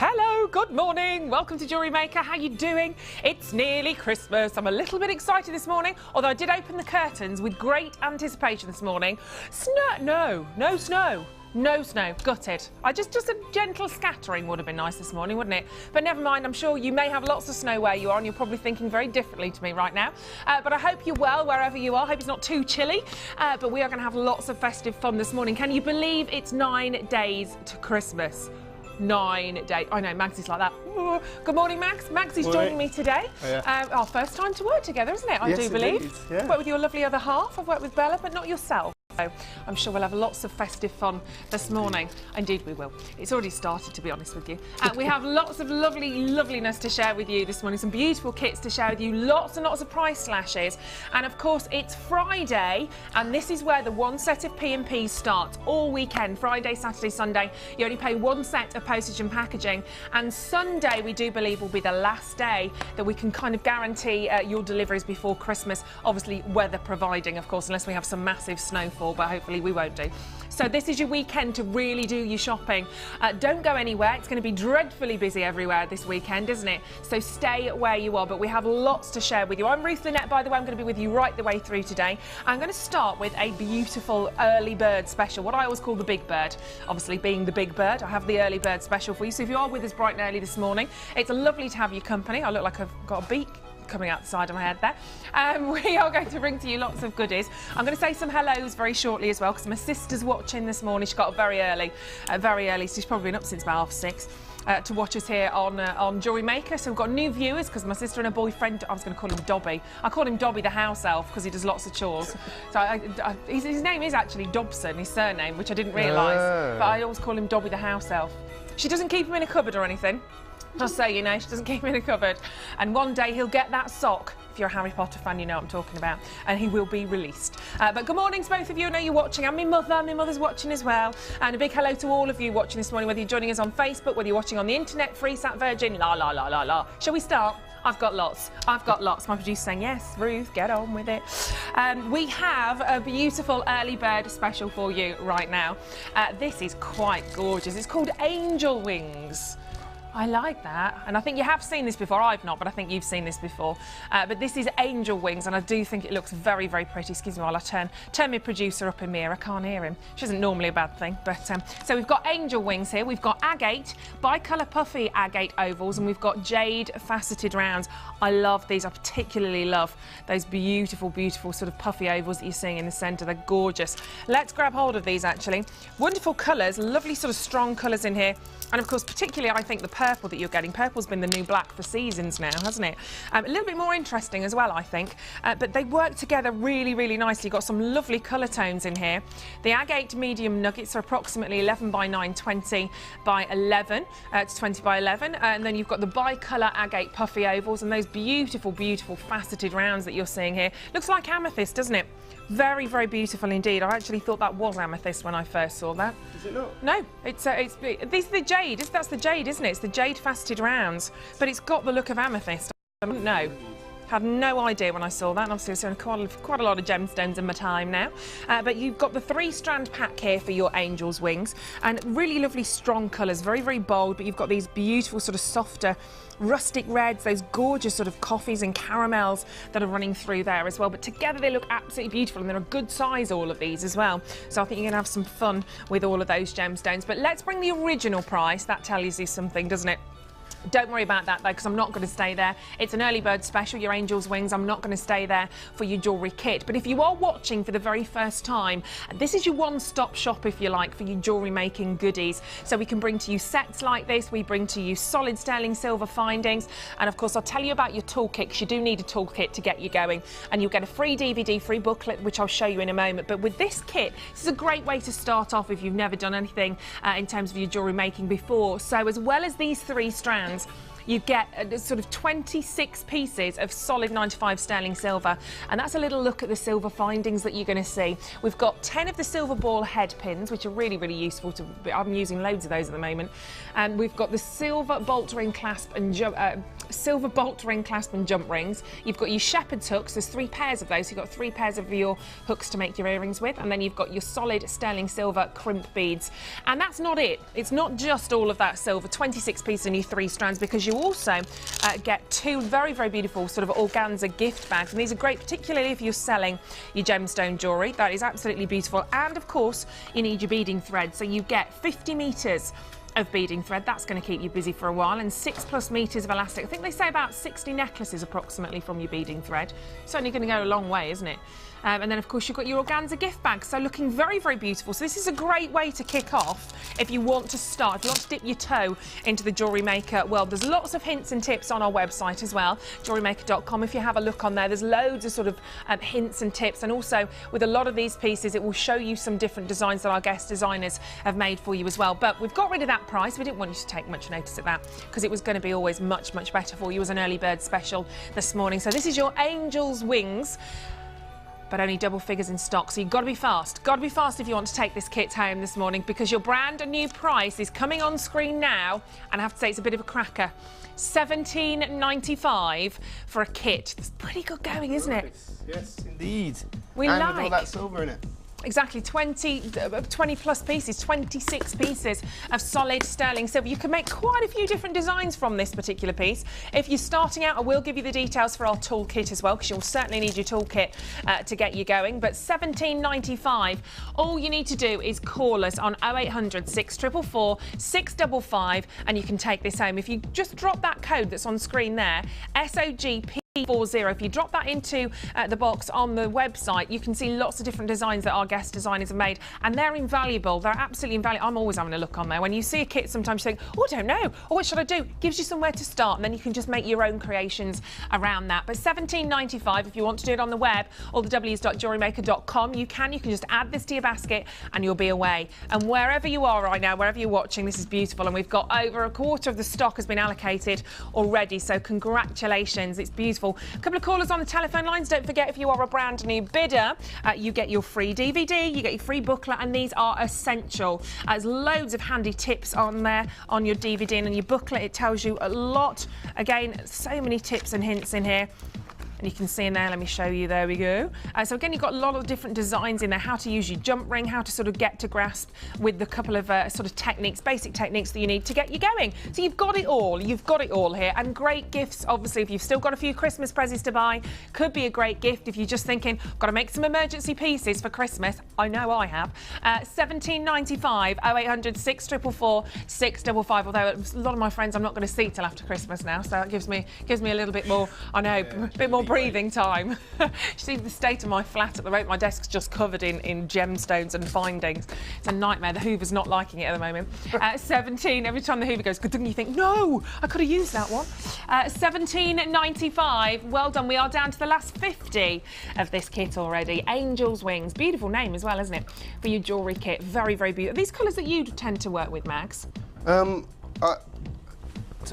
Hello, good morning. Welcome to Jewellery Maker. How you doing? It's nearly Christmas. I'm a little bit excited this morning, although I did open the curtains with great anticipation this morning. No snow. No snow, gutted. Just a gentle scattering would have been nice this morning, wouldn't it? But never mind, I'm sure you may have lots of snow where you are and you're probably thinking very differently to me right now. But I hope you're well wherever you are. I hope it's not too chilly. But we are going to have lots of festive fun this morning. Can you believe it's 9 days to Christmas? 9 days. I know, Mags is like that. Oh. Good morning, Mags. Mags is joining me today. Oh, yeah. Our first time to work together, isn't it? I do believe. Yeah. Worked with your lovely other half. I've worked with Bella, but not yourself. So I'm sure we'll have lots of festive fun this morning. Indeed we will. It's already started, to be honest with you. We have lots of loveliness to share with you this morning, some beautiful kits to share with you, lots and lots of price slashes. And of course it's Friday, and this is where the one set of P&Ps starts all weekend, Friday, Saturday, Sunday. You only pay one set of postage and packaging, and Sunday we do believe will be the last day that we can kind of guarantee your deliveries before Christmas, obviously weather providing, of course, unless we have some massive snowfall, but hopefully we won't do. So this is your weekend to really do your shopping. Don't go anywhere. It's going to be dreadfully busy everywhere this weekend, isn't it? So stay where you are, but we have lots to share with you. I'm Ruth Lynette, by the way. I'm going to be with you right the way through today. I'm going to start with a beautiful early bird special, what I always call the big bird. Obviously being the big bird, I have the early bird special for you. So if you are with us bright and early this morning, it's lovely to have your company. I look like I've got a beak coming out the side of my head there. We are going to bring to you lots of goodies. I'm going to say some hellos very shortly as well, because my sister's watching this morning. She got up very early, so she's probably been up since about 6:30 to watch us here on Jewellery Maker. So we've got new viewers because my sister and her boyfriend, I was going to call him Dobby. I call him Dobby the house elf because he does lots of chores. So his name is actually Dobson, his surname, which I didn't realise, but I always call him Dobby the house elf. She doesn't keep him in a cupboard or anything. Just so you know, she doesn't keep him in a cupboard. And one day he'll get that sock. If you're a Harry Potter fan, you know what I'm talking about. And he will be released. But good morning to both of you. I know you're watching. And my mother's watching as well. And a big hello to all of you watching this morning, whether you're joining us on Facebook, whether you're watching on the internet, FreeSat Virgin, la. Shall we start? I've got lots. My producer's saying, yes, Ruth, get on with it. We have a beautiful early bird special for you right now. This is quite gorgeous. It's called Angel Wings. I like that, and I think you have seen this before. I've not, but I think you've seen this before. But this is Angel Wings, and I do think it looks very, very pretty. Excuse me while I turn my producer up in my ear. I can't hear him, which isn't normally a bad thing. But so we've got Angel Wings here. We've got agate, bicolour puffy agate ovals, and we've got jade faceted rounds. I love these. I particularly love those beautiful, beautiful sort of puffy ovals that you're seeing in the centre. They're gorgeous. Let's grab hold of these, actually. Wonderful colours, lovely sort of strong colours in here. And of course, particularly, I think the purple that you're getting. Purple's been the new black for seasons now, hasn't it? A little bit more interesting as well, I think. But they work together really, really nicely. You've got some lovely colour tones in here. The agate medium nuggets are approximately 11 by 9, 20 by 11. It's 20 by 11. And then you've got the bicolour agate puffy ovals and those beautiful, beautiful faceted rounds that you're seeing here. Looks like amethyst, doesn't it? Very, very beautiful indeed. I actually thought that was amethyst when I first saw that. Is it not? No, these are the jade. That's the jade, isn't it? It's the jade faceted rounds, but it's got the look of amethyst. I don't know. Had no idea when I saw that, and obviously I've seen quite a lot of gemstones in my time now. But you've got the 3-strand pack here for your angel's wings, and really lovely strong colours, very, very bold, but you've got these beautiful sort of softer rustic reds, those gorgeous sort of coffees and caramels that are running through there as well. But together they look absolutely beautiful, and they're a good size, all of these as well. So I think you're going to have some fun with all of those gemstones. But let's bring the original price. That tells you something, doesn't it? Don't worry about that though, because I'm not going to stay there. It's an early bird special, your Angel's Wings. I'm not going to stay there for your jewellery kit. But if you are watching for the very first time, this is your one-stop shop, if you like, for your jewellery making goodies. So we can bring to you sets like this. We bring to you solid sterling silver findings. And of course, I'll tell you about your toolkit, because you do need a toolkit to get you going. And you'll get a free DVD, free booklet, which I'll show you in a moment. But with this kit, this is a great way to start off if you've never done anything in terms of your jewellery making before. So as well as these 3 strands, you get sort of 26 pieces of solid 95 sterling silver, and that's a little look at the silver findings that you're going to see. We've got 10 of the silver ball head pins, which are really, really useful. I'm using loads of those at the moment. And we've got the silver bolt ring clasp and jump rings. You've got your shepherd's hooks. There's 3 pairs of those. So you've got 3 pairs of your hooks to make your earrings with, and then you've got your solid sterling silver crimp beads. And that's not it. It's not just all of that silver, 26 pieces and your 3 strands, because you also get 2 very, very beautiful sort of organza gift bags. And these are great, particularly if you're selling your gemstone jewellery. That is absolutely beautiful. And of course, you need your beading thread. So you get 50 metres of beading thread. That's going to keep you busy for a while, and 6+ meters of elastic. I think they say about 60 necklaces approximately from your beading thread. Certainly going to go a long way, isn't it? And then of course you've got your organza gift bag, so looking very, very beautiful. So this is a great way to kick off if you want to start, if you want to dip your toe into the Jewellery Maker world. There's lots of hints and tips on our website as well, jewellerymaker.com. If you have a look on there, there's loads of sort of hints and tips, and also with a lot of these pieces it will show you some different designs that our guest designers have made for you as well. But we've got rid of that price. We didn't want you to take much notice of that because it was going to be always much, much better for you as an early bird special this morning. So this is your Angel's Wings, but only double figures in stock, so you've got to be fast. Got to be fast if you want to take this kit home this morning, because your brand new price is coming on screen now, and I have to say it's a bit of a cracker. £17.95 for a kit. That's pretty good going, isn't it? Yes, indeed. We and like with all that silver in it. Exactly, 20+ pieces, 26 pieces of solid sterling silver. You can make quite a few different designs from this particular piece. If you're starting out, I will give you the details for our toolkit as well, because you'll certainly need your toolkit to get you going. But £17.95, all you need to do is call us on 0800 644 655, and you can take this home. If you just drop that code that's on screen there, SOGP40. If you drop that into the box on the website, you can see lots of different designs that our guest designers have made, and they're invaluable. They're absolutely invaluable. I'm always having a look on there. When you see a kit, sometimes you think, oh, I don't know, or what should I do? Gives you somewhere to start, and then you can just make your own creations around that. But £17.95 if you want to do it on the web, all the w's.jewellerymaker.com. You can just add this to your basket and you'll be away. And wherever you are right now, wherever you're watching, this is beautiful, and we've got over a quarter of the stock has been allocated already, so congratulations. It's beautiful. A couple of callers on the telephone lines. Don't forget, if you are a brand new bidder, you get your free DVD, you get your free booklet, and these are essential. There's loads of handy tips on there on your DVD, and in your booklet it tells you a lot. Again, so many tips and hints in here. And you can see in there, let me show you, there we go. So again, you've got a lot of different designs in there, how to use your jump ring, how to sort of get to grasp with the couple of sort of techniques, basic techniques that you need to get you going. So you've got it all here, and great gifts, obviously, if you've still got a few Christmas presents to buy, could be a great gift if you're just thinking, got to make some emergency pieces for Christmas. I know I have. £17.95, 0800 644 655, although a lot of my friends I'm not going to see till after Christmas now, so that gives me a little bit more, I know, a bit more breathing time. You see the state of my flat at the moment. My desk's just covered in gemstones and findings. It's a nightmare. The Hoover's not liking it at the moment. 17, every time the Hoover goes, good thing you think, no, I could have used that one. £17.95, well done. We are down to the last 50 of this kit already. Angel's Wings, beautiful name as well, isn't it? For your jewellery kit, very, very beautiful. Are these colours that you tend to work with, Mags? To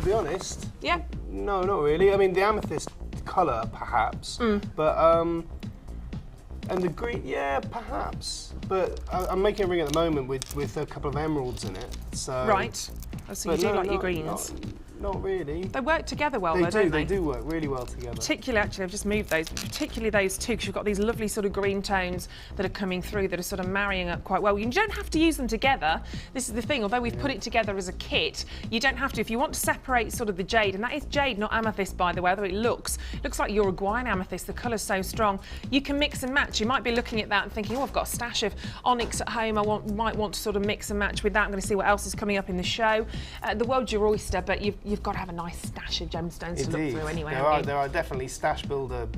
be honest, yeah. No, not really. I mean, the amethyst colour, perhaps, but and the green, yeah, perhaps. But I'm making a ring at the moment with a couple of emeralds in it. So right. Oh, so you do like your greens. Not really. They work together well, though, don't they? They do work really well together. Particularly, actually, I've just moved those, but particularly those two, because you've got these lovely sort of green tones that are coming through that are sort of marrying up quite well. You don't have to use them together. This is the thing, although we've put it together as a kit, you don't have to. If you want to separate sort of the jade, and that is jade, not amethyst, by the way, although it looks like Uruguayan amethyst, the colour's so strong, you can mix and match. You might be looking at that and thinking, oh, I've got a stash of onyx at home, might want to sort of mix and match with that. I'm going to see what else is coming up in the show. The world's your oyster, but you've got to have a nice stash of gemstones to look through anyway. There are definitely stash builder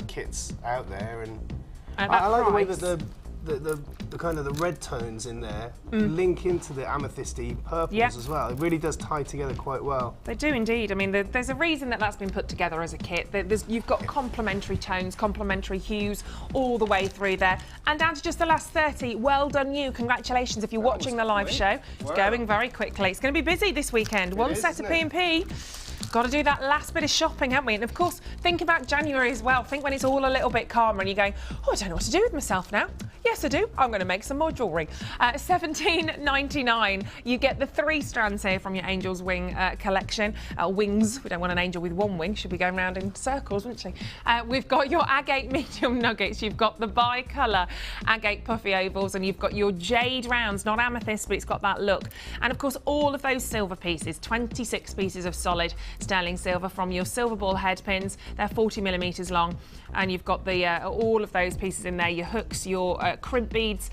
kits out there, and I like the way that the kind of the red tones in there link into the amethysty purples as well. It really does tie together quite well. They do indeed. I mean, there's a reason that that's been put together as a kit. You've got complementary tones, complementary hues all the way through there. And down to just the last 30. Well done you. Congratulations if you're watching the live show. It's going very quickly. It's going to be busy this weekend. One set of P&P. Got to do that last bit of shopping, haven't we? And of course, think about January as well. Think when it's all a little bit calmer and you're going, oh, I don't know what to do with myself now. Yes, I do. I'm going to make some more jewellery. $17.99. You get the 3 strands here from your Angel's Wing collection. Wings. We don't want an angel with one wing. She'd be going round in circles, wouldn't she? We've got your agate medium nuggets. You've got the bi-colour agate puffy ovals, and you've got your jade rounds, not amethyst, but it's got that look. And of course, all of those silver pieces, 26 pieces of solid sterling silver from your silver ball head pins. They're 40mm long, and you've got the all of those pieces in there. Your hooks, your crimp beads,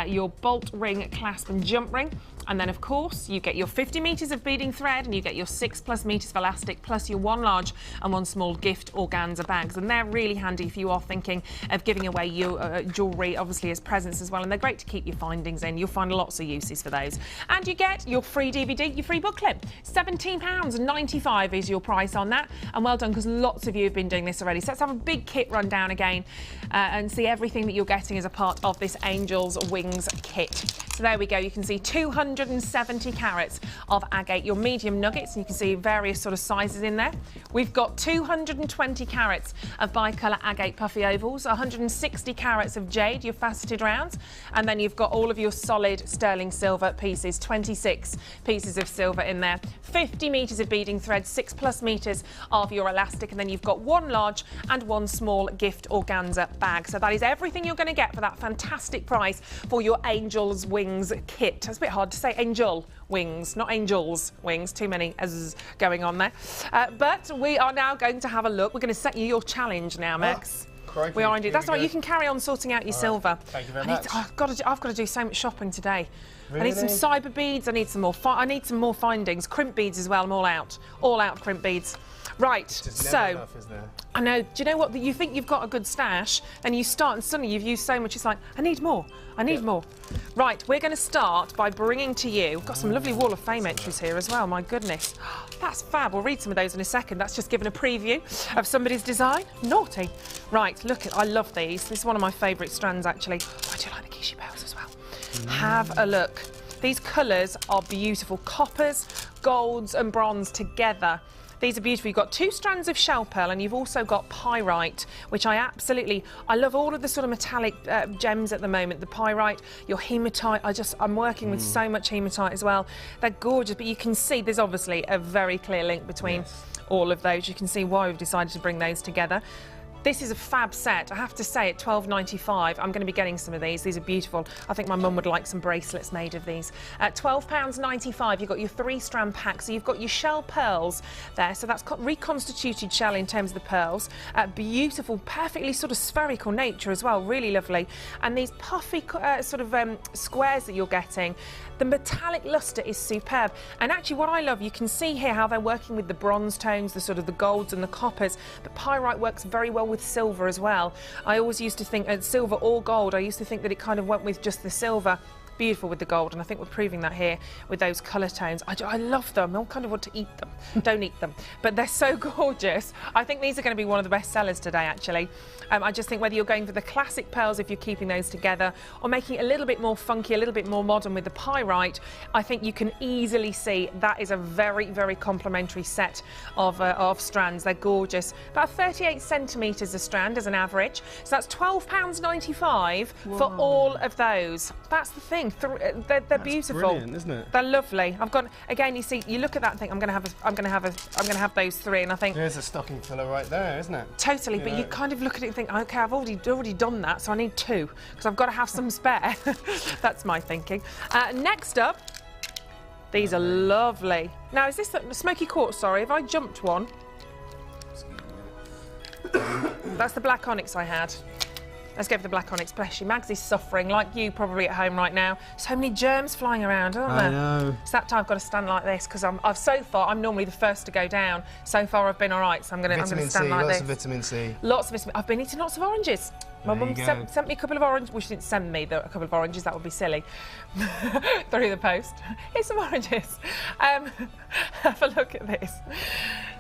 your bolt ring, clasp and jump ring. And then, of course, you get your 50 metres of beading thread, and you get your 6+ meters of elastic, plus your 1 large and 1 small gift organza bags. And they're really handy if you are thinking of giving away your jewellery, obviously, as presents as well. And they're great to keep your findings in. You'll find lots of uses for those. And you get your free DVD, your free booklet. £17.95 is your price on that. And well done, because lots of you have been doing this already. So let's have a big kit rundown again and see everything that you're getting as a part of this Angel's Wings kit. So there we go. You can see 270 carats of agate, your medium nuggets, and you can see various sort of sizes in there. We've got 220 carats of bi-colour agate puffy ovals, 160 carats of jade, your faceted rounds, and then you've got all of your solid sterling silver pieces, 26 pieces of silver in there, 50 metres of beading thread, 6+ meters of your elastic, and then you've got 1 large and 1 small gift organza bag. So that is everything you're going to get for that fantastic price for your Angel's Wings kit. That's a bit hard to say. Angel Wings, not Angel's Wings. Too many S's going on there. But we are now going to have a look. We're going to set you your challenge now, Max. Crikey. We are indeed. That's right. You can carry on sorting out your silver. Thank you very much. I've got to do so much shopping today. Really? I need some cyber beads. I need some more. I need some more findings. Crimp beads as well. I'm all out. All out crimp beads. Right. So enough, is there? I know. Do you know what? You think you've got a good stash, and you start, and suddenly you've used so much. It's like, I need more. I need more. Right. We're going to start by bringing to you. We've got some lovely Wall of Fame entries here as well. My goodness, that's fab. We'll read some of those in a second. That's just given a preview of somebody's design. Naughty. Right. Look at. I love these. This is one of my favourite strands actually. Oh, I do like the quiche pearls as well. Have a look. These colours are beautiful. Coppers, golds and bronze together. These are beautiful. You've got 2 strands of shell pearl, and you've also got pyrite, which I love all of the sort of metallic gems at the moment. The pyrite, your hematite. I'm working with so much hematite as well. They're gorgeous, but you can see there's obviously a very clear link between all of those. You can see why we've decided to bring those together. This is a fab set. I have to say, at £12.95, I'm going to be getting some of these. These are beautiful. I think my mum would like some bracelets made of these. At £12.95, you've got your 3-strand pack. So you've got your shell pearls there. So that's reconstituted shell in terms of the pearls. Beautiful, perfectly sort of spherical nature as well. Really lovely. And these puffy squares that you're getting, the metallic lustre is superb. And actually what I love, you can see here how they're working with the bronze tones, the sort of the golds and the coppers, but pyrite works very well with silver as well. I always used to think silver or gold, I used to think that it kind of went with just the silver. Beautiful with the gold, and I think we're proving that here with those colour tones. I love them. I kind of want to eat them. Don't eat them, but they're so gorgeous. I think these are going to be one of the best sellers today, actually. I just think whether you're going for the classic pearls, if you're keeping those together, or making it a little bit more funky, a little bit more modern with the pyrite, I think you can easily see that is a very, very complimentary set of strands. They're gorgeous. About 38 centimetres a strand as an average. So that's £12.95 for all of those. That's the thing. They're beautiful. Brilliant, isn't it? They're lovely. I've got, again, you see, you look at that and think, I'm going to have those 3, and I think there's a stocking filler right there, isn't it? Totally, but you kind of look at it and think, okay, I've already done that, so I need 2 because I've got to have some spare. That's my thinking. Next up, these are lovely. Now, is this the smoky quartz? Sorry, have I jumped one? That's the black onyx I had. Let's go for the black onyx. Bless you. Mags is suffering, like you probably at home right now. So many germs flying around, aren't there? I know. It's that time I've got to stand like this because I'm normally the first to go down. So far I've been all right, so I'm going to stand like this. Lots of vitamin C. Lots of vitamin C. I've been eating lots of oranges. My mum sent me a couple of oranges. Well, she didn't send me a couple of oranges. That would be silly. Through the post. Here's some oranges. Have a look at this.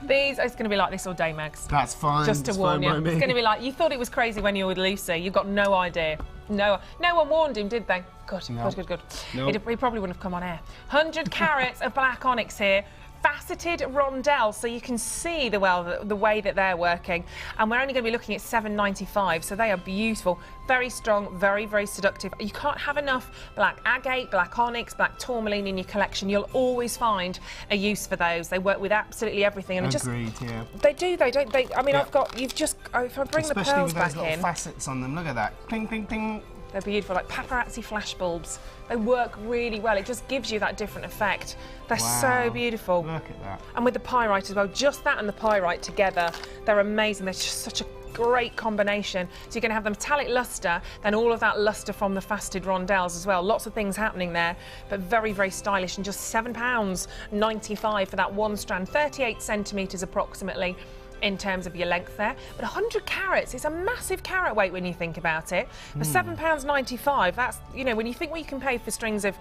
It's going to be like this all day, Mags. That's fine. Just to warn you. It's going to be like, you thought it was crazy when you were with Lucy. You've got no idea. No one warned him, did they? Good. No. Good. Nope. He probably wouldn't have come on air. 100 carats of black onyx here. faceted rondelles, so you can see the way that they're working, and we're only going to be looking at $7.95, so they are beautiful, very strong, very, very seductive. You can't have enough black agate, black onyx, black tourmaline in your collection. You'll always find a use for those. They work with absolutely everything, and agreed, yeah. They do, though, don't they? I mean, Yeah. if I bring Especially the pearls with back those little in, facets on them. Look at that. Ping, ping, ping. they're beautiful, like paparazzi flash bulbs. They work really well. It just gives you that different effect. They're so beautiful. Look at that. And with the pyrite as well, just that and the pyrite together, they're amazing. They're just such a great combination. So you're going to have the metallic luster, then all of that luster from the faceted rondelles as well. Lots of things happening there, but very, very stylish. And just £7.95 for that one strand, 38 centimetres approximately in terms of your length there. But 100 carats, it's a massive carat weight when you think about it. For £7.95, that's, you know, when you think what you can pay for strings of,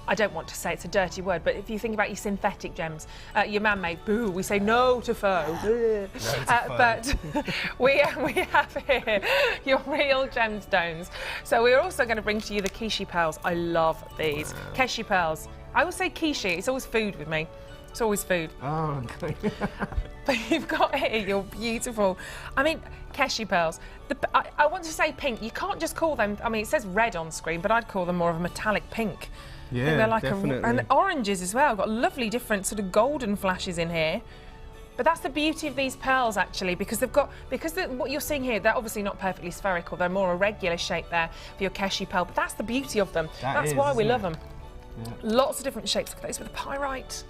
I don't want to say it's a dirty word, but if you think about your synthetic gems, your man-made, boo, we say no to faux. But we have here your real gemstones. So we're also going to bring to you the Kishi pearls. I love these. Keshi pearls. I will say Kishi, it's always food with me. It's always food. Oh, okay. But you've got here your beautiful, I mean, Keshi pearls. I want to say pink. You can't just call them, I mean, it says red on screen, but I'd call them more of a metallic pink. Yeah, they're like definitely. and oranges as well. Got lovely different sort of golden flashes in here. But that's the beauty of these pearls, actually, because what you're seeing here, they're obviously not perfectly spherical. They're more a regular shape there for your Keshi pearl. But that's the beauty of them. That's why we love them. Yeah. Lots of different shapes. Look at those with the pyrite.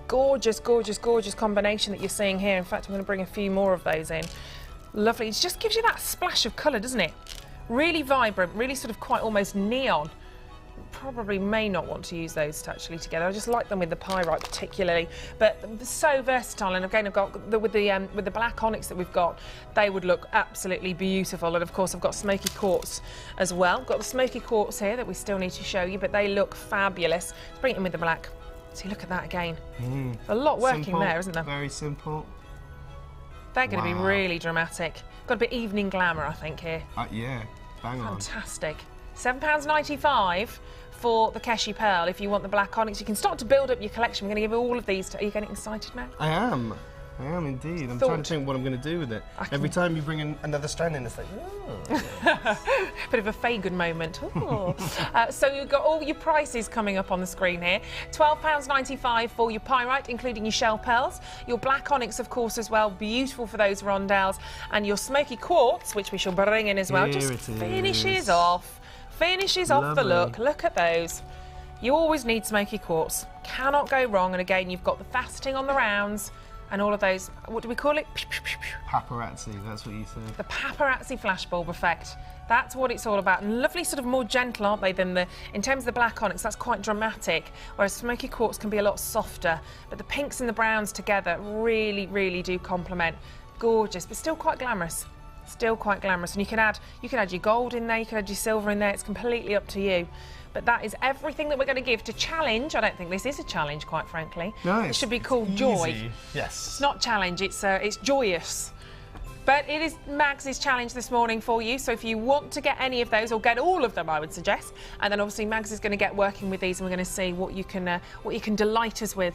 Gorgeous, gorgeous, gorgeous combination that you're seeing here. In fact, I'm going to bring a few more of those in. Lovely. It just gives you that splash of colour, doesn't it? Really vibrant, really sort of quite almost neon. Probably may not want to use those actually together. I just like them with the pyrite particularly, but so versatile. And again, I've got with the black onyx that we've got, they would look absolutely beautiful. And of course, I've got smoky quartz as well. Got the smoky quartz here that we still need to show you, but they look fabulous. Let's bring it in with the black. See, look at that again. A lot working Simple, there, isn't there? Very simple. They're going to be really dramatic. Got a bit evening glamour, I think, here. Yeah, bang on. Fantastic. £7.95 for the Keshi pearl. If you want the black onyx, you can start to build up your collection. We're going to give you all of these. Are you getting excited, Matt? I am indeed. I'm trying to think what I'm going to do with it. Every time you bring in another strand in, it's like, oh. Bit of a Fagin moment. So you've got all your prices coming up on the screen here. £12.95 for your pyrite, including your shell pearls. Your black onyx, of course, as well. Beautiful for those rondelles. And your smoky quartz, which we shall bring in as well. Here just it is. finishes off the look. Look at those. You always need smoky quartz. Cannot go wrong. And again, you've got the faceting on the rounds and all of those, what do we call it? Paparazzi, that's what you said. The paparazzi flashbulb effect. That's what it's all about. And lovely, sort of more gentle, aren't they, than in terms of the black onyx, that's quite dramatic, whereas smoky quartz can be a lot softer. But the pinks and the browns together really, really do complement. Gorgeous, but still quite glamorous. Still quite glamorous. And you can add your gold in there, you can add your silver in there, it's completely up to you. But that is everything that we're going to give to challenge. I don't think this is a challenge, quite frankly. No, it should be called joy. Yes. It's not challenge, it's joyous. But it is Mags's challenge this morning for you. So if you want to get any of those, or get all of them, I would suggest. And then obviously Mags is going to get working with these, and we're going to see what you can delight us with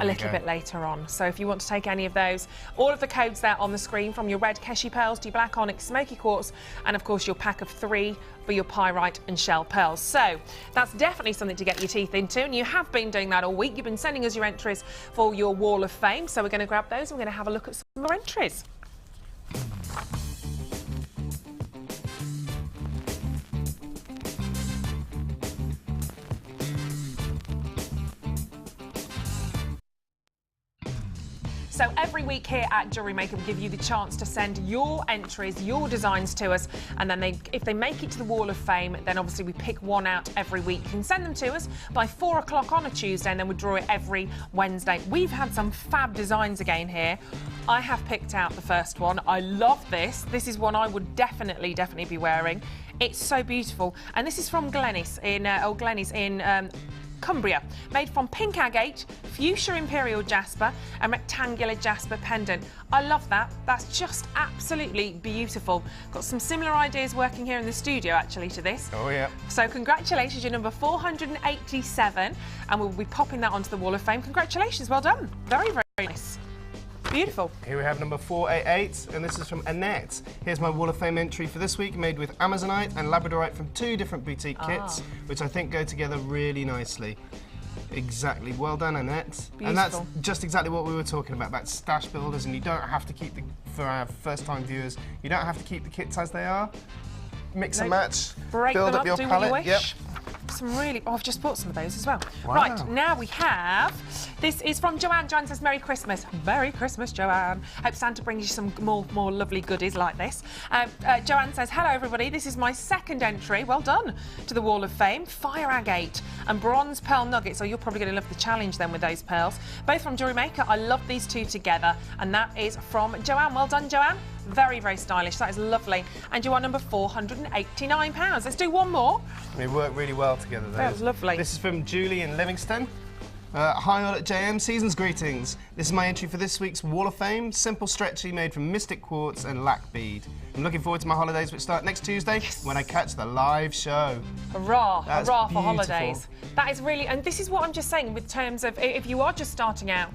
a little bit later on. So if you want to take any of those, all of the codes there on the screen, from your red Keshi pearls to your black onyx, smoky quartz, and of course your pack of 3 for your pyrite and shell pearls. So that's definitely something to get your teeth into, and you have been doing that all week. You've been sending us your entries for your wall of fame. So we're going to grab those and we're going to have a look at some more entries. So every week here at Jewellery Maker, we give you the chance to send your entries, your designs to us, and then if they make it to the Wall of Fame, then obviously we pick one out every week. You can send them to us by 4 o'clock on a Tuesday, and then we draw it every Wednesday. We've had some fab designs again here. I have picked out the first one. I love this. This is one I would definitely be wearing. It's so beautiful. And this is from Glenys in Cumbria, made from pink agate, fuchsia imperial jasper and rectangular jasper pendant. I love that. That's just absolutely beautiful. Got some similar ideas working here in the studio actually to this. Oh yeah. So congratulations, you're number 487 and we'll be popping that onto the Wall of Fame. Congratulations, well done. Very, very nice. Beautiful. Here we have number 488, and this is from Annette. Here's my Wall of Fame entry for this week, made with Amazonite and Labradorite from 2 different boutique kits, which I think go together really nicely. Exactly. Well done, Annette. Beautiful. And that's just exactly what we were talking about stash builders, and you don't have to keep for our first-time viewers, you don't have to keep the kits as they are. Mix and match. Break build them up your do palette. what you wish. Some really, I've just bought some of those as well. Wow. Right, now we have, this is from Joanne. Joanne says, Merry Christmas. Merry Christmas, Joanne. Hope Santa brings you some more lovely goodies like this. Joanne says, hello everybody, this is my second entry, well done, to the Wall of Fame. Fire agate and bronze pearl nuggets. So you're probably going to love the challenge then with those pearls. Both from Jewellery Maker. I love these two together. And that is from Joanne. Well done, Joanne. Very, very stylish. That is lovely. And you are number £489. Let's do one more. They work really well together. Those. That was lovely. This is from Julie in Livingston. Hi all at JM, season's greetings. This is my entry for this week's Wall of Fame. Simple, stretchy, made from mystic quartz and lac bead. I'm looking forward to my holidays, which start next Tuesday when I catch the live show. Hurrah, That's hurrah beautiful. for holidays. That is really, and this is what I'm just saying with terms of if you are just starting out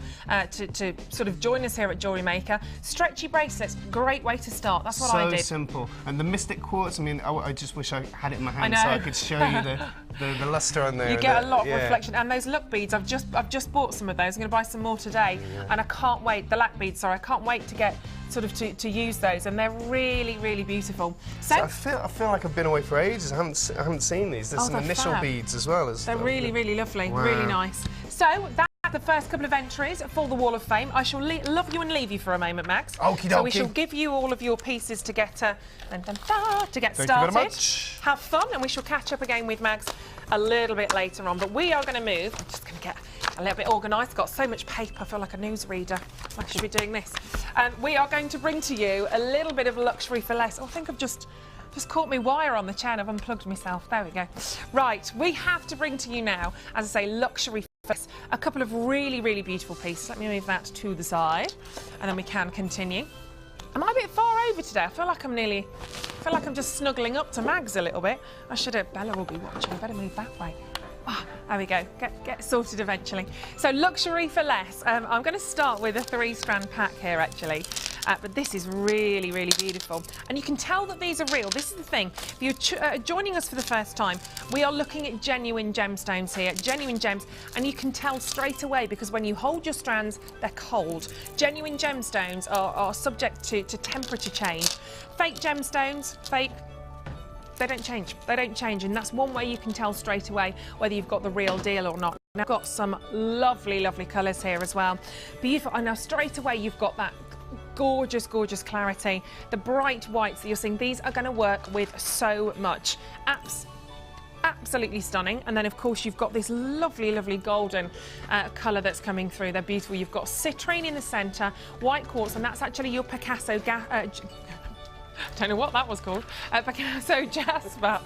to sort of join us here at Jewellery Maker, stretchy bracelets, great way to start. That's what I did. So simple. And the mystic quartz, I mean, I just wish I had it in my hand I so know. I could show you the lustre on there. You get a lot of reflection, and those luck beads. I've just bought some of those. I'm going to buy some more today, and I can't wait. The lac beads, sorry, I can't wait to get sort of to use those, and they're really, really beautiful. So I feel like I've been away for ages. I haven't seen these. There's some they're initial fab. beads as well. They're really, really lovely, Wow. really nice. So that's the first couple of entries for the Wall of Fame. I shall love you and leave you for a moment, Max. Okie So we dokie. shall give you all of your pieces to get to get Thank you started. very much. Have fun, and we shall catch up again with Max a little bit later on. But we are going to move. I'm just going to get a little bit organised. Got so much paper. I feel like a newsreader. I should be doing this. And we are going to bring to you a little bit of luxury for less. Oh, I think I've just caught me wire on the chain. I've unplugged myself. There we go. Right, we have to bring to you now, as I say, luxury for less. A couple of really, really beautiful pieces. Let me move that to the side, and then we can continue. Am I a bit far over today? I feel like I'm just snuggling up to Mags a little bit. I should have. Bella will be watching. I better move that way. Ah, there we go. Get sorted eventually. So luxury for less. I'm going to start with a 3-strand pack here actually. But this is really, really beautiful. And you can tell that these are real. This is the thing. If you're joining us for the first time, we are looking at genuine gemstones here, genuine gems. And you can tell straight away because when you hold your strands, they're cold. Genuine gemstones are subject to temperature change. Fake gemstones, they don't change. They don't change, and that's one way you can tell straight away whether you've got the real deal or not. Now, I've got some lovely, lovely colours here as well. Beautiful. And now straight away you've got that gorgeous, gorgeous clarity. The bright whites that you're seeing, these are going to work with so much. Absolutely stunning. And then of course you've got this lovely, lovely golden colour that's coming through. They're beautiful. You've got citrine in the centre, white quartz, and that's actually your Picasso don't know what that was called. Picasso Jasper,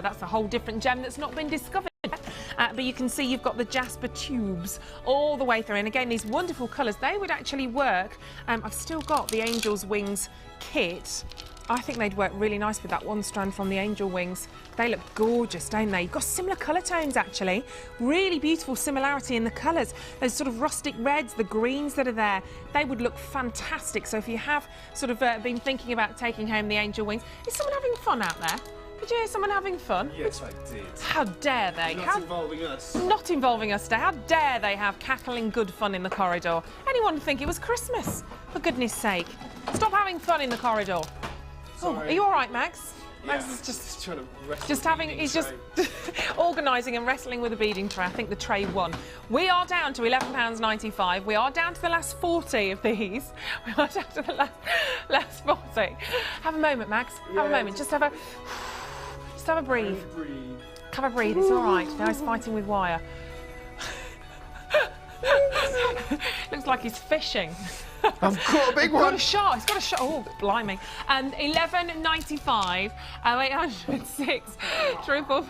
that's a whole different gem that's not been discovered yet. But you can see you've got the Jasper tubes all the way through. And again, these wonderful colours, they would actually work. I've still got the Angel's Wings kit. I think they'd work really nice with that one strand from the Angel Wings. They look gorgeous, don't they? You've got similar colour tones, actually. Really beautiful similarity in the colours. Those sort of rustic reds, the greens that are there, they would look fantastic. So if you have sort of been thinking about taking home the Angel Wings, is someone having fun out there? Did you hear someone having fun? Yes, I did. How dare they? Not involving us. Not involving us today. How dare they have cackling good fun in the corridor? Anyone would think it was Christmas, for goodness sake. Stop having fun in the corridor. Oh, are you all right, Max? Yeah, Max is just trying to wrestle he's just organising and wrestling with a beading tray. I think the tray won. We are down to £11.95. We are down to the last 40 of these. We are down to the last 40. Have a moment, Max. Have a moment. Just have a breathe. Have a breathe. It's all right. Now he's fighting with wire. Looks like he's fishing. I've caught a big one. He's got a shot. Oh, blimey. And £11.95, 0806 triple.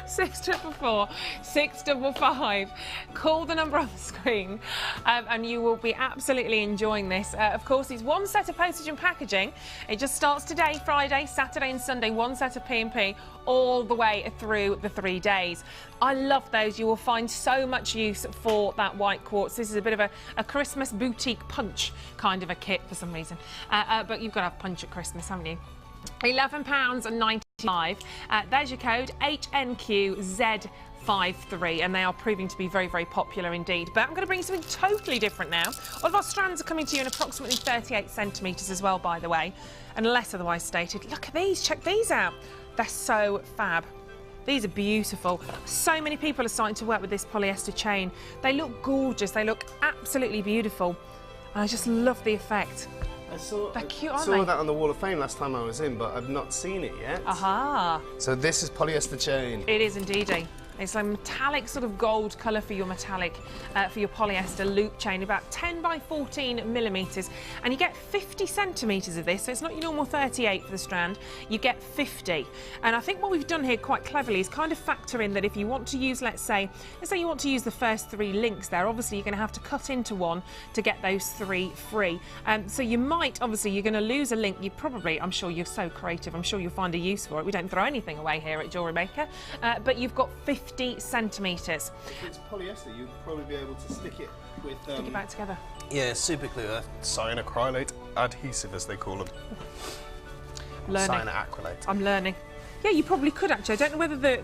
644 655. Call the number on the screen and you will be absolutely enjoying this. Of course, it's one set of postage and packaging. It just starts today, Friday, Saturday and Sunday, one set of P&P all the way through the 3 days. I love those. You will find so much use for that white quartz. This is a bit of a Christmas boutique punch kind of a kit for some reason. But you've got to have punch at Christmas, haven't you? £11.95. There's your code, HNQZ53, and they are proving to be very, very popular indeed. But I'm going to bring you something totally different now. All of our strands are coming to you in approximately 38 centimetres as well, by the way, unless otherwise stated. Look at these, check these out. They're so fab. These are beautiful. So many people are starting to work with this polyester chain. They look gorgeous, they look absolutely beautiful. And I just love the effect. They're cute, aren't they? I saw that on the Wall of Fame last time I was in, but I've not seen it yet. Aha. So this is polyester chain. It is indeedy. It's a metallic sort of gold colour for your metallic, for your polyester loop chain, about 10 by 14 millimetres. And you get 50 centimetres of this, so it's not your normal 38 for the strand, you get 50. And I think what we've done here quite cleverly is kind of factor in that if you want to use, let's say you want to use the first 3 links there, obviously you're going to have to cut into one to get those 3 free. So you might, obviously you're going to lose a link, you probably, I'm sure you're so creative, I'm sure you'll find a use for it. We don't throw anything away here at Jewellery Maker, but you've got 50 centimetres. If it's polyester, you'd probably be able to stick it with... Stick it back together. Yeah, super glue, cyanoacrylate adhesive as they call them. Learning. Cyanoacrylate. I'm learning. Yeah, you probably could actually. I don't know whether the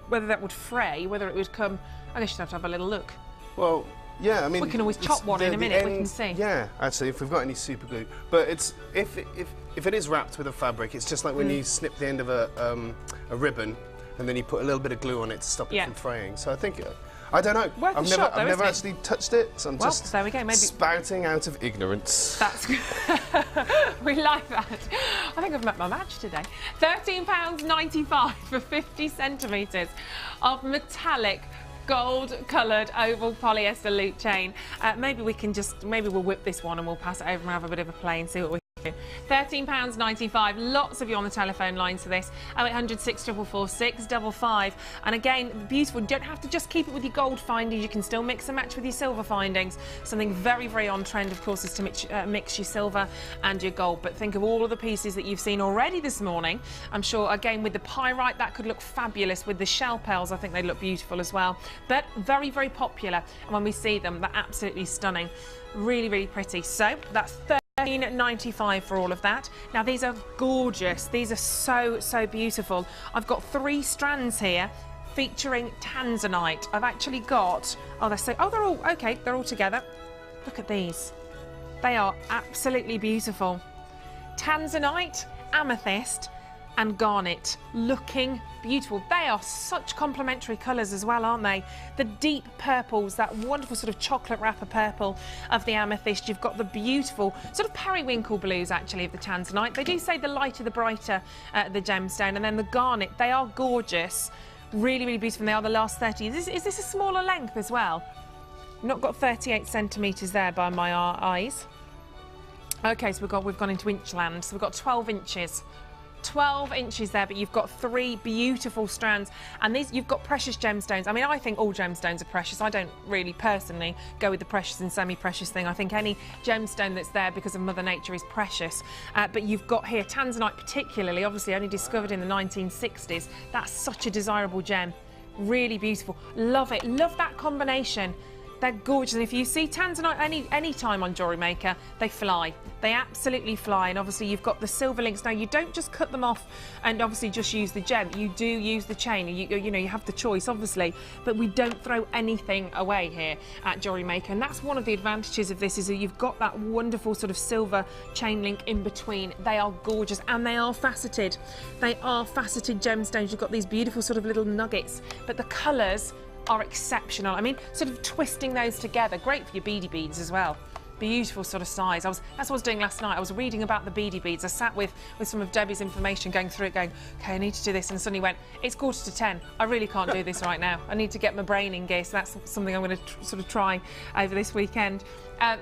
whether that would fray, whether it would come. I guess you'd have to have a little look. Well, yeah, I mean... We can always chop one in a minute, we can see. Yeah, actually, if we've got any super glue. But it's if it is wrapped with a fabric, it's just like when you snip the end of a ribbon and then you put a little bit of glue on it to stop it from fraying. So I think, I don't know. Worth a I've shot, though, never isn't it? actually touched it, so I'm just there we go, maybe spouting out of ignorance. That's good. We like that. I think I've met my match today. £13.95 for 50 centimetres of metallic gold-coloured oval polyester loop chain. Maybe we'll whip this one and we'll pass it over and have a bit of a play and see what we can do. £13.95. Lots of you on the telephone lines for this. 0800 644 655. And again, beautiful. You don't have to just keep it with your gold findings. You can still mix and match with your silver findings. Something very, very on trend, of course, is to mix your silver and your gold. But think of all of the pieces that you've seen already this morning. I'm sure, again, with the pyrite, that could look fabulous. With the shell pearls, I think they look beautiful as well. But very, very popular. And when we see them, they're absolutely stunning. Really, really pretty. So that's £13.95 for all of that. Now these are gorgeous. These are so beautiful. I've got 3 strands here featuring tanzanite. I've actually got, they're all okay, they're all together. Look at these. They are absolutely beautiful. Tanzanite, amethyst and garnet, looking beautiful. They are such complementary colours as well, aren't they? The deep purples, that wonderful sort of chocolate wrapper purple of the amethyst. You've got the beautiful sort of periwinkle blues actually of the tanzanite. They do say the lighter the brighter the gemstone, and then the garnet. They are gorgeous, really, really beautiful. And they are the last 30. Is this a smaller length as well? Not got 38 centimetres there by my eyes. Okay, so we've gone into inch land. So we've got 12 inches. 12 inches there, but you've got 3 beautiful strands, and these, you've got precious gemstones. I mean, I think all gemstones are precious. I don't really personally go with the precious and semi-precious thing. I think any gemstone that's there because of Mother Nature is precious. But you've got here tanzanite particularly, obviously only discovered in the 1960s. That's such a desirable gem. Really beautiful. Love it. Love that combination. They're gorgeous, and if you see tanzanite any time on Jewellery Maker, they fly. They absolutely fly. And obviously you've got the silver links. Now you don't just cut them off and obviously just use the gem. You do use the chain. You know, you have the choice obviously, but we don't throw anything away here at Jewellery Maker. And that's one of the advantages of this, is that you've got that wonderful sort of silver chain link in between. They are gorgeous, and they are faceted. They are faceted gemstones. You've got these beautiful sort of little nuggets, but the colours are exceptional. I mean, sort of twisting those together, great for your beady beads as well. beautiful sort of size. That's what I was doing last night. I was reading about the beady beads. I sat with some of Debbie's information, going through it, going, okay, I need to do this, and suddenly went, it's 10:15. I really can't do this right now. I need to get my brain in gear, so that's something I'm going to sort of try over this weekend.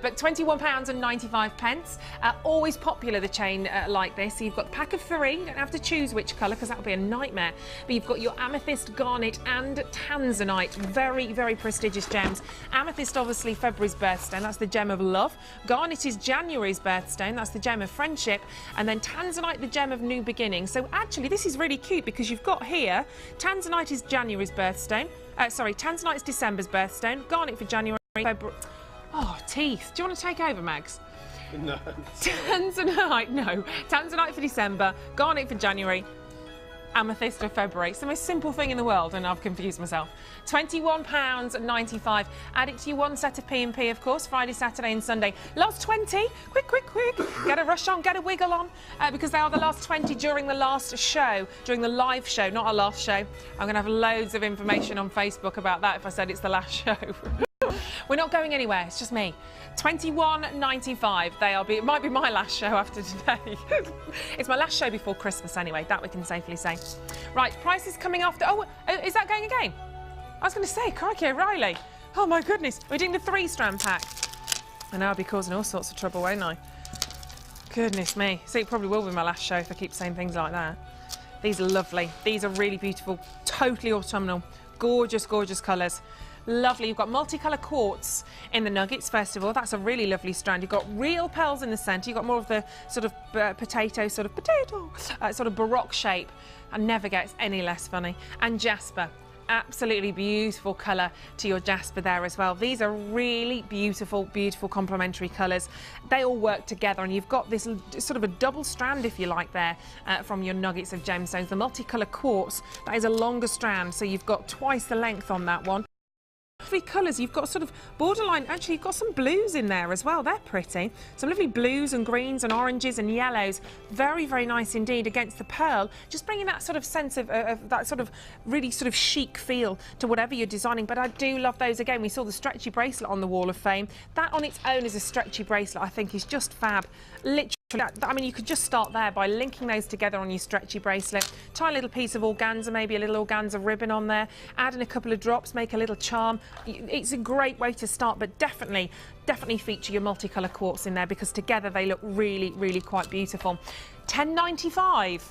But £21.95. Always popular, the chain like this. So you've got the pack of 3. You don't have to choose which colour because that would be a nightmare. But you've got your amethyst, garnet and tanzanite. Very, very prestigious gems. Amethyst, obviously, February's birthstone. That's the gem of love. Garnet is January's birthstone. That's the gem of friendship. And then tanzanite, the gem of new beginnings. So actually, this is really cute because you've got here, tanzanite is January's birthstone. Tanzanite is December's birthstone. Garnet for January, February. Oh, teeth. Do you want to take over, Mags? No. Tanzanite, no. Tanzanite for December, garnet for January, amethyst for February. It's the most simple thing in the world, and I've confused myself. £21.95. Add it to your one set of P&P, of course, Friday, Saturday and Sunday. Last 20. Quick, quick, quick. Get a rush on, get a wiggle on, because they are the last 20 during the last show, during the live show, not our last show. I'm going to have loads of information on Facebook about that if I said it's the last show. We're not going anywhere, it's just me. £21.95. It might be my last show after today. It's my last show before Christmas anyway, that we can safely say. Right, prices coming after. Oh, is that going again? I was going to say, crikey O'Reilly. Oh my goodness, we're doing the 3-strand pack. I know I'll be causing all sorts of trouble, won't I? Goodness me. See, it probably will be my last show if I keep saying things like that. These are lovely. These are really beautiful, totally autumnal. Gorgeous, gorgeous colours. Lovely. You've got multicolour quartz in the nuggets, first of all. That's a really lovely strand. You've got real pearls in the centre. You've got more of the sort of sort of baroque shape. And never gets any less funny. And jasper. Absolutely beautiful colour to your jasper there as well. These are really beautiful, beautiful complementary colours. They all work together, and you've got this sort of a double strand, if you like, there from your nuggets of gemstones. The multicolour quartz, that is a longer strand, so you've got twice the length on that one. Lovely colours. You've got sort of borderline, actually you've got some blues in there as well. They're pretty. Some lovely blues and greens and oranges and yellows. Very, very nice indeed against the pearl. Just bringing that sort of sense of that sort of really sort of chic feel to whatever you're designing. But I do love those. Again, we saw the stretchy bracelet on the Wall of Fame. That on its own as a stretchy bracelet, I think, is just fab. Literally. I mean, you could just start there by linking those together on your stretchy bracelet. Tie a little piece of organza, maybe a little organza ribbon on there. Add in a couple of drops, make a little charm. It's a great way to start, but definitely feature your multicolour quartz in there because together they look really, really quite beautiful. £10.95.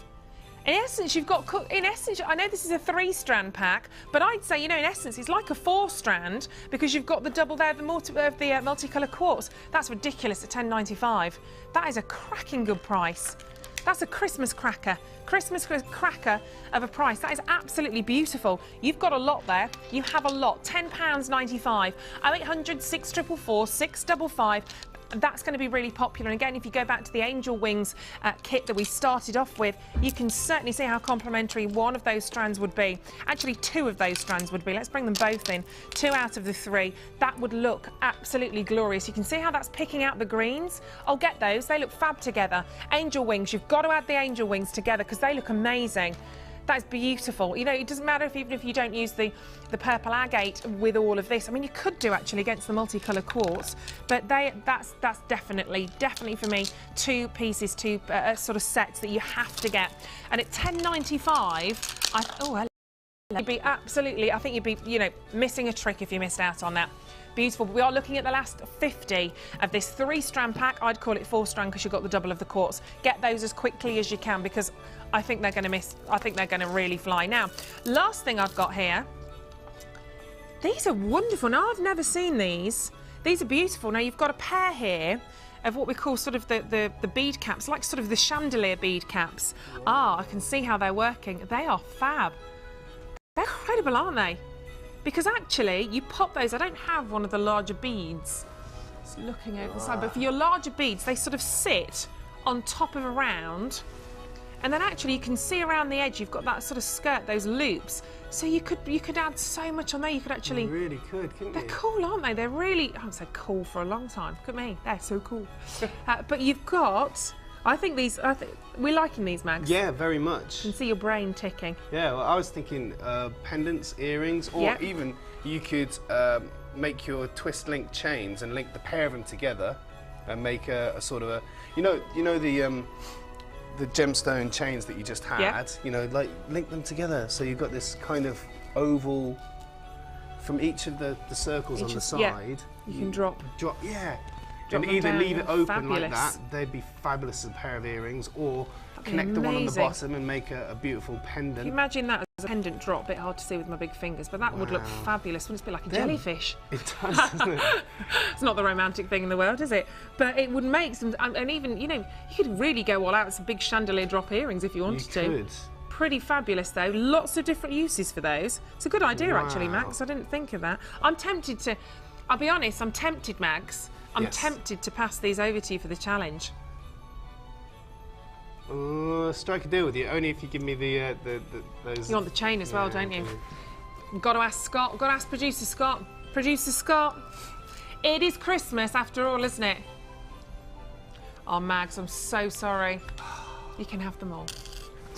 In essence, you've got, I know this is a 3-strand pack, but I'd say, you know, in essence, it's like a 4-strand because you've got the double there, the multicolour quartz. That's ridiculous at £10.95. That is a cracking good price. That's a Christmas cracker. Christmas cracker of a price. That is absolutely beautiful. You've got a lot there. You have a lot. £10.95. 0800 644 655. That's going to be really popular. And again, if you go back to the angel wings kit that we started off with, you can certainly see how complementary one of those strands would be. Actually, 2 of those strands would be. Let's bring them both in. 2 out of the 3. That would look absolutely glorious. You can see how that's picking out the greens. I'll get those. They look fab together. Angel wings. You've got to add the angel wings together because they look amazing. That's beautiful. You know, it doesn't matter even if you don't use the purple agate with all of this. I mean, you could do actually against the multicolour quartz, but that's definitely for me 2 pieces, 2 sort of sets that you have to get. And at £10.95, you'd be absolutely, I think you'd be, you know, missing a trick if you missed out on that. Beautiful. But we are looking at the last 50 of this 3-strand pack. I'd call it 4-strand because you've got the double of the quartz. Get those as quickly as you can because I think they're going to miss. I think they're going to really fly. Now, last thing I've got here. These are wonderful. Now, I've never seen these. These are beautiful. Now, you've got a pair here of what we call sort of the bead caps, like sort of the chandelier bead caps. Ah, I can see how they're working. They are fab. They're incredible, aren't they? Because actually, you pop those. I don't have one of the larger beads. Just looking over the side. But for your larger beads, they sort of sit on top of a round. And then actually, you can see around the edge, you've got that sort of skirt, those loops. So you could add so much on there. You could actually... You really could, couldn't you? They're cool, aren't they? They're really... I haven't said cool for a long time. Look at me. They're so cool. But you've got... I think we're liking these, Mags. Yeah, very much. You can see your brain ticking. Yeah, well, I was thinking pendants, earrings, or even you could make your twist link chains and link the pair of them together and make a sort of a, you know the gemstone chains that you just had, Yeah. you know, like link them together. So you've got this kind of oval from each of the circles on the side. Yeah. You can drop. Yeah. Drop And them either down, leave it open fabulous. like that, they'd be fabulous as a pair of earrings, or That'd be connect the one on the amazing. bottom and make a beautiful pendant. Can you imagine that as a pendant drop? A bit hard to see with my big fingers, but that would look Wow. fabulous. Wouldn't it be like a Then- jellyfish? It does, doesn't it? It's not the romantic thing in the world, is it? But it would make some, and even, you know, you could really go all out with some big chandelier drop earrings if you wanted You to. could. Pretty fabulous though. Lots of different uses for those. It's a good idea actually, Wow. Max. I didn't think of that. I'm tempted to, I'll be honest, I'm tempted, Max. I'm Yes. tempted to pass these over to you for the challenge. Strike a deal with you, only if you give me those. You want the chain as well, Yeah, don't you? okay. You've got to ask Scott. Got to ask producer Scott. Producer Scott. It is Christmas after all, isn't it? Oh, Mags, I'm so sorry. You can have them all.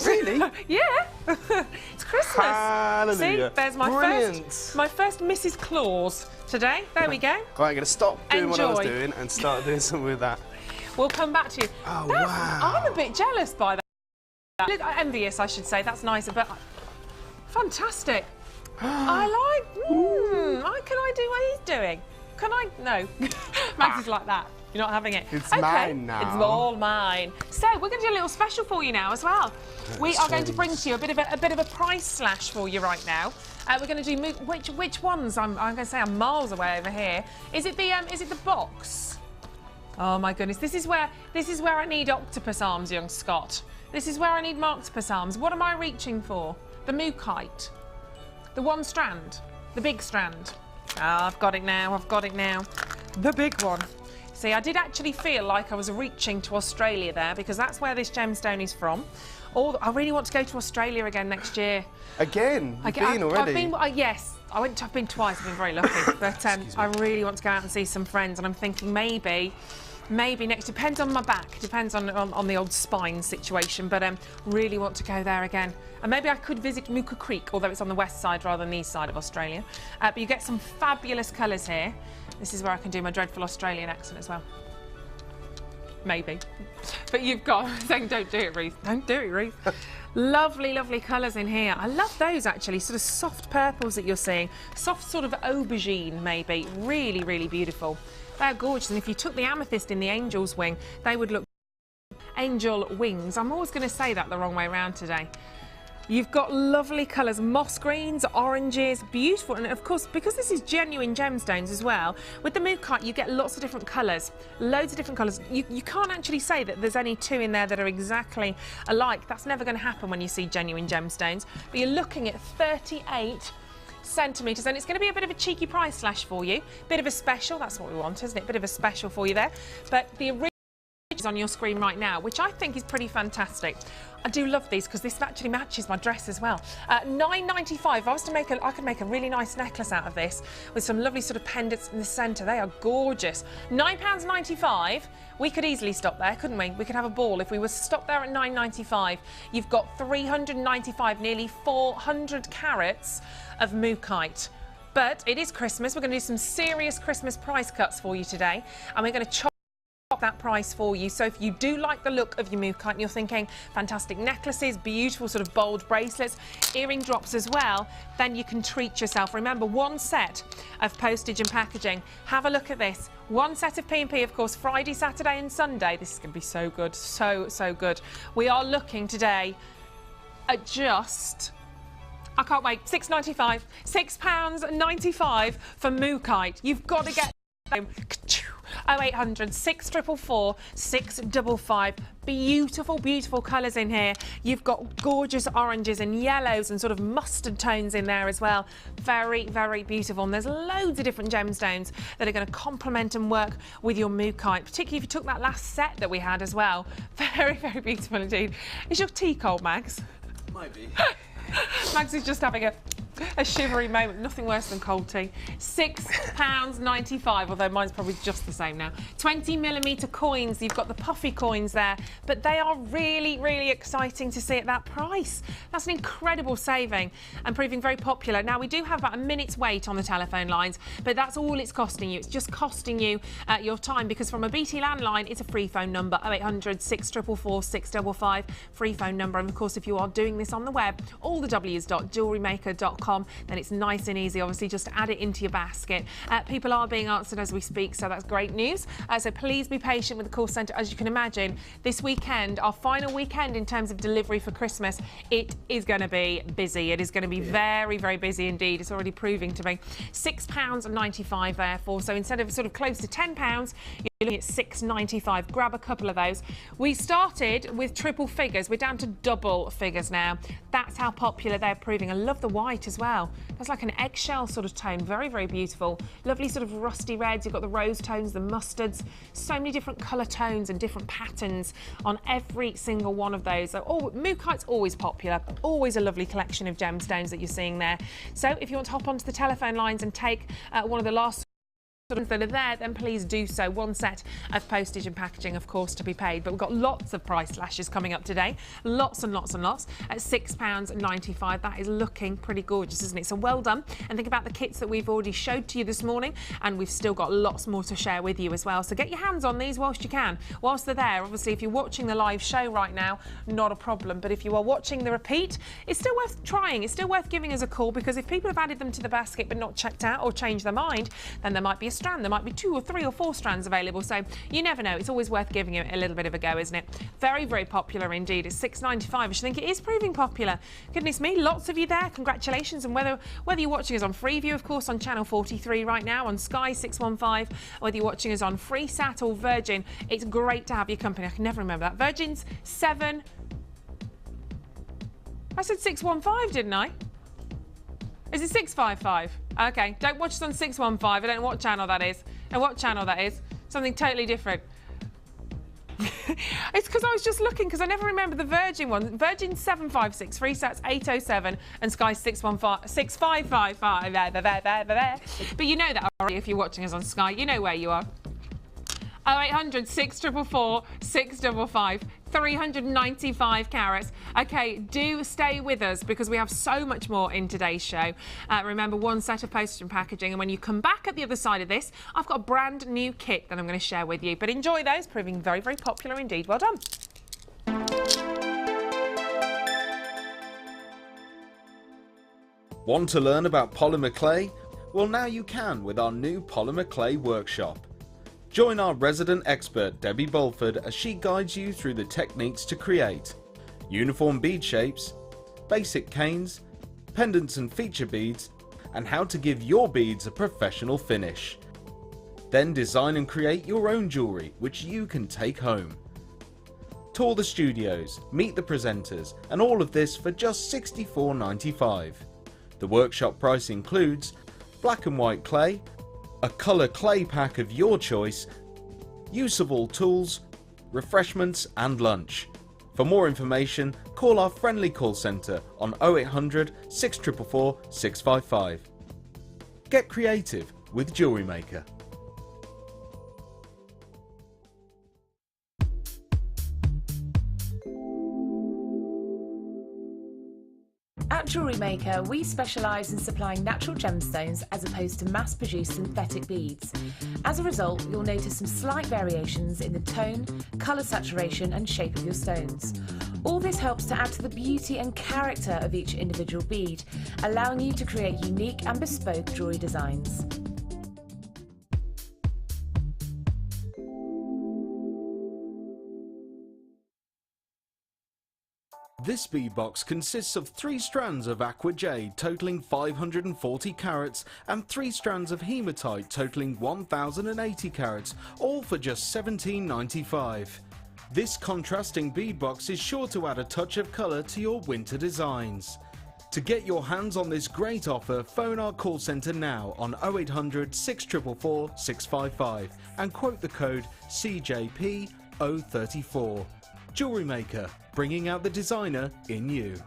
Really? Yeah. It's Christmas. Hallelujah. See, there's my Brilliant. first Mrs. Claus today. There we go. Right, I'm going to stop doing what I was Enjoy. doing and start doing something with that. We'll come back to you. Oh, That's- wow. I'm a bit jealous by that. Envious, I should say. That's nicer, but fantastic. I like. Can I do what he's doing? Can I? No. Max is like that. You're not having it. It's okay. mine now. It's all mine. So we're going to do a little special for you now as well. We are going to bring to you a bit of a price slash for you right now. We're going to do which ones? I'm going to say I'm miles away over here. Is it the box? Oh my goodness! This is where I need octopus arms, young Scott. This is where I need octopus arms. What am I reaching for? The mookite. The one strand. The big strand. Ah, I've got it now. I've got it now. The big one. See, I did actually feel like I was reaching to Australia there because that's where this gemstone is from. I really want to go to Australia again next year. Again? You've been already? Yes. I've been twice. I've been very lucky. But I really want to go out and see some friends, and I'm thinking maybe next. Depends on my back. Depends on the old spine situation. But really want to go there again. And maybe I could visit Mooka Creek, although it's on the west side rather than the east side of Australia. But you get some fabulous colours here. This is where I can do my dreadful Australian accent as well. Maybe. But you've got saying don't do it, Ruth. Don't do it, Ruth. Lovely, lovely colours in here. I love those actually, sort of soft purples that you're seeing. Soft sort of aubergine maybe. Really, really beautiful. They're gorgeous. And if you took the amethyst in the angel's wing, they would look angel wings. I'm always going to say that the wrong way around today. You've got lovely colours, moss greens, oranges, beautiful. And of course, because this is genuine gemstones as well, with the mookite you get lots of different colours, loads of different colours. You can't actually say that there's only two in there that are exactly alike. That's never going to happen when you see genuine gemstones. But you're looking at 38 centimetres, and it's going to be a bit of a cheeky price slash for you. Bit of a special, that's what we want, isn't it? Bit of a special for you there. But the original is on your screen right now, which I think is pretty fantastic. I do love these because this actually matches my dress as well. $9.95. If I was to I could make a really nice necklace out of this with some lovely sort of pendants in the centre. They are gorgeous. £9.95. We could easily stop there, couldn't we? We could have a ball if we were to stop there at $9.95. You've got 395, nearly 400 carats of mookite. But it is Christmas. We're going to do some serious Christmas price cuts for you today, and we're going to chop that price for you. So if you do like the look of your mookite and you're thinking fantastic necklaces, beautiful sort of bold bracelets, earring drops as well, then you can treat yourself. Remember, one set of postage and packaging. Have a look at this. One set of P&P, of course, Friday, Saturday and Sunday. This is going to be so good, so good. We are looking today at just, I can't wait, £6.95. £6.95 for mookite. You've got to get 0800 644 655. Beautiful colours in here. You've got gorgeous oranges and yellows and sort of mustard tones in there as well. Very beautiful. And there's loads of different gemstones that are going to complement and work with your mookite, particularly if you took that last set that we had as well. Very beautiful indeed. Is your tea cold, Mags? Might be. Mags is just having a A shivery moment, nothing worse than cold tea. £6.95, although mine's probably just the same now. 20mm coins, you've got the puffy coins there, but they are really, really exciting to see at that price. That's an incredible saving and proving very popular. Now, we do have about a minute's wait on the telephone lines, but that's all it's costing you. It's just costing you your time, because from a BT landline, it's a free phone number, 0800 644 655, free phone number. And of course, if you are doing this on the web, all the w's.jewellerymaker.com, then it's nice and easy, obviously, just to add it into your basket. People are being answered as we speak, so that's great news. So please be patient with the call centre. As you can imagine, this weekend, our final weekend in terms of delivery for Christmas, it is going to be busy. It is going to be very, very busy indeed. It's already proving to be. £6.95 therefore. So instead of sort of close to £10, you're looking at £6.95. Grab a couple of those. We started with triple figures. We're down to double figures now. That's how popular they're proving. I love the white as well. That's like an eggshell sort of tone. Very, very beautiful. Lovely sort of rusty reds. You've got the rose tones, the mustards. So many different colour tones and different patterns on every single one of those. So, Mookaite's always popular. Always a lovely collection of gemstones that you're seeing there. So if you want to hop onto the telephone lines and take one of the last that are there, then please do so. One set of postage and packaging, of course, to be paid, but we've got lots of price slashes coming up today. Lots and lots and lots at £6.95. That is looking pretty gorgeous, isn't it? So well done. And think about the kits that we've already showed to you this morning, and we've still got lots more to share with you as well. So get your hands on these whilst you can, whilst they're there. Obviously, if you're watching the live show right now, not a problem. But if you are watching the repeat, it's still worth trying. It's still worth giving us a call, because if people have added them to the basket but not checked out or changed their mind, then there might be a strand. There might be 2 or 3 or 4 strands available, so you never know. It's always worth giving it a little bit of a go, isn't it? Very, very popular indeed. It's £6.95, which I think it is proving popular. Goodness me, lots of you there. Congratulations. And whether you're watching us on Freeview, of course, on channel 43 right now, on Sky 615, whether you're watching us on Freesat or Virgin, it's great to have your company. I can never remember that. Virgin's 7... I said 615, didn't I? Is it 655? Okay, don't watch us on 615. I don't know what channel that is. And what channel that is. Something totally different. It's because I was just looking, because I never remember the Virgin one. Virgin 756, Freesat's 807, and Sky 6555. There. But you know that already if you're watching us on Sky. You know where you are. 0800 644 655. 395 carats. Okay, do stay with us, because we have so much more in today's show. Remember, one set of postage and packaging, and when you come back at the other side of this, I've got a brand new kit that I'm going to share with you. But enjoy those, proving very, very popular indeed. Well done. Want to learn about polymer clay? Well, now you can with our new polymer clay workshop. Join our resident expert Debbie Bulford as she guides you through the techniques to create uniform bead shapes, basic canes, pendants and feature beads, and how to give your beads a professional finish. Then design and create your own jewellery, which you can take home. Tour the studios, meet the presenters, and all of this for just $64.95. The workshop price includes black and white clay, a colour clay pack of your choice, use of all tools, refreshments and lunch. For more information, call our friendly call centre on 0800 644 655. Get creative with Jewellery Maker. At Jewellery Maker, we specialise in supplying natural gemstones as opposed to mass-produced synthetic beads. As a result, you'll notice some slight variations in the tone, colour saturation and shape of your stones. All this helps to add to the beauty and character of each individual bead, allowing you to create unique and bespoke jewellery designs. This bead box consists of 3 strands of aqua jade totaling 540 carats and 3 strands of hematite totaling 1080 carats, all for just $17.95. This contrasting bead box is sure to add a touch of colour to your winter designs. To get your hands on this great offer, phone our call centre now on 0800 644 655 and quote the code CJP034. Jewellery Maker, bringing out the designer in you.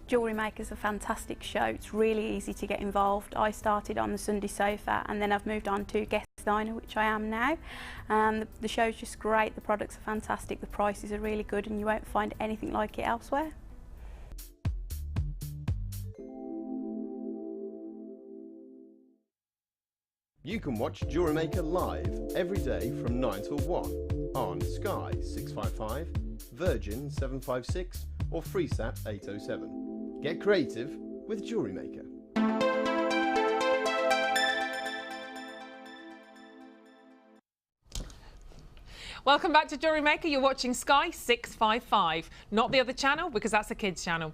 Jewellery Maker is a fantastic show. It's really easy to get involved. I started on the Sunday sofa and then I've moved on to guest designer, which I am now. The show's just great, the products are fantastic, the prices are really good, and you won't find anything like it elsewhere. You can watch Jewellery Maker live every day from 9 till 1 on Sky 655, Virgin 756 or Freesat 807. Get creative with Jewellery Maker. Welcome back to Jewellery Maker. You're watching Sky 655, not the other channel because that's a kids channel.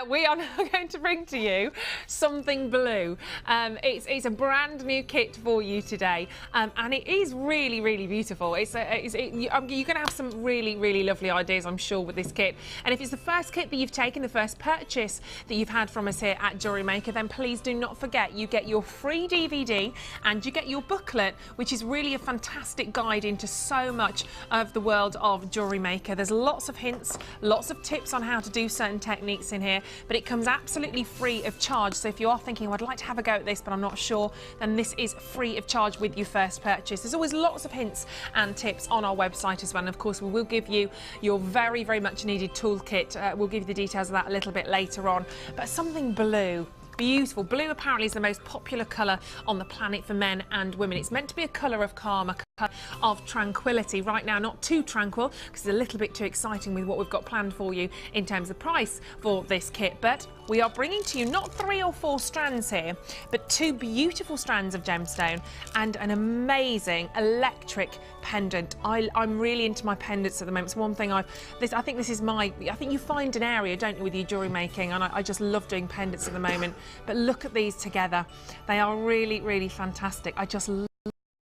We are now going to bring to you something blue. It's a brand new kit for you today, and it is really, really beautiful. You're going to have some really, really lovely ideas, I'm sure, with this kit. And if it's the first kit that you've taken, the first purchase that you've had from us here at Jewellery Maker, then please do not forget you get your free DVD and you get your booklet, which is really a fantastic guide into so much of the world of Jewellery Maker. There's lots of hints, lots of tips on how to do certain techniques in here, but it comes absolutely free of charge. So if you are thinking, oh, I'd like to have a go at this, but I'm not sure, then this is free of charge with your first purchase. There's always lots of hints and tips on our website as well. And of course, we will give you your very, very much needed toolkit. We'll give you the details of that a little bit later on. But something blue. Beautiful. Blue apparently is the most popular colour on the planet for men and women. It's meant to be a colour of calm, a colour of tranquility. Right now, not too tranquil because it's a little bit too exciting with what we've got planned for you in terms of price for this kit. But we are bringing to you not 3 or 4 strands here, but 2 beautiful strands of gemstone and an amazing electric pendant. I'm really into my pendants at the moment. It's one thing I think this is I think you find an area, don't you, with your jewellery making, and I just love doing pendants at the moment. But look at these together. They are really, really fantastic. I just love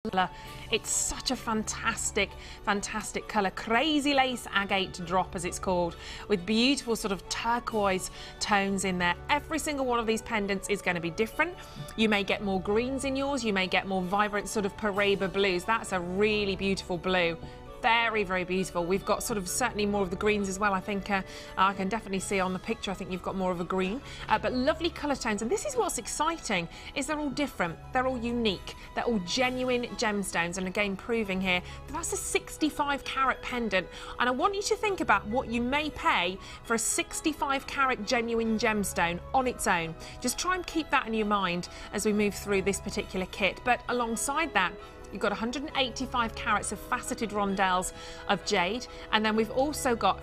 colour. It's such a fantastic, fantastic colour. Crazy lace agate drop, as it's called, with beautiful sort of turquoise tones in there. Every single one of these pendants is going to be different. You may get more greens in yours. You may get more vibrant sort of Paraiba blues. That's a really beautiful blue. Very, very beautiful. We've got sort of certainly more of the greens as well. I think I can definitely see on the picture, I think you've got more of a green, but lovely colour tones. And this is what's exciting, is they're all different. They're all unique. They're all genuine gemstones. And again, proving here that that's a 65 carat pendant. And I want you to think about what you may pay for a 65 carat genuine gemstone on its own. Just try and keep that in your mind as we move through this particular kit. But alongside that, you've got 185 carats of faceted rondelles of jade, and then we've also got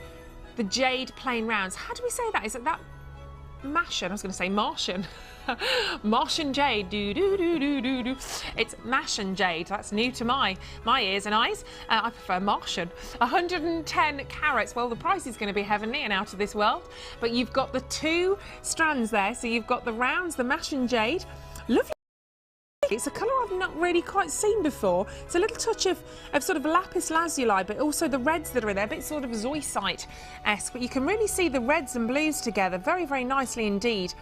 the jade plain rounds. How do we say that? Is it that Martian? I was going to say Martian. Martian jade. Do do do do do do. It's Martian jade. That's new to my ears and eyes. I prefer Martian. 110 carats. Well, the price is going to be heavenly and out of this world. But you've got the 2 strands there. So you've got the rounds, the Martian jade. Lovely. It's a colour I've not really quite seen before. It's a little touch of sort of lapis lazuli, but also the reds that are in there, a bit sort of zoisite-esque. But you can really see the reds and blues together very, very nicely indeed.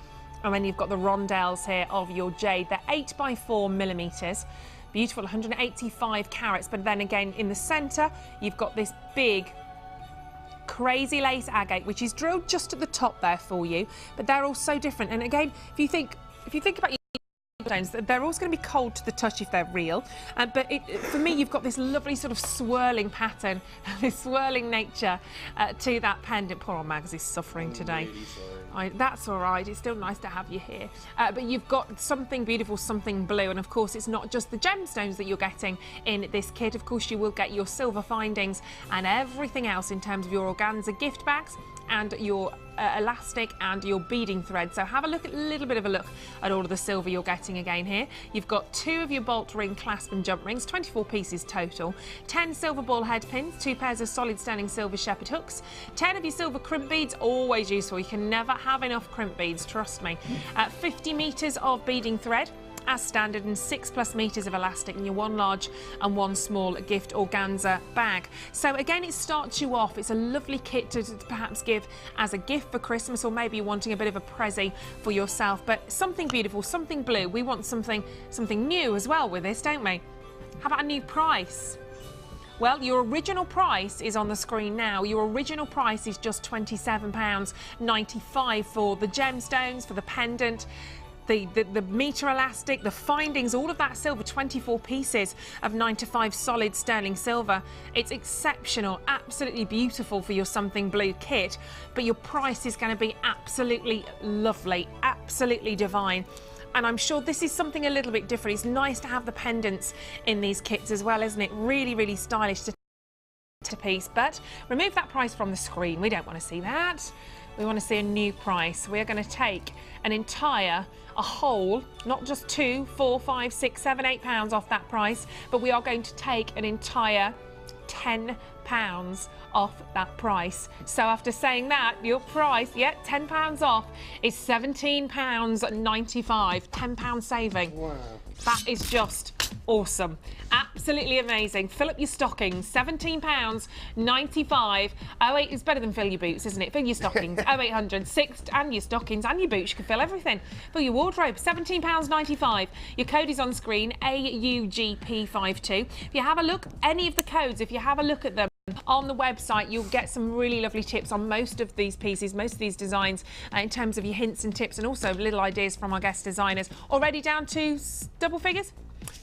And then you've got the rondelles here of your jade. They're 8 by 4 millimetres. Beautiful, 185 carats. But then again, in the centre, you've got this big crazy lace agate, which is drilled just at the top there for you. But they're all so different. And again, if you think about they're always going to be cold to the touch if they're real, but for me, you've got this lovely sort of swirling pattern, this swirling nature to that pendant. Poor old Mags is suffering today. Really sorry. That's all right. It's still nice to have you here. But you've got something beautiful, something blue, and of course, it's not just the gemstones that you're getting in this kit. Of course, you will get your silver findings and everything else in terms of your organza gift bags and your elastic and your beading thread. So have a little bit of a look at all of the silver you're getting again here. You've got 2 of your bolt ring clasp and jump rings, 24 pieces total, 10 silver ball head pins, 2 pairs of solid sterling silver shepherd hooks, 10 of your silver crimp beads, always useful. You can never have enough crimp beads, trust me. 50 metres of beading thread as standard, and 6+ meters of elastic in your 1 large and 1 small gift organza bag. So again, it starts you off. It's a lovely kit to perhaps give as a gift for Christmas, or maybe you're wanting a bit of a prezi for yourself, but something beautiful, something blue. We want something new as well with this, don't we? How about a new price? Well, your original price is on the screen now. Your original price is just £27.95 for the gemstones, for the pendant, the meter elastic, the findings, all of that silver, 24 pieces of 9-to-5 solid sterling silver. It's exceptional, absolutely beautiful for your something blue kit, but your price is going to be absolutely lovely, absolutely divine. And I'm sure this is something a little bit different. It's nice to have the pendants in these kits as well, isn't it? Really, really stylish to piece. But remove that price from the screen. We don't want to see that. We want to see a new price. We're going to take a whole, not just 2, 4, 5, 6, 7, 8 pounds off that price, but we are going to take an entire £10 off that price. So after saying that, your price, £10 off, is £17.95. £10 saving. Wow. That is just awesome. Absolutely amazing. Fill up your stockings. £17.95. 08 is better than fill your boots, isn't it? Fill your stockings. 0800 6 and your stockings and your boots. You can fill everything. Fill your wardrobe. £17.95. Your code is on screen, AUGP52. If you have a look, any of the codes, if you have a look at them on the website, you'll get some really lovely tips on most of these pieces, most of these designs, in terms of your hints and tips, and also little ideas from our guest designers. Already down to double figures?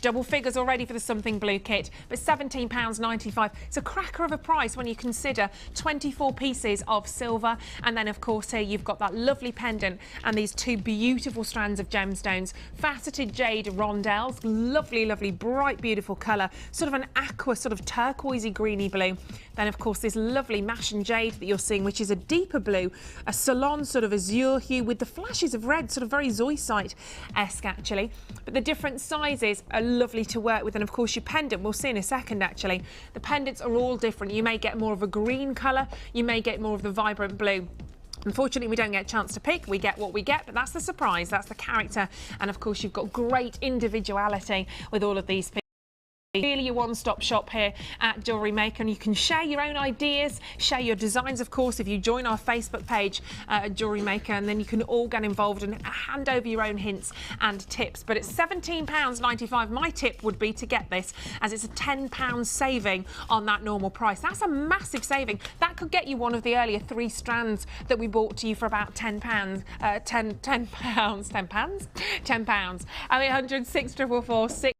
Double figures already for the something blue kit, but £17.95. It's a cracker of a price when you consider 24 pieces of silver, and then of course here you've got that lovely pendant and these 2 beautiful strands of gemstones, faceted jade rondelles, lovely, lovely, bright, beautiful colour, sort of an aqua, sort of turquoisey, greeny blue. Then of course this lovely mash and jade that you're seeing, which is a deeper blue, a salon sort of azure hue with the flashes of red, sort of very zoisite-esque actually, but the different sizes are lovely to work with. And of course your pendant, we'll see in a second actually, the pendants are all different. You may get more of a green colour, you may get more of the vibrant blue. Unfortunately, we don't get a chance to pick. We get what we get, but that's the surprise, that's the character. And of course you've got great individuality with all of these pieces. Really your one-stop shop here at Jewellery Maker, and you can share your own ideas, share your designs, of course, if you join our Facebook page at Jewellery Maker, and then you can all get involved and hand over your own hints and tips. But it's £17.95. My tip would be to get this, as it's a £10 saving on that normal price. That's a massive saving. That could get you one of the earlier 3 strands that we bought to you for about £10. £10. £10. 0800 644 6.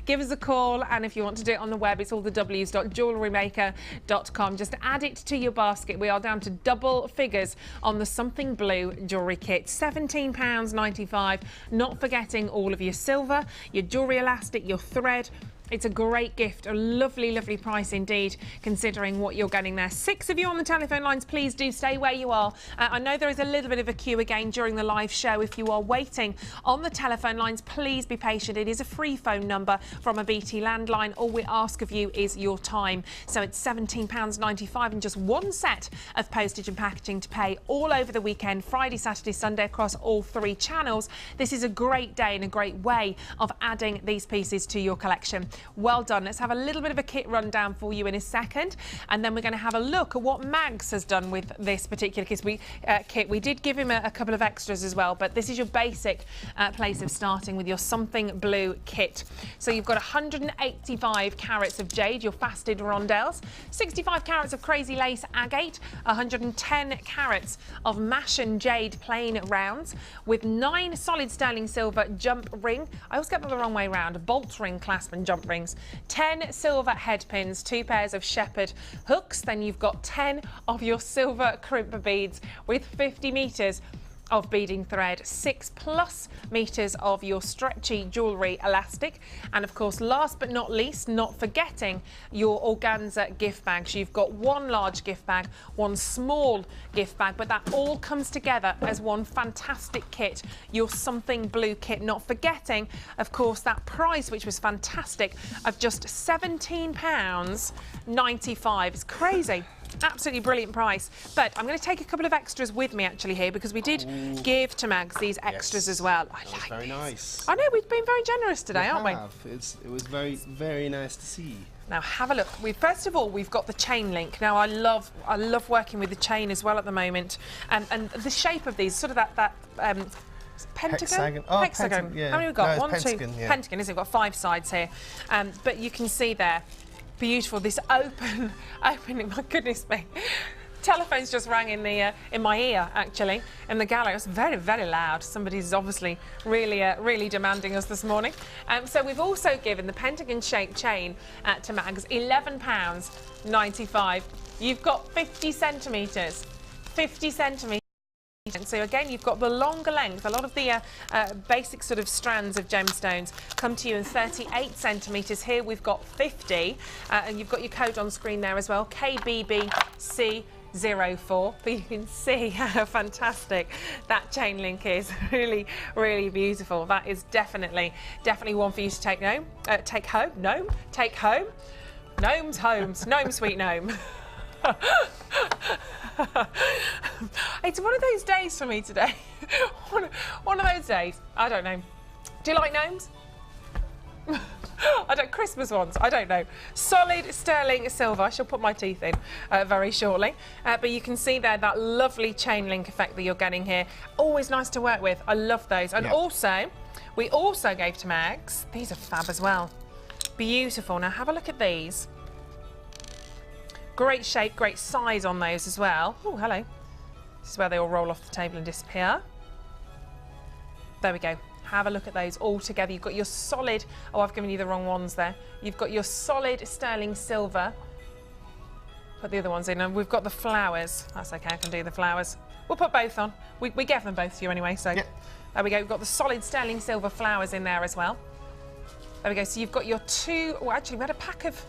Give us a call, and if you want to do it on the web, it's all the w's.jewellerymaker.com. Just add it to your basket. We are down to double figures on the something blue jewellery kit. £17.95. Not forgetting all of your silver, your jewellery elastic, your thread. It's a great gift, a lovely, lovely price indeed, considering what you're getting there. 6 of you on the telephone lines, please do stay where you are. I know there is a little bit of a queue again during the live show. If you are waiting on the telephone lines, please be patient. It is a free phone number from a BT landline. All we ask of you is your time. So it's £17.95 and just 1 set of postage and packaging to pay all over the weekend, Friday, Saturday, Sunday, across all 3 channels. This is a great day and a great way of adding these pieces to your collection. Well done. Let's have a little bit of a kit rundown for you in a second, and then we're going to have a look at what Mags has done with this particular kit. We did give him a couple of extras as well, but this is your basic place of starting with your something blue kit. So you've got 185 carats of jade, your faceted rondelles, 65 carats of crazy lace agate, 110 carats of mash and jade plain rounds, with 9 solid sterling silver jump ring. I always get them the wrong way around, a bolt ring clasp and jump rings, 10 silver head pins, 2 pairs of shepherd hooks. Then you've got 10 of your silver crimper beads with 50 metres of beading thread, 6+ meters of your stretchy jewellery elastic, and of course last but not least, not forgetting your organza gift bags. You've got 1 large gift bag, 1 small gift bag, but that all comes together as one fantastic kit, your something blue kit. Not forgetting of course that price, which was fantastic, of just £17.95. It's crazy. Absolutely brilliant price. But I'm going to take a couple of extras with me actually here, because we did give to Mags these extras as well. I like very this. nice. I know, we've been very generous today, aren't we? It was very, very nice to see. Now have a look. First of all, we've got the chain link. Now I love working with the chain as well at the moment, and the shape of these, sort of that pentagon? Hexagon. Oh, hexagon. Yeah. How many have we got? No, 1, 2. pentagon, yeah. Pentagon, isn't it? We've got 5 sides here. But you can see there, Beautiful. This opening, my goodness me. Telephone's just rang in my ear, actually, in the gallery. It's very, very loud. Somebody's obviously really demanding us this morning. So we've also given the pentagon-shaped chain to Mags, £11.95. You've got 50 centimetres. 50 centimetres. So again, you've got the longer length. A lot of the basic sort of strands of gemstones come to you in 38 centimetres. Here we've got 50, and you've got your code on screen there as well, KBBC04. But you can see how fantastic that chain link is. Really beautiful. That is definitely one for you to take home. Take home. Gnomes homes. Gnome sweet gnome. It's one of those days for me today. one of those days. I don't know. Do you like gnomes? I don't. Christmas ones. I don't know. Solid sterling silver. I shall put my teeth in very shortly. But you can see there that lovely chain link effect that you're getting here. Always nice to work with. I love those. And also, we also gave to Mags. These are fab as well. Beautiful. Now have a look at these. Great shape, great size on those as well. Oh, hello. This is where they all roll off the table and disappear. There we go. Have a look at those all together. You've got your solid, oh, I've given you the wrong ones there. You've got your solid sterling silver. Put the other ones in, and we've got the flowers. That's okay, I can do the flowers. We'll put both on. We gave them both to you anyway, so there we go. We've got the solid sterling silver flowers in there as well. There we go. So you've got your two, well, actually, we had a pack of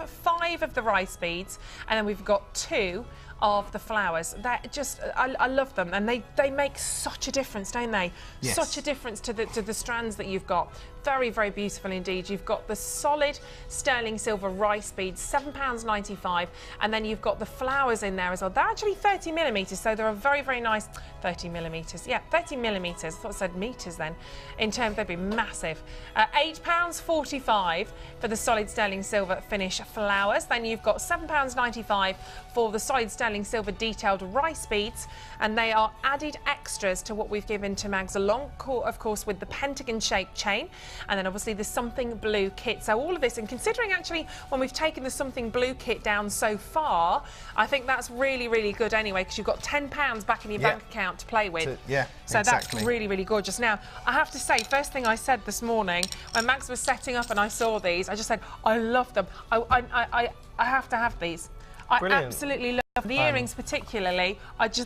5 of the rice beads, and then we've got 2 of the flowers. They're just, I love them, and they make such a difference, don't they? Yes. Such a difference to the strands that you've got. Very beautiful indeed. You've got the solid sterling silver rice beads, £7.95, and then you've got the flowers in there as well. They're actually 30 millimetres, so they're a very nice 30 millimetres. Yeah, 30 millimetres. I thought I said metres then. In terms, they'd be massive. £8.45 for the solid sterling silver finish flowers. Then you've got £7.95 for the solid sterling silver detailed rice beads, and they are added extras to what we've given to Mags, along, of course, with the pentagon-shaped chain. And then obviously the something blue kit. So all of this, and considering actually when we've taken the something blue kit down so far, I think that's really good anyway, because you've got £10 back in your bank account to play with. So exactly. That's really gorgeous. Now, I have to say, first thing I said this morning when Mags was setting up and I saw these, I just said, I love them. I have to have these. Brilliant. I absolutely love them. The earrings particularly,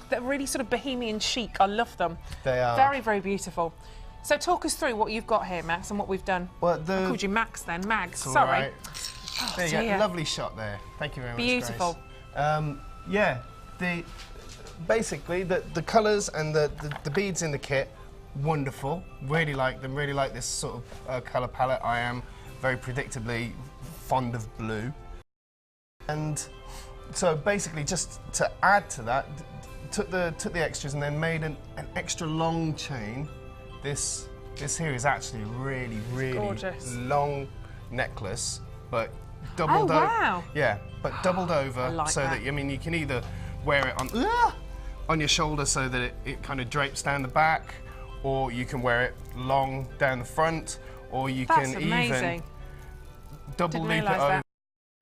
they're really sort of bohemian chic. I love them. They are. Very beautiful. So talk us through what you've got here, Max, and what we've done. Well, I called you Max then, Mags, sorry. Right. Oh, there you go, lovely shot there. Thank you very much, beautiful. Grace. Yeah, basically the colours and the beads in the kit, wonderful. Really like them, really like this sort of colour palette. I am very predictably fond of blue. And so basically just to add to that, took the extras and then made an extra long chain. This here is actually a really gorgeous long necklace, but doubled over. Wow. Yeah, but doubled over so that I mean you can either wear it on your shoulder so that it kind of drapes down the back, or you can wear it long down the front, or you can even double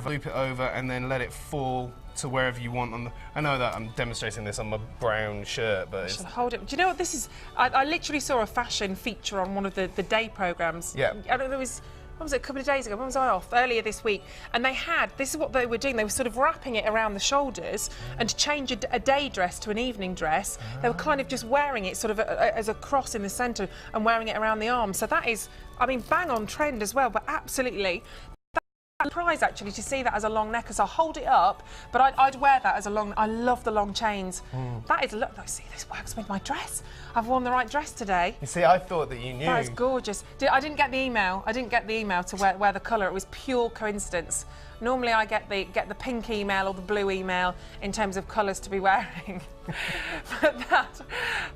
loop it over and then let it fall to wherever you want on the. I know that I'm demonstrating this on my brown shirt, but it's. Hold it. Do you know what this is? I literally saw a fashion feature on one of the day programmes. Yeah. I don't know, when was it, a couple of days ago? When was I off? Earlier this week. And they had, this is what they were doing, they were sort of wrapping it around the shoulders, and to change a day dress to an evening dress, they were kind of just wearing it sort of as a cross in the centre and wearing it around the arm. So that is, I mean, bang on trend as well, but absolutely. I'm surprised actually to see that as a long necklace. I'll hold it up, but I'd wear that as a long. I love the long chains. That is, look, see, this works with my dress. I've worn the right dress today. You see, I thought that you knew. That is gorgeous. I didn't get the email. I didn't get the email to wear the colour. It was pure coincidence. Normally I get the pink email or the blue email in terms of colours to be wearing. But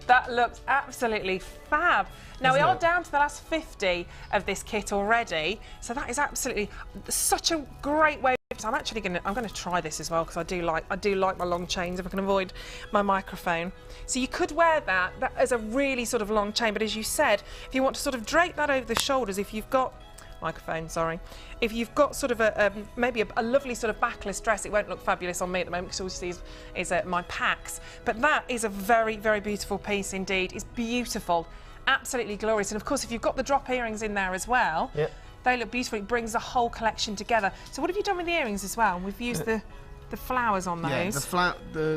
that looks absolutely fab. Now we are down to the last 50 of this kit already, so that is absolutely such a great way. I'm actually I'm gonna try this as well, because I do like my long chains if I can avoid my microphone. So you could wear that as a really sort of long chain, but as you said, if you want to sort of drape that over the shoulders, if you've got microphone, sorry. If you've got sort of maybe a lovely sort of backless dress, it won't look fabulous on me at the moment because all you see is my packs. But that is a very, very beautiful piece indeed. It's beautiful, absolutely glorious. And of course, if you've got the drop earrings in there as well, they look beautiful. It brings the whole collection together. So what have you done with the earrings as well? We've used the flowers on those. Yeah,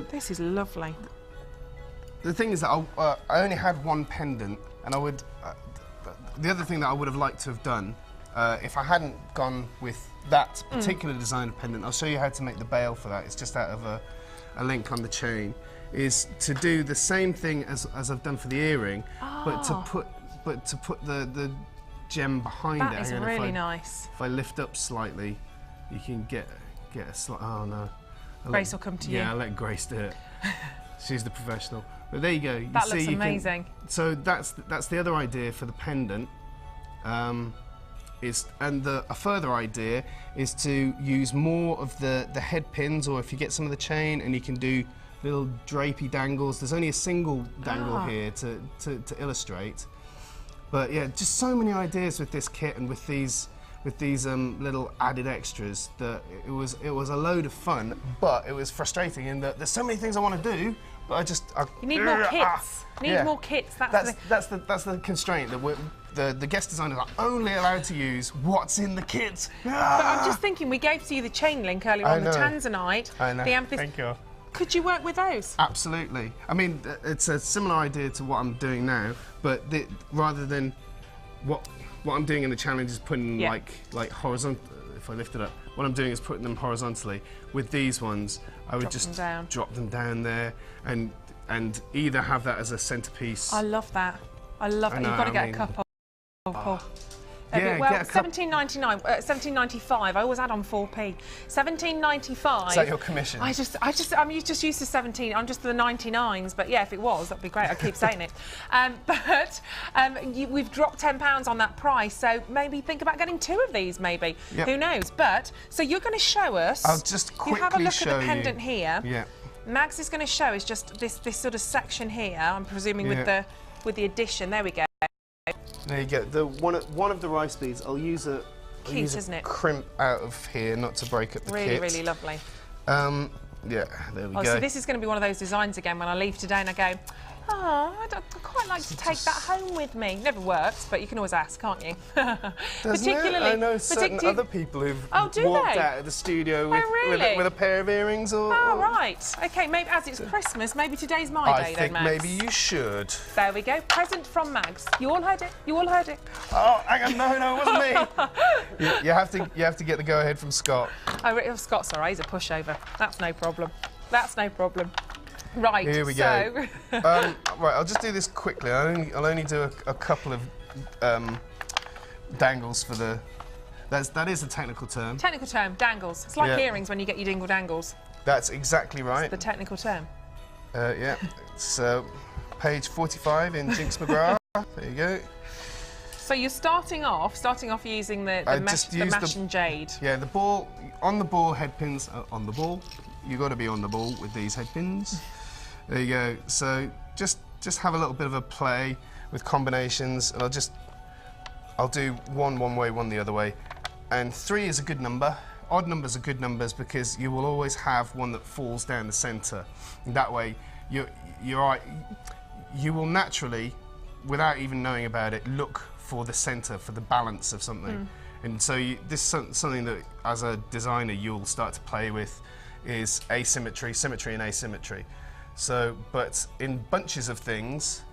this is lovely. The thing is that I only had one pendant, and I would. The other thing that I would have liked to have done, if I hadn't gone with that particular design of pendant, I'll show you how to make the bail for that. It's just out of a link on the chain. Is to do the same thing as I've done for the earring, but to put the gem behind it. That is really nice. If I lift up slightly, you can get a slight. Oh no. Grace will come to you. Yeah, I'll let Grace do it. She's the professional. But there you go. That looks amazing. So that's the other idea for the pendant. A further idea is to use more of the head pins, or if you get some of the chain, and you can do little drapey dangles. There's only a single dangle here to illustrate. But yeah, just so many ideas with this kit and with these little added extras that it was a load of fun, but it was frustrating in that there's so many things I want to do, but you need more kits. More kits. That's the constraint that the guest designers are only allowed to use what's in the kit. But I'm just thinking, we gave to you the chain link earlier on, the tanzanite, the amethyst. Thank you. Could you work with those? Absolutely. I mean, it's a similar idea to what I'm doing now, but rather than what I'm doing in the challenge is putting like horizontal. If I lift it up, what I'm doing is putting them horizontally. With these ones, I would just drop them down there and either have that as a centerpiece. I love that. I love that. You've got to get a couple. Yeah, well, $17.99, $17.95. I always add on 4p. $17.95. Is that your commission? I'm just used to 17. I'm just the 99s. But yeah, if it was, that'd be great. I keep saying it. We've dropped £10 on that price, so maybe think about getting 2 of these. Maybe. Yep. Who knows? But so you're going to show us. I'll just quickly show you. Have a look at the pendant here. Yeah. Max is going to show us just this sort of section here. I'm presuming with the addition. There we go. There you go. One of the rice beads, I'll use a isn't it? Crimp out of here, not to break up the kit. Really lovely. Yeah, there we go. So this is going to be one of those designs again when I leave today and I go, I'd quite like to take that home with me. Never works, but you can always ask, can't you? Particularly, I know certain other people who've walked out of the studio with a pair of earrings or... Oh, right. OK, maybe as it's Christmas, maybe today's my day then, Mags. I think maybe you should. There we go. Present from Mags. You all heard it. You all heard it. Oh, hang on. No, it wasn't me. you have to get the go-ahead from Scott. Oh, Scott's all right. He's a pushover. That's no problem. That's no problem. Right, here we go. Right, I'll just do this quickly. I'll only do a couple of dangles for the. That is a technical term. Technical term, dangles. It's like earrings when you get your dingle dangles. That's exactly right. It's the technical term. Yeah, it's page 45 in Jinx McGrath. There you go. So you're starting off using the mesh and jade. Yeah, the ball on the ball head pins on the ball. You got to be on the ball with these head pins. There you go. So just have a little bit of a play with combinations, and I'll do one way, one the other way. And 3 is a good number. Odd numbers are good numbers because you will always have one that falls down the centre. And that way, you will naturally, without even knowing about it, look for the centre, for the balance of something. And so this is something that, as a designer, you'll start to play with. Is asymmetry, symmetry and asymmetry. So, but in bunches of things,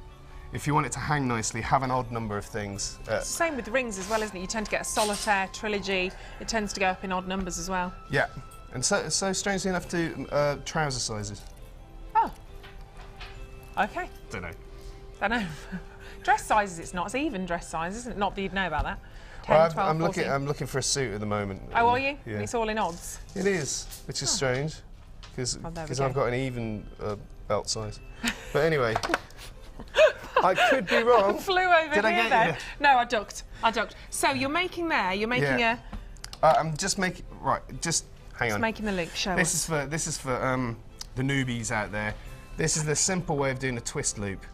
if you want it to hang nicely, have an odd number of things. Same with rings as well, isn't it? You tend to get a solitaire, trilogy, it tends to go up in odd numbers as well. Yeah, and so strangely enough to trouser sizes. Oh, okay. Don't know. Dress sizes it's not, it's even dress sizes, isn't it? Not that you'd know about that. 10, well, 12, I'm looking for a suit at the moment. Oh, are you? Yeah. It's all in odds? It is, which is strange, because I've got an even belt size. But anyway, I could be wrong. Flew over Did I here get then. you? No, I ducked. So you're making a... I'm just making... Right, just hang on. Just making the loop, show us. This is for the newbies out there. This is the simple way of doing a twist loop.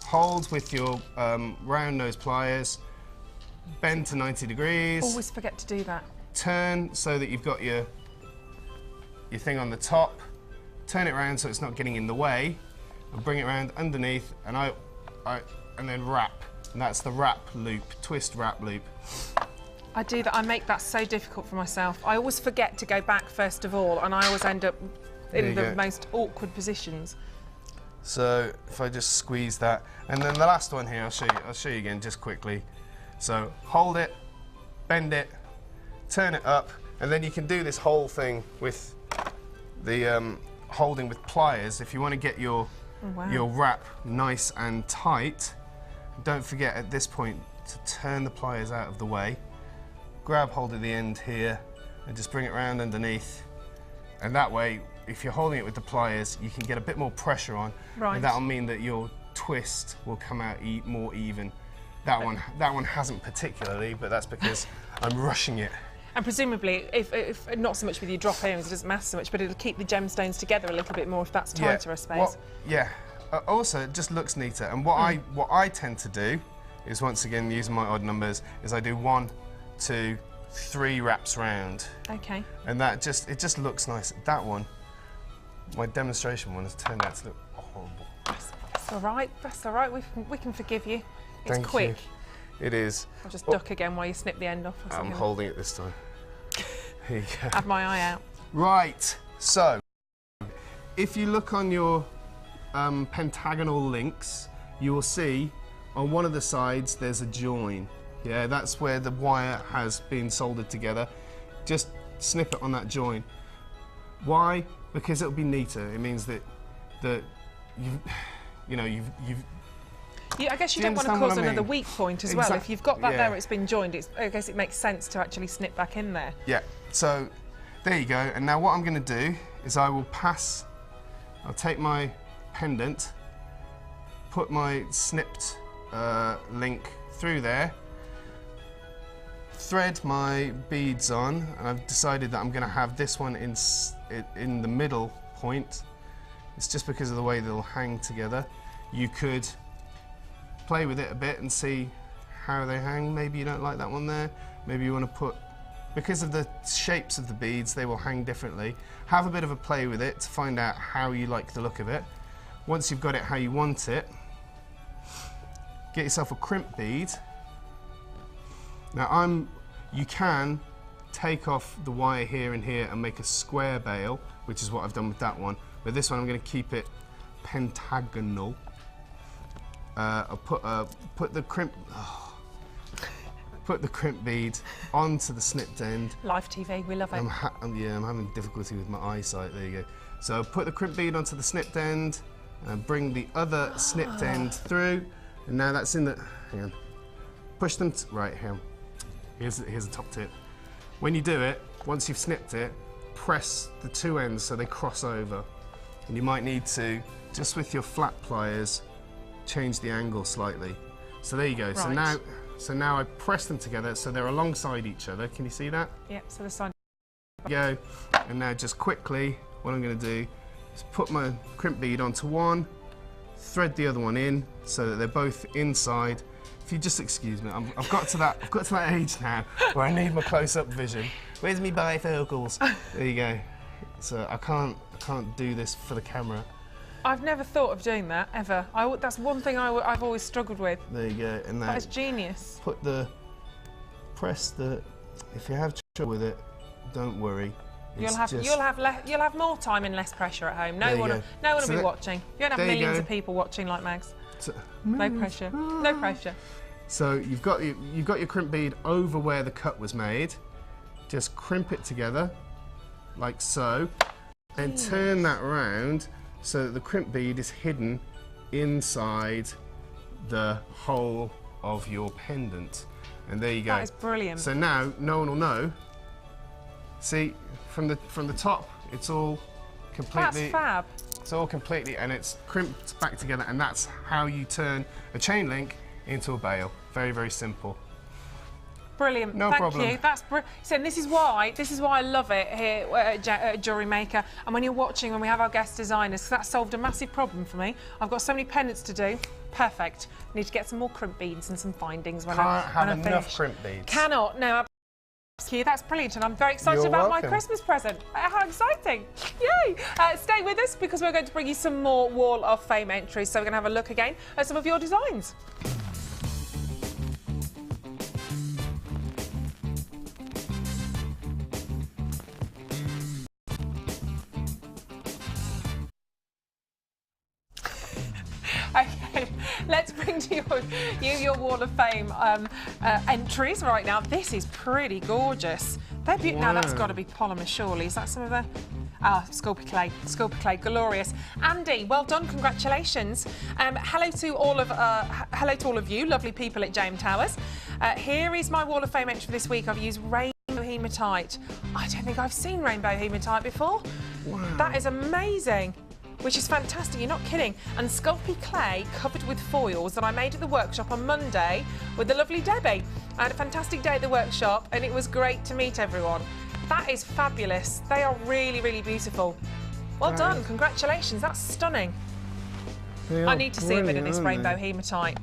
Hold with your round nose pliers, bend to 90 degrees. Always forget to do that. Turn so that you've got your thing on the top. Turn it around so it's not getting in the way, and bring it around underneath, and and then wrap. And that's the wrap loop, twist wrap loop. I do that. I make that so difficult for myself. I always forget to go back first of all, and I always end up in the most awkward positions. So if I just squeeze that, and then the last one here, I'll show you again just quickly. So hold it, bend it, turn it up, and then you can do this whole thing with the holding with pliers. If you want to get your wrap nice and tight, don't forget at this point to turn the pliers out of the way. Grab hold of the end here and just bring it around underneath, and that way if you're holding it with the pliers you can get a bit more pressure on, and that'll mean that your twist will come out more even. That one hasn't particularly, but that's because I'm rushing it. And presumably, if not so much with your drop earrings, it doesn't matter so much, but it'll keep the gemstones together a little bit more if that's tighter, I suppose. Also, it just looks neater. And what I tend to do is, once again, using my odd numbers, is I do 1, 2, 3 wraps round. Okay. And it just looks nice. That one, my demonstration one, has turned out to look horrible. That's all right. That's all right. We can forgive you. It's Thank quick. You. It is. I'll just duck again while you snip the end off. I'm holding it this time. Here you go. Have my eye out. Right. So, if you look on your pentagonal links, you will see on one of the sides there's a join. Yeah, that's where the wire has been soldered together. Just snip it on that join. Why? Because it'll be neater. It means that you've I guess you don't want to cause another weak point as well. If you've got that there, it's been joined. I guess it makes sense to actually snip back in there. Yeah. So there you go. And now what I'm going to do is I'll take my pendant, put my snipped link through there, thread my beads on, and I've decided that I'm going to have this one in the middle point. It's just because of the way they'll hang together. You could play with it a bit and see how they hang. Maybe you don't like that one there. Maybe you want to put, because of the shapes of the beads, they will hang differently. Have a bit of a play with it to find out how you like the look of it. Once you've got it how you want it, get yourself a crimp bead. Now you can take off the wire here and here and make a square bail, which is what I've done with that one. But this one I'm going to keep it pentagonal. I'll put the crimp bead onto the snipped end. Live TV, we love it. I'm having difficulty with my eyesight. There you go. So put the crimp bead onto the snipped end and bring the other snipped end through. And now that's in the. Hang on. Push them right here. Here's a top tip. When you do it, once you've snipped it, press the two ends so they cross over. And you might need to, just with your flat pliers, change the angle slightly. So there you go. Right. So now I press them together so they're alongside each other. Can you see that? Yep, so the side. Go. And now just quickly, what I'm going to do is put my crimp bead onto one, thread the other one in so that they're both inside. If you just excuse me, I've got to that age now where I need my close-up vision. Where's me bifocals? There you go. So I can't do this for the camera. I've never thought of doing that, ever. That's one thing I've always struggled with. There you go. And that is genius. Press the, if you have trouble with it, don't worry. You'll have more time and less pressure at home. No one will be watching. You don't have millions of people watching like Mags. No pressure. No pressure. So you've got your crimp bead over where the cut was made. Just crimp it together, like so, and turn that around so that the crimp bead is hidden inside the hole of your pendant. And there you go. That is brilliant. So now no one will know. See, from the top, it's all completely. That's fab. It's all completely, and it's crimped back together, and that's how you turn a chain link into a bail. Very, very simple. Brilliant. No Thank problem. you. That's so. This is why I love it here at Jewellery Maker. And when you're watching, when we have our guest designers, 'cause that solved a massive problem for me. I've got so many pendants to do. Perfect. Need to get some more crimp beads and some findings when Can't have I'm enough finished. crimp beads. Cannot. No. Thank you. That's brilliant, and I'm very excited You're about my welcome. Christmas present. How exciting! Yay! Stay with us because we're going to bring you some more Wall of Fame entries. So we're going to have a look again at some of your designs. Okay, let's bring to you your Wall of Fame entries right now. This is pretty gorgeous. They're beautiful. Now that's got to be polymer, surely. Is that some of the... Ah, Sculpey Clay, glorious. Andy, well done, congratulations. Hello to all of you, lovely people at JM Towers. Here is my Wall of Fame entry for this week. I've used rainbow hematite. I don't think I've seen rainbow hematite before. Wow. That is amazing. Which is fantastic, you're not kidding. And Sculpey Clay covered with foils that I made at the workshop on Monday with the lovely Debbie. I had a fantastic day at the workshop and it was great to meet everyone. That is fabulous. They are really, really beautiful. Well done, congratulations, that's stunning. I need to see a bit of this rainbow hematite.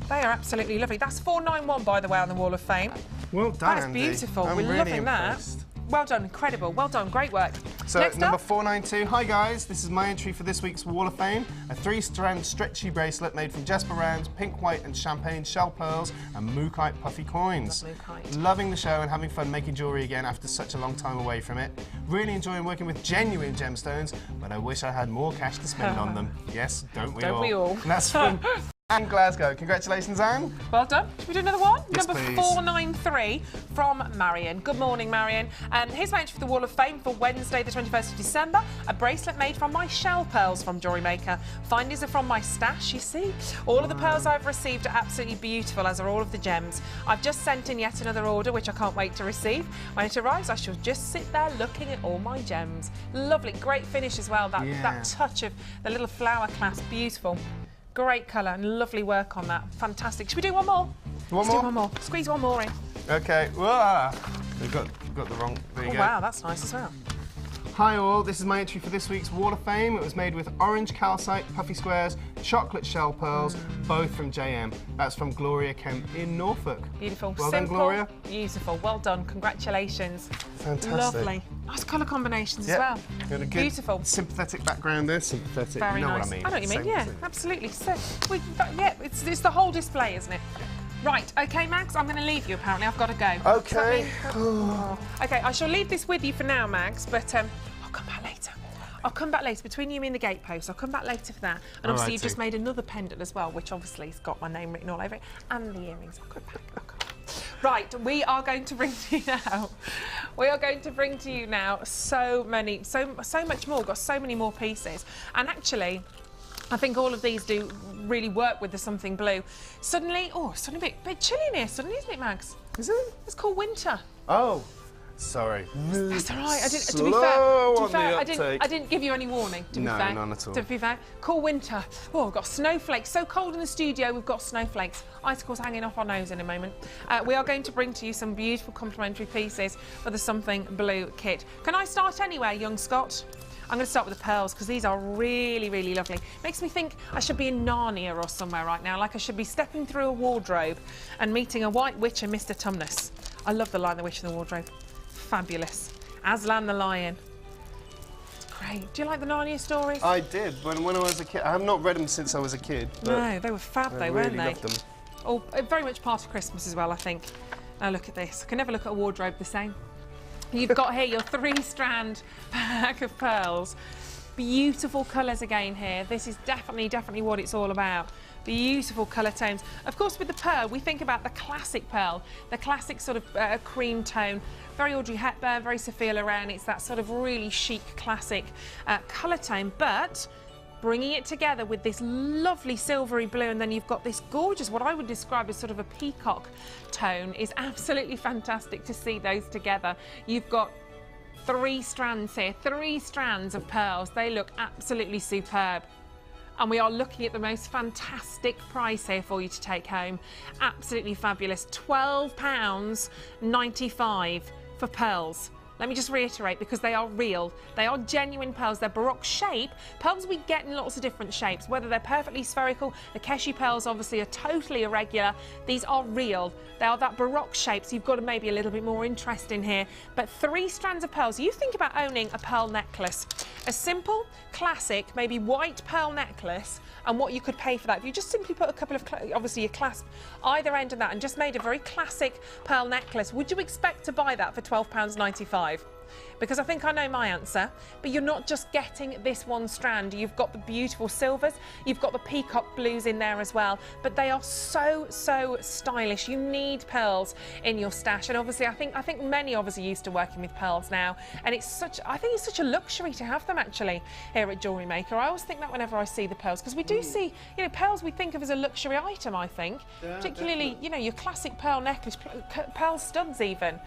They are absolutely lovely. That's 491, by the way, on the Wall of Fame. Well done, That's Andy. beautiful, I'm we're really loving impressed. that. Well done, incredible, well done, great work. So Next number up, 492, hi guys, this is my entry for this week's Wall of Fame. A 3-strand stretchy bracelet made from Jasper rounds, pink, white and champagne shell pearls and mookaite puffy coins. Loving the show and having fun making jewellery again after such a long time away from it. Really enjoying working with genuine gemstones, but I wish I had more cash to spend on them. Yes, don't we all? Don't we all? And that's from Anne Glasgow. Congratulations, Anne. well done. Should we do another one? Yes, Number please. 493 from Marion. Good morning, Marion. Here's my entry for the Wall of Fame for Wednesday, the 21st of December. A bracelet made from my shell pearls from Jewellery Maker. Findings are from my stash, you see. All of the pearls I've received are absolutely beautiful, as are all of the gems. I've just sent in yet another order, which I can't wait to receive. When it arrives, I shall just sit there looking at all my gems. Lovely, great finish as well. That touch of the little flower clasp, beautiful. Great colour and lovely work on that. Fantastic. Should we do one more? Let's do one more. Squeeze one more in. Okay. Whoa. We've got the wrong. There you go. Wow, that's nice as well. Hi all, this is my entry for this week's Wall of Fame. It was made with orange calcite, puffy squares, chocolate shell pearls, both from JM. That's from Gloria Kemp in Norfolk. Beautiful. Well Simple, done, Gloria. Beautiful. Well done. Congratulations. Fantastic. Lovely. Nice colour combinations as well. Got a good Beautiful. sympathetic background there. Sympathetic. Very you know nice. what I mean. I know what you mean. Same Yeah, thing. absolutely. So, it's the whole display, isn't it? Right, okay, Mags, I'm going to leave you, apparently. I've got to go. Okay. Okay, I shall leave this with you for now, Mags, but I'll come back later. I'll come back later, between you and me and the gatepost. I'll come back later for that. And obviously you've just made another pendant as well, which obviously has got my name written all over it, and the earrings. I'll come back. Right, we are going to bring to you now. We are going to bring to you now so much more. We've got so many more pieces. And actually, I think all of these do really work with the something blue. Suddenly, suddenly a bit chilly in here, suddenly, isn't it, Mags? Is it? It's called winter. Oh, sorry. That's all right. I didn't give you any warning, to be fair. No, none at all. To be fair. Cool winter. Oh, we've got snowflakes. So cold in the studio, we've got snowflakes. Icicles hanging off our nose in a moment. We are going to bring to you some beautiful complementary pieces for the Something Blue kit. Can I start anywhere, young Scott? I'm going to start with the pearls because these are really, really lovely. Makes me think I should be in Narnia or somewhere right now, like I should be stepping through a wardrobe and meeting a white witch and Mr. Tumnus. I love the line, The Witch in the Wardrobe. Fabulous. Aslan the Lion. It's great. Do you like the Narnia stories? I did when I was a kid. I have not read them since I was a kid. But No, they were fab though, I weren't really they? loved them. Oh, very much part of Christmas as well, I think. Now look at this. I can never look at a wardrobe the same. You've got here your 3-strand pack of pearls. Beautiful colours again here. This is definitely what it's all about. Beautiful colour tones. Of course, with the pearl, we think about the classic pearl, the classic sort of cream tone. Very Audrey Hepburn, very Sophia Loren. It's that sort of really chic, classic colour tone, but bringing it together with this lovely silvery blue, and then you've got this gorgeous, what I would describe as sort of a peacock tone, is absolutely fantastic to see those together. You've got 3 strands here, 3 strands of pearls. They look absolutely superb. and we are looking at the most fantastic price here for you to take home. Absolutely fabulous. £12.95 for pearls. Let me just reiterate, because they are real. They are genuine pearls. They're Baroque shape. Pearls we get in lots of different shapes, whether they're perfectly spherical. The Keshi pearls obviously are totally irregular. These are real. They are that Baroque shape, so you've got to maybe a little bit more interest in here. But 3 strands of pearls. You think about owning a pearl necklace. A simple, classic, maybe white pearl necklace, and what you could pay for that. If you just simply put a couple of, obviously you clasp either end of that and just made a very classic pearl necklace, would you expect to buy that for £12.95? Because I think I know my answer, but you're not just getting this one strand. You've got the beautiful silvers, you've got the peacock blues in there as well, but they are so stylish. You need pearls in your stash, and obviously I think many of us are used to working with pearls now, and I think it's such a luxury to have them actually here at Jewellery Maker. I always think that whenever I see the pearls, because we do see, you know, pearls we think of as a luxury item, I think, particularly, you know, your classic pearl necklace, pearl studs even.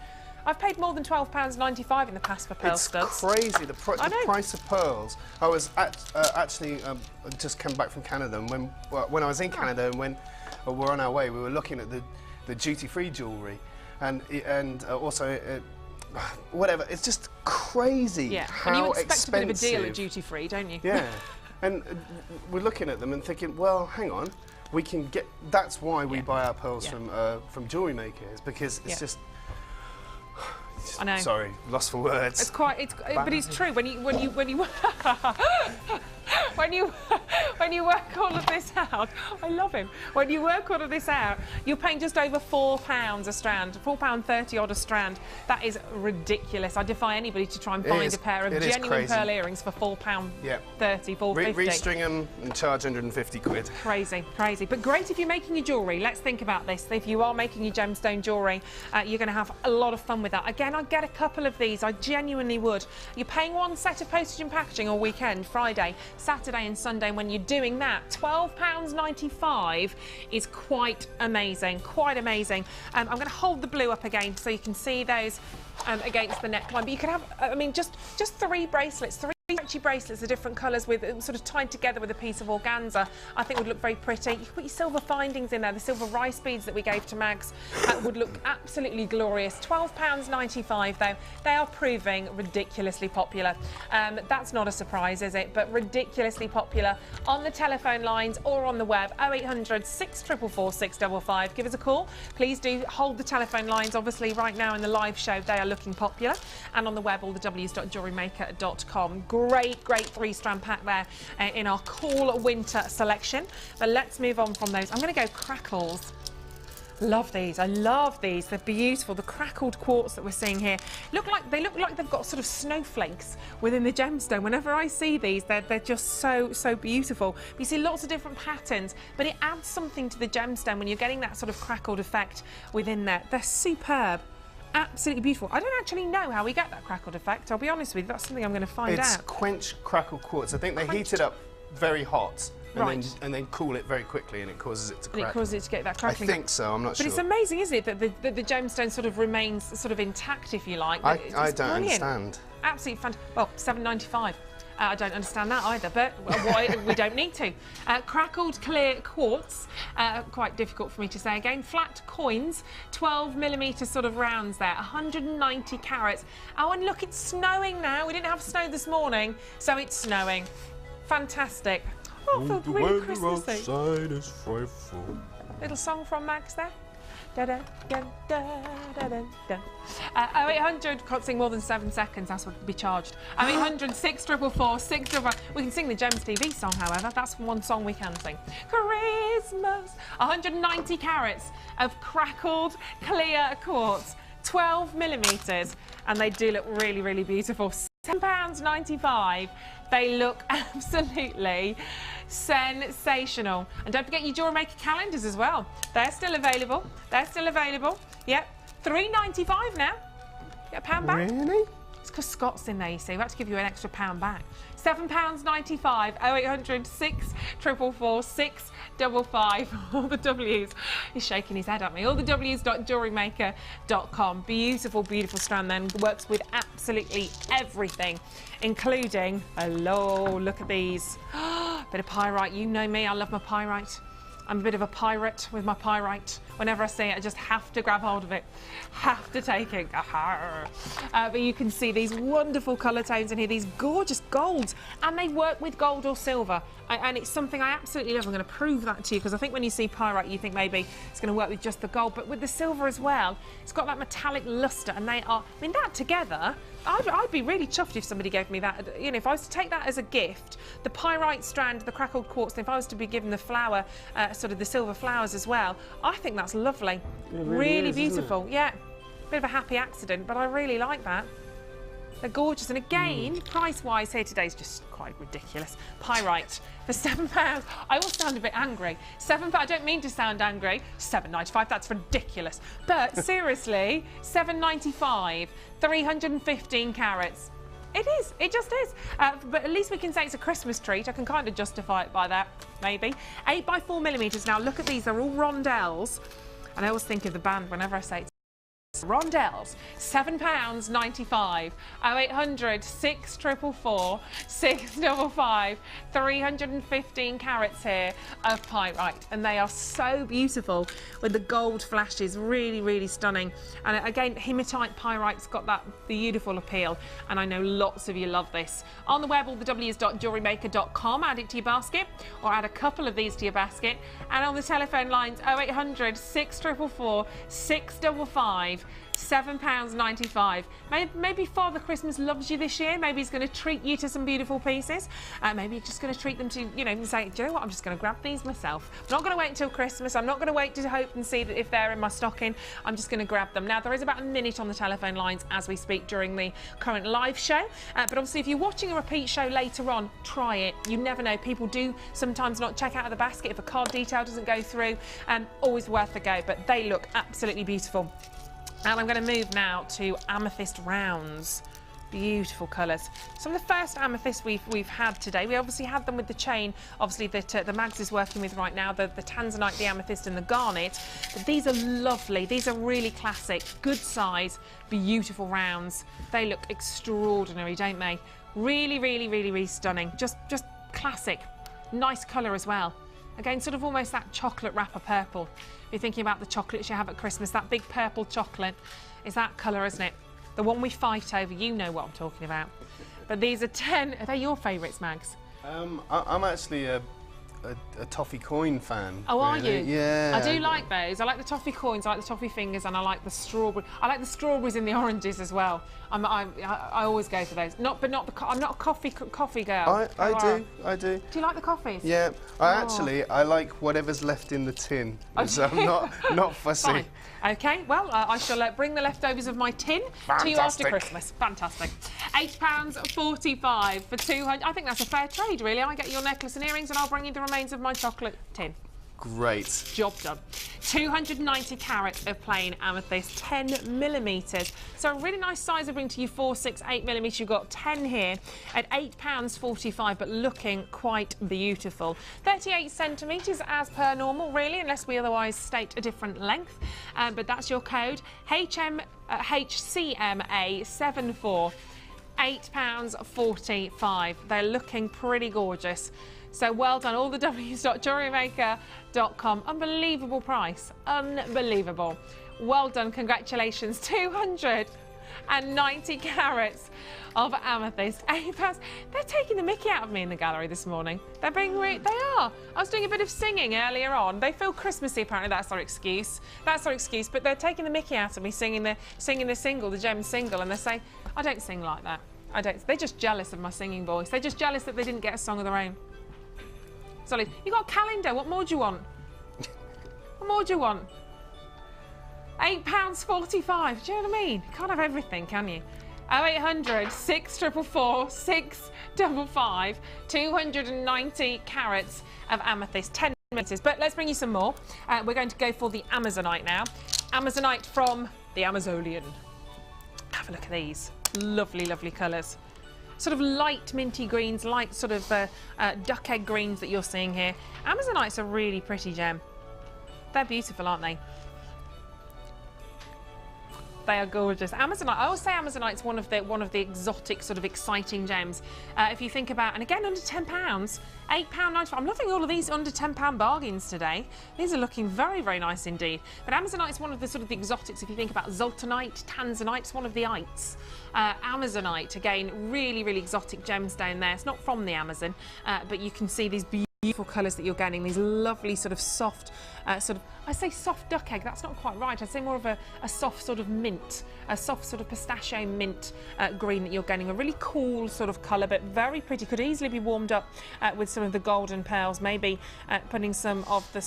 I've paid more than £12.95 in the past for pearl studs. It's crazy, the price of pearls. I was actually just come back from Canada, and when I was in Canada and when we're on our way, we were looking at the duty-free jewellery, and also whatever. It's just crazy. Yeah, how and you expect expensive. a bit of a deal at duty-free, don't you? Yeah, and we're looking at them and thinking, well, hang on, we can get. That's why we buy our pearls from Jewellery Maker, is because it's just. I know. Sorry, lost for words. It's quite. But it's true. When you when you work all of this out, I love him. When you work all of this out, you're paying just over £4 a strand, £4.30 odd a strand. That is ridiculous. I defy anybody to try and find a pair of genuine pearl earrings for £4.30, £4.50. Restring them and charge 150 quid. Crazy, crazy. But great if you're making your jewellery. Let's think about this. If you are making your gemstone jewellery, you're going to have a lot of fun with that. Again, I'd get a couple of these. I genuinely would. You're paying one set of postage and packaging all weekend, Friday, Saturday and Sunday. When you're doing that, £12.95 is quite amazing, quite amazing. I'm going to hold the blue up again so you can see those against the neckline. But you can have, I mean, just 3 bracelets, 3 stretchy bracelets of different colours with sort of tied together with a piece of organza, I think would look very pretty. You can put your silver findings in there, the silver rice beads that we gave to Mags would look absolutely glorious. £12.95 though, they are proving ridiculously popular. That's not a surprise, is it? But ridiculously popular on the telephone lines or on the web. 0800 644 655. Give us a call. Please do hold the telephone lines. Obviously right now in the live show they are looking popular, and on the web all the w's.jewellerymaker.com. Great 3-strand pack there in our cool winter selection. But let's move on from those. I'm going to go crackles. Love these. I love these. They're beautiful. The crackled quartz that we're seeing here they look like they've got sort of snowflakes within the gemstone. Whenever I see these, they're just so beautiful. You see lots of different patterns, but it adds something to the gemstone when you're getting that sort of crackled effect within there. They're superb. Absolutely beautiful. I don't actually know how we get that crackled effect. I'll be honest with you, that's something I'm going to find out. It's quench crackle quartz. I think they heat it up very hot and then cool it very quickly, and it causes it to crack. And it causes it to get that crackling. I think so. I'm not sure. But it's amazing, isn't it, that the gemstone sort of remains sort of intact, if you like. I It's don't brilliant. understand. Absolutely fantastic. Well, £7.95. I don't understand that either, but we don't need to. Crackled clear quartz, quite difficult for me to say again. Flat coins, 12mm sort of rounds there, 190 carats. Oh, and look, it's snowing now. We didn't have snow this morning, so it's snowing. Fantastic. Oh, I feel really Christmassy. Outside is frightful. Little song from Max there. Da da da da da da da. 0800, can't sing more than 7 seconds, that's what would be charged. 0800 644 655. We can sing the Gems TV song, however. That's one song we can sing. Christmas. 190 carats of crackled clear quartz, 12mm, and they do look really beautiful. £10.95. They look absolutely sensational. And don't forget your Jewellery Maker calendars as well. They're still available. They're still available. Yep. £3.95 now. Get a £1 back. Really? It's because Scott's in there, you see. We have to give you an extra £1 back. £7.95. 0800 644 655. All the W's. He's shaking his head at me. All the W's.jewellerymaker.com. Beautiful strand then. Works with absolutely everything, including, hello, look at these. Bit of pyrite, you know me, I love my pyrite. I'm a bit of a pirate with my pyrite. Whenever I see it, I just have to grab hold of it, have to take it. But you can see these wonderful colour tones in here, these gorgeous golds, and they work with gold or silver. And it's something I absolutely love. I'm going to prove that to you, because I think when you see pyrite, you think maybe it's going to work with just the gold, but with the silver as well, it's got that metallic lustre, and they are, I mean, that together, I'd be really chuffed if somebody gave me that. You know, if I was to take that as a gift, the pyrite strand, the crackled quartz, and if I was to be given the flower, sort of the silver flowers as well, I think that's lovely. It really is, beautiful. Yeah, bit of a happy accident, but I really like that. They're gorgeous, and again, price-wise here today is just quite ridiculous. Pyrite for £7. I will sound a bit angry. £7. I don't mean to sound angry. £7.95. That's ridiculous. But seriously, £7.95. 315 carats. It is. It just is. But at least we can say it's a Christmas treat. I can kind of justify it by that, maybe. 8 by 4 millimetres. Now look at these. They're all rondelles, and I always think of the band whenever I say it's rondelles. £7.95. 0800 644 655. 315 carats here of pyrite, and they are so beautiful with the gold flashes. Really, really stunning. And again, hematite pyrite's got that beautiful appeal, and I know lots of you love this. On the web, all the w's.jewellerymaker.com. Add it to your basket, or add a couple of these to your basket. And on the telephone lines, 0800 644 655. £7.95. Maybe Father Christmas loves you this year. Maybe he's going to treat you to some beautiful pieces. Maybe you're just going to treat them to, you know, and say, do you know what, I'm just going to grab these myself. I'm not going to wait until Christmas. I'm not going to wait to hope and see that if they're in my stocking. I'm just going to grab them. Now, there is about a minute on the telephone lines as we speak during the current live show. But obviously, if you're watching a repeat show later on, try it. You never know. People do sometimes not check out of the basket if a card detail doesn't go through. Always worth a go, but they look absolutely beautiful. And I'm going to move now to amethyst rounds. Beautiful colours. Some of the first amethysts we've had today. We obviously had them with the chain, obviously, that the Mags is working with right now, the tanzanite, the amethyst and the garnet. But these are lovely. These are really classic, good size, beautiful rounds. They look extraordinary, don't they? Really, really, really, really stunning. Just classic. Nice colour as well. Again, sort of almost that chocolate wrapper purple. If you're thinking about the chocolates you have at Christmas, that big purple chocolate is that colour, isn't it? The one we fight over, you know what I'm talking about. But these are 10, are they your favourites, Mags? I'm actually a toffee coin fan. Oh, are really. you? Yeah. I do like those. I like the toffee coins, I like the toffee fingers, and I like the strawberry. I like the strawberries in the oranges as well. I always go for those. I'm not a coffee girl. I do. Do you like the coffees? Yeah, I like whatever's left in the tin. So I'm not fussy. Fine. Okay, well, I shall bring the leftovers of my tin to you after Christmas. Fantastic. £8.45 for 200. I think that's a fair trade, really. I get your necklace and earrings, and I'll bring you the remains of my chocolate tin. Great. Job done. 290 carat of plain amethyst, 10 millimetres. So a really nice size I bring to you, 4, 6, 8 millimetres. You've got 10 here at £8.45, but looking quite beautiful. 38 centimetres as per normal, really, unless we otherwise state a different length. But that's your code, HCMA74. £8.45. They're looking pretty gorgeous. So well done, all the w's.jewellerymaker.com. Unbelievable price, unbelievable. Well done, congratulations. 290 carats of amethyst, £8. They're taking the mickey out of me in the gallery this morning. They're being they are. I was doing a bit of singing earlier on. They feel Christmassy, apparently. That's our excuse. That's our excuse. But they're taking the mickey out of me singing the single, the gem single, and they're saying, I don't sing like that. I don't. They're just jealous of my singing voice. They're just jealous that they didn't get a song of their own. Solid. You got a calendar. What more do you want? What more do you want? £8.45. Do you know what I mean? You can't have everything, can you? 0800 644 655. 290 carats of amethyst. 10 millimetres. But let's bring you some more. We're going to go for the Amazonite now. Amazonite from the Amazonian. Have a look at these. Lovely, lovely colours. Sort of light minty greens, light sort of duck egg greens that you're seeing here. Amazonite's a really pretty gem. They're beautiful, aren't they? They are gorgeous. Amazonite, I always say Amazonite's one of the exotic, sort of exciting gems. If you think about, and again, under £10, £8.95. I'm loving all of these under £10 bargains today. These are looking very, very nice indeed. But Amazonite is one of the sort of the exotics. If you think about Zoltanite, Tanzanite, it's one of the ites. Amazonite, again, really, really exotic gemstone there. It's not from the Amazon, but you can see these beautiful colours that you're getting, these lovely sort of soft, I say soft duck egg, that's not quite right. I'd say more of a soft sort of mint, a soft sort of pistachio mint green that you're getting. A really cool sort of colour, but very pretty. Could easily be warmed up with some of the golden pearls, maybe putting some of the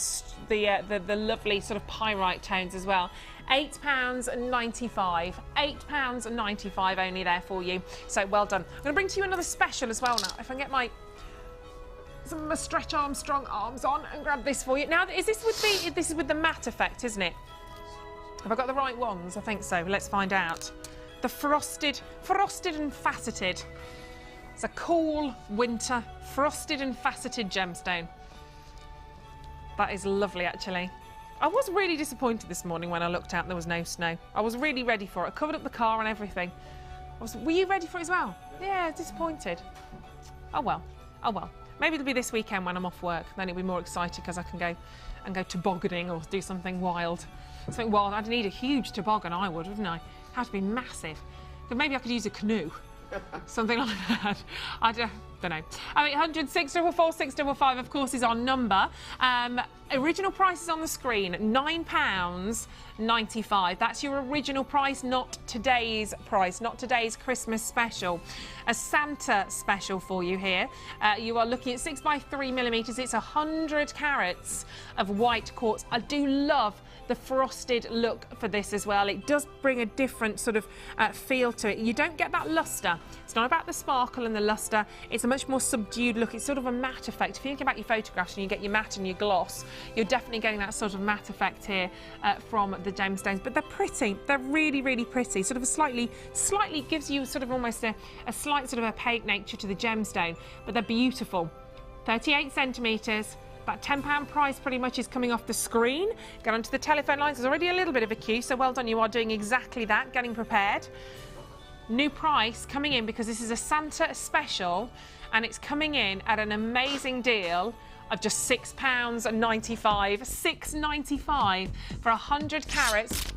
lovely sort of pyrite tones as well. £8.95. £8.95 only there for you. So well done. I'm going to bring to you another special as well now. If I can get some of my Stretch Armstrong arms on and grab this for you. Now, this is with the matte effect, isn't it? Have I got the right ones? I think so. Let's find out. The frosted and faceted. It's a cool winter frosted and faceted gemstone. That is lovely, actually. I was really disappointed this morning when I looked out and there was no snow. I was really ready for it. I covered up the car and everything. Were you ready for it as well? Yeah, disappointed. Oh well. Oh well. Maybe it'll be this weekend when I'm off work. Then it'll be more exciting because I can go tobogganing or do something wild. Something wild. I'd need a huge toboggan, I would, wouldn't I? It'd have to be massive. But maybe I could use a canoe. Something like that. I don't know. 0800 644 655, of course, is our number. Original price is on the screen, £9.95. That's your original price, not today's price, not today's Christmas special. A Santa special for you here. You are looking at 6x3mm. It's 100 carats of white quartz. I do love the frosted look for this as well. It does bring a different sort of feel to it. You don't get that luster. It's not about the sparkle and the luster. It's a much more subdued look. It's sort of a matte effect. If you think about your photographs and you get your matte and your gloss, you're definitely getting that sort of matte effect here from the gemstones. But they're pretty. They're really, really pretty. Sort of a slightly gives you sort of almost a slight sort of opaque nature to the gemstone. But they're beautiful. 38 centimetres. That £10 price pretty much is coming off the screen. Get onto the telephone lines. There's already a little bit of a queue, so well done. You are doing exactly that, getting prepared. New price coming in because this is a Santa special and it's coming in at an amazing deal of just £6.95. £6.95 for 100 carats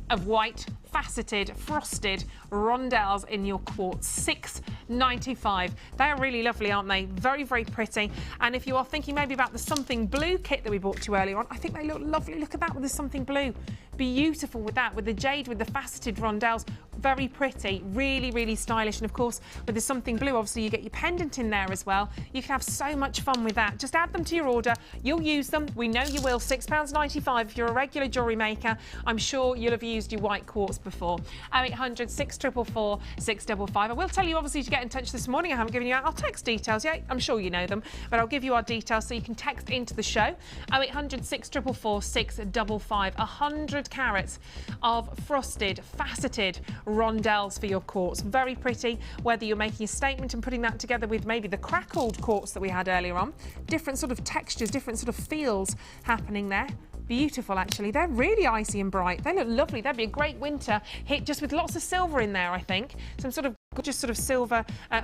of white faceted frosted rondelles in your quartz. £6.95. They are really lovely, aren't they? Very, very pretty. And if you are thinking maybe about the something blue kit that we bought to you earlier on, I think they look lovely. Look at that with the something blue. Beautiful with that, with the jade, with the faceted rondelles. Very pretty, really, really stylish. And of course, with the something blue, obviously you get your pendant in there as well. You can have so much fun with that. Just add them to your order. You'll use them. We know you will. £6.95 if you're a regular jewellery maker. I'm sure you'll have used your white quartz before. 0800 644 655. I will tell you, obviously, to get in touch this morning. I haven't given you out our text details yet. I'm sure you know them, but I'll give you our details so you can text into the show. 0800 644 655. 100 carats of frosted, faceted rondelles for your quartz. Very pretty, whether you're making a statement and putting that together with maybe the crackled quartz that we had earlier on. Different sort of textures, different sort of feels happening there. Beautiful, actually. They're really icy and bright. They look lovely. That'd be a great winter hit, just with lots of silver in there, I think. Some sort of gorgeous sort of silver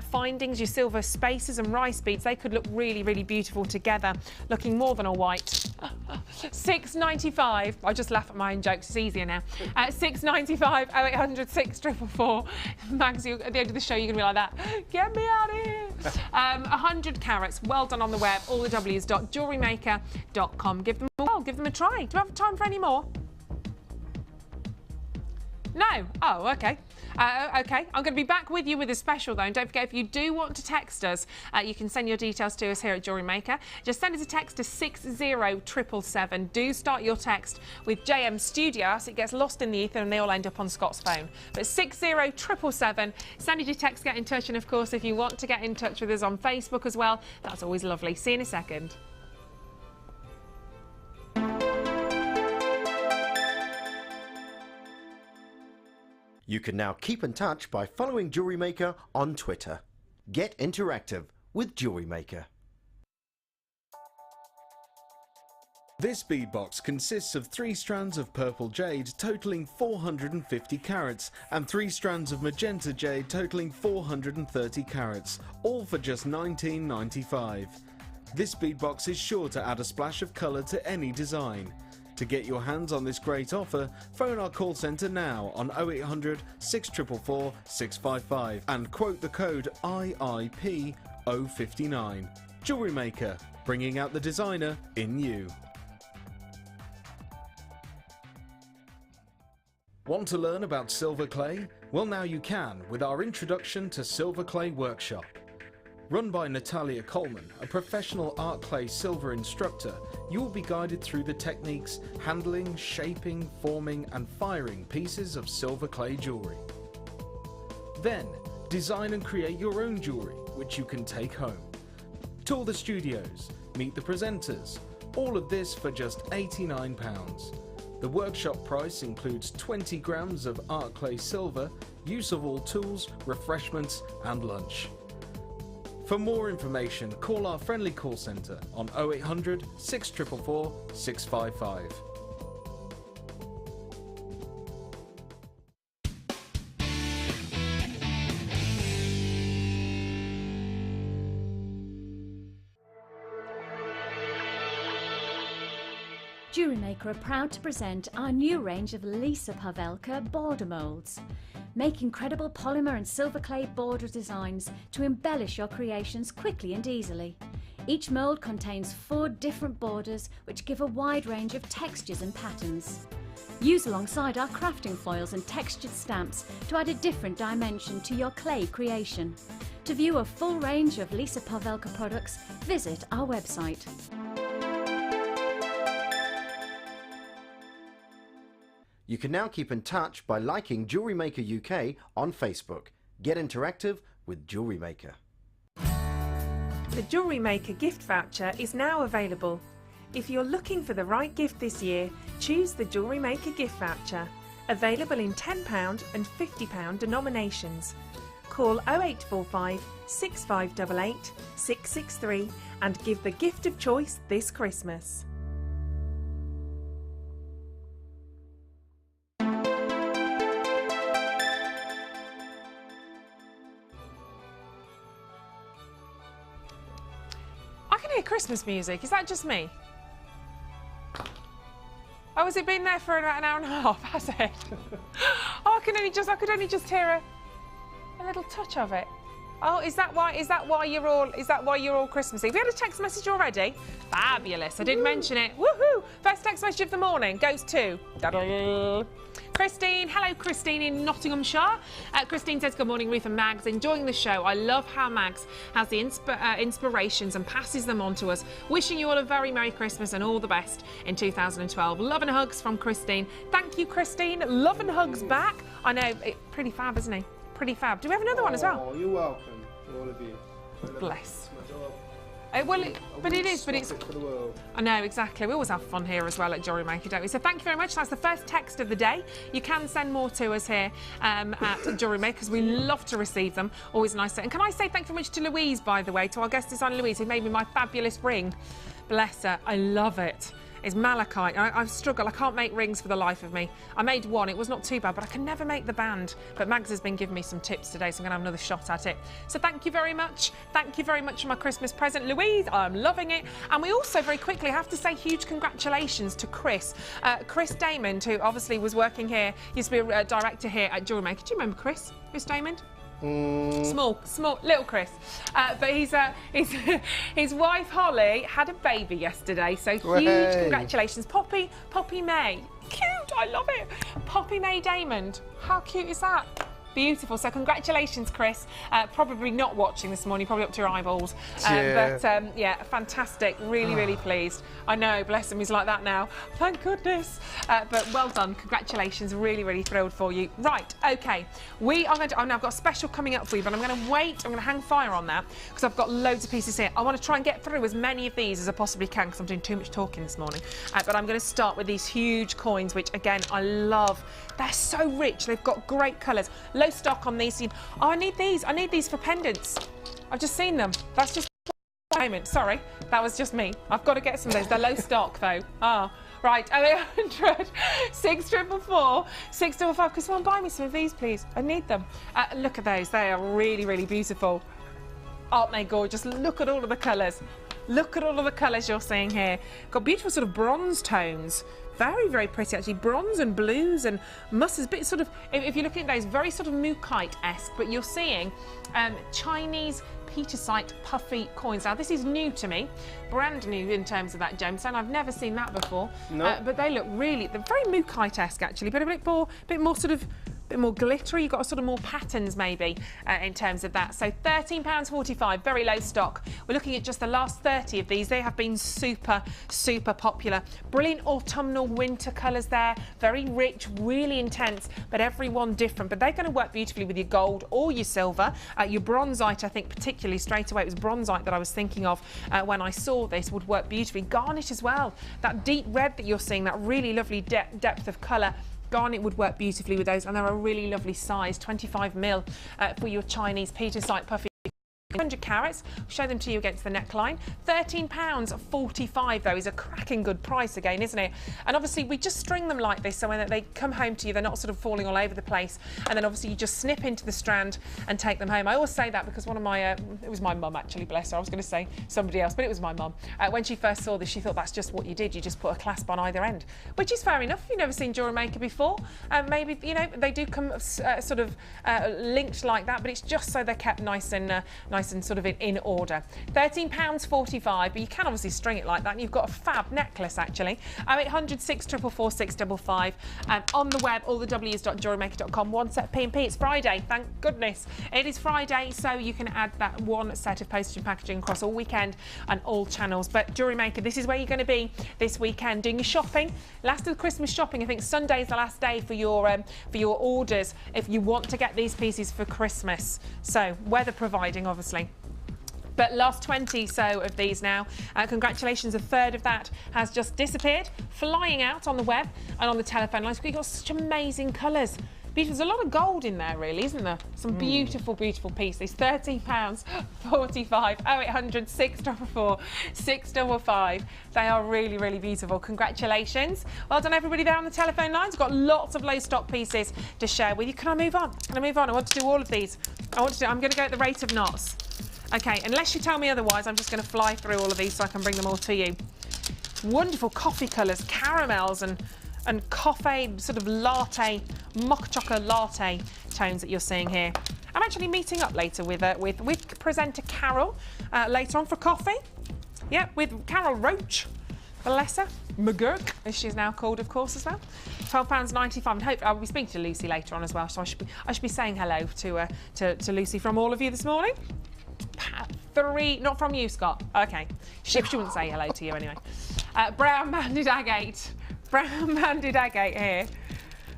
findings, your silver spaces and rice beads. They could look really, really beautiful together, looking more than a white. £6.95. I just laugh at my own jokes. It's easier now. £6.95. 0800 644. Mags, at the end of the show, you're going to be like that. Get me out of here. 100 carats. Well done on the web. All the W's.jewellerymaker.com. Give them a try. Do you have time for any more? No? Oh, okay. Okay, I'm going to be back with you with a special though. And don't forget, if you do want to text us, you can send your details to us here at Jewellery Maker. Just send us a text to 60777. Do start your text with JM Studio, so it gets lost in the ether and they all end up on Scott's phone. But 60777, send us your text, get in touch. And of course, if you want to get in touch with us on Facebook as well, that's always lovely. See you in a second. You can now keep in touch by following Jewellery Maker on Twitter. Get interactive with Jewellery Maker. This bead box consists of 3 strands of purple jade totaling 450 carats and 3 strands of magenta jade totaling 430 carats, all for just $19.95. This bead box is sure to add a splash of colour to any design. To get your hands on this great offer, phone our call centre now on 0800 644 655 and quote the code IIP059. Jewellery Maker, bringing out the designer in you. Want to learn about silver clay? Well, now you can with our introduction to Silver Clay Workshop. Run by Natalia Coleman, a professional art clay silver instructor, you will be guided through the techniques handling, shaping, forming and firing pieces of silver clay jewellery. Then, design and create your own jewellery, which you can take home. Tour the studios, meet the presenters, all of this for just £89. The workshop price includes 20 grams of art clay silver, use of all tools, refreshments and lunch. For more information, call our friendly call centre on 0800 644 655. Jewellery Maker are proud to present our new range of Lisa Pavelka border moulds. Make incredible polymer and silver clay border designs to embellish your creations quickly and easily. Each mould contains 4 different borders which give a wide range of textures and patterns. Use alongside our crafting foils and textured stamps to add a different dimension to your clay creation. To view a full range of Lisa Pavelka products, visit our website. You can now keep in touch by liking Jewellery Maker UK on Facebook. Get interactive with Jewellery Maker. The Jewellery Maker gift voucher is now available. If you're looking for the right gift this year, choose the Jewellery Maker gift voucher. Available in £10 and £50 denominations. Call 0845 6588 663 and give the gift of choice this Christmas. Christmas music, is that just me? Oh, has it been there for about an hour and a half, has it? Oh, I could only just hear a little touch of it. Oh, is that why you're all Christmassy? Have you had a text message already? Fabulous. I didn't mention it. Woohoo! First text message of the morning goes to Christine. Hello, Christine in Nottinghamshire. Christine says, good morning, Ruth and Mags. Enjoying the show. I love how Mags has the inspirations and passes them on to us. Wishing you all a very Merry Christmas and all the best in 2012. Love and hugs from Christine. Thank you, Christine. Love and hugs back. I know, pretty fab, isn't he? Pretty fab. Do we have another one as well? Oh, you're welcome, all of you. Bless. But it's for the world. I know, exactly. We always have fun here as well at Jewellery Maker, don't we? So thank you very much. That's the first text of the day. You can send more to us here at Jewellery Maker because we love to receive them. Always nice. And can I say thank you very much to Louise, by the way, to our guest designer Louise, who made me my fabulous ring. Bless her. I love it. It's malachite. I've struggled. I can't make rings for the life of me. I made one. It was not too bad, but I can never make the band. But Mags has been giving me some tips today, so I'm going to have another shot at it. So thank you very much. Thank you very much for my Christmas present, Louise. I'm loving it. And we also, very quickly, have to say huge congratulations to Chris. Chris Damon, who obviously was working here, used to be a director here at Jewellery Maker. Do you remember Chris Damon? Small, little Chris. But his wife Holly had a baby yesterday, so huge congratulations. Poppy May. Cute, I love it. Poppy May Damon. How cute is that? Beautiful. So congratulations, Chris. Probably not watching this morning, probably up to your eyeballs. But yeah, fantastic. Really, really pleased. I know, bless him, he's like that now. Thank goodness. But well done. Congratulations. Really, really thrilled for you. Right, okay. We are going to, now I've got a special coming up for you, but I'm going to wait. I'm going to hang fire on that because I've got loads of pieces here. I want to try and get through as many of these as I possibly can because I'm doing too much talking this morning. But I'm going to start with these huge coins, which again, I love. They're so rich. They've got great colours. Low stock on these. Oh, I need these. I need these for pendants. I've just seen them. That's just moment. Sorry, that was just me. I've got to get some of those. They're low stock though. Ah, right. 0800 644 655. Can someone buy me some of these, please? I need them. Look at those. They are really, really beautiful. Aren't they gorgeous? Look at all of the colours. Look at all of the colours you're seeing here. Got beautiful sort of bronze tones. Very, very pretty actually. Bronze and blues and mustards. Bit sort of, if you're looking at those, very sort of mookaite-esque, but you're seeing Chinese petersite puffy coins. Now this is new to me, brand new in terms of that gemstone. I've never seen that before. No. But they look really, they're very mookaite-esque actually, but a bit more sort of, bit more glittery. You've got sort of more patterns maybe in terms of that. So £13.45, very low stock. We're looking at just the last 30 of these. They have been super, super popular. Brilliant autumnal winter colours there. Very rich, really intense, but every one different. But they're going to work beautifully with your gold or your silver. Your bronzite, I think particularly straight away, it was bronzite that I was thinking of when I saw this, would work beautifully. Garnet as well. That deep red that you're seeing, that really lovely depth of colour. Garnet would work beautifully with those, and they're a really lovely size, 25mm for your Chinese petersite puffy. 100 carats, show them to you against the neckline. £13.45 though is a cracking good price again, isn't it? And obviously we just string them like this, so when they come home to you, they're not sort of falling all over the place. And then obviously you just snip into the strand and take them home. I always say that because one of my, it was my mum actually, bless her. I was going to say somebody else, but it was my mum. When she first saw this, she thought that's just what you did. You just put a clasp on either end, which is fair enough. If you've never seen Jewellery Maker before, maybe, you know, they do come sort of linked like that, but it's just so they're kept nice and sort of in order. £13.45, but you can obviously string it like that, and you've got a fab necklace actually. 0800 644 655. On the web, all the w's.jewellerymaker.com. One set of P&P. It's Friday, thank goodness. It is Friday, so you can add that one set of postage and packaging across all weekend and all channels. But Jewellery Maker, this is where you're going to be this weekend doing your shopping. Last of the Christmas shopping. I think Sunday's the last day for your orders if you want to get these pieces for Christmas. So weather providing, obviously. But last 20 so of these now. Congratulations, a third of that has just disappeared, flying out on the web and on the telephone lines. We've got such amazing colours. There's a lot of gold in there, really, isn't there? Some beautiful, beautiful pieces. £13.45. 0800 644 655. They are really, really beautiful. Congratulations. Well done, everybody there on the telephone lines. We've got lots of low stock pieces to share with you. Can I move on? Can I move on? I want to do all of these. I'm going to go at the rate of knots. Okay, unless you tell me otherwise, I'm just going to fly through all of these so I can bring them all to you. Wonderful coffee colours, caramels and coffee, sort of latte, mocha chocolate latte tones that you're seeing here. I'm actually meeting up later with presenter Carol later on for coffee. Yep, with Carol Roach, bless her, McGurk, as she's now called, of course, as well. £12.95, and hope I'll be speaking to Lucy later on as well, so I should be saying hello to Lucy from all of you this morning. Not from you, Scott. Okay. She wouldn't say hello to you anyway. Brown banded agate. Brown banded agate here.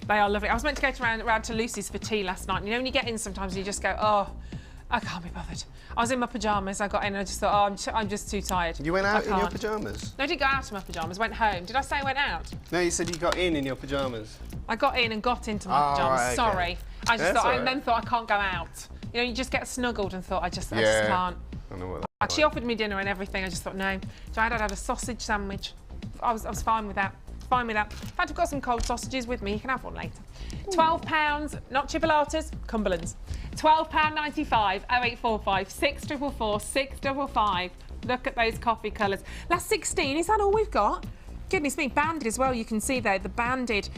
They are lovely. I was meant to go round to Lucy's for tea last night. And you know when you get in sometimes you just go, oh, I can't be bothered. I was in my pyjamas. I got in and I just thought, oh, I'm just too tired. You went out in your pyjamas? No, I didn't go out in my pyjamas. Went home. Did I say I went out? No, you said you got in your pyjamas. I got in and got into my pyjamas. Right, okay. Sorry. I just thought, I then thought I can't go out. You know, you just get snuggled and thought, I just can't. I don't know what that's She offered me dinner and everything. I just thought, no. So I'd had a sausage sandwich. I was fine with that. Fine with that. In fact, I've got some cold sausages with me. You can have one later. £12, not chipolatas, Cumberlands. £12.95, 0845 644 655. Look at those coffee colours. That's 16. Is that all we've got? Goodness me, banded as well. You can see there the banded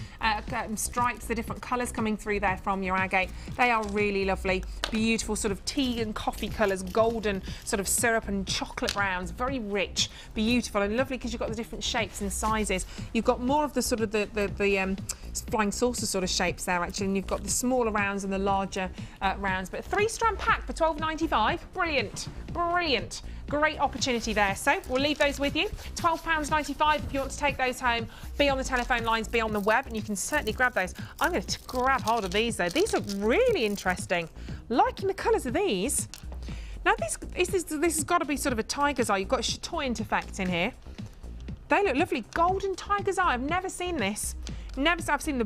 stripes, the different colours coming through there from your agate. They are really lovely, beautiful sort of tea and coffee colours, golden sort of syrup and chocolate browns, very rich, beautiful and lovely because you've got the different shapes and sizes. You've got more of the sort of the flying saucer sort of shapes there actually, and you've got the smaller rounds and the larger rounds. But a 3-strand pack for £12.95. Brilliant, brilliant. Great opportunity there. So we'll leave those with you. £12.95 if you want to take those home. Be on the telephone lines, be on the web, and you can certainly grab those. I'm going to grab hold of these though. These are really interesting. Liking the colours of these. Now this has got to be sort of a tiger's eye. You've got a chatoyant effect in here. They look lovely. Golden tiger's eye. I've never seen this. I've seen the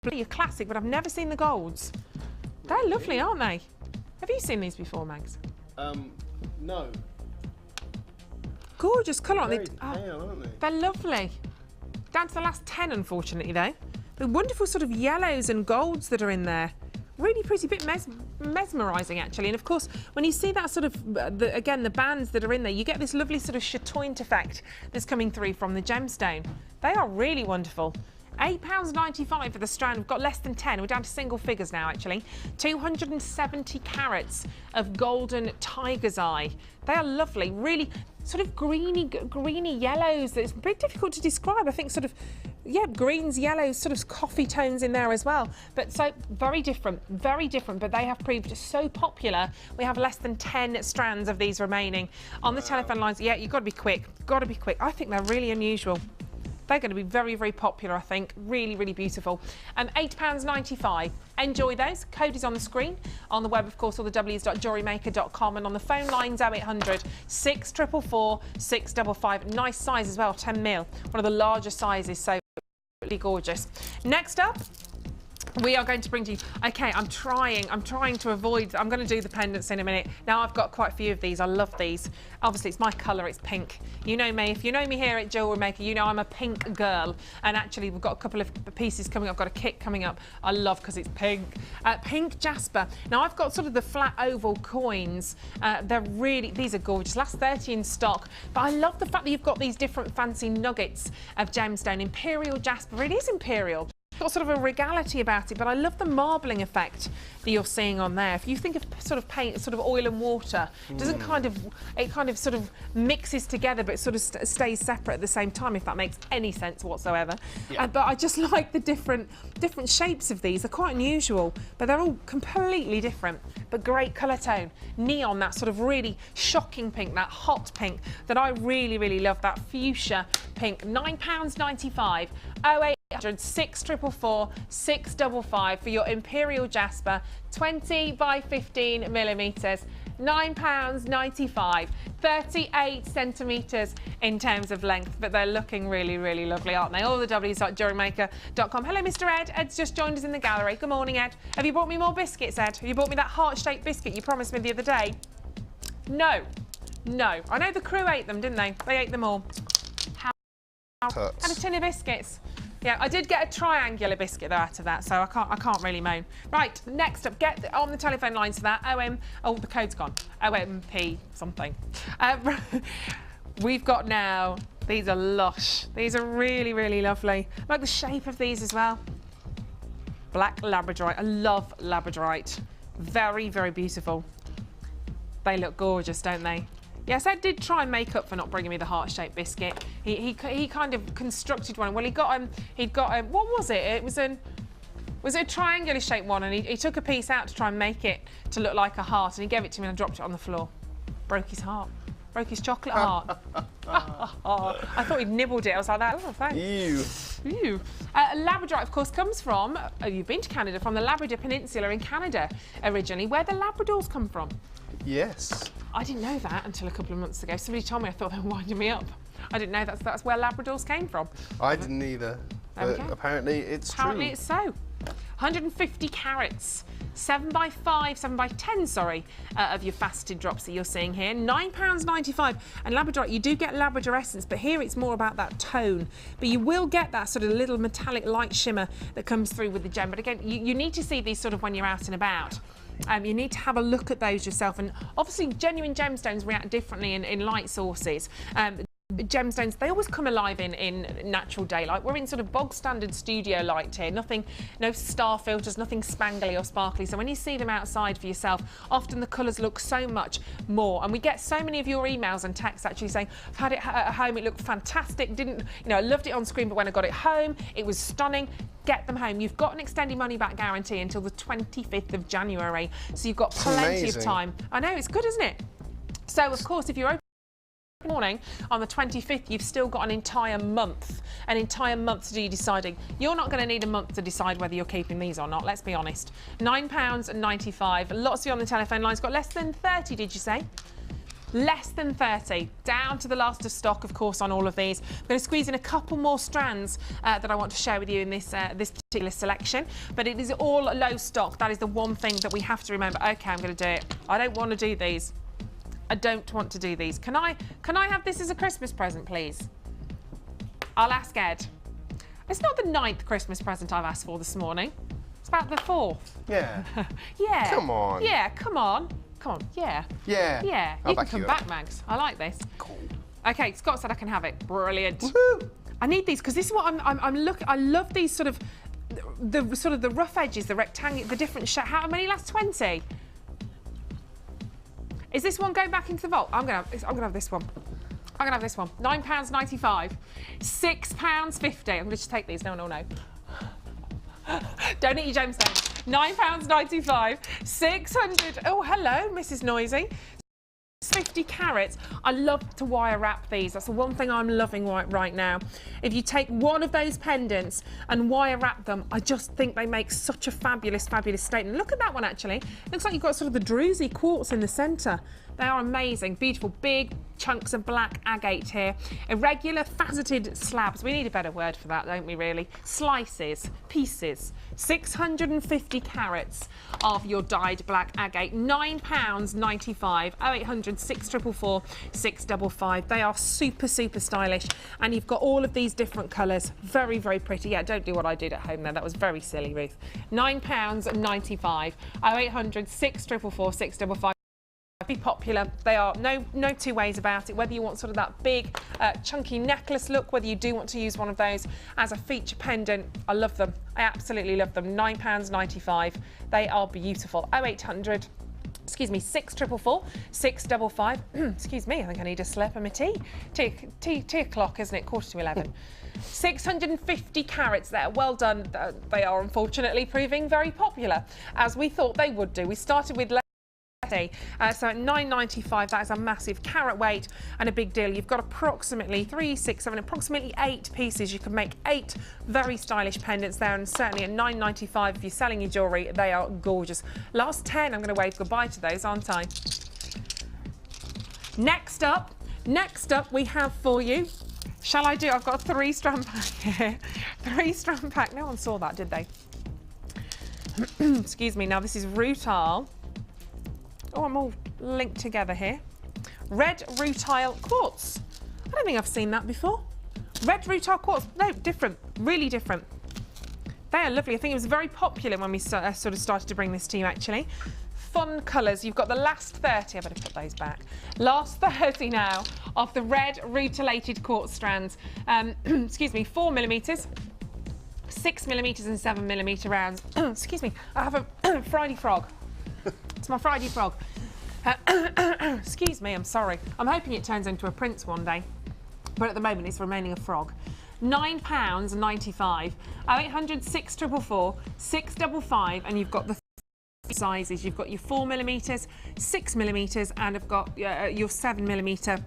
blue classic, but I've never seen the golds. They're lovely, aren't they? Have you seen these before, Mags? No. Gorgeous colour, aren't Very they? pale, aren't they? They're lovely. Down to the last 10, unfortunately, though. The wonderful sort of yellows and golds that are in there. Really pretty, bit mesmerising, actually. And, of course, when you see that sort of, again, the bands that are in there, you get this lovely sort of chatoyant effect that's coming through from the gemstone. They are really wonderful. £8.95 for the strand. We've got less than 10. We're down to single figures now, actually. 270 carats of golden tiger's eye. They are lovely, really sort of greeny yellows. It's a bit difficult to describe. I think sort of, yeah, greens, yellows, sort of coffee tones in there as well. But so very different, but they have proved so popular. We have less than 10 strands of these remaining on the telephone lines. Yeah, you've got to be quick. I think they're really unusual. They're going to be very, very popular, I think. Really, really beautiful. £8.95. Enjoy those. Code is on the screen. On the web, of course, all the w's.jewellerymaker.com, and on the phone lines 0800 644 655. Nice size as well, 10mm. One of the larger sizes, so really gorgeous. Next up, we are going to bring to you, okay, I'm trying to avoid, I'm going to do the pendants in a minute. Now I've got quite a few of these, I love these. Obviously it's my colour, it's pink. You know me, if you know me here at Jewellery Maker, you know I'm a pink girl. And actually we've got a couple of pieces coming up, I've got a kit coming up, I love because it's pink. Pink jasper. Now I've got sort of the flat oval coins. These are gorgeous, last 30 in stock. But I love the fact that you've got these different fancy nuggets of gemstone. Imperial jasper, it is imperial. Got sort of a regality about it, but I love the marbling effect that you're seeing on there. If you think of sort of paint, sort of oil and water, it kind of sort of mixes together, but sort of stays separate at the same time, if that makes any sense whatsoever. Yeah. But I just like the different shapes of these. They're quite unusual, but they're all completely different, but great colour tone. Neon, that sort of really shocking pink, that hot pink that I really, really love, that fuchsia pink. £9.95. 0800 644 655 for your Imperial Jasper, 20 by 15 millimetres. £9.95, 38 centimetres in terms of length, but they're looking really, really lovely, aren't they? All the w's.jewellerymaker.com. Hello, Mr. Ed. Ed's just joined us in the gallery. Good morning, Ed. Have you brought me more biscuits, Ed? Have you brought me that heart-shaped biscuit you promised me the other day? No. I know the crew ate them, didn't they? They ate them all. Had a tin of biscuits. Yeah, I did get a triangular biscuit though out of that, so I can't really moan. Right, next up, get on the telephone lines for that. The code's gone. OMP something. We've got now, these are lush. These are really, really lovely. I like the shape of these as well. Black labradorite. I love labradorite. Very, very beautiful. They look gorgeous, don't they? Yes, Ed did try and make up for not bringing me the heart-shaped biscuit. He kind of constructed one. Well, he'd got what was it? Was it a triangular-shaped one? And he took a piece out to try and make it to look like a heart, and he gave it to me and I dropped it on the floor. Broke his heart. Broke his chocolate heart. I thought he'd nibbled it. I was like that. Oh, thanks. Ew. Labradorite, of course, comes from, you've been to Canada, from the Labrador Peninsula in Canada originally, where the Labradors come from. Yes. I didn't know that until a couple of months ago. Somebody told me, I thought they were winding me up. I didn't know that's where Labradors came from. I didn't either, but apparently it's true. Apparently it's so. 150 carats, 7 by 5, 7 by 10, sorry, of your faceted drops that you're seeing here. £9.95. And Labradorite, you do get Labrador essence, but here it's more about that tone. But you will get that sort of little metallic light shimmer that comes through with the gem. But again, you need to see these sort of when you're out and about. You need to have a look at those yourself, and obviously genuine gemstones react differently in light sources. Gemstones, they always come alive in natural daylight. We're in sort of bog standard studio light here, no star filters, nothing spangly or sparkly. So when you see them outside for yourself, often the colours look so much more. And we get so many of your emails and texts actually saying, I've had it at home, it looked fantastic, I loved it on screen, but when I got it home, it was stunning. Get them home. You've got an extended money back guarantee until the 25th of January. So you've got plenty of time. I know, it's good, isn't it? So of course, if you're open morning on the 25th, you've still got an entire month to do your deciding. You're not going to need a month to decide whether you're keeping these or not, let's be honest. £9.95. Lots of you on the telephone lines. Got less than 30, did you say? Less than 30, down to the last of stock, of course, on all of these. I'm going to squeeze in a couple more strands that I want to share with you in this particular selection, but it is all low stock. That is the one thing that we have to remember. Okay, I'm going to do it. I don't want to do these. I don't want to do these. Can I have this as a Christmas present, please? I'll ask Ed. It's not the 9th Christmas present I've asked for this morning. It's about the 4th. Yeah. Yeah. Come on. Yeah, come on. Come on, yeah. Yeah. Yeah, I'll you can back come you back, up. Mags. I like this. Cool. Okay, Scott said I can have it. Brilliant. Woohoo! I need these because this is what I'm looking. I love these sort of the rough edges, the rectangle, the different shape. How many last 20? Is this one going back into the vault? I'm gonna have this one. I'm gonna have this one. £9.95, £6.50. I'm gonna just take these. No one will know. Don't eat your gemstones. £9.95, 600. Oh, hello, Mrs. Noisy. 50 carats. I love to wire wrap these. That's the one thing I'm loving right now. If you take one of those pendants and wire wrap them, I just think they make such a fabulous, fabulous statement. Look at that one, actually. Looks like you've got sort of the druzy quartz in the centre. They are amazing. Beautiful, big chunks of black agate here. Irregular faceted slabs. We need a better word for that, don't we, really? Slices, pieces. 650 carats of your dyed black agate. £9.95. 0800 644 655. They are super, super stylish. And you've got all of these different colours. Very, very pretty. Yeah, don't do what I did at home there. That was very silly, Ruth. £9.95. 0800 644 655. Be popular. They are no two ways about it. Whether you want sort of that big chunky necklace look, whether you do want to use one of those as a feature pendant, I love them. I absolutely love them. £9.95. They are beautiful. 0800 644 655. Excuse me, I think I need a slurp of my tea. Tea o'clock, isn't it? 11:15. 650 carats there. Well done. They are unfortunately proving very popular, as we thought they would do. We started with so at £9.95, that is a massive carat weight and a big deal. You've got approximately 3, 6, 7, approximately 8 pieces. You can make 8 very stylish pendants there, and certainly at £9.95 if you're selling your jewellery, they are gorgeous. Last 10, I'm going to wave goodbye to those, aren't I? Next up we have for you, shall I do, I've got a 3-strand pack here. 3-strand pack, no one saw that, did they? Excuse me, now this is rutile. Oh, I'm all linked together here. Red rutile quartz. I don't think I've seen that before. Red rutile quartz. No, different. Really different. They are lovely. I think it was very popular when we sort of started to bring this to you, actually. Fun colours. You've got the last 30. I better put those back. Last 30 now of the red rutilated quartz strands. Excuse me, 4mm, 6mm and 7mm rounds. Excuse me, I have a Friday frog. It's my Friday frog. Excuse me, I'm sorry. I'm hoping it turns into a prince one day, but at the moment it's remaining a frog. £9.95. 0800 644 655, and you've got the sizes. You've got your 4mm, 6mm, and I've got your 7mm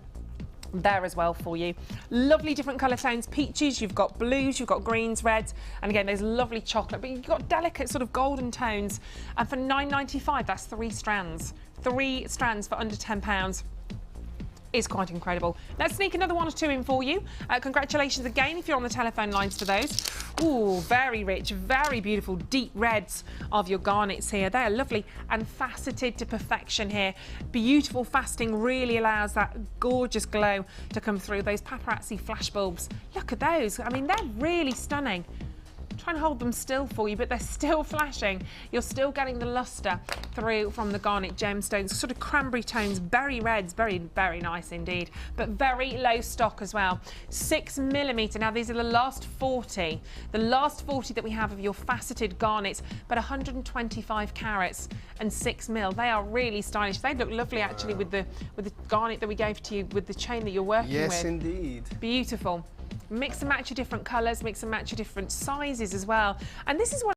there as well for you. Lovely different colour tones, peaches, you've got blues, you've got greens, reds, and again there's lovely chocolate, but you've got delicate sort of golden tones, and for £9.95 that's 3 strands. 3 strands for under £10 is quite incredible. Let's sneak another 1 or 2 in for you. Congratulations again if you're on the telephone lines for those. Ooh, very rich, very beautiful deep reds of your garnets here. They are lovely and faceted to perfection here. Beautiful faceting really allows that gorgeous glow to come through. Those paparazzi flash bulbs, look at those. I mean, they're really stunning. Try and hold them still for you, but they're still flashing. You're still getting the lustre through from the garnet gemstones, sort of cranberry tones, berry reds, very, very nice indeed, but very low stock as well. 6mm. Now these are the last 40 that we have of your faceted garnets, but 125 carats and 6mm. They are really stylish. They look lovely actually with the garnet that we gave to you with the chain that you're working with. Yes, indeed. Beautiful. Mix and match your different colours, mix and match your different sizes as well. And this is what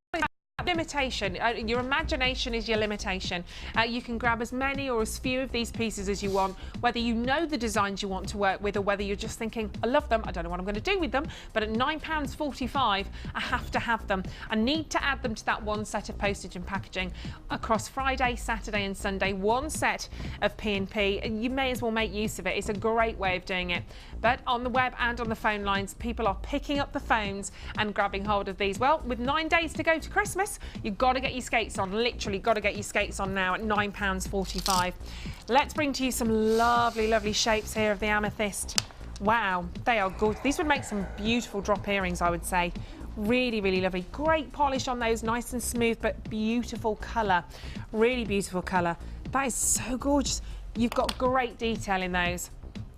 limitation. Your imagination is your limitation. You can grab as many or as few of these pieces as you want, whether you know the designs you want to work with or whether you're just thinking, I love them, I don't know what I'm going to do with them, but at £9.45 I have to have them. I need to add them to that 1 set of postage and packaging across Friday, Saturday and Sunday. 1 set of P&P, and you may as well make use of it. It's a great way of doing it. But on the web and on the phone lines, people are picking up the phones and grabbing hold of these. Well, with 9 days to go to Christmas, You've got to get your skates on, literally got to get your skates on now at £9.45. Let's bring to you some lovely, lovely shapes here of the amethyst. Wow, they are good. These would make some beautiful drop earrings, I would say. Really, really lovely. Great polish on those, nice and smooth, but beautiful colour. Really beautiful colour. That is so gorgeous. You've got great detail in those.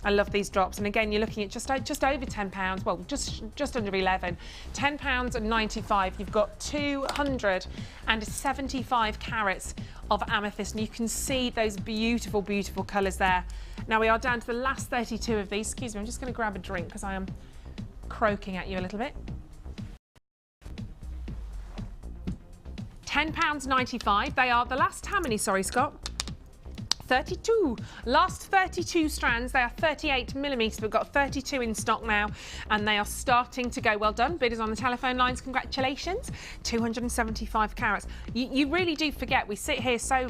I love these drops, and again, you're looking at just over £10. Well, just under 11. £10.95. You've got 275 carats of amethyst, and you can see those beautiful, beautiful colours there. Now we are down to the last 32 of these. Excuse me, I'm just going to grab a drink because I am croaking at you a little bit. £10.95. They are the last, how many, sorry, Scott? 32. Last 32 strands. They are 38mm. We've got 32 in stock now, and they are starting to go. Well done. Bidders on the telephone lines, congratulations. 275 carats. You really do forget. We sit here so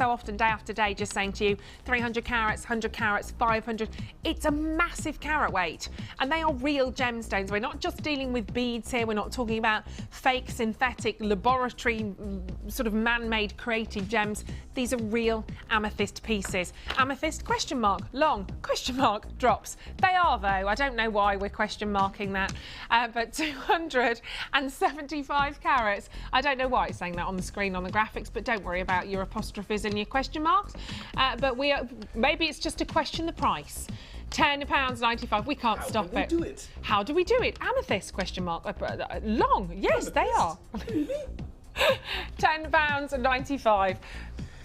often, day after day, just saying to you 300 carats, 100 carats, 500. It's a massive carat weight, and they are real gemstones. We're not just dealing with beads here. We're not talking about fake, synthetic, laboratory, sort of man-made creative gems. These are real amethyst pieces. Amethyst, question mark, long, question mark, drops. They are, though. I don't know why we're question marking that, but 275 carats. I don't know why it's saying that on the screen on the graphics, but don't worry about your apostrophes and your question marks. But maybe it's just to question the price. £10.95. We can't stop it. How do we do it? How do we do it? Amethyst, question mark, long. Yes, they are. £10.95.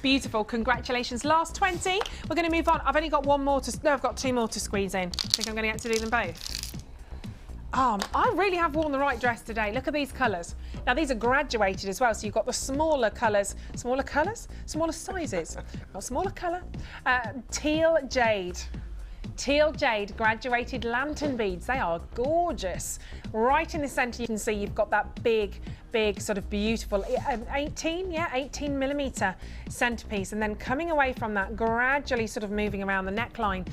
Beautiful, congratulations. Last 20. We're going to move on. I've only got one more to, no, I've got two more to squeeze in. I think I'm going to get to do them both. I really have worn the right dress today. Look at these colours. Now, these are graduated as well, so you've got the smaller colours. Smaller colours? Smaller sizes. Not smaller colour. Teal jade. Teal jade graduated lantern beads. They are gorgeous. Right in the centre, you can see you've got that big sort of beautiful 18mm centerpiece, and then coming away from that, gradually sort of moving around the neckline.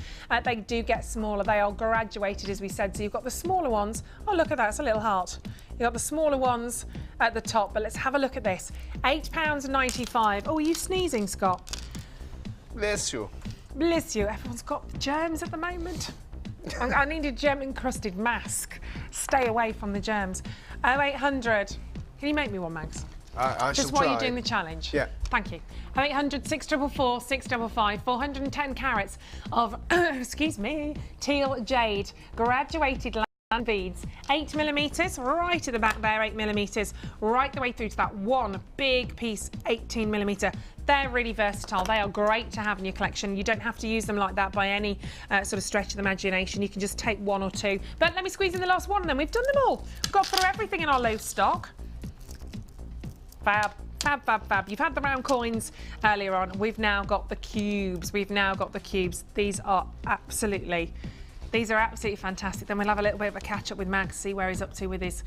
They do get smaller. They are graduated, as we said. So you've got the smaller ones. Oh, look at that, it's a little heart. You've got the smaller ones at the top, but let's have a look at this. £8.95. Oh, are you sneezing, Scott? Bless you. Bless you. Everyone's got germs at the moment. I need a gem-encrusted mask. Stay away from the germs. 0800. Can you make me one, Mags? I Just shall while try. you're doing the challenge. Yeah. Thank you. 0800 644 655. 410 carats of, excuse me, teal jade graduated land beads. 8mm, right at the back there, 8mm, right the way through to that one big piece, 18mm. They're really versatile. They are great to have in your collection. You don't have to use them like that by any sort of stretch of the imagination. You can just take one or two. But let me squeeze in the last one, and then we've done them all. We've got through everything in our low stock. Fab. Fab, fab, fab. You've had the round coins earlier on. We've now got the cubes. We've now got the cubes. These are absolutely fantastic. Then we'll have a little bit of a catch up with Mags, see where he's up to with his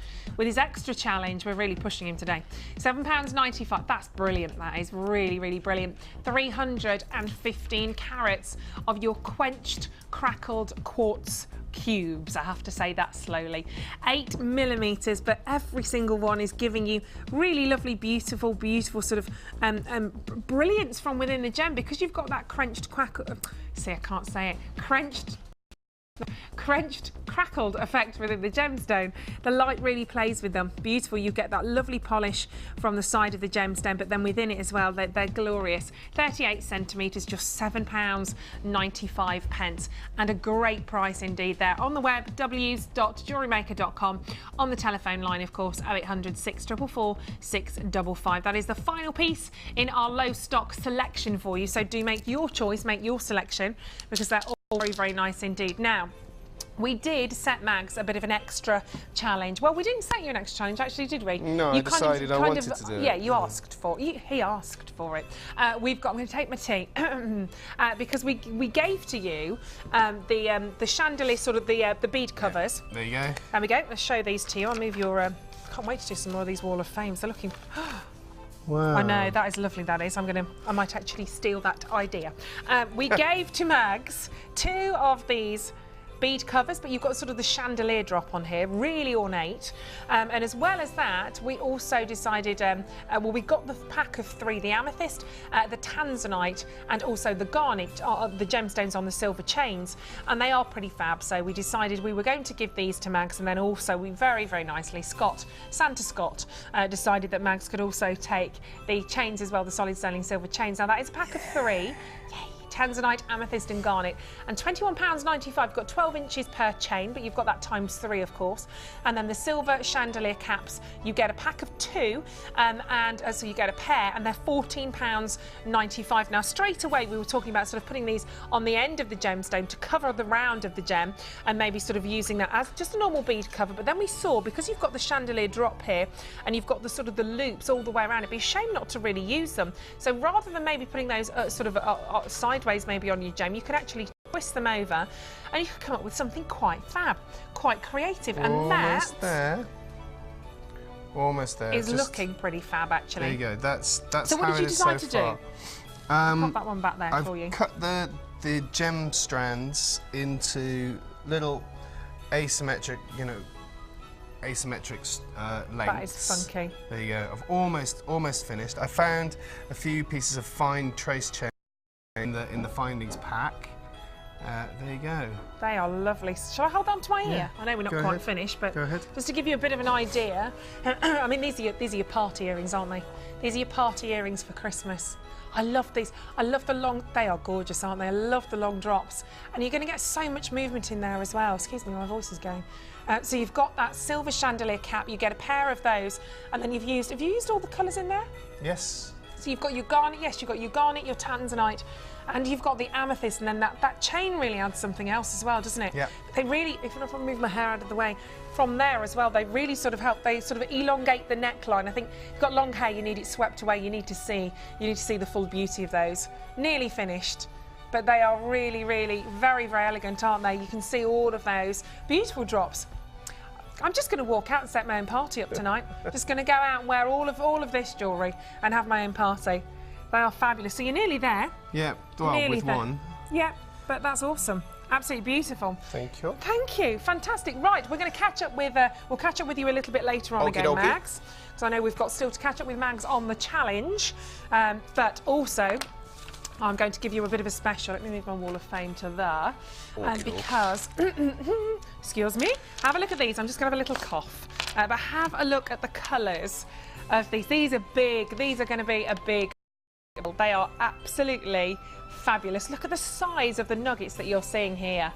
extra challenge. We're really pushing him today. £7.95. That's brilliant. That is really, really brilliant. 315 carats of your quenched, crackled quartz cubes. I have to say that slowly. 8mm, but every single one is giving you really lovely, beautiful sort of brilliance from within the gem, because you've got that quenched, crackled effect within the gemstone. The light really plays with them. Beautiful. You get that lovely polish from the side of the gemstone, but then within it as well, they're glorious. 38cm, just £7.95, and a great price indeed there. On the web, www.jewellerymaker.com. On the telephone line, of course, 0800 644 655. That is the final piece in our low stock selection for you. So do make your choice, make your selection, because they're all very, very nice indeed. Now, we did set Mags a bit of an extra challenge. Well, we didn't set you an extra challenge, actually, did we? No, I decided I wanted to do it. Yeah, you asked for it. He asked for it. I'm going to take my tea because we gave to you the chandelier, sort of the bead covers. Yeah. There you go. There we go. Let's show these to you. I'll move your. Can't wait to do some more of these Wall of Fames. They're looking. Wow. I know, that is lovely, that is. I might actually steal that idea. We gave to Mags 2 of these bead covers, but you've got sort of the chandelier drop on here, really ornate. And as well as that, we also decided, well, we got the pack of 3, the amethyst, the tanzanite, and also the garnet, the gemstones on the silver chains, and they are pretty fab. So we decided we were going to give these to Mags, and then also we very, very nicely, Santa Scott, decided that Mags could also take the chains as well, the solid sterling silver chains. Now that is a pack of 3. Yay. Tanzanite, amethyst and garnet, and £21.95. You've got 12 inches per chain, but you've got that times 3, of course. And then the silver chandelier caps, you get a pack of 2, so you get a pair, and they're £14.95. Now straight away we were talking about sort of putting these on the end of the gemstone to cover the round of the gem, and maybe sort of using that as just a normal bead cover. But then we saw, because you've got the chandelier drop here and you've got the sort of the loops all the way around, it'd be a shame not to really use them. So rather than maybe putting those sort of sideways maybe on your gem, you could actually twist them over and you could come up with something quite fab, quite creative. And almost there. Almost there. Is looking pretty fab, actually. There you go. That's so what how did you it is decide so to far. do? Pop that one back there for you. I've cut the gem strands into little asymmetric, asymmetric lengths. That is funky. There you go. I've almost finished. I found a few pieces of fine trace chain in the findings pack. There you go. They are lovely. Shall I hold on to my ear? Yeah. I know we're not Go quite ahead. finished, but Go ahead. just to give you a bit of an idea, I mean, these are your party earrings, aren't they? These are your party earrings for Christmas. I love these. I love the long, they are gorgeous, aren't they? I love the long drops. And you're going to get so much movement in there as well. Excuse me, my voice is going. So you've got that silver chandelier cap, you get a pair of those, and then have you used all the colours in there? Yes. So you've got your garnet, yes, you've got your garnet, your tanzanite, and you've got the amethyst, and then that chain really adds something else as well, doesn't it? Yeah. They really, if I move my hair out of the way, from there as well, they really sort of help, they sort of elongate the neckline. I think if you've got long hair, you need it swept away, you need to see the full beauty of those. Nearly finished, but they are really, really very, very elegant, aren't they? You can see all of those beautiful drops. I'm just going to walk out and set my own party up tonight. Just going to go out and wear all of this jewellery and have my own party. They are fabulous. So you're nearly there. Yeah, well, Nearly with there. one. Yeah, but that's awesome. Absolutely beautiful. Thank you. Thank you. Fantastic. Right, we're going to catch up with. We'll catch up with you a little bit later on Okie again, dokie. Mags, because I know we've got still to catch up with Mags on the challenge, but also I'm going to give you a bit of a special. Let me move my wall of fame to there, because excuse me. Have a look at these. I'm just going to have a little cough, but have a look at the colours of these. These are big. These are going to be a big. They are absolutely fabulous. Look at the size of the nuggets that you're seeing here.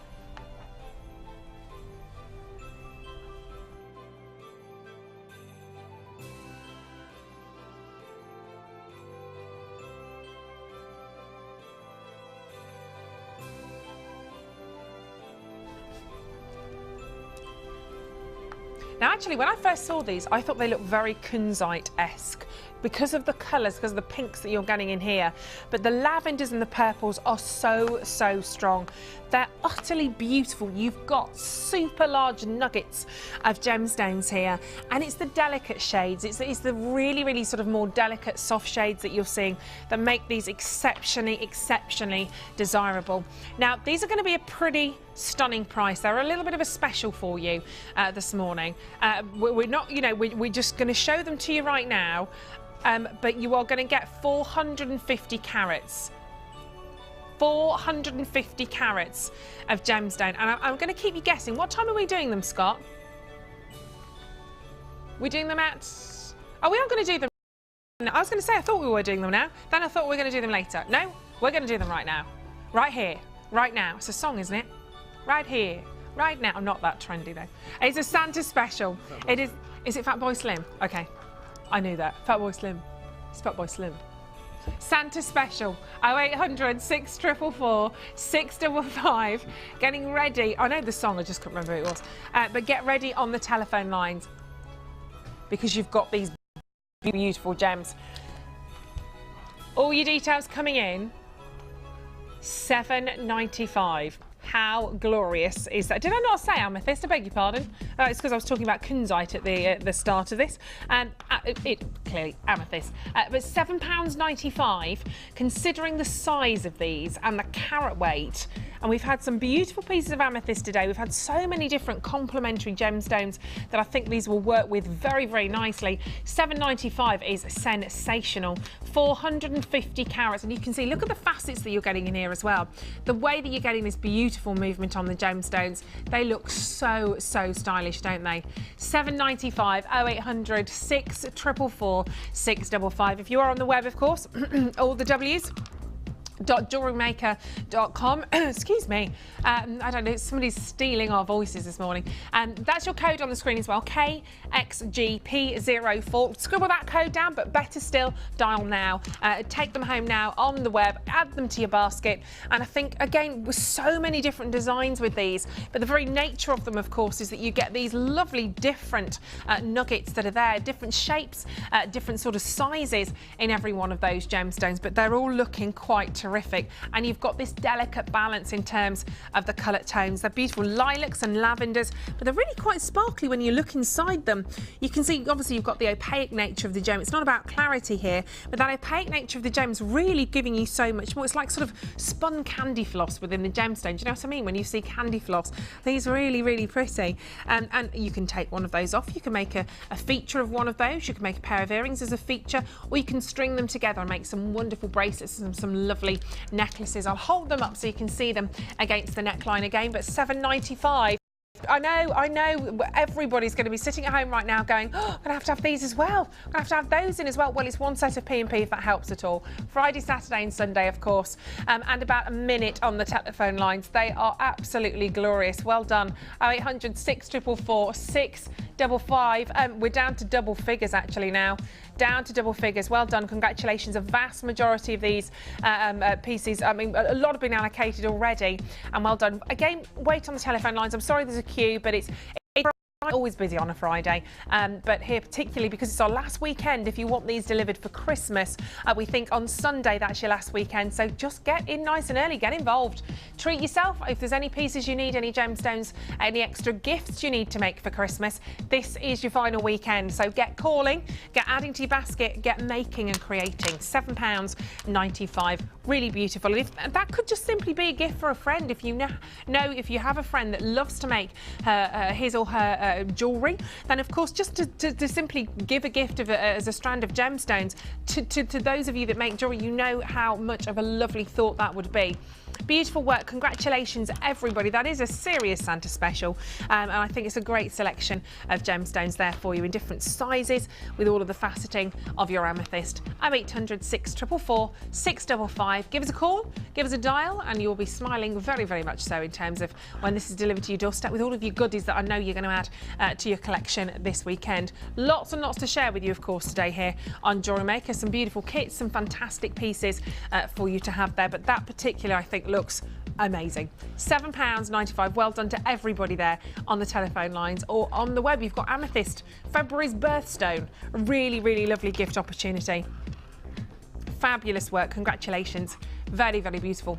Now, actually, when I first saw these, I thought they looked very kunzite-esque because of the colours, because of the pinks that you're getting in here. But the lavenders and the purples are so, so strong. They're utterly beautiful. You've got super large nuggets of gemstones here, and it's the delicate shades. It's the really, really sort of more delicate, soft shades that you're seeing that make these exceptionally, exceptionally desirable. Now, these are going to be a pretty stunning price. They're a little bit of a special for you this morning. We're not, we're just going to show them to you right now, but you are going to get 450 carats. 450 carats of gemstone, and I'm going to keep you guessing. What time are we doing them, Scott? We're doing them at... Oh, we are going to do them... I was going to say I thought we were doing them now. Then I thought we were going to do them later. No, we're going to do them right now. Right here. Right now. It's a song, isn't it? Right here. Right now. Not that trendy, though. It's a Santa special. It is... Is it Fatboy Slim? Okay. I knew that. Fatboy Slim. It's Fatboy Slim. Santa special, 0800 644 655. Getting ready. I know the song, I just couldn't remember who it was. But get ready on the telephone lines because you've got these beautiful gems. All your details coming in. £7.95. How glorious is that? Did I not say amethyst? I beg your pardon. It's because I was talking about kunzite at the start of this. It clearly amethyst. But £7.95, considering the size of these and the carat weight. And we've had some beautiful pieces of amethyst today. We've had so many different complementary gemstones that I think these will work with very, very nicely. £7.95 is sensational. 450 carats, and you can see, look at the facets that you're getting in here as well. The way that you're getting this beautiful movement on the gemstones, they look so stylish, don't they? £7.95, 0800 644 655. If you are on the web, of course, all the W's. .jewellerymaker.com. Excuse me, I don't know, somebody's stealing our voices this morning. That's your code on the screen as well, KXGP04. Scribble that code down, but better still, dial now. Take them home now on the web, add them to your basket. And I think, again, with so many different designs with these, but the very nature of them, of course, is that you get these lovely different nuggets that are there, different shapes, different sort of sizes in every one of those gemstones, but they're all looking quite terrific. And you've got this delicate balance in terms of the colour tones. They're beautiful lilacs and lavenders, but they're really quite sparkly when you look inside them. You can see, obviously, you've got the opaque nature of the gem. It's not about clarity here, but that opaque nature of the gem's really giving you so much more. It's like sort of spun candy floss within the gemstone. Do you know what I mean? When you see candy floss, these are really, really pretty. And you can take one of those off. You can make a feature of one of those. You can make a pair of earrings as a feature, or you can string them together and make some wonderful bracelets and some lovely necklaces. I'll hold them up so you can see them against the neckline again, but £7.95. I know everybody's going to be sitting at home right now going, oh, I'm going to have these as well. I'm going to have those in as well. Well, it's one set of P&P if that helps at all. Friday, Saturday and Sunday, of course, and about a minute on the telephone lines. They are absolutely glorious. Well done. 0800 644 655. We're down to double figures actually now. Down to double figures. Well done. Congratulations. A vast majority of these pieces, I mean, a lot have been allocated already, and well done. Again, wait on the telephone lines. I'm sorry there's a queue, but it's always busy on a Friday, but here particularly because it's our last weekend. If you want these delivered for Christmas, we think on Sunday that's your last weekend, so just get in nice and early, get involved, treat yourself. If there's any pieces you need, any gemstones, any extra gifts you need to make for Christmas, this is your final weekend. So get calling, get adding to your basket, get making and creating. £7.95, really beautiful. And that could just simply be a gift for a friend. If you know if you have a friend that loves to make his or her jewellery, then of course just to simply give a gift of as a strand of gemstones to those of you that make jewellery, you know how much of a lovely thought that would be. Beautiful work. Congratulations, everybody. That is a serious Santa special, and I think it's a great selection of gemstones there for you in different sizes with all of the faceting of your amethyst. 0800 644 655. Give us a call, give us a dial, and you'll be smiling very, very much so in terms of when this is delivered to your doorstep with all of your goodies that I know you're going to add to your collection this weekend. Lots and lots to share with you, of course, today here on Jewellery Maker. Some beautiful kits, some fantastic pieces for you to have there, but that particular, I think, looks amazing. £7.95. Well done to everybody there on the telephone lines or on the web. You've got amethyst, February's birthstone. A really, really lovely gift opportunity. Fabulous work. Congratulations. Very, very beautiful.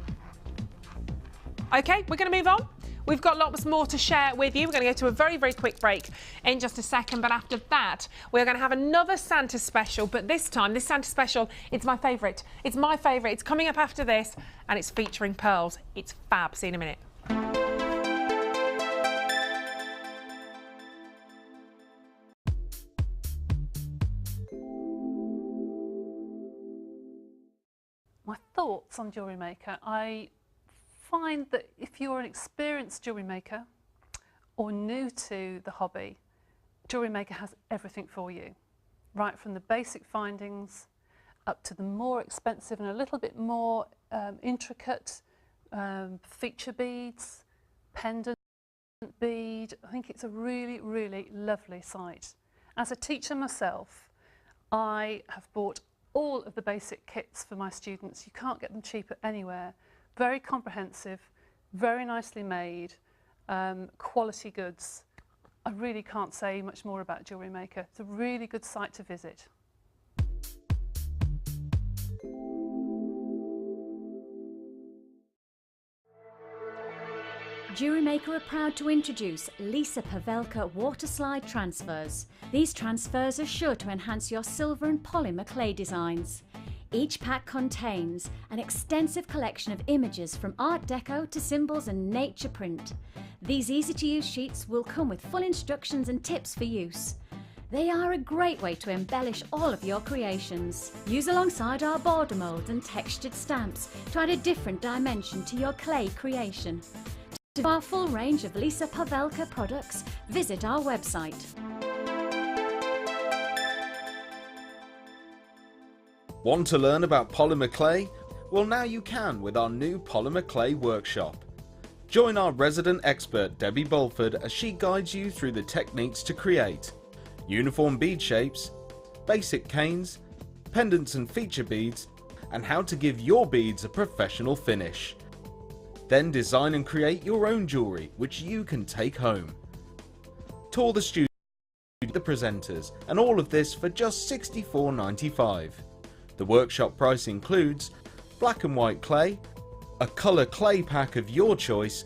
Okay, we're going to move on. We've got lots more to share with you. We're going to go to a very, very quick break in just a second. But after that, we're going to have another Santa special. But this time, this Santa special, it's my favourite. It's my favourite. It's coming up after this, and it's featuring pearls. It's fab. See you in a minute. My thoughts on Jewellery Maker. I find that if you're an experienced jewellery maker or new to the hobby, Jewellery Maker has everything for you, right from the basic findings up to the more expensive and a little bit more intricate feature beads, pendant bead. I think it's a really, really lovely site. As a teacher myself, I have bought all of the basic kits for my students. You can't get them cheaper anywhere. Very comprehensive, very nicely made, quality goods. I really can't say much more about Jewellery Maker. It's a really good site to visit. Jewellery Maker are proud to introduce Lisa Pavelka water slide transfers. These transfers are sure to enhance your silver and polymer clay designs. Each pack contains an extensive collection of images from Art Deco to symbols and nature print. These easy-to-use sheets will come with full instructions and tips for use. They are a great way to embellish all of your creations. Use alongside our border moulds and textured stamps to add a different dimension to your clay creation. To our full range of Lisa Pavelka products, visit our website. Want to learn about polymer clay? Well, now you can with our new polymer clay workshop. Join our resident expert Debbie Bulford as she guides you through the techniques to create uniform bead shapes, basic canes, pendants and feature beads, and how to give your beads a professional finish. Then design and create your own jewellery which you can take home. Tour the studio, the presenters, and all of this for just $64.95. The workshop price includes black and white clay, a colour clay pack of your choice,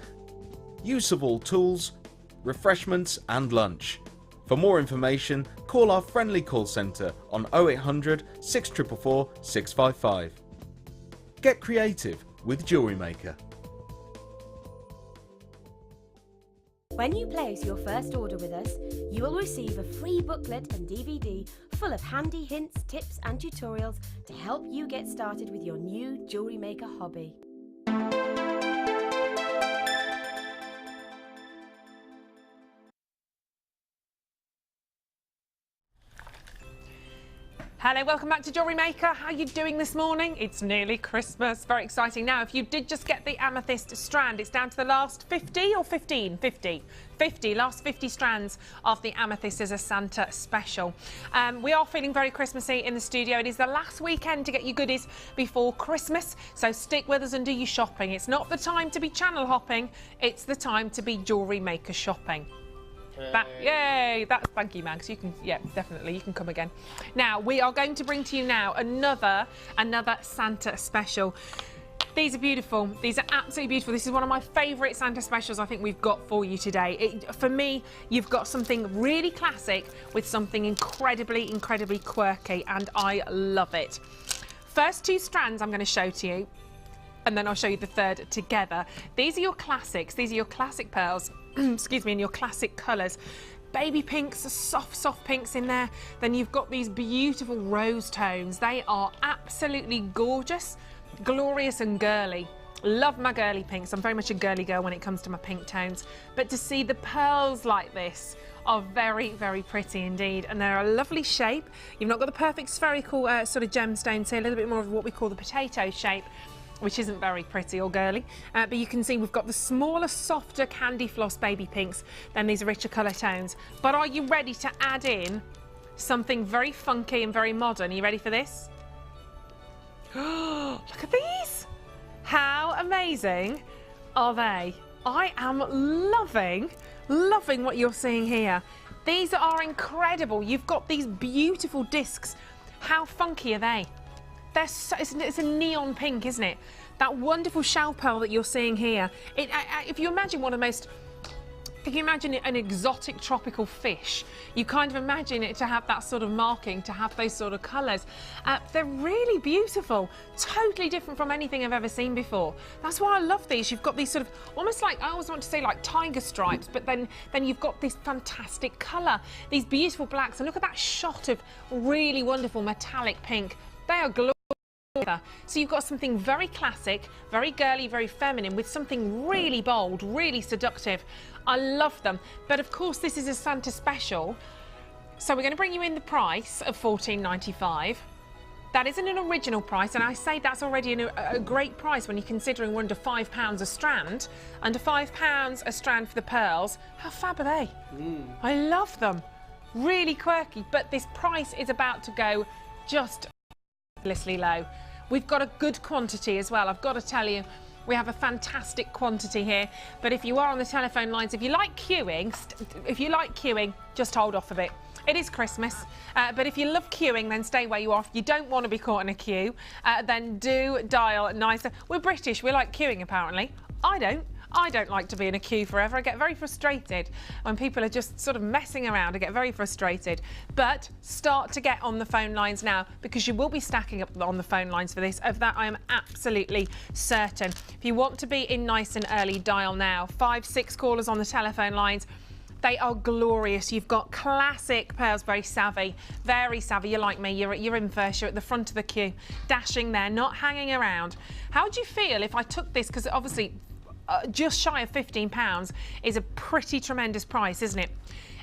use of all tools, refreshments and lunch. For more information, call our friendly call centre on 0800 644 655. Get creative with Jewellery Maker. When you place your first order with us, you will receive a free booklet and DVD full of handy hints, tips and tutorials to help you get started with your new Jewellery Maker hobby. Hello, welcome back to Jewellery Maker. How are you doing this morning? It's nearly Christmas. Very exciting. Now, if you did just get the amethyst strand, it's down to the last 50 or 15? 50. 50, last 50 strands of the amethyst as a Santa special. We are feeling very Christmassy in the studio. It is the last weekend to get you goodies before Christmas, so stick with us and do your shopping. It's not the time to be channel hopping, it's the time to be Jewellery Maker shopping. Yay, that's thank you, Mags. You can, yeah, definitely, you can come again. Now, we are going to bring to you now another Santa special. These are beautiful. These are absolutely beautiful. This is one of my favourite Santa specials I think we've got for you today. For me, you've got something really classic with something incredibly, incredibly quirky, and I love it. First two strands I'm going to show to you, and then I'll show you the third together. These are your classics. These are your classic pearls. Excuse me, in your classic colours. Baby pinks, soft pinks in there. Then you've got these beautiful rose tones. They are absolutely gorgeous, glorious and girly. Love my girly pinks. I'm very much a girly girl when it comes to my pink tones. But to see the pearls like this are very, very pretty indeed. And they're a lovely shape. You've not got the perfect spherical sort of gemstones here, a little bit more of what we call the potato shape, which isn't very pretty or girly, but you can see we've got the smaller, softer candy floss baby pinks than these richer colour tones. But are you ready to add in something very funky and very modern? Are you ready for this? Oh, look at these! How amazing are they? I am loving what you're seeing here. These are incredible. You've got these beautiful discs. How funky are they? They're so, it's a neon pink, isn't it? That wonderful shell pearl that you're seeing here. If you imagine one of the most, if you imagine an exotic tropical fish, you kind of imagine it to have that sort of marking, to have those sort of colours. They're really beautiful, totally different from anything I've ever seen before. That's why I love these. You've got these sort of, almost like, I always want to say like tiger stripes, but then you've got this fantastic colour, these beautiful blacks, and look at that shot of really wonderful metallic pink. They are glorious. So you've got something very classic, very girly, very feminine, with something really bold, really seductive. I love them. But of course, this is a Santa special. So we're going to bring you in the price of $14.95. That isn't an original price, and I say that's already a great price when you're considering we're under £5 a strand. Under £5 a strand for the pearls. How fab are they? I love them. Really quirky, but this price is about to go just ridiculously low. We've got a good quantity as well. I've got to tell you, we have a fantastic quantity here. But if you are on the telephone lines, if you like queuing, just hold off a bit. It is Christmas, but if you love queuing, then stay where you are. If you don't want to be caught in a queue, then do dial nicer. We're British, we like queuing apparently. I don't. I don't like to be in a queue forever. I get very frustrated when people are just sort of messing around. I get very frustrated. But start to get on the phone lines now, because you will be stacking up on the phone lines for this. Of that, I am absolutely certain. If you want to be in nice and early, dial now. 5, 6 callers on the telephone lines. They are glorious. You've got classic pearls, very savvy, very savvy. You're like me, you're in first, you're at the front of the queue, dashing there, not hanging around. How would you feel if I took this, because obviously just shy of £15 is a pretty tremendous price, isn't it?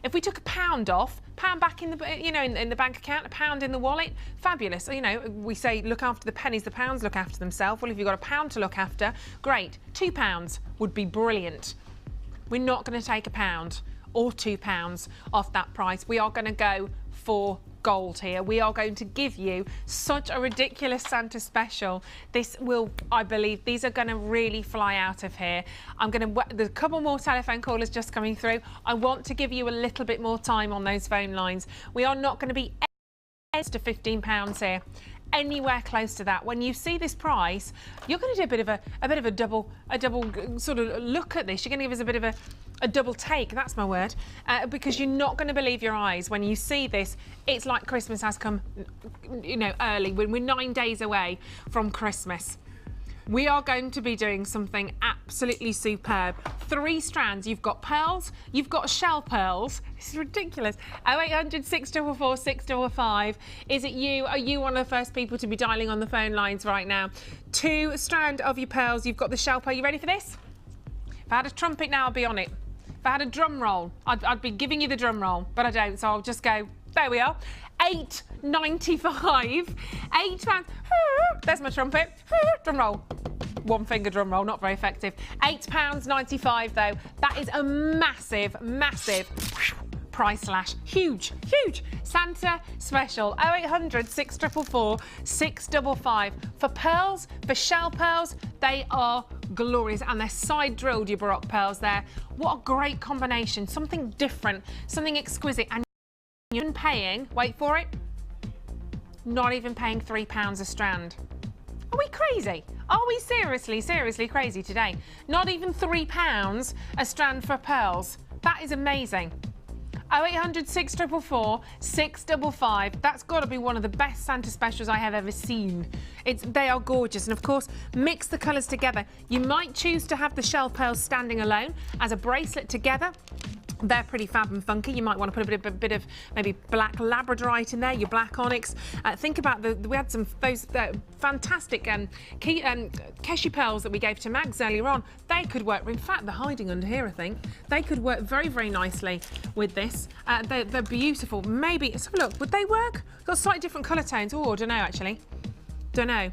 If we took £1 off, £1 back in the, you know, in the bank account, £1 in the wallet, fabulous. You know, we say look after the pennies, the pounds look after themselves. Well, if you've got £1 to look after, great. £2 would be brilliant. We're not going to take £1 or £2 off that price. We are going to go for gold here. We are going to give you such a ridiculous Santa special. This will, I believe, these are going to really fly out of here. There's a couple more telephone callers just coming through. I want to give you a little bit more time on those phone lines. We are not going to be to £15 here. Anywhere close to that. When you see this price, you're going to do a bit of a double sort of look at this. You're going to give us a bit of a double take, that's my word, because you're not going to believe your eyes when you see this. It's like Christmas has come, you know, early. We're 9 days away from Christmas. We are going to be doing something absolutely superb. 3 strands. You've got pearls, you've got shell pearls. This is ridiculous. 0800 644 655. Is it you? Are you one of the first people to be dialing on the phone lines right now? 2 strand of your pearls. You've got the shell pearl. You ready for this? If I had a trumpet now, I'd be on it. If I had a drum roll, I'd be giving you the drum roll, but I don't, so I'll just go. There we are. £8.95. £8. There's my trumpet. Drum roll. One finger drum roll, not very effective. £8.95 though. That is a massive, massive price slash. Huge, huge. Santa special. 0800 644 655. For pearls, for shell pearls, they are glorious, and they're side drilled, your Baroque pearls there. What a great combination. Something different, something exquisite. And you're even paying, wait for it, not even paying £3 a strand. Are we crazy? Are we seriously crazy today? Not even £3 a strand for pearls. That is amazing. 0800 644 655. That's got to be one of the best Santa specials I have ever seen. They are gorgeous, and of course, mix the colours together. You might choose to have the shell pearls standing alone as a bracelet together. They're pretty fab and funky. You might want to put a bit of maybe black labradorite in there, your black onyx. Think about we had those fantastic Keshi pearls that we gave to Mags earlier on. They could work. In fact, they're hiding under here, I think. They could work very, very nicely with this. They're beautiful. Maybe, let's have a look. Would they work? Got slightly different colour tones. Oh, I don't know, actually. Don't know.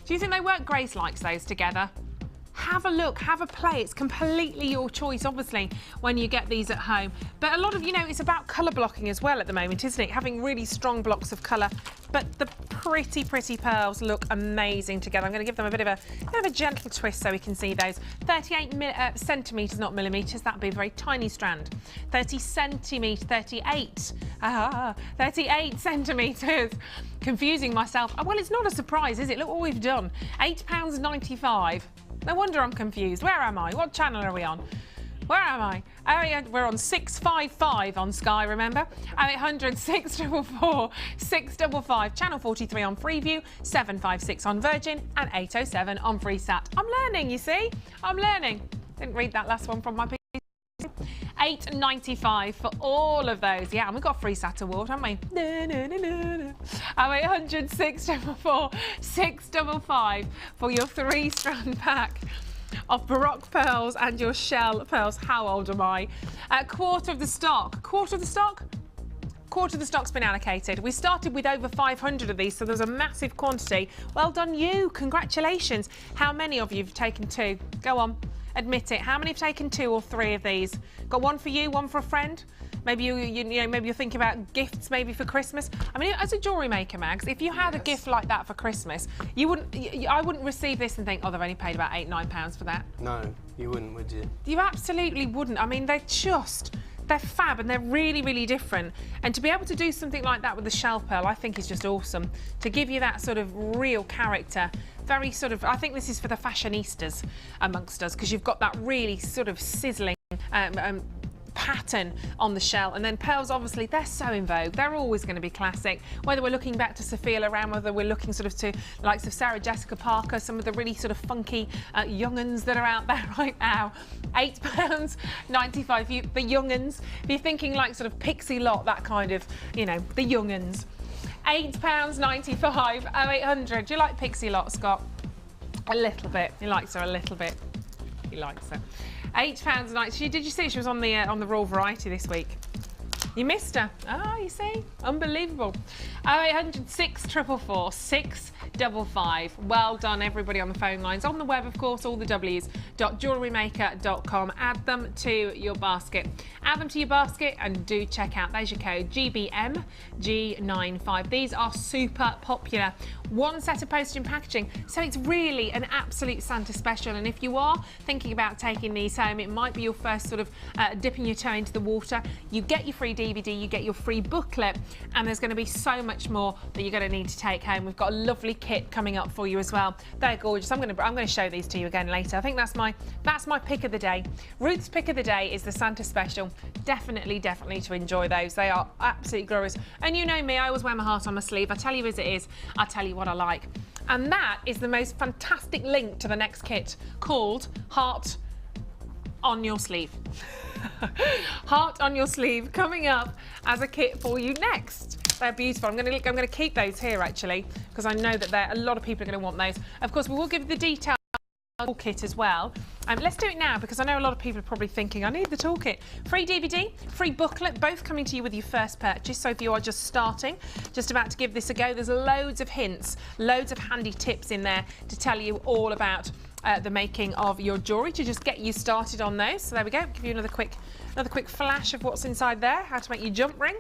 Do you think they work? Grace likes those together. Have a look, have a play. It's completely your choice, obviously, when you get these at home. But a lot of, you know, it's about colour blocking as well at the moment, isn't it? Having really strong blocks of colour. But the pretty, pretty pearls look amazing together. I'm going to give them a bit of a gentle twist so we can see those. 38 centimetres, not millimetres. That'd be a very tiny strand. 30 centimetres, 38. 38 centimetres. Confusing myself. Oh, well, it's not a surprise, is it? Look what we've done. £8.95. No wonder I'm confused. Where am I? What channel are we on? Where am I? Oh, we're on 655 on Sky, remember? 0800 644 655. Channel 43 on Freeview, 756 on Virgin, and 807 on Freesat. I'm learning, you see? I'm learning. Didn't read that last one from my PC. £8.95 for all of those. Yeah, and we've got a Freesat award, haven't we? 0800 644 655 for your 3-strand pack of Baroque pearls and your shell pearls. How old am I? Quarter of the stock. Quarter of the stock? Quarter of the stock's been allocated. We started with over 500 of these, so there's a massive quantity. Well done you. Congratulations. How many of you have taken 2? Go on. Admit it. How many have taken 2 or 3 of these? Got one for you, one for a friend? Maybe you know, maybe you're thinking about gifts maybe for Christmas. I mean, as a jewellery maker, Mags, if you had a gift like that for Christmas, I wouldn't receive this and think, oh, they've only paid about £8, £9 for that. No, you wouldn't, would you? You absolutely wouldn't. I mean, they're just they're fab and they're really, really different. And to be able to do something like that with the shell pearl, I think is just awesome. To give you that sort of real character, very sort of, I think this is for the fashionistas amongst us, because you've got that really sort of sizzling pattern on the shell. And then pearls, obviously, they're so in vogue. They're always going to be classic. Whether we're looking back to Sophia Loren, whether we're looking sort of to the likes of Sarah Jessica Parker, some of the really sort of funky young'uns that are out there right now. £8.95. The young'uns. If you're thinking like sort of Pixie Lot, that kind of, you know, the young'uns. £8.95. 0800. Do you like Pixie Lot, Scott? A little bit. He likes her a little bit. He likes her. £8.90. Did you see she was on the Raw Variety this week? You missed her. Oh, you see? Unbelievable. 0800 644 655. Well done, everybody on the phone lines. On the web, of course, all the W's.jewellerymaker.com. Add them to your basket. Add them to your basket and do check out. There's your code, GBMG95. These are super popular. One set of postage and packaging, so it's really an absolute Santa special. And if you are thinking about taking these home, it might be your first sort of dipping your toe into the water. You get your free DVD, you get your free booklet, and there's going to be so much more that you're going to need to take home. We've got a lovely kit coming up for you as well. They're gorgeous. I'm going to show these to you again later. I think that's my pick of the day. Ruth's pick of the day is the Santa special. Definitely to enjoy those. They are absolutely glorious. And you know me, I always wear my heart on my sleeve. I tell you as it is. I tell you what I like. And that is the most fantastic link to the next kit, called Heart on Your Sleeve. Heart on Your Sleeve, coming up as a kit for you next. They're beautiful. I'm going to keep those here actually, because I know that a lot of people are going to want those. Of course, we will give the details toolkit as well. Let's do it now, because I know a lot of people are probably thinking, I need the toolkit. Free DVD, free booklet, both coming to you with your first purchase. So if you are just starting, just about to give this a go, there's loads of hints, loads of handy tips in there to tell you all about the making of your jewellery, to just get you started on those. So there we go. Give you another quick flash of what's inside there, how to make your jump ring.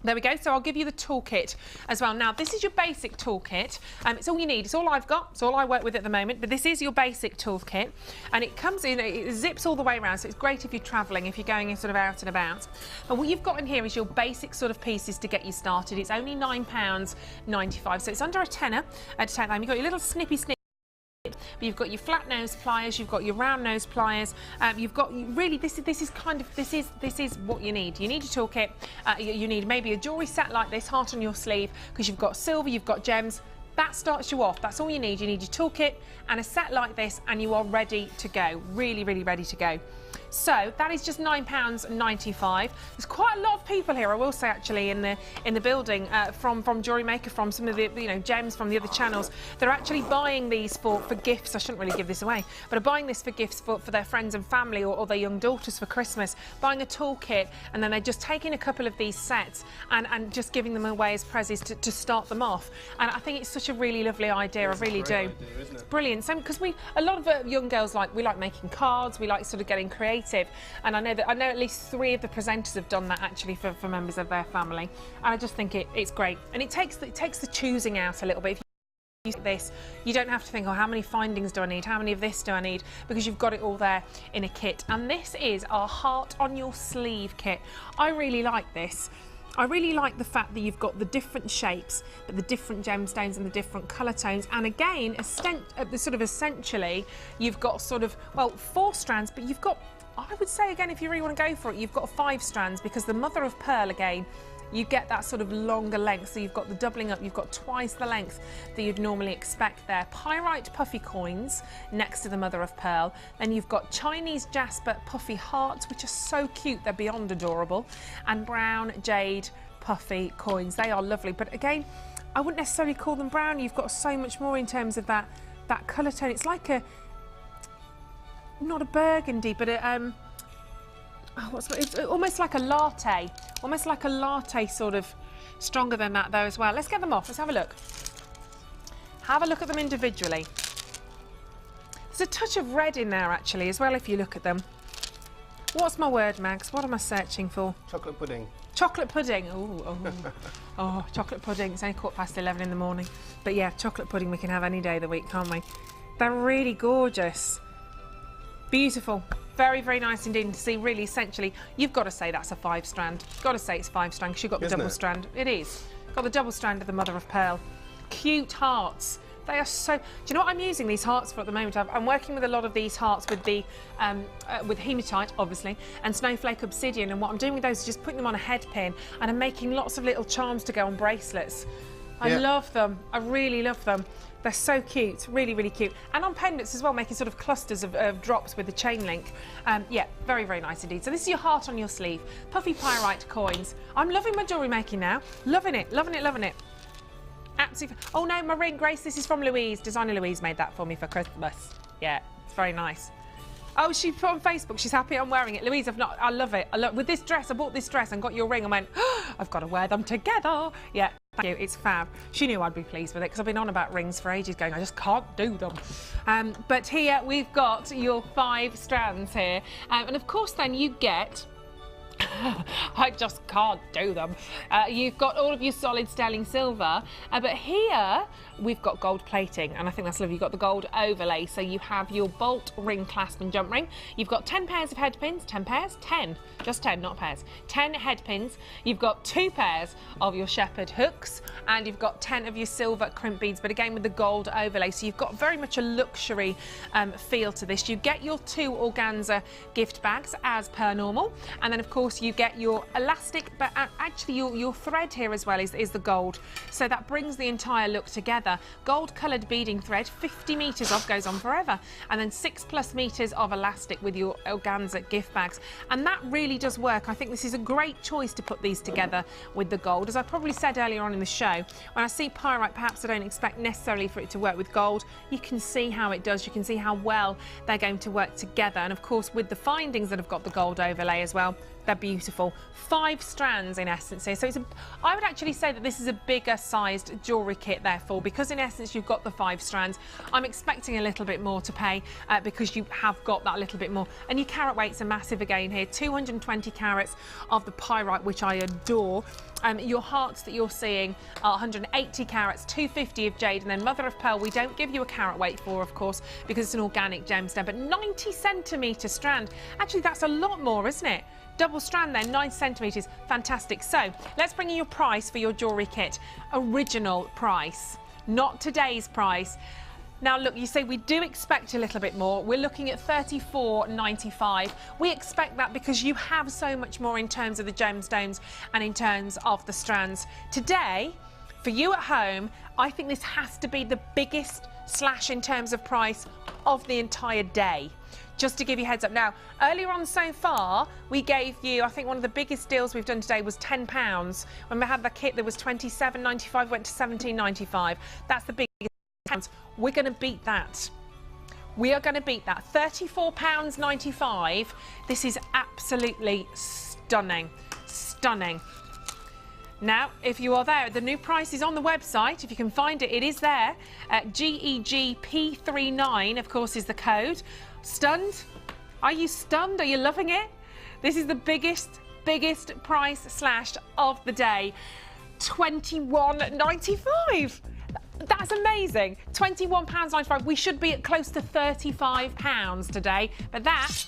There we go. So I'll give you the toolkit as well. Now, this is your basic toolkit. It's all you need. It's all I've got. It's all I work with at the moment. But this is your basic toolkit. And it comes in, it zips all the way around. So it's great if you're travelling, if you're going sort of out and about. And what you've got in here is your basic sort of pieces to get you started. It's only £9.95. So it's under a tenner to take home. You've got your little snippy. But you've got your flat nose pliers, you've got your round nose pliers, you've got really this is what you need. You need a toolkit. You need maybe a jewellery set like this, heart on your sleeve, because you've got silver, you've got gems. That starts you off. That's all you need. You need your toolkit and a set like this, and you are ready to go. Really ready to go. So that is just £9.95. There's quite a lot of people here, I will say, actually, in the building from Jewellery Maker, from some of the gems from the other channels. They're actually buying these for gifts. I shouldn't really give this away, but are buying this for gifts for their friends and family, or their young daughters for Christmas. Buying a toolkit, and then they're just taking a couple of these sets and just giving them away as prezzies to start them off. And I think it's such a really lovely idea. I really do. It's brilliant. So because a lot of young girls like making cards. We like sort of getting creative. And I know at least 3 of the presenters have done that actually for members of their family. And I just think it's great. And it takes the choosing out a little bit. If you use this, you don't have to think, oh, how many findings do I need? How many of this do I need? Because you've got it all there in a kit. And this is our Heart on Your Sleeve kit. I really like this. I really like the fact that you've got the different shapes, but the different gemstones and the different colour tones. And again, essentially, you've got sort of, well, 4 strands, but you've got, I would say again, if you really want to go for it, you've got 5 strands, because the mother of pearl, again, you get that sort of longer length. So you've got the doubling up, you've got twice the length that you'd normally expect there. Pyrite puffy coins next to the mother of pearl. Then you've got Chinese jasper puffy hearts, which are so cute, they're beyond adorable. And brown jade puffy coins. They are lovely. But again, I wouldn't necessarily call them brown. You've got so much more in terms of that colour tone. It's like not a burgundy, but it's almost like a latte. Almost like a latte, sort of stronger than that though as well. Let's get them off. Let's have a look. Have a look at them individually. There's a touch of red in there actually as well if you look at them. What's my word, Max? What am I searching for? Chocolate pudding. Chocolate pudding. Oh, chocolate pudding. It's only 11:15 in the morning. But yeah, chocolate pudding we can have any day of the week, can't we? They're really gorgeous. Beautiful. Very, very nice indeed. And to see, really, essentially, you've got to say that's a 5-strand. Got to say it's 5-strand because you've got the Isn't double it? strand. It is. Got the double strand of the mother of pearl. Cute hearts. They are so. Do you know what I'm using these hearts for at the moment? I'm working with a lot of these hearts with the with hematite, obviously, and snowflake obsidian. And what I'm doing with those is just putting them on a head pin, and I'm making lots of little charms to go on bracelets. I love them. I really love them. They're so cute, really, really cute. And on pendants as well, making sort of clusters of drops with the chain link. Yeah, very, very nice indeed. So this is your heart on your sleeve. Puffy pyrite coins. I'm loving my jewellery making now. Loving it, loving it, loving it. Absolutely. Oh no, my ring, Grace, this is from Louise. Designer Louise made that for me for Christmas. Yeah, it's very nice. Oh, she put on Facebook, she's happy I'm wearing it. Louise, I love it. With this dress, I bought this dress and got your ring and went, oh, I've got to wear them together. Yeah, thank you, it's fab. She knew I'd be pleased with it because I've been on about rings for ages going, I just can't do them. But here we've got your 5 strands here. And of course then you get, I just can't do them. You've got all of your solid sterling silver, but here we've got gold plating, and I think that's lovely. You've got the gold overlay, so you have your bolt, ring, clasp and jump ring. You've got 10 pairs of head pins, 10 pairs, 10, just 10, not pairs, 10 head pins. You've got 2 pairs of your shepherd hooks, and you've got 10 of your silver crimp beads, but again with the gold overlay, so you've got very much a luxury feel to this. You get your 2 organza gift bags as per normal, and then of course you get your elastic, but actually your thread here as well is the gold, so that brings the entire look together. Gold coloured beading thread, 50 metres of, goes on forever, and then 6+ metres of elastic with your organza gift bags, and that really does work. I think this is a great choice to put these together with the gold. As I probably said earlier on in the show, when I see pyrite, perhaps I don't expect necessarily for it to work with gold. You can see how it does, you can see how well they're going to work together, and of course with the findings that have got the gold overlay as well, they're beautiful. 5 strands in essence here, so I would actually say that this is a bigger sized jewellery kit therefore, because in essence you've got the 5 strands. I'm expecting a little bit more to pay because you have got that little bit more, and your carat weights are massive again here. 220 carats of the pyrite, which I adore. Your hearts that you're seeing are 180 carats, 250 of jade, and then mother of pearl we don't give you a carat weight for, of course, because it's an organic gemstone, but 90 centimetre strand. Actually that's a lot more, isn't it? Double strand then, 9 centimetres, fantastic. So let's bring you your price for your jewellery kit. Original price, not today's price. Now look, you say we do expect a little bit more. We're looking at $34.95. We expect that because you have so much more in terms of the gemstones and in terms of the strands. Today, for you at home, I think this has to be the biggest slash in terms of price of the entire day. Just to give you a heads up. Now, earlier on so far, we gave you, I think one of the biggest deals we've done today was £10. When we had the kit, there was $27.95, went to $17.95. That's the biggest pounds. We're going to beat that. We are going to beat that. £34.95. This is absolutely stunning. Stunning. Now, if you are there, the new price is on the website. If you can find it, it is there. GEGP39, of course, is the code. Stunned? Are you stunned? Are you loving it? This is the biggest price slashed of the day. £21.95. That's amazing. £21.95. We should be at close to £35 today, but that...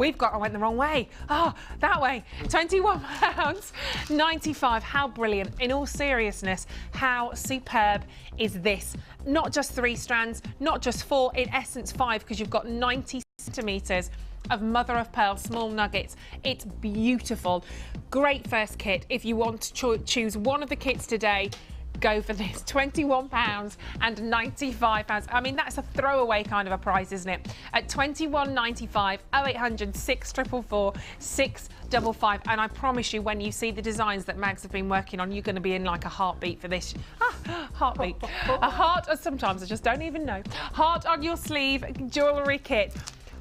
I went the wrong way. Oh, that way. £21.95. How brilliant. In all seriousness, how superb is this? Not just 3 strands, not just 4, in essence 5, because you've got 90 centimetres of mother of pearl small nuggets. It's beautiful. Great first kit. If you want to choose one of the kits today, go for this. £21.95. I mean, that's a throwaway kind of a price, isn't it? At £21.95, 0800 644 655. And I promise you, when you see the designs that Mags have been working on, you're going to be in like a heartbeat for this. Heartbeat. A heart, or sometimes I just don't even know. Heart on your sleeve jewellery kit.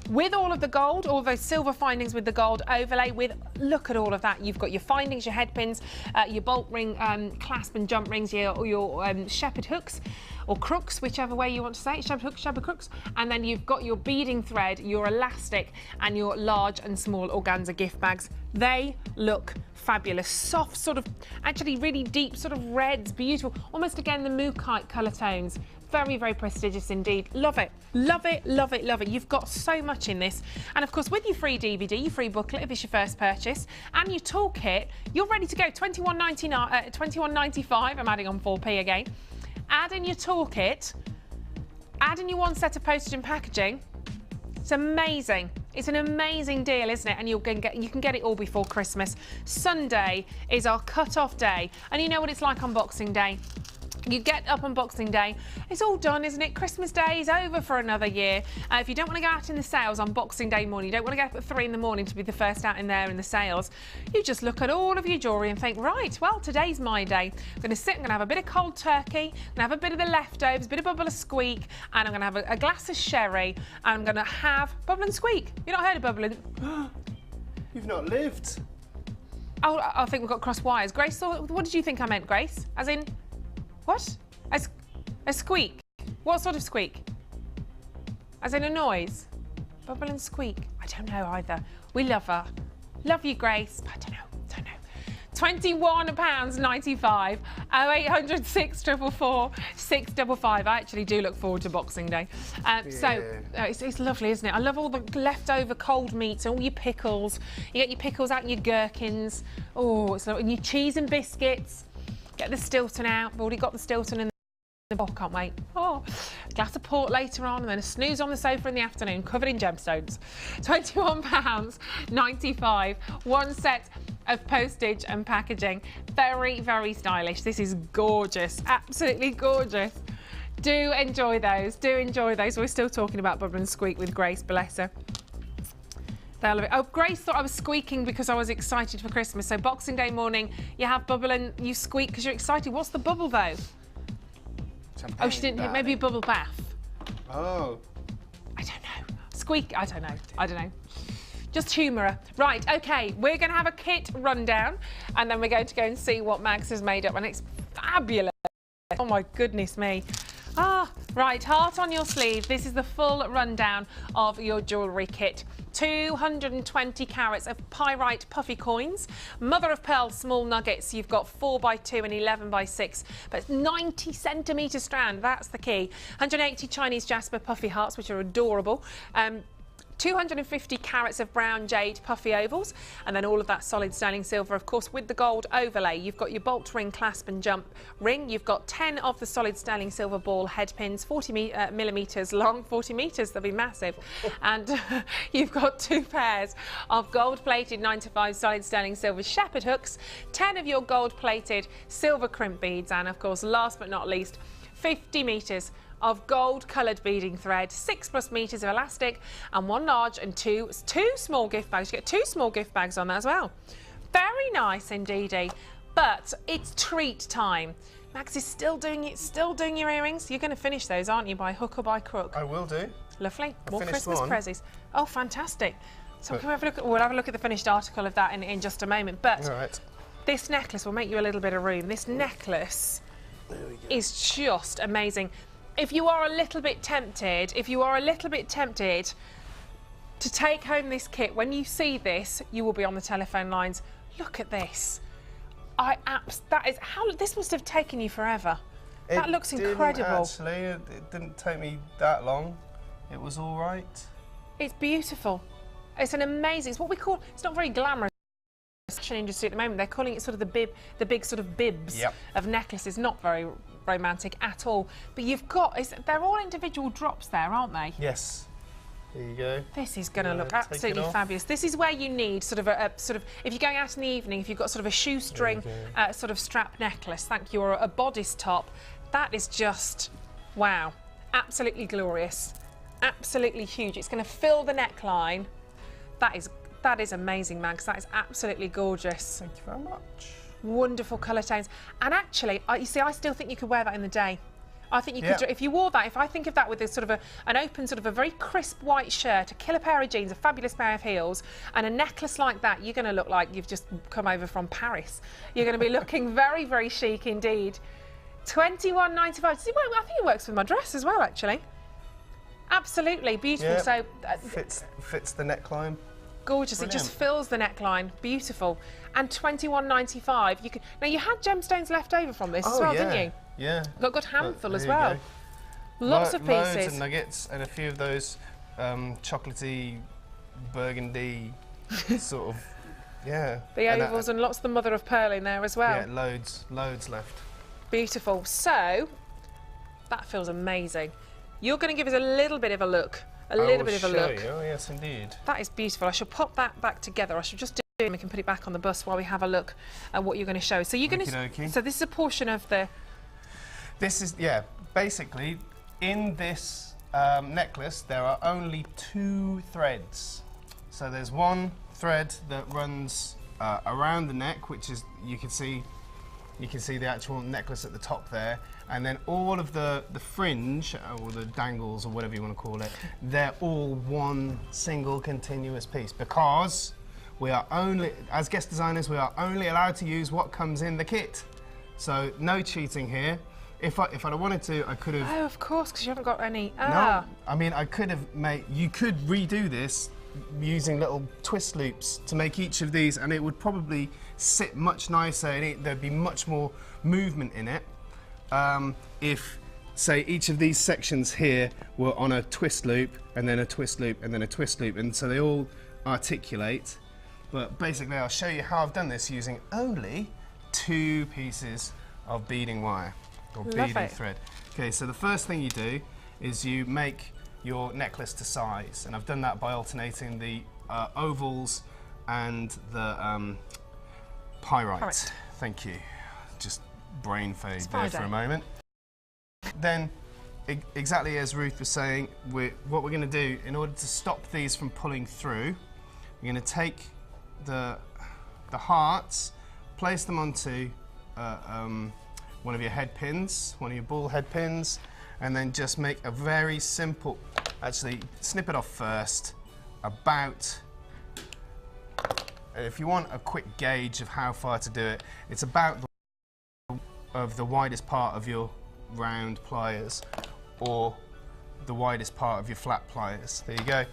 With all of the gold, all those silver findings with the gold overlay, look at all of that. You've got your findings, your head pins, your bolt ring, clasp and jump rings, your shepherd hooks, or crooks, whichever way you want to say it, shepherd hooks, shepherd crooks, and then you've got your beading thread, your elastic, and your large and small organza gift bags. They look fabulous. Soft, sort of, actually really deep sort of reds, beautiful, almost again the mookaite colour tones. Very, very prestigious indeed. Love it. Love it, love it, love it. You've got so much in this. And of course, with your free DVD, your free booklet if it's your first purchase, and your toolkit, you're ready to go. $21.95. I'm adding on 4p again. Add in your toolkit, add in your one set of postage and packaging. It's amazing. It's an amazing deal, isn't it? And you can get it all before Christmas. Sunday is our cut-off day. And you know what it's like on Boxing Day. You get up on Boxing Day, it's all done, isn't it? Christmas Day is over for another year. If you don't want to go out in the sales on Boxing Day morning, you don't want to get up at 3 in the morning to be the first out in there in the sales, you just look at all of your jewellery and think, right, well, today's my day. I'm going to sit, I'm going to have a bit of cold turkey, I'm going to have a bit of the leftovers, a bit of bubble and squeak, and I'm going to have a glass of sherry, and I'm going to have bubble and squeak. You've not heard of bubble and... You've not lived. Oh, I think we've got cross wires. Grace, what did you think I meant, Grace? As in... What? A squeak? What sort of squeak? As in a noise? Bubble and squeak? I don't know either. We love her. Love you, Grace. But I don't know. £21.95. 0800 644 655. I actually do look forward to Boxing Day. So it's lovely, isn't it? I love all the leftover cold meats and all your pickles. You get your pickles out and your gherkins. Oh, it's lovely. And your cheese and biscuits. Get the Stilton out. We've already got the Stilton in the... Oh, can't wait. Oh, a glass of port later on and then a snooze on the sofa in the afternoon covered in gemstones. £21.95. One set of postage and packaging. Very, very stylish. This is gorgeous. Absolutely gorgeous. Do enjoy those. Do enjoy those. We're still talking about Bubble and Squeak with Grace, bless her. They'll love it. Oh, Grace thought I was squeaking because I was excited for Christmas. So Boxing Day morning, you have bubble and you squeak because you're excited. What's the bubble, though? Champagne, oh, she didn't. Maybe a bubble bath. Oh. I don't know. Squeak. I don't know. I don't know. Just humour her. Right, OK, we're going to have a kit rundown and then we're going to go and see what Mags has made up. And it's fabulous. Oh, my goodness me. Ah, right, heart on your sleeve. This is the full rundown of your jewellery kit. 220 carats of pyrite puffy coins, mother of pearl small nuggets. You've got 4x2 and 11x6, but 90 centimetre strand. That's the key. 180 Chinese jasper puffy hearts, which are adorable. 250 carats of brown jade puffy ovals, and then all of that solid sterling silver, of course, with the gold overlay. You've got your bolt ring, clasp and jump ring. You've got 10 of the solid sterling silver ball head pins, 40 millimetres long, 40 metres, they'll be massive. And you've got 2 pairs of gold-plated 9 to 5 solid sterling silver shepherd hooks, 10 of your gold-plated silver crimp beads, and of course, last but not least, 50 metres of gold coloured beading thread, 6+ metres of elastic, and 1 large and two small gift bags. You get 2 small gift bags on that as well. Very nice indeedy. But it's treat time. Max is still doing it, still doing your earrings. You're going to finish those, aren't you, by hook or by crook? I will do. Lovely. More Christmas prezzies. Oh, fantastic. So can we have a look at, we'll have a look at the finished article of that in just a moment. But this necklace will make you a little bit of room. This necklace is just amazing. If you are a little bit tempted, to take home this kit, when you see this, you will be on the telephone lines. Look at this. This must have taken you forever. That looks incredible. Actually, it didn't take me that long. It was all right. It's beautiful. It's an amazing, it's what we call, it's not very glamorous. Fashion industry at the moment, they're calling it sort of the big sort of bibs of necklaces. Not very romantic at all. But you've got, they're all individual drops there, aren't they? Yes. There you go. This is going to look absolutely fabulous. This is where you need sort of if you're going out in the evening, if you've got sort of a shoestring sort of strap necklace, thank you, or a bodice top, that is just, wow, absolutely glorious, absolutely huge. It's going to fill the neckline. That is amazing, Mags. That is absolutely gorgeous. Thank you very much. Wonderful colour tones. And actually, you see, I still think you could wear that in the day. I think you could, if you wore that, if I think of that with a sort of an open, sort of a very crisp white shirt, a killer pair of jeans, a fabulous pair of heels, and a necklace like that, you're going to look like you've just come over from Paris. You're going to be looking very, very chic indeed. £21.95. I think it works with my dress as well, actually. Absolutely beautiful. Yeah, so fits the neckline. Gorgeous. Brilliant. It just fills the neckline. Beautiful. And £21.95. You can now. You had gemstones left over from this as well, didn't you? Yeah. Got a good handful as well. Lots of pieces. Loads of nuggets and a few of those chocolatey, burgundy sort of, yeah. The ovals and lots of the mother of pearl in there as well. Yeah, loads left. Beautiful. So, that feels amazing. You're going to give us a little bit of a look. A little bit of a look. Oh, yes, indeed. That is beautiful. I shall pop that back together. I shall just do it and we can put it back on the bus while we have a look at what you're going to show. So you're going to. So this is a portion of the. This is, yeah, basically in this necklace there are only 2 threads. So there's one thread that runs around the neck, which is you can see the actual necklace at the top there, and then all of the fringe or the dangles or whatever you want to call it, they're all one single continuous piece, because we are only, as guest designers, we are only allowed to use what comes in the kit. So no cheating here. If I'd wanted to, I could have. Oh, of course, because you haven't got any. No, I mean, I could have made. You could redo this using little twist loops to make each of these, and it would probably sit much nicer, and there'd be much more movement in it. If, say, each of these sections here were on a twist loop, and then a twist loop, and then a twist loop, and so they all articulate. But basically, I'll show you how I've done this using only 2 pieces of beading wire. Or beading thread. Okay, so the first thing you do is you make your necklace to size, and I've done that by alternating the ovals and the pyrite. Thank you. Just brain fade there for a moment. Then, exactly as Ruth was saying, what we're going to do in order to stop these from pulling through, we're going to take the hearts, place them onto one of your head pins, one of your ball head pins, and then just make a very simple, actually snip it off first, about, if you want a quick gauge of how far to do it, it's about the widest part of your round pliers or the widest part of your flat pliers. There you go.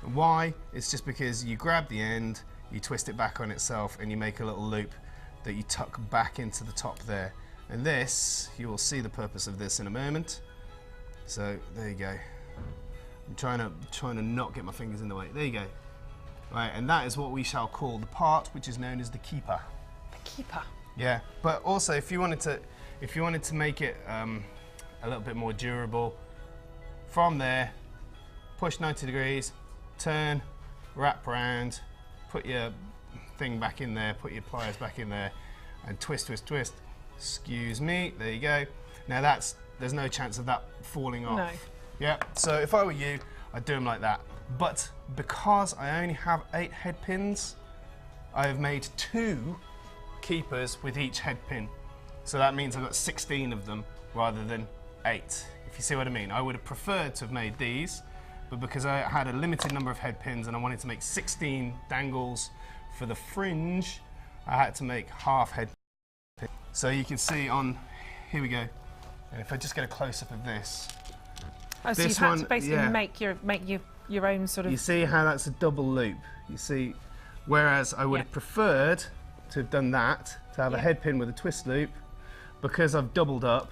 And why? It's just because you grab the end, you twist it back on itself, and you make a little loop that you tuck back into the top there. And this, you will see the purpose of this in a moment. So there you go. I'm trying to not get my fingers in the way. There you go. Right, and that is what we shall call the part which is known as the keeper. The keeper. Yeah, but also if you wanted to make it a little bit more durable, from there, push 90 degrees, turn, wrap round, put your thing back in there, put your pliers back in there, and twist, twist, twist. Excuse me, there you go. Now there's no chance of that falling off. No. Yeah, so if I were you, I'd do them like that. But because I only have 8 head pins, I have made 2 keepers with each head pin. So that means I've got 16 of them rather than 8, if you see what I mean. I would have preferred to have made these, but because I had a limited number of head pins and I wanted to make 16 dangles for the fringe, I had to make half head pins. So you can see on, here we go, and if I just get a close-up of this. Oh, so you've had to basically make your own sort of... You see how that's a double loop? You see, whereas I would have preferred to have done that, to have a head pin with a twist loop, because I've doubled up,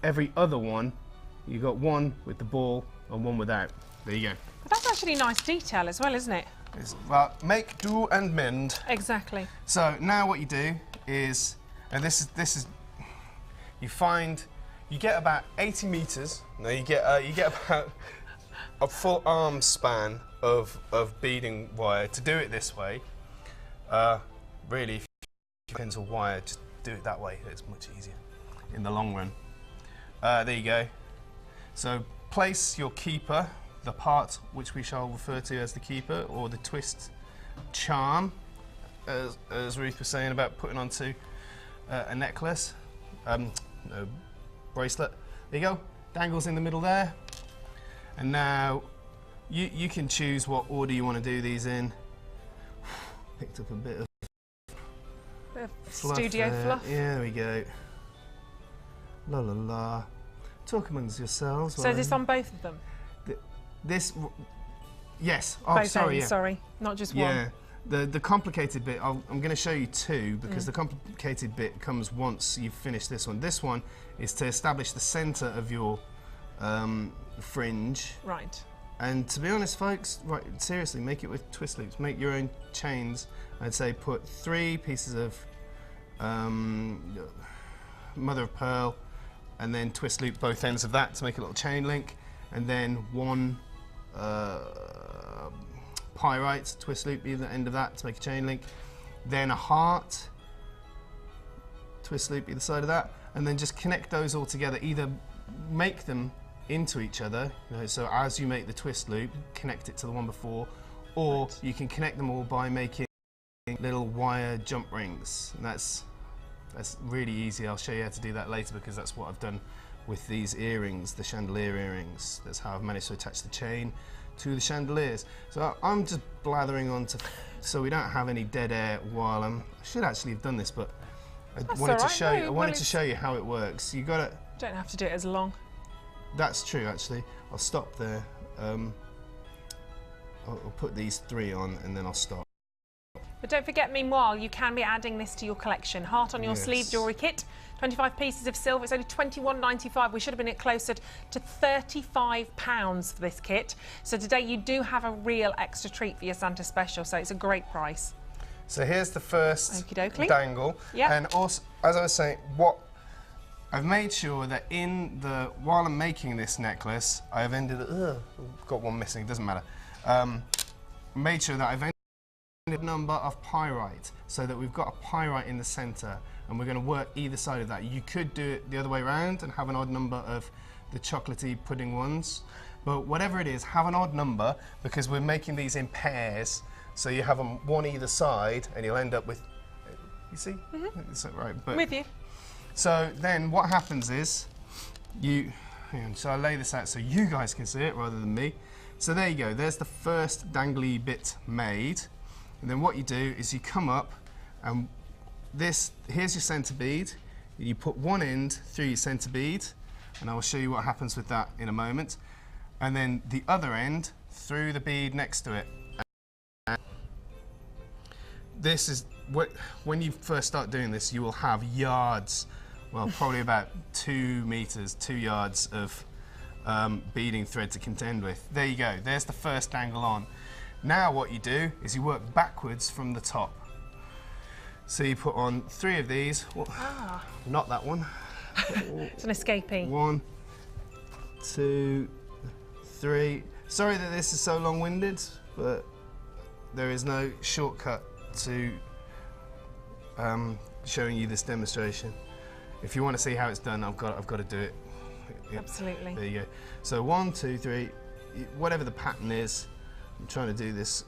every other one, you got one with the ball and one without. There you go. But that's actually nice detail as well, isn't it? Well, make, do and mend. Exactly. So now what you do is, and this is, you get about 80 meters. No, you get about a full arm span of beading wire. To do it this way, really, if you pins or wire, just do it that way. It's much easier in the long run. There you go. So place your keeper, the part which we shall refer to as the keeper, or the twist charm, as Ruth was saying about putting onto a necklace, a bracelet. There you go, dangles in the middle there. And now you can choose what order you want to do these in. Picked up a bit of studio fluff. Yeah, there we go. La la la. Talk amongst yourselves. So this on both of them? Yes. Oh, both sorry. Ends, sorry, not just one. Yeah. The complicated bit, I'm going to show you 2 because the complicated bit comes once you've finished this one. This one is to establish the centre of your fringe. Right. And to be honest, folks, right, seriously, make it with twist loops. Make your own chains. I'd say put 3 pieces of mother of pearl, and then twist loop both ends of that to make a little chain link, and then 1 pyrite twist loop either end of that to make a chain link, then a heart twist loop either side of that, and then just connect those all together. Either make them into each other, you know, so as you make the twist loop, connect it to the one before, or you can connect them all by making little wire jump rings. And that's really easy. I'll show you how to do that later, because that's what I've done with these earrings, the chandelier earrings. That's how I've managed to attach the chain to the chandeliers. So I'm just blathering on to, so we don't have any dead air while I should actually have done this, but I wanted to show you. I wanted to show you how it works. You got to. Don't have to do it as long. That's true, actually. I'll stop there. I'll put these 3 on, and then I'll stop. But don't forget, meanwhile, you can be adding this to your collection. Heart on your sleeve jewellery kit, 25 pieces of silver. It's only £21.95. We should have been at closer to £35 for this kit. So today you do have a real extra treat for your Santa special, so it's a great price. So here's the first Okey-dokey. dangle. Yep. And also, as I was saying, I've made sure that while I'm making this necklace, I've got one missing, it doesn't matter. Made sure that I've ended a number of pyrite, so that we've got a pyrite in the center, and we're going to work either side of that. You could do it the other way around and have an odd number of the chocolatey pudding ones, but whatever it is, have an odd number, because we're making these in pairs, so you have them one either side, and you'll end up with, you see? It's right, but With you. so then what happens is, hang on, so I lay this out so you guys can see it rather than me. So there you go, there's the first dangly bit made. And then what you do is you come up, and here's your centre bead. You put one end through your centre bead, and I will show you what happens with that in a moment. And then the other end through the bead next to it. And this is, when you first start doing this, you will have yards, well, probably about 2 meters, 2 yards of beading thread to contend with. There you go, there's the first dangle on. Now what you do is you work backwards from the top. So you put on 3 of these. Well, not that one. It's an escapee. 1, 2, 3. Sorry that this is so long-winded, but there is no shortcut to showing you this demonstration. If you want to see how it's done, I've got to do it. Yep. Absolutely. There you go. So 1, 2, 3, whatever the pattern is. I'm trying to do this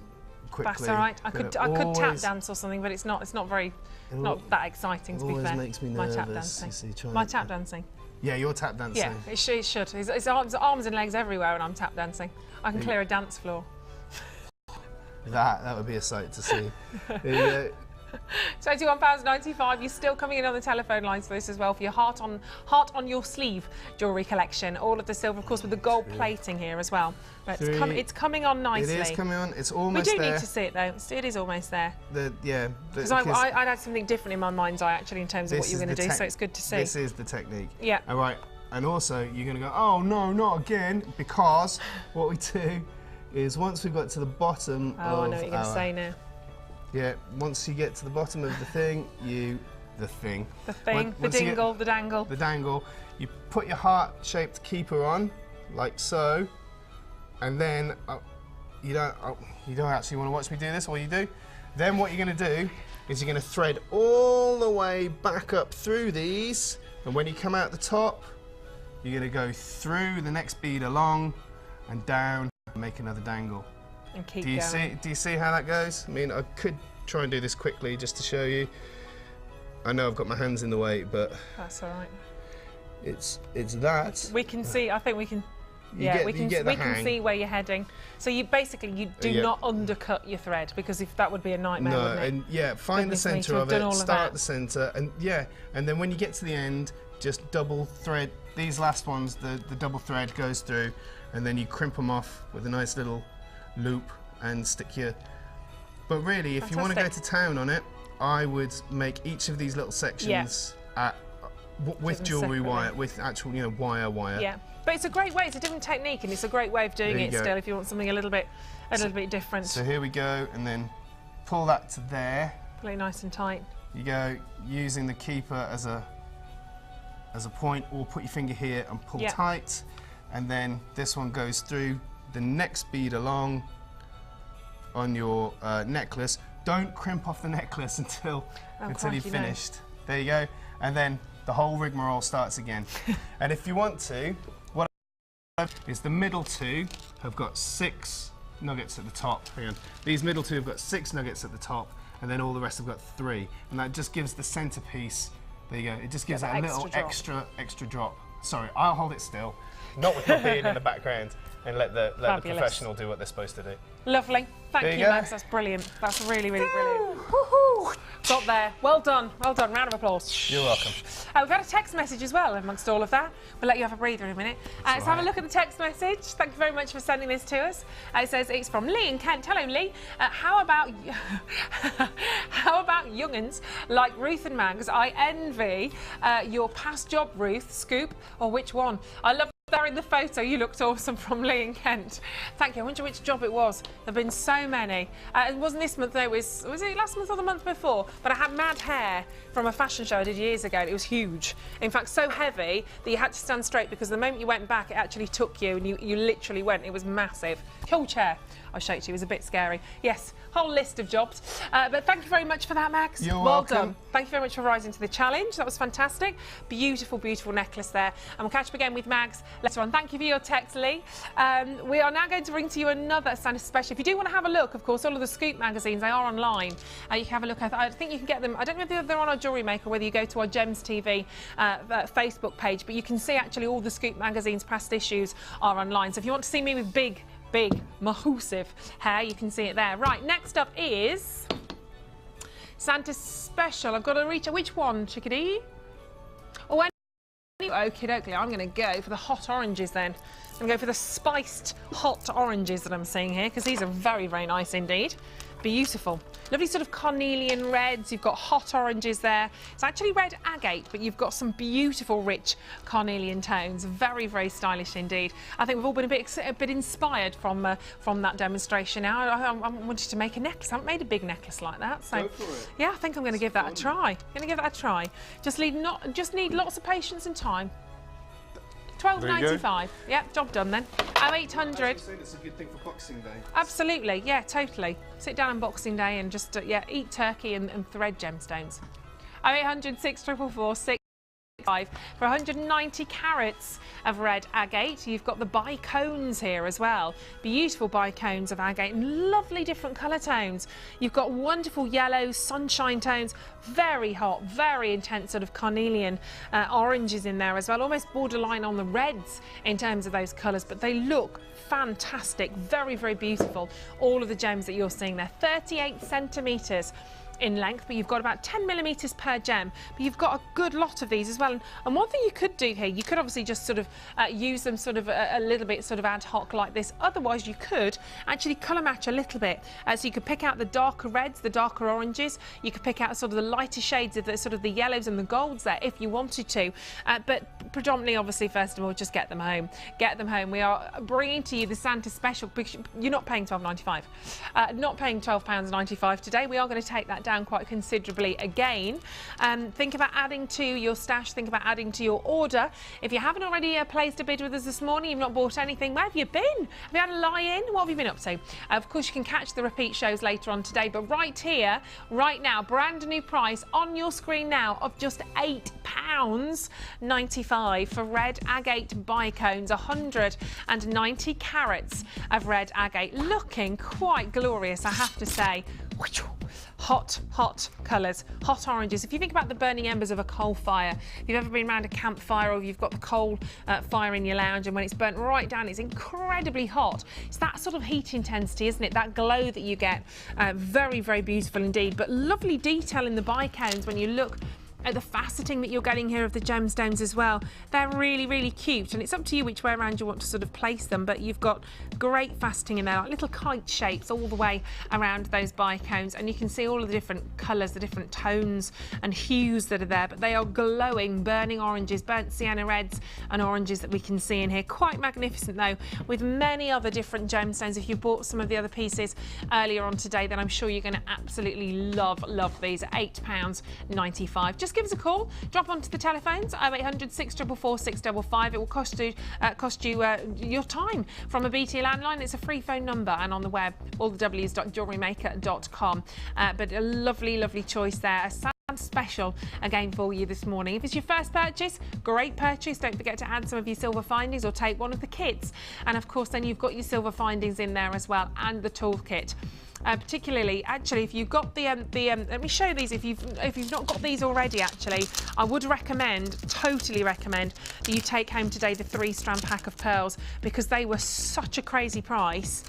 quickly. That's all right. I could tap dance or something, but it's not that exciting, to be fair. It always makes me nervous. My tap dancing. You see, My tap dancing. Yeah, you're tap dancing. Yeah, it should. It's arms and legs everywhere when I'm tap dancing. I can clear a dance floor. That would be a sight to see. There you go. £21.95. You're still coming in on the telephone lines for this as well, for your heart on your sleeve jewellery collection. All of the silver, of course, with the gold plating here as well. But it's coming on nicely. It is coming on. It's almost there. We do need to see it though. It is almost there. Because I'd had something different in my mind's eye actually in terms of what you're going to do. So it's good to see. This is the technique. Yeah. All right. And also, you're going to go, oh no, not again, because what we do is once we've got to the bottom of I know what you're going to say now. Yeah, once you get to the bottom of the thing, the dangle, you put your heart-shaped keeper on, like so, and then you don't actually want to watch me do this. What you do, then what you're going to do is you're going to thread all the way back up through these, and when you come out the top, you're going to go through the next bead along and down and make another dangle. And keep do you see how that goes? I mean, I could try and do this quickly just to show you. I know I've got my hands in the way, but that's all right. It's that. We can see. I think we can. Yeah, we can see where you're heading. So you do not undercut your thread, because if that would be a nightmare. No, wouldn't it? and yeah, find the centre of it. Start at the centre, and and then when you get to the end, just double thread these last ones. The double thread goes through, and then you crimp them off with a nice little loop and stick your. But really, if you want to go to town on it, I would make each of these little sections at with jewellery wire, with actual, you know, wire. Yeah, but it's a great way. It's a different technique, and it's a great way of doing it still. If you want something a little bit different. So here we go, and then pull that to there. Pull it nice and tight. You go using the keeper as a point, or put your finger here and pull tight, and then this one goes through the next bead along on your necklace. Don't crimp off the necklace until you've finished. No. There you go, and then the whole rigmarole starts again. And if you want to, what is the middle two have got 6 nuggets at the top. Hang on. These middle two have got 6 nuggets at the top, and then all the rest have got 3, and that just gives the centerpiece. There you go. It just gives that a little extra drop. Sorry, I'll hold it still, not with my beard in the background, and let the professional do what they're supposed to do. Lovely. Thank you, Max. That's brilliant. That's really, really brilliant. Got there. Well done. Well done. Round of applause. You're welcome. We've had a text message as well amongst all of that. We'll let you have a breather in a minute. So have a look at the text message. Thank you very much for sending this to us. It says it's from Lee in Kent. Hello, Lee. How about young'uns like Ruth and Mags? I envy your past job, Ruth. Scoop or which one? I love there in the photo. You looked awesome, from Lee in Kent. Thank you. I wonder which job it was. There have been so many. It wasn't this month, though. Was it last month or the month before? But I had mad hair from a fashion show I did years ago, and it was huge. In fact, so heavy that you had to stand straight, because the moment you went back, it actually took you, and you literally went. It was massive. Huge hair. I'll show it to you. It was a bit scary. Yes, whole list of jobs. But thank you very much for that, Max. You're welcome. Done. Thank you very much for rising to the challenge. That was fantastic. Beautiful, beautiful necklace there. And we'll catch up again with Mags later on. Thank you for your text, Lee. We are now going to bring to you another Santa special. If you do want to have a look, of course, all of the Scoop magazines, they are online. You can have a look. I think you can get them. I don't know if they're on our Jewellery Maker, whether you go to our Gems TV Facebook page, but you can see actually all the Scoop magazines' past issues are online. So if you want to see me with big, massive hair, you can see it there. Right, next up is Santa special. I've got to reach. Which one, chickadee? Oh, okie dokie. I'm going to go for the hot oranges then. I'm going to go for the spiced hot oranges that I'm seeing here, because these are very, very nice indeed. Beautiful. Lovely sort of carnelian reds. You've got hot oranges there. It's actually red agate, but you've got some beautiful, rich carnelian tones. Very, very stylish indeed. I think we've all been a bit inspired from that demonstration. Now I wanted to make a necklace. I haven't made a big necklace like that, so go for it. Yeah, I think I'm going to give that a try. Just need lots of patience and time. £12.95. Yep, job done then. 0800. It's a good thing for Boxing Day. Absolutely, yeah, totally. Sit down on Boxing Day and just eat turkey and thread gemstones. 0800 644 655 for 190 carats of red agate. You've got the bicones here as well. Beautiful bicones of agate and lovely different colour tones. You've got wonderful yellows, sunshine tones, very hot, very intense sort of carnelian oranges in there as well, almost borderline on the reds in terms of those colours, but they look fantastic, very, very beautiful. All of the gems that you're seeing there, 38 centimetres in length, but you've got about 10 millimetres per gem, but you've got a good lot of these as well. And one thing you could do here, you could obviously just sort of use them sort of a little bit sort of ad hoc like this. Otherwise you could actually colour match a little bit, so you could pick out the darker reds, the darker oranges, you could pick out sort of the lighter shades of the sort of the yellows and the golds there if you wanted to, but predominantly obviously first of all just get them home. We are bringing to you the Santa special because you're not paying £12.95, not paying £12.95 today. We are going to take that down quite considerably again. Think about adding to your stash, think about adding to your order. If you haven't already placed a bid with us this morning, you've not bought anything, where have you been? Have you had a lie-in? What have you been up to? Of course you can catch the repeat shows later on today, but right here, right now, brand new price on your screen now of just £8.95 for red agate bicones, 190 carats of red agate, looking quite glorious, I have to say. Hot colours, hot oranges. If you think about the burning embers of a coal fire, if you've ever been around a campfire or you've got the coal fire in your lounge, and when it's burnt right down, it's incredibly hot. It's that sort of heat intensity, isn't it? That glow that you get. Very, very beautiful indeed, but lovely detail in the bicones when you look at the faceting that you're getting here of the gemstones as well. They're really, really cute, and it's up to you which way around you want to sort of place them, but you've got great faceting in there, like little kite shapes all the way around those bicones, and you can see all of the different colours, the different tones and hues that are there, but they are glowing, burning oranges, burnt sienna reds and oranges that we can see in here. Quite magnificent though, with many other different gemstones. If you bought some of the other pieces earlier on today, then I'm sure you're going to absolutely love these at £8.95. Just give us a call, drop onto the telephones 0800 644 655. It will cost you your time from a BT landline. It's a free phone number, and on the web all the w's.jewellerymaker.com. But a lovely choice there. A Santa special again for you this morning. If it's your first purchase, great purchase. Don't forget to add some of your silver findings or take one of the kits, and of course then you've got your silver findings in there as well, and the toolkit. Particularly, actually, if you've got the let me show these. If you've not got these already, actually, I would totally recommend that you take home today the 3-strand pack of pearls, because they were such a crazy price.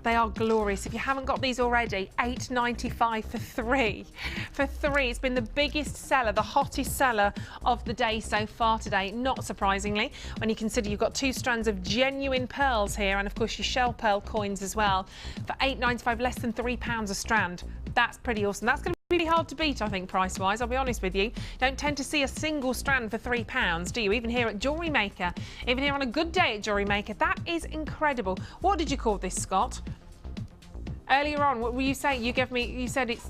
They are glorious. If you haven't got these already, £8.95 for 3. For 3, it's been the biggest seller, the hottest seller of the day so far today, not surprisingly, when you consider you've got 2 strands of genuine pearls here, and of course your shell pearl coins as well, for £8.95, less than £3 a strand. That's pretty awesome. That's going to be really hard to beat, I think, price-wise. I'll be honest with you. Don't tend to see a single strand for £3, do you? Even here at Jewellery Maker, even here on a good day at Jewellery Maker. That is incredible. What did you call this, Scott? Earlier on, what were you saying? You said it's,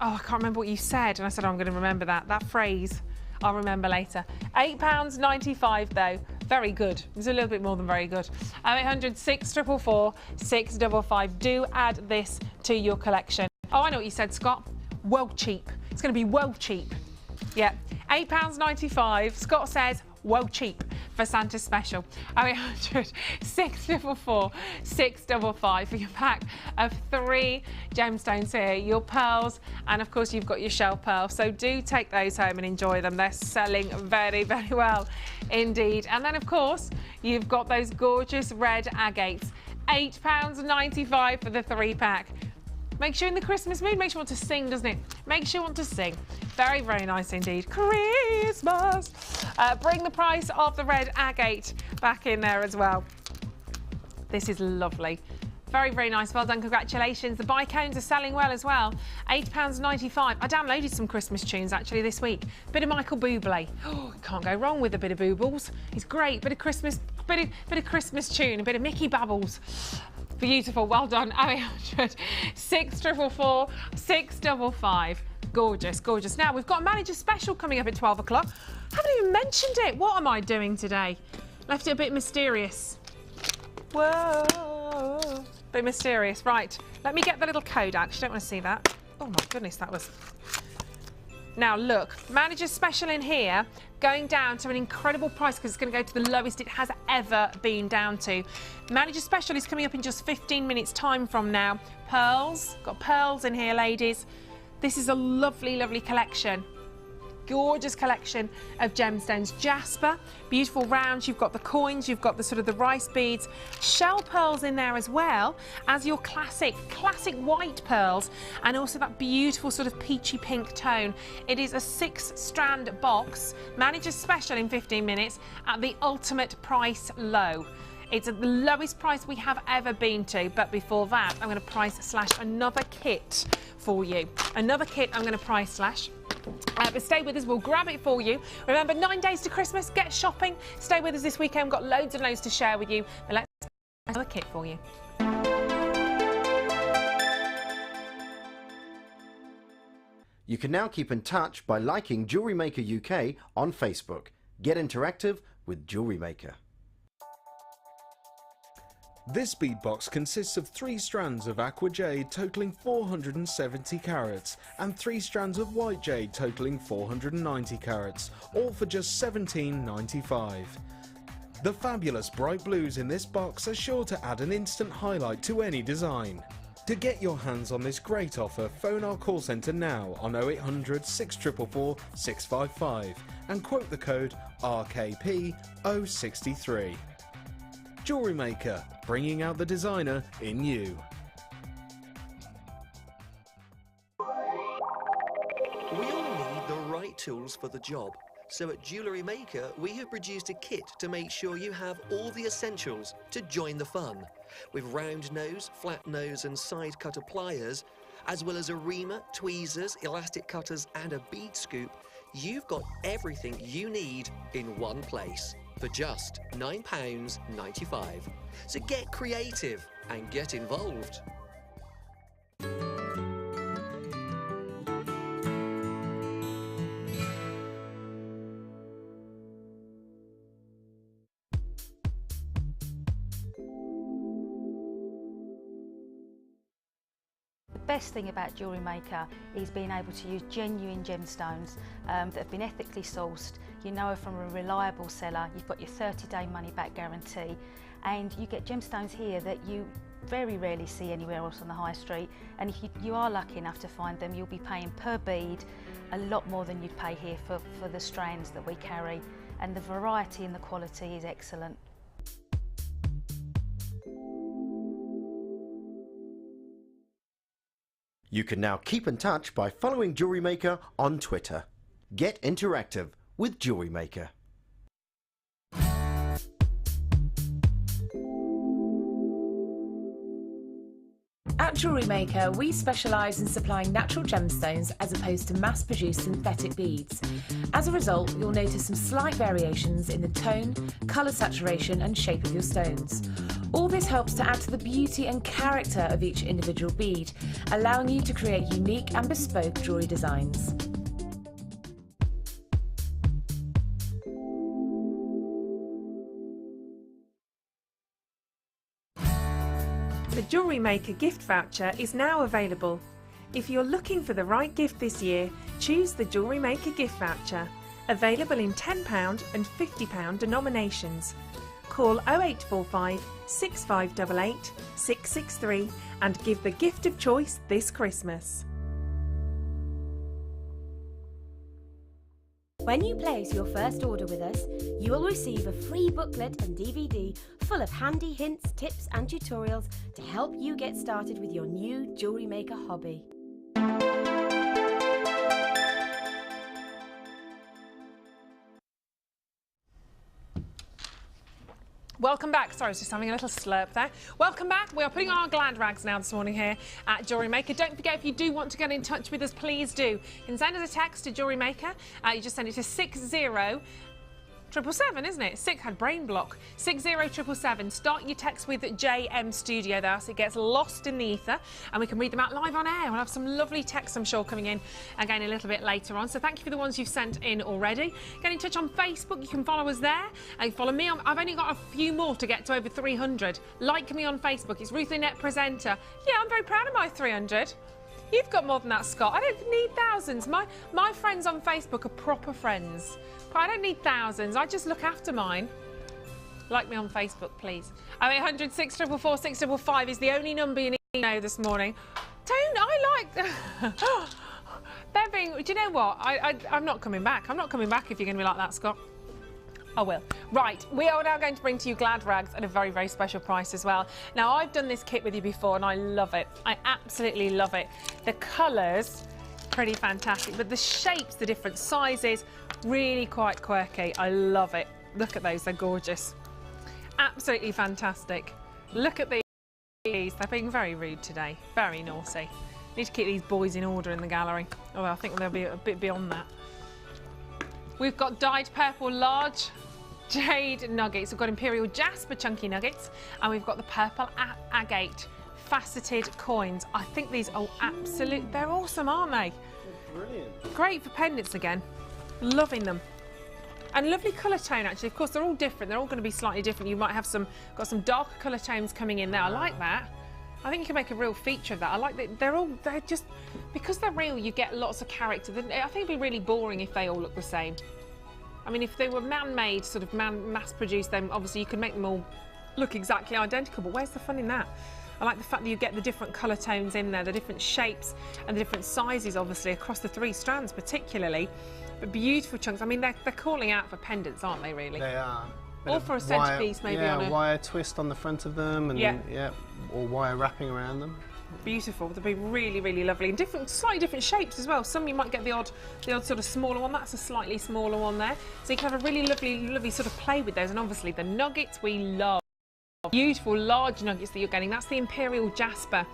oh, I can't remember what you said. And I said, oh, I'm going to remember that phrase. I'll remember later. £8.95 though. Very good. It's a little bit more than very good. 0800 644 655. Do add this to your collection. Oh, I know what you said, Scott. Well cheap. It's going to be well cheap. Yeah. £8.95. Scott says, well cheap for Santa's special. 0800 644 655 for your pack of 3 gemstones here, your pearls, and of course you've got your shell pearl. So do take those home and enjoy them. They're selling very, very well indeed. And then of course you've got those gorgeous red agates. £8.95 for the 3-pack. Makes you in the Christmas mood, makes you want to sing, doesn't it? Makes you want to sing. Very, very nice indeed. Christmas. Bring the price of the red agate back in there as well. This is lovely. Very, very nice. Well done. Congratulations. The bicones are selling well as well. £8.95. I downloaded some Christmas tunes actually this week. Bit of Michael Bublé. Oh, can't go wrong with a bit of Boobles. He's great. Bit of Christmas tune. A bit of Mickey Bubbles. Beautiful. Well done. 0800 644 655. Gorgeous, gorgeous. Now, we've got a manager special coming up at 12 o'clock. Haven't even mentioned it. What am I doing today? Left it a bit mysterious. Whoa. Bit mysterious. Right. Let me get the little code out. I don't want to see that. Oh, my goodness, that was... Now, look. Manager special in here, going down to an incredible price because it's going to go to the lowest it has ever been down to. Manager special is coming up in just 15 minutes time from now. Pearls. Got pearls in here, ladies. This is a lovely, lovely collection. Gorgeous collection of gemstones. Jasper, beautiful rounds. You've got the coins, you've got the sort of the rice beads, shell pearls in there as well as your classic white pearls, and also that beautiful sort of peachy pink tone. It is a 6-strand box. Manager's special in 15 minutes at the ultimate price low. It's at the lowest price we have ever been to, but before that, I'm going to price slash another kit for you. Another kit I'm going to price slash. But stay with us, we'll grab it for you. Remember, 9 days to Christmas, get shopping. Stay with us this weekend, we've got loads and loads to share with you. But let's another kit for you. You can now keep in touch by liking Jewellery Maker UK on Facebook. Get interactive with Jewellery Maker. This bead box consists of 3 strands of aqua jade totaling 470 carats and 3 strands of white jade totaling 490 carats, all for just £17.95. The fabulous bright blues in this box are sure to add an instant highlight to any design. To get your hands on this great offer, phone our call centre now on 0800 644 655 and quote the code RKP063. Jewellery Maker, bringing out the designer in you. We all need the right tools for the job. So at Jewellery Maker, we have produced a kit to make sure you have all the essentials to join the fun. With round nose, flat nose and side cutter pliers, as well as a reamer, tweezers, elastic cutters and a bead scoop, you've got everything you need in one place for just £9.95. So get creative and get involved. The best thing about Jewellery Maker is being able to use genuine gemstones that have been ethically sourced. You know are from a reliable seller, you've got your 30-day money-back guarantee, and you get gemstones here that you very rarely see anywhere else on the high street, and if you are lucky enough to find them, you'll be paying per bead a lot more than you'd pay here for the strands that we carry, and the variety and the quality is excellent. You can now keep in touch by following Jewellery Maker on Twitter. Get interactive with Jewellery Maker. At Jewellery Maker, we specialise in supplying natural gemstones as opposed to mass-produced synthetic beads. As a result, you'll notice some slight variations in the tone, colour saturation and shape of your stones. All this helps to add to the beauty and character of each individual bead, allowing you to create unique and bespoke jewellery designs. The Jewellery Maker gift voucher is now available. If you're looking for the right gift this year, choose the Jewellery Maker gift voucher. Available in £10 and £50 denominations. Call 0845 6588 663 and give the gift of choice this Christmas. When you place your first order with us, you will receive a free booklet and DVD full of handy hints, tips and tutorials to help you get started with your new Jewellery Maker hobby. Welcome back. Sorry, I was just having a little slurp there. Welcome back. We are putting on our glad rags now this morning here at Jewellery Maker. Don't forget, if you do want to get in touch with us, please do. You can send us a text to Jewellery Maker. You just send it to 60777, isn't it? Had brain block. 60777. Start your text with JM Studio there, so it gets lost in the ether, and we can read them out live on air. We'll have some lovely texts, I'm sure, coming in again a little bit later on. So thank you for the ones you've sent in already. Get in touch on Facebook. You can follow us there. And follow me. I've only got a few more to get to over 300. Like me on Facebook. It's Ruth Lynette Presenter. Yeah, I'm very proud of my 300. You've got more than that, Scott. I don't need thousands. My friends on Facebook are proper friends. But I don't need thousands. I just look after mine. Like me on Facebook, please. 0800 644 655 is the only number you need to know this morning. I like... They're being... Do you know what? I'm not coming back. I'm not coming back if you're going to be like that, Scott. I will. Right, we are now going to bring to you glad rags at a very, very special price as well. Now, I've done this kit with you before and I love it. I absolutely love it. The colours, pretty fantastic, but the shapes, the different sizes, really quite quirky. I love it. Look at those, they're gorgeous. Absolutely fantastic. Look at these. They're being very rude today. Very naughty. Need to keep these boys in order in the gallery. Although I think they'll be a bit beyond that. We've got dyed purple large jade nuggets. We've got imperial jasper chunky nuggets, and we've got the purple agate faceted coins. I think these are absolute. They're awesome, aren't they? They're brilliant. Great for pendants again. Loving them. And lovely colour tone, actually. Of course, they're all different. They're all going to be slightly different. You might have got some darker colour tones coming in there. I like that. I think you can make a real feature of that. I like that they're just, because they're real, you get lots of character. I think it'd be really boring if they all look the same. I mean, if they were man-made, sort of mass-produced, then obviously you could make them all look exactly identical, but where's the fun in that? I like the fact that you get the different colour tones in there, the different shapes and the different sizes, obviously, across the 3 strands particularly. But beautiful chunks. I mean, they're calling out for pendants, aren't they, really? They are. Or for a centrepiece, maybe on a... wire twist on the front of them, and or wire wrapping around them. beautiful. They'll be really, really lovely, and different, slightly different shapes as well. Some you might get the odd sort of smaller one. That's a slightly smaller one there. So you can have a really lovely sort of play with those. And obviously the nuggets we love. Beautiful large nuggets that you're getting. That's the Imperial Jasper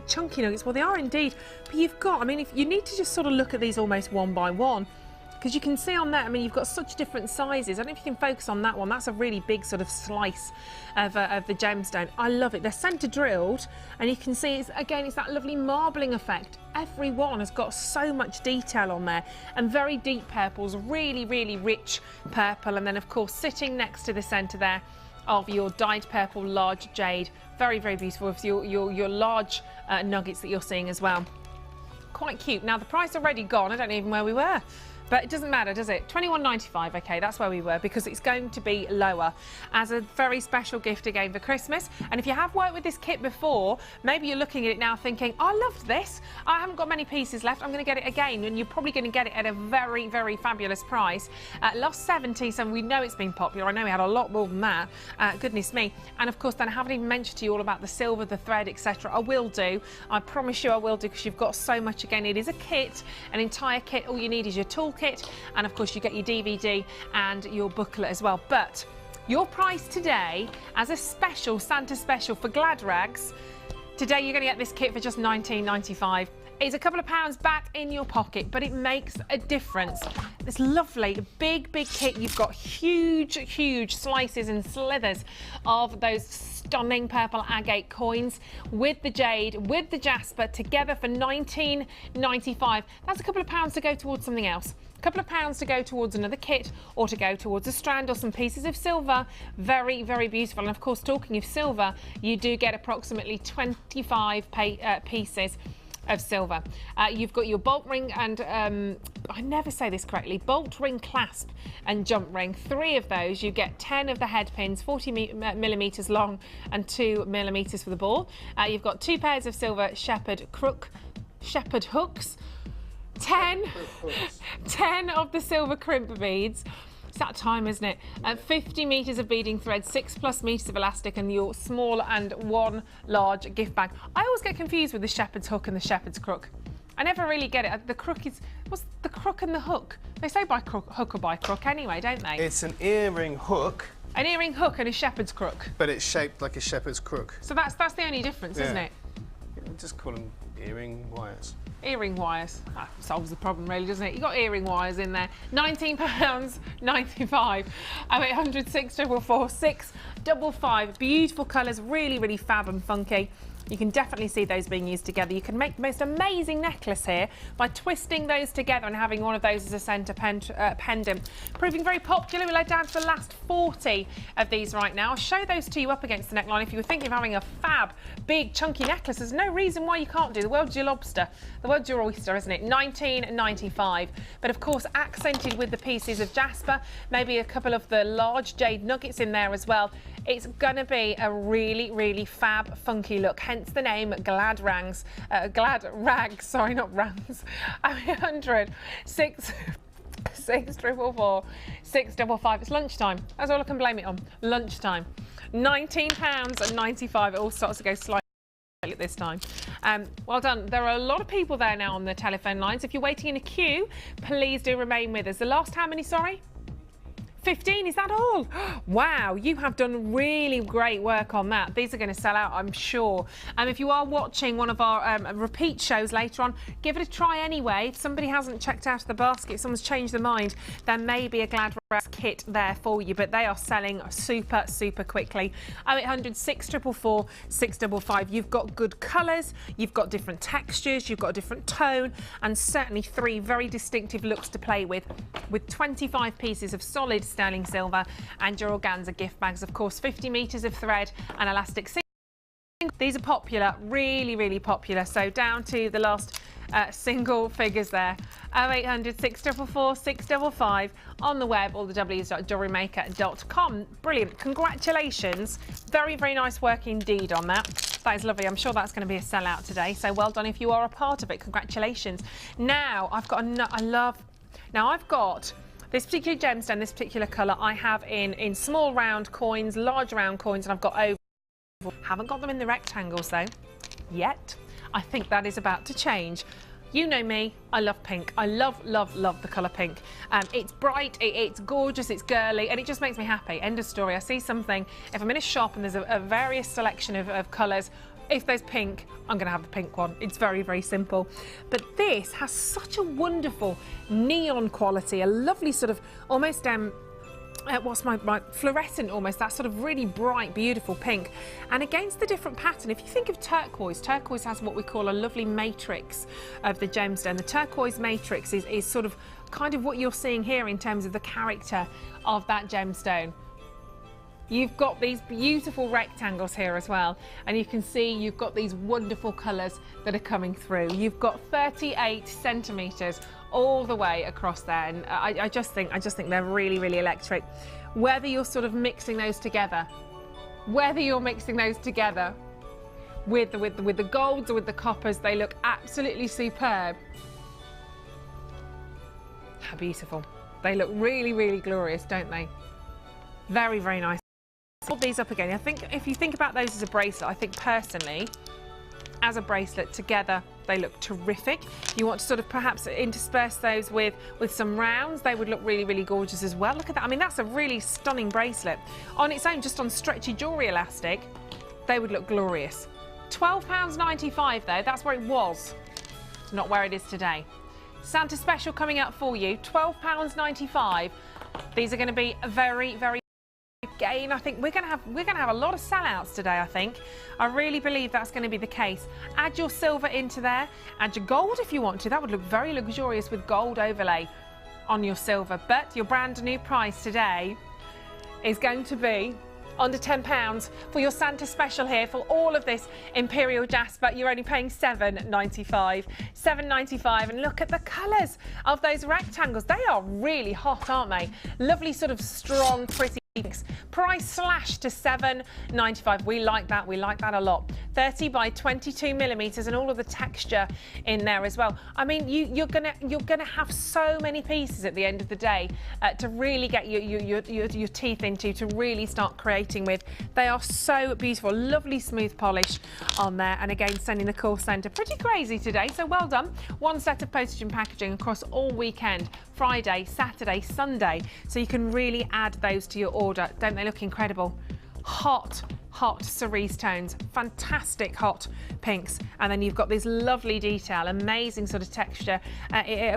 chunky nuggets. Well, they are indeed. But you've got, I mean, if you need to just sort of look at these almost one by one, because you can see on that, I mean, you've got such different sizes. I don't know if you can focus on that one. That's a really big sort of slice of the gemstone. I love it. They're centre drilled, and you can see, it's that lovely marbling effect. Every one has got so much detail on there, and very deep purples, really, really rich purple. And then, of course, sitting next to the centre there of your dyed purple large jade. Very, very beautiful with your large nuggets that you're seeing as well. Quite cute. Now, the price already gone. I don't know even where we were. But it doesn't matter, does it? $21.95, okay, that's where we were, because it's going to be lower as a very special gift again for Christmas. And if you have worked with this kit before, maybe you're looking at it now thinking, I loved this, I haven't got many pieces left, I'm going to get it again. And you're probably going to get it at a very, very fabulous price. Lost 70, so we know it's been popular. I know we had a lot more than that, goodness me. And of course, then I haven't even mentioned to you all about the silver, the thread, etc. I will do, I promise you I will do, because you've got so much. Again, it is a kit, an entire kit. All you need is your toolkit, and of course you get your DVD and your booklet as well. But your price today, as a special Santa special for Glad Rags, today you're going to get this kit for just $19.95. It's a couple of pounds back in your pocket, but it makes a difference. This lovely big kit. You've got huge slices and slithers of those stunning purple agate coins with the jade, with the jasper, together for $19.95. That's a couple of pounds to go towards something else. A couple of pounds to go towards another kit, or to go towards a strand or some pieces of silver. Very, very beautiful. And of course, talking of silver, you do get approximately 25 pieces of silver. You've got your bolt ring and I never say this correctly, bolt ring clasp and jump ring. 3 of those. You get 10 of the head pins, 40 millimeters long and 2 millimeters for the ball. You've got 2 pairs of silver shepherd hooks, 10 of the silver crimp beads. It's that time, isn't it? 50 metres of beading thread, 6+ metres of elastic, and your small and 1 large gift bag. I always get confused with the shepherd's hook and the shepherd's crook. I never really get it. The crook is, what's the crook and the hook? They say by hook or by crook anyway, don't they? It's an earring hook. An earring hook and a shepherd's crook. But it's shaped like a shepherd's crook. So that's the only difference, isn't it? Yeah, just call them earring wires. Earring wires. That solves the problem, really, doesn't it? You've got earring wires in there. £19.95. 0800 644 655. Beautiful colours, really, really fab and funky. You can definitely see those being used together. You can make the most amazing necklace here by twisting those together and having one of those as a centre pendant. Proving very popular. We're down to the last 40 of these right now. I'll show those to you up against the neckline. If you were thinking of having a fab, big, chunky necklace, there's no reason why you can't do. The world's your lobster. The world's your oyster, isn't it? $19.95. But of course, accented with the pieces of jasper, maybe a couple of the large jade nuggets in there as well. It's going to be a really, really fab, funky look. Hence the name Glad Rags. Glad Rags, sorry, not Rangs. 800 644 655. It's lunchtime. That's all I can blame it on. Lunchtime. £19.95. It all starts to go slightly at this time. Well done. There are a lot of people there now on the telephone lines. If you're waiting in a queue, please do remain with us. The last how many, sorry? 15, is that all? Wow, you have done really great work on that. These are going to sell out, I'm sure. If you are watching one of our repeat shows later on, give it a try anyway. If somebody hasn't checked out of the basket, someone's changed their mind, there may be a Glad Rags kit there for you, but they are selling super, super quickly. 0800 644 655. You've got good colours, you've got different textures, you've got a different tone, and certainly 3 very distinctive looks to play with 25 pieces of solid sterling silver and your organza gift bags, of course, 50 metres of thread and elastic. These are popular, really, really popular. So down to the last single figures there. 0800 644 655 on the web, all the w's.jewellerymaker.com. Brilliant. Congratulations. Very, very nice work indeed on that. That is lovely. I'm sure that's going to be a sellout today. So well done if you are a part of it. Congratulations. Now I've got I've got this particular gemstone, this particular colour, I have in small round coins, large round coins, and I've got oval. Haven't got them in the rectangles though. yet. I think that is about to change. You know me, I love pink. I love, love, love the colour pink. It's bright, it's gorgeous, it's girly, and it just makes me happy. End of story. I see something, if I'm in a shop and there's a various selection of colours, if there's pink, I'm going to have the pink one. It's very, very simple. But this has such a wonderful neon quality, a lovely sort of almost what's my fluorescent almost, that sort of really bright, beautiful pink. And against the different pattern, if you think of turquoise, turquoise has what we call a lovely matrix of the gemstone. The turquoise matrix is sort of kind of what you're seeing here in terms of the character of that gemstone. You've got these beautiful rectangles here as well, and you can see you've got these wonderful colours that are coming through. You've got 38 centimetres all the way across there, and I just think they're really, really electric. Whether you're sort of mixing those together, with the golds or with the coppers, they look absolutely superb. How beautiful. They look really, really glorious, don't they? Very, very nice. Hold these up again. I think if you think about those as a bracelet, I think personally, as a bracelet together, they look terrific. You want to sort of perhaps intersperse those with some rounds. They would look really, really gorgeous as well. Look at that. I mean, that's a really stunning bracelet. On its own, just on stretchy jewellery elastic, they would look glorious. £12.95 though, that's where it was, not where it is today. Santa special coming up for you, £12.95. These are going to be very, very again, I think we're going to have a lot of sellouts today. I really believe that's going to be the case. Add your silver into there, add your gold if you want to. That would look very luxurious with gold overlay on your silver. But your brand new price today is going to be under £10 for your Santa special here for all of this Imperial Jasper. You're only paying £7.95. £7.95, and look at the colours of those rectangles. They are really hot, aren't they? Lovely sort of strong, pretty pinks. Price slashed to £7.95. We like that a lot. 30 by 22 millimetres and all of the texture in there as well. I mean, you're gonna have so many pieces at the end of the day to really get your teeth into, to really start creating with. They are so beautiful. Lovely smooth polish on there, and again sending the call centre pretty crazy today, so well done. One set of postage and packaging across all weekend, Friday, Saturday, Sunday, so you can really add those to your order. Don't they look incredible? Hot cerise tones, fantastic hot pinks, and then you've got this lovely detail, amazing sort of texture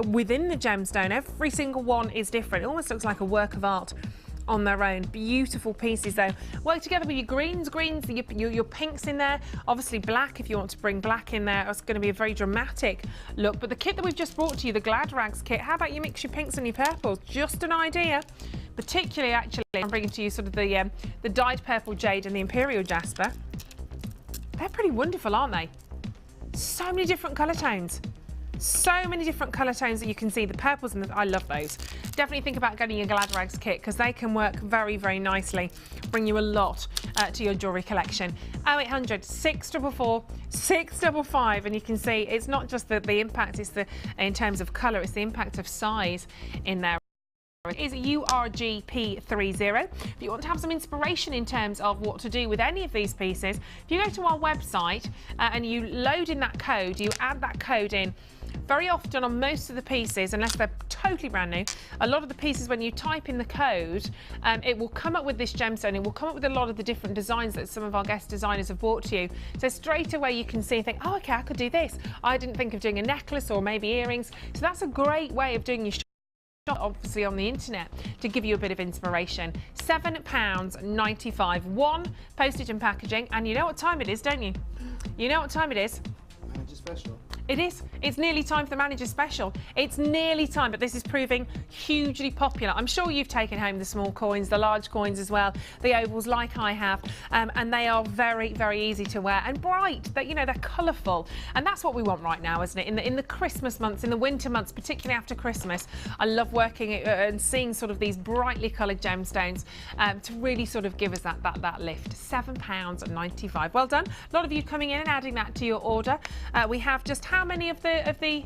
within the gemstone. Every single one is different. It almost looks like a work of art on their own. Beautiful pieces though. Work together with your greens, your pinks in there. Obviously black, if you want to bring black in there, it's going to be a very dramatic look. But the kit that we've just brought to you, the Glad Rags kit, how about you mix your pinks and your purples? Just an idea. Particularly, actually, I'm bringing to you sort of the dyed purple jade and the Imperial Jasper. They're pretty wonderful, aren't they? So many different colour tones. So many different colour tones that you can see. The purples, and I love those. Definitely think about getting your Glad Rags kit because they can work very, very nicely. Bring you a lot to your jewellery collection. 0800 644 655, and you can see it's not just the impact, it's in terms of colour, it's the impact of size in there. Is URGP30. If you want to have some inspiration in terms of what to do with any of these pieces, if you go to our website and you load in that code, you add that code in. Very often on most of the pieces, unless they're totally brand new, a lot of the pieces when you type in the code, it will come up with this gemstone. It will come up with a lot of the different designs that some of our guest designers have brought to you. So straight away you can see and think, oh, okay, I could do this. I didn't think of doing a necklace or maybe earrings. So that's a great way of doing your obviously on the internet to give you a bit of inspiration. £7.95. One postage and packaging, and you know what time it is, don't you? You know what time it is? Manager special. It is. It's nearly time for the manager special. It's nearly time, but this is proving hugely popular. I'm sure you've taken home the small coins, the large coins as well, the ovals like I have, and they are very, very easy to wear and bright. They're colourful, and that's what we want right now, isn't it? In the Christmas months, in the winter months, particularly after Christmas, I love working and seeing sort of these brightly coloured gemstones to really sort of give us that lift. £7.95. Well done. A lot of you coming in and adding that to your order. We have just how many of the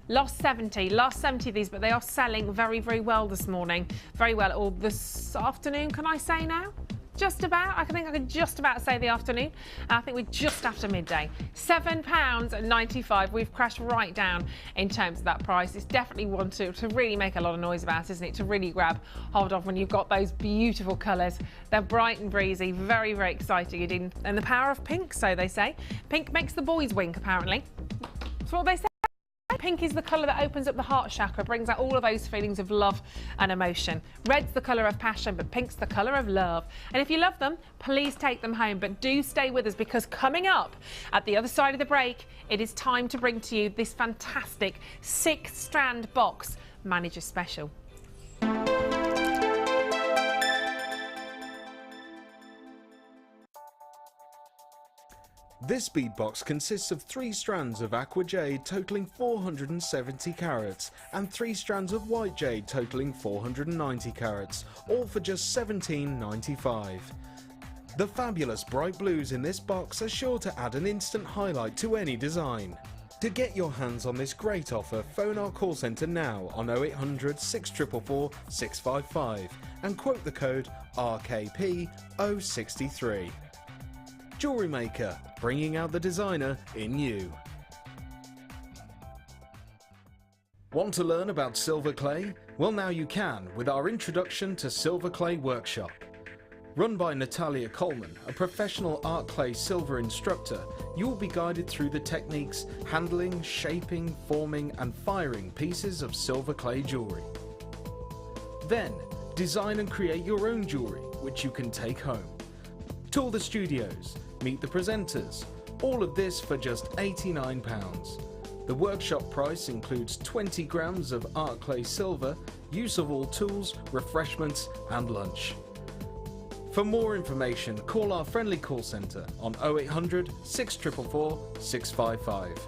last 70 of these, but they are selling very, very well this morning. Very well, or this afternoon, can I say now? just about. I think I could just about say the afternoon. I think we're just after midday. £7.95. We've crashed right down in terms of that price. It's definitely one to really make a lot of noise about, isn't it? To really grab hold of when you've got those beautiful colours. They're bright and breezy, very, very exciting. And the power of pink, so they say. Pink makes the boys wink, apparently. That's what they say. Pink is the colour that opens up the heart chakra, brings out all of those feelings of love and emotion. Red's the colour of passion, but pink's the colour of love. And if you love them, please take them home. But do stay with us, because coming up at the other side of the break, it is time to bring to you this fantastic 6-strand box manager special. This bead box consists of 3 strands of aqua jade totaling 470 carats and 3 strands of white jade totaling 490 carats, all for just £17.95. The fabulous bright blues in this box are sure to add an instant highlight to any design. To get your hands on this great offer, phone our call centre now on 0800 644 655 and quote the code RKP063. Jewellery Maker, bringing out the designer in you. Want to learn about silver clay? Well, now you can with our introduction to Silver Clay Workshop. Run by Natalia Coleman, a professional art clay silver instructor, you will be guided through the techniques handling, shaping, forming and firing pieces of silver clay jewellery. Then, design and create your own jewellery, which you can take home. Tour the studios, meet the presenters, all of this for just £89. The workshop price includes 20 grams of art clay silver, use of all tools, refreshments and lunch. For more information, call our friendly call centre on 0800 644 655.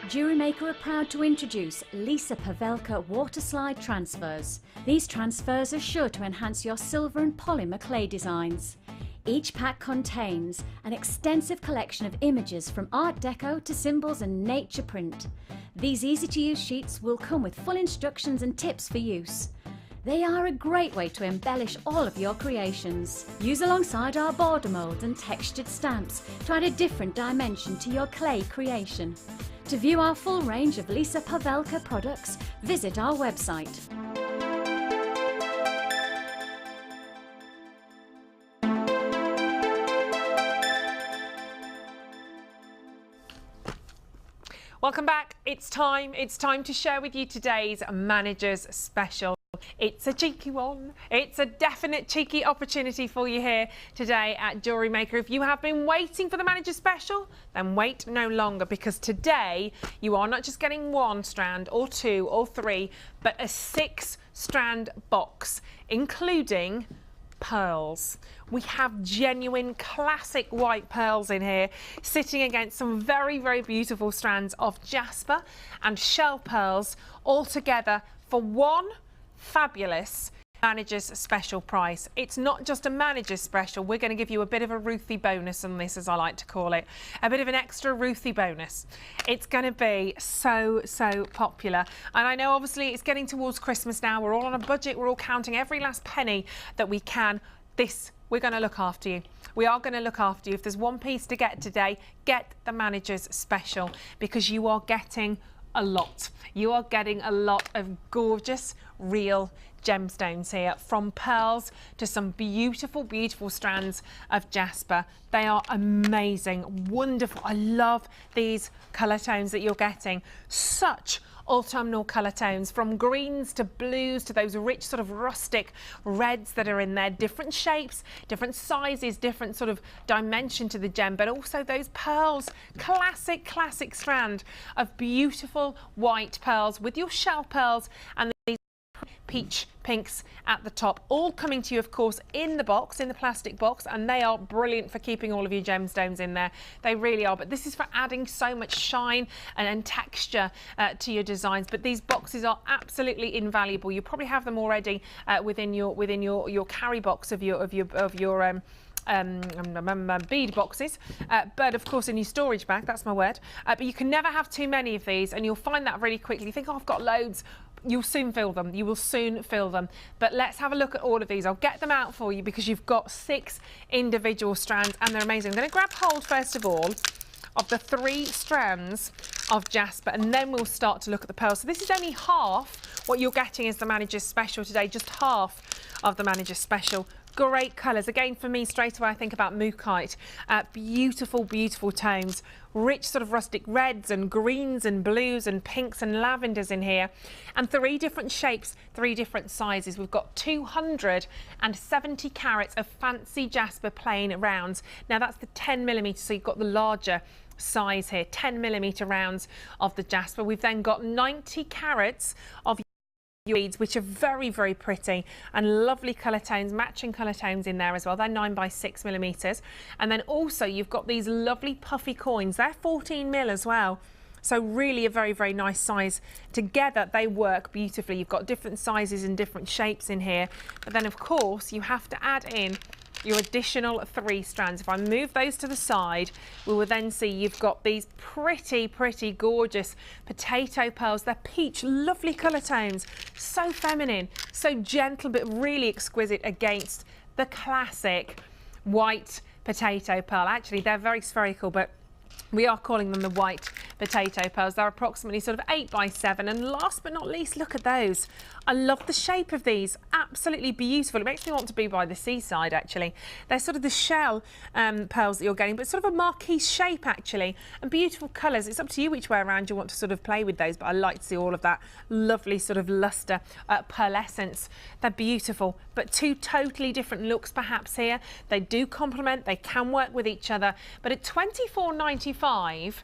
Jewellery Maker are proud to introduce Lisa Pavelka water slide transfers. These transfers are sure to enhance your silver and polymer clay designs. Each pack contains an extensive collection of images from Art Deco to symbols and nature print. These easy-to-use sheets will come with full instructions and tips for use. They are a great way to embellish all of your creations. Use alongside our border molds and textured stamps to add a different dimension to your clay creation. To view our full range of Lisa Pavelka products, visit our website. Welcome back. It's time to share with you today's Manager's Special. It's a cheeky one. It's a definite cheeky opportunity for you here today at Jewellery Maker. If you have been waiting for the Manager Special, then wait no longer, because today you are not just getting 1 strand or 2 or 3, but a 6-strand box, including pearls. We have genuine classic white pearls in here, sitting against some very, very beautiful strands of jasper and shell pearls, all together for one fabulous Manager's Special price. It's not just a Manager's Special. We're going to give you a bit of a Ruthie bonus on this, as I like to call it. A bit of an extra Ruthie bonus. It's going to be so popular. And I know obviously it's getting towards Christmas now. We're all on a budget. We're all counting every last penny that we can. We're going to look after you. We are going to look after you. If there's one piece to get today, get the Manager's Special, because you are getting a lot. You are getting a lot of gorgeous, real gemstones here, from pearls to some beautiful, beautiful strands of jasper. They are amazing, wonderful. I love these colour tones that you're getting. Such autumnal colour tones, from greens to blues to those rich sort of rustic reds that are in there. Different shapes, different sizes, different sort of dimension to the gem, but also those pearls. Classic strand of beautiful white pearls with your shell pearls and these peach pinks at the top, all coming to you of course in the box, in the plastic box, and they are brilliant for keeping all of your gemstones in there. They really are, but this is for adding so much shine and texture to your designs. But these boxes are absolutely invaluable. You probably have them already within your carry box of your bead boxes, but of course in your storage bag, that's my word. But you can never have too many of these, and you'll find that really quickly. You think, oh, I've got loads. You'll soon fill them. You will soon fill them. But let's have a look at all of these. I'll get them out for you because you've got 6 individual strands and they're amazing. I'm going to grab hold first of all of the 3 strands of jasper, and then we'll start to look at the pearls. So this is only half what you're getting as the manager's special today, just half of the manager's special. Great colours. Again, for me, straight away, I think about mookaite. Beautiful, beautiful tones. Rich sort of rustic reds and greens and blues and pinks and lavenders in here. And 3 different shapes, 3 different sizes. We've got 270 carats of fancy jasper plain rounds. Now, that's the 10mm, so you've got the larger size here, 10mm rounds of the jasper. We've then got 90 carats of beads, which are very, very pretty and lovely colour tones, matching colour tones in there as well. They're 9 by 6mm. And then also you've got these lovely puffy coins. They're 14mm as well. So really a very, very nice size. Together they work beautifully. You've got different sizes and different shapes in here. But then of course you have to add in your additional 3 strands. If I move those to the side, we will then see you've got these pretty, pretty gorgeous potato pearls. They're peach, lovely colour tones, so feminine, so gentle, but really exquisite against the classic white potato pearl. Actually, they're very spherical, but we are calling them the white potato pearls. They're approximately sort of 8 by 7. And last but not least, look at those. I love the shape of these. Absolutely beautiful. It makes me want to be by the seaside, actually. They're sort of the shell pearls that you're getting, but sort of a marquise shape, actually. And beautiful colours. It's up to you which way around you want to sort of play with those, but I like to see all of that lovely sort of lustre, pearlescence. They're beautiful, but 2 totally different looks perhaps here. They do complement. They can work with each other. But at £24.95,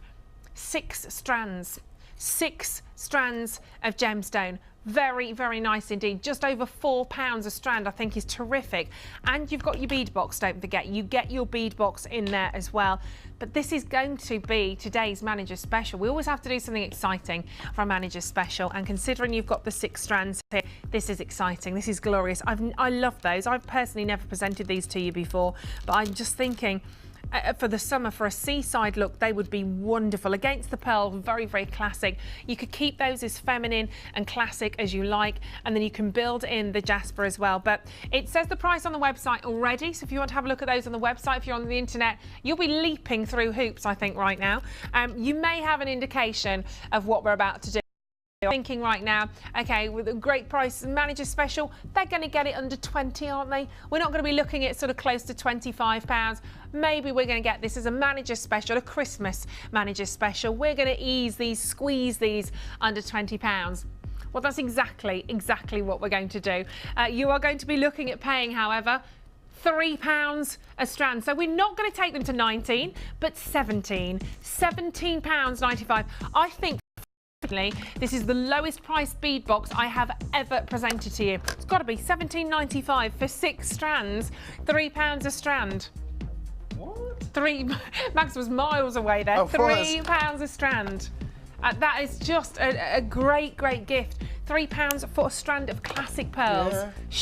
6 strands. 6 strands of gemstone. Very, very nice indeed. Just over £4 a strand, I think, is terrific. And you've got your bead box, don't forget. You get your bead box in there as well. But this is going to be today's manager special. We always have to do something exciting for a manager special. And considering you've got the 6 strands here, this is exciting. This is glorious. I love those. I've personally never presented these to you before, but I'm just thinking, for the summer, for a seaside look, they would be wonderful. Against the pearl, very, very classic. You could keep those as feminine and classic as you like, and then you can build in the jasper as well. But it says the price on the website already, so if you want to have a look at those on the website, if you're on the internet, you'll be leaping through hoops, I think, right now. You may have an indication of what we're about to do. Thinking right now, okay, with a great price manager special, they're going to get it under 20, aren't they? We're not going to be looking at sort of close to £25. Maybe we're going to get this as a manager special, a Christmas manager special. We're going to ease these, squeeze these under £20. Well, that's exactly what we're going to do. You are going to be looking at paying, however, £3 a strand. So we're not going to take them to 19, but 17. £17.95. I think this is the lowest priced bead box I have ever presented to you. It's got to be £17.95 for 6 strands, £3 a strand. What? Max was miles away there. £3 a strand. That is just a great, great gift. £3 for a strand of classic pearls.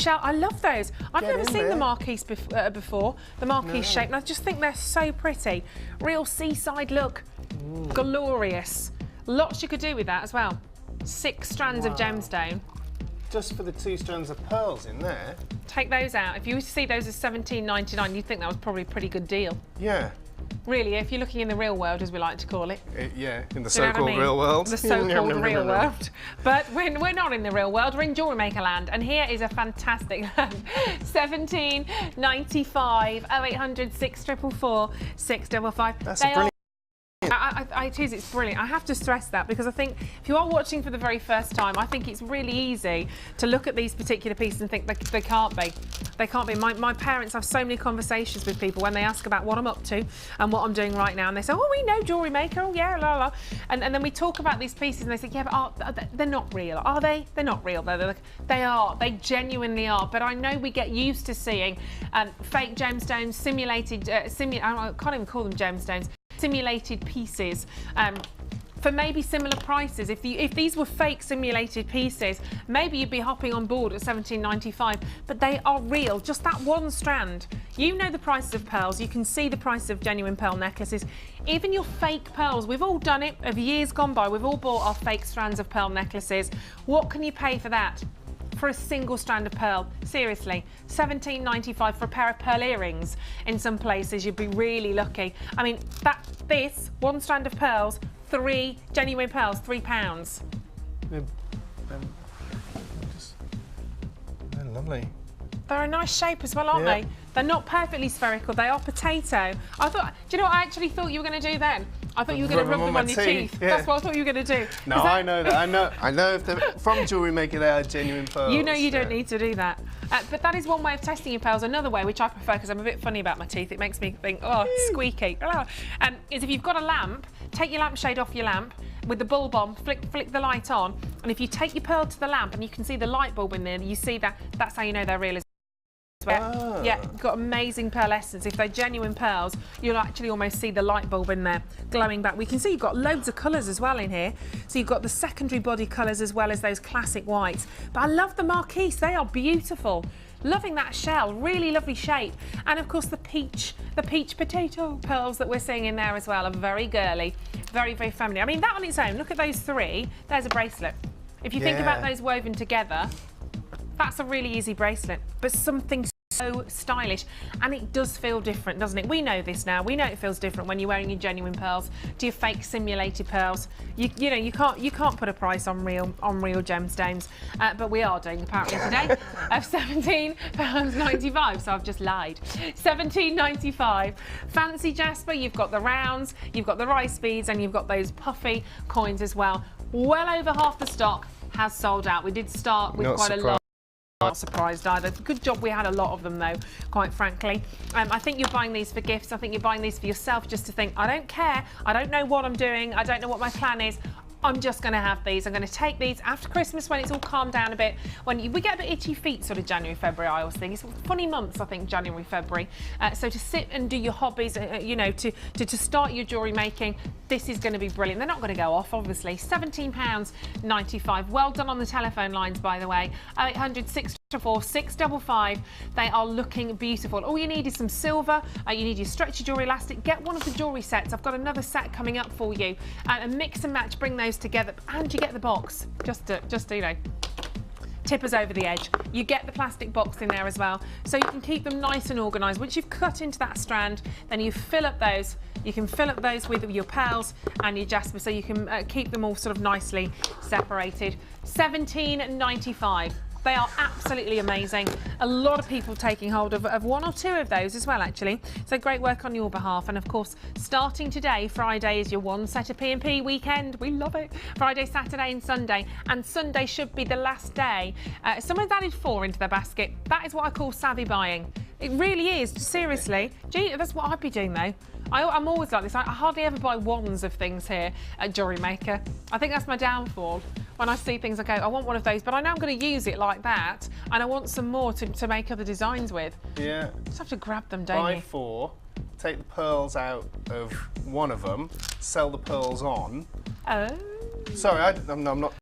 Yeah. I love those. I've never seen the marquise before, the marquise shape, and I just think they're so pretty. Real seaside look. Glorious. Lots you could do with that as well. 6 strands of gemstone. Just for the 2 strands of pearls in there. Take those out. If you were to see those as £17.99, you'd think that was probably a pretty good deal. Yeah. Really, if you're looking in the real world, as we like to call it. Yeah, in the so-called real world. The so-called real world. But we're not in the real world, we're in Jewellery Maker land. And here is a fantastic £17.95, 0800 644 655. That's a brilliant. It's brilliant. I have to stress that because I think if you are watching for the very first time, I think it's really easy to look at these particular pieces and think they can't be. They can't be. My parents have so many conversations with people when they ask about what I'm up to and what I'm doing right now, and they say, oh, we know Jewellery Maker, oh yeah, la la. And then we talk about these pieces and they say, yeah, but they're not real. Are they? They're not real. They are. They genuinely are. But I know we get used to seeing fake gemstones, simulated, I can't even call them gemstones, simulated pieces for maybe similar prices. If these were fake simulated pieces, maybe you'd be hopping on board at £17.95, but they are real. Just that one strand, You know the prices of pearls. You can see the price of genuine pearl necklaces. Even your fake pearls. We've all done it. Of years gone by, we've all bought our fake strands of pearl necklaces. What can you pay for that? For a single strand of pearl? Seriously, £17.95 for a pair of pearl earrings. In some places, you'd be really lucky. I mean, this one strand of pearls, 3 genuine pearls, £3. They're lovely. They're a nice shape as well, aren't they? They're not perfectly spherical, they are potato. I thought, do you know what I actually thought you were going to do then? I thought you were going to rub them on your teeth. Yeah. That's what I thought you were going to do. No, I know that. I know if they're from Jewellery Maker, they are genuine pearls. You know you don't need to do that. But that is one way of testing your pearls. Another way, which I prefer because I'm a bit funny about my teeth, it makes me think, oh, squeaky, is if you've got a lamp, take your lampshade off your lamp with the bulb on, flick the light on, and if you take your pearl to the lamp and you can see the light bulb in there, you see that's how you know they're real. Yeah, got amazing pearl essence. If they're genuine pearls, you'll actually almost see the light bulb in there glowing back. We can see you've got loads of colours as well in here. So you've got the secondary body colours as well as those classic whites. But I love the marquise, they are beautiful. Loving that shell, really lovely shape. And of course the peach potato pearls that we're seeing in there as well are very girly, very, very feminine. I mean, that on its own, look at those 3, there's a bracelet. If you think about those woven together, that's a really easy bracelet, but something so stylish, and it does feel different, doesn't it? We know this now. We know it feels different when you're wearing your genuine pearls to your fake simulated pearls. You know you can't put a price on real gemstones, but we are doing apparently today of £17.95. So I've just lied. £17.95. Fancy Jasper. You've got the rounds, you've got the rice beads, and you've got those puffy coins as well. Well over half the stock has sold out. We did start with quite a lot. Not surprised either. Good job we had a lot of them though, quite frankly. I think you're buying these for gifts. I think you're buying these for yourself just to think, I don't care. I don't know what I'm doing. I don't know what my plan is. I'm just going to have these. I'm going to take these after Christmas when it's all calmed down a bit. When we get a bit itchy feet, sort of January, February, I always think. It's funny months, I think, January, February. So to sit and do your hobbies, you know, to start your jewellery making, this is going to be brilliant. They're not going to go off, obviously. £17.95. Well done on the telephone lines, by the way. 0800 644 655. They are looking beautiful. All you need is some silver. You need your stretchy jewellery elastic. Get one of the jewellery sets. I've got another set coming up for you. And mix and match, bring those together, and you get the box. Just to you know, tip us over the edge. You get the plastic box in there as well, so you can keep them nice and organised. Once you've cut into that strand, then you fill up those. You can fill up those with your pearls and your jasper, so you can keep them all sort of nicely separated. £17.95. They are absolutely amazing. A lot of people taking hold of 1 or 2 of those as well, actually. So great work on your behalf. And of course, starting today, Friday is your one set of P&P weekend. We love it. Friday, Saturday and Sunday. And Sunday should be the last day. Someone's added 4 into their basket. That is what I call savvy buying. It really is, seriously. Gee, that's what I'd be doing though. I'm always like this. I hardly ever buy ones of things here at Jewellery Maker. I think that's my downfall. When I see things, I go, I want one of those, but I know I'm going to use it like that, and I want some more to make other designs with. Yeah. You just have to grab them, don't you? Buy 4, take the pearls out of one of them, sell the pearls on. Oh. Sorry, I'm not.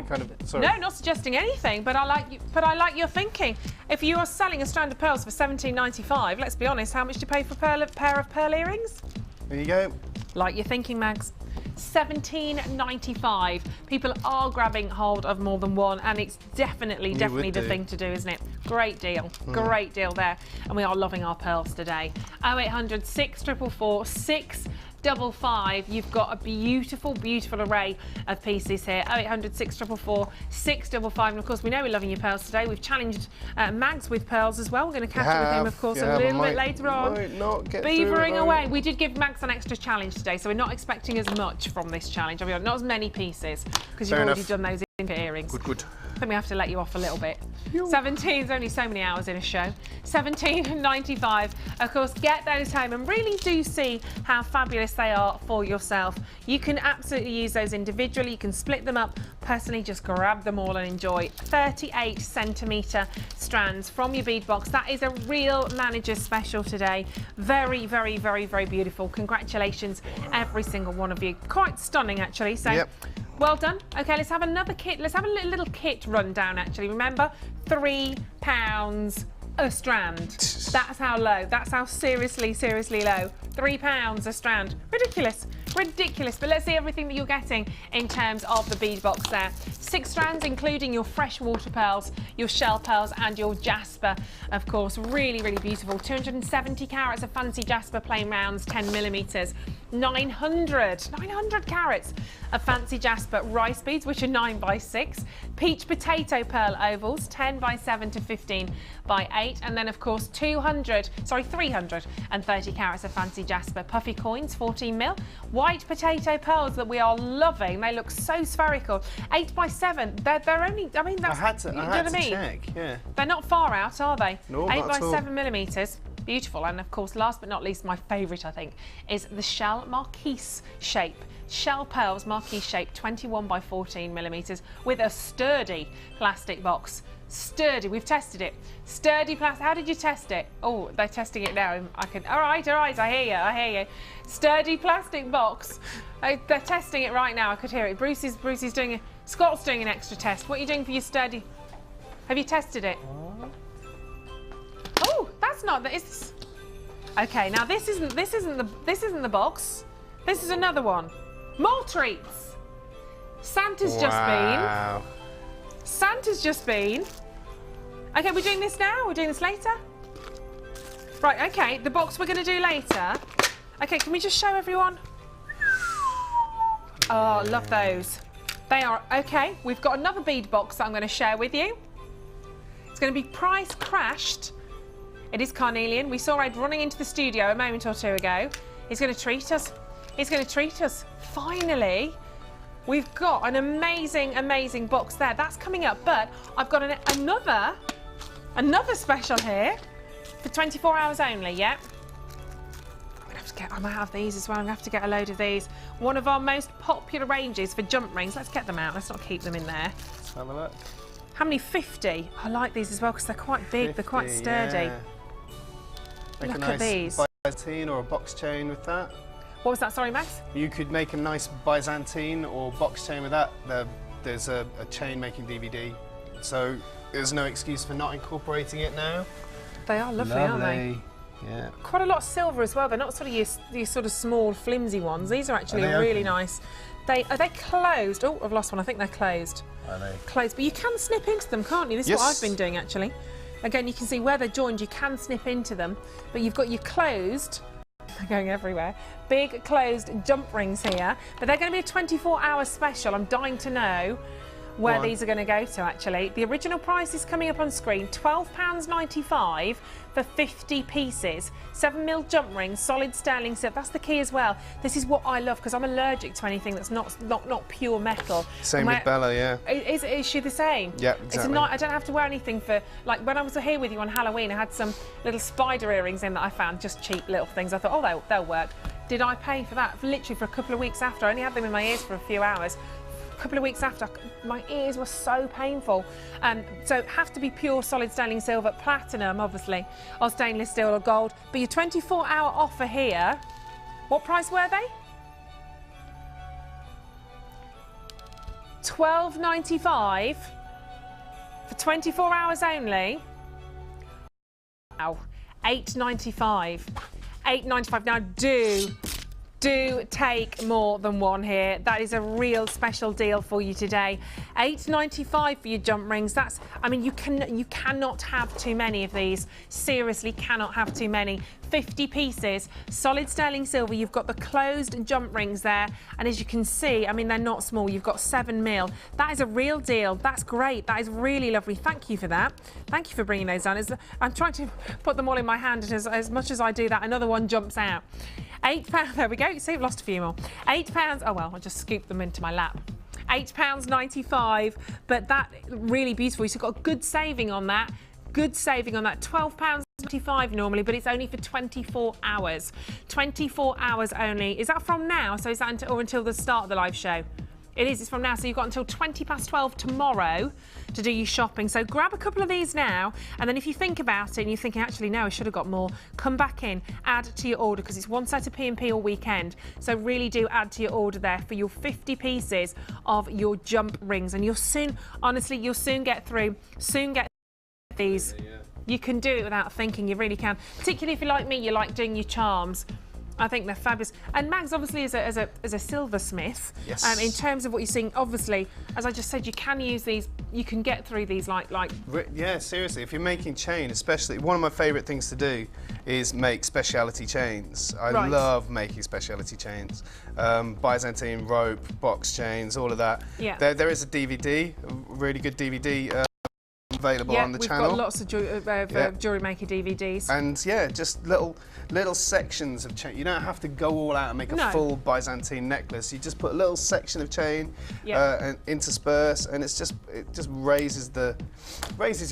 Kind of, sorry. No, not suggesting anything, but I like your thinking. If you are selling a strand of pearls for £17.95, let's be honest, how much do you pay for a pair of pearl earrings? There you go. Like your thinking, Mags. £17.95. People are grabbing hold of more than one, and it's definitely the thing to do, isn't it? Great deal. Great deal there. And we are loving our pearls today. 0800 644 655. You've got a beautiful, beautiful array of pieces here. 0800 644 655. And of course, we know we're loving your pearls today. We've challenged Mags with pearls as well. We're going to catch up with him, of course, a little bit later on. Beavering away. We did give Mags an extra challenge today, so we're not expecting as much from this challenge. I mean, not as many pieces, because you've already done those earrings. Good. I think we have to let you off a little bit. 17 is only so many hours in a show. £17.95. Of course, get those home and really do see how fabulous they are for yourself. You can absolutely use those individually. You can split them up. Personally, just grab them all and enjoy. 38 centimetre strands from your bead box. That is a real manager's special today. Very, very, very, very beautiful. Congratulations, every single one of you. Quite stunning, actually. So. Well done. Okay, let's have another kit. Let's have a little kit rundown, actually. Remember, £3 a strand. That's how low. That's how seriously, seriously low. £3 a strand. Ridiculous. Ridiculous. But let's see everything that you're getting in terms of the bead box there. 6 strands, including your freshwater pearls, your shell pearls, and your jasper. Of course, really, really beautiful. 270 carats of fancy jasper plain rounds, 10 millimeters. 900 carats of fancy jasper rice beads, which are 9x6. Peach potato pearl ovals, 10x7 to 15x8. And then, of course, 330 carats of fancy jasper puffy coins, 14 mil. White potato pearls that we are loving. They look so spherical. 8x7. They're only, I mean, that's, I had to check, yeah. They're not far out, are they? No, 8x7 millimeters. Beautiful. And of course, last but not least, my favourite, I think, is the shell marquise shape. Shell pearls marquise shape, 21x14 millimeters, with a sturdy plastic box. Sturdy. We've tested it. Sturdy plastic. How did you test it? Oh, they're testing it now. I can. All right. I hear you. Sturdy plastic box. They're testing it right now. I could hear it. Bruce is doing it. Scott's doing an extra test. What are you doing for your sturdy? Have you tested it? Oh, that's not. It's okay. Now this isn't the box. This is another one. More treats. Santa's just been. Okay, we're doing this now? We're doing this later? Right, okay, the box we're going to do later. Okay, can we just show everyone? Oh, love those. They are, okay, we've got another bead box that I'm going to share with you. It's going to be price crashed. It is carnelian. We saw Ed running into the studio a moment or two ago. He's going to treat us. He's going to treat us. Finally. We've got an amazing, amazing box there. That's coming up, but I've got another special here for 24 hours only, yeah? I might have these as well. I'm going to have to get a load of these. One of our most popular ranges for jump rings. Let's get them out. Let's not keep them in there. Let's have a look. How many? 50. I like these as well because they're quite big. 50, they're quite sturdy. Yeah. Make look a nice at these. Byzantine or a box chain with that. What was that? Sorry, Max? You could make a nice Byzantine or box chain with that. There's a chain making DVD, so there's no excuse for not incorporating it now. They are lovely, aren't they? Yeah. Quite a lot of silver as well. They're not sort of these sort of small, flimsy ones. These are actually really nice. Are they closed? Oh, I've lost one. I think they're closed. Are they? Closed, but you can snip into them, can't you? This is what I've been doing actually. Again, you can see where they're joined. You can snip into them, but you've got your closed. They're going everywhere. Big closed jump rings here, but they're going to be a 24-hour special. I'm dying to know where these are going to go to, actually. The original price is coming up on screen, £12.95 for 50 pieces. 7mm jump rings, solid sterling silver. That's the key as well. This is what I love because I'm allergic to anything that's not pure metal. Same with Bella, yeah. Is she the same? Yeah, exactly. I don't have to wear anything for, like, when I was here with you on Halloween, I had some little spider earrings in that I found, just cheap little things. I thought, oh, they'll work. Did I pay for that? Literally for a couple of weeks after. I only had them in my ears for a few hours. A couple of weeks after, my ears were so painful. So have to be pure solid sterling silver, platinum obviously, or stainless steel or gold. But your 24-hour offer here, what price were they? £12.95 for 24 hours only. Wow, £8.95. £8.95. Now do take more than one here. That is a real special deal for you today. £8.95 for your jump rings. That's, I mean, you cannot have too many of these. Seriously, cannot have too many. 50 pieces, solid sterling silver. You've got the closed jump rings there, and as you can see, I mean, they're not small. You've got 7mm. That is a real deal. That's great. That is really lovely. Thank you for that. Thank you for bringing those down. I'm trying to put them all in my hand, and as much as I do that, another one jumps out. £8. There we go. You see, I've lost a few more. £8. Oh well, I just scooped them into my lap. £8.95, but that really beautiful. You've got a good saving on that. Good saving on that. £12.95 normally, but it's only for 24 hours. 24 hours only. Is that from now? So is that until the start of the live show? It is, it's from now, so you've got until 12 tomorrow to do your shopping. So grab a couple of these now, and then if you think about it and you're thinking, actually, no, I should have got more, come back in, add to your order, because it's one set of P&P all weekend. So really do add to your order there for your 50 pieces of your jump rings. And you'll soon, honestly, you'll soon get through, these. You can do it without thinking, you really can. Particularly if you're like me, you like doing your charms. I think they're fabulous. And Mags obviously is a silversmith. Yes. In terms of what you're seeing, obviously, as I just said, you can use these, you can get through these like. Yeah, seriously, if you're making chain, especially, one of my favourite things to do is make speciality chains. I love making speciality chains. Byzantine rope, box chains, all of that. Yeah. There is a DVD, a really good DVD available on the channel. We've got lots of Jewellery Maker DVDs. And yeah, just little sections of chain. You don't have to go all out and make a full Byzantine necklace. You just put a little section of chain and intersperse, and it just raises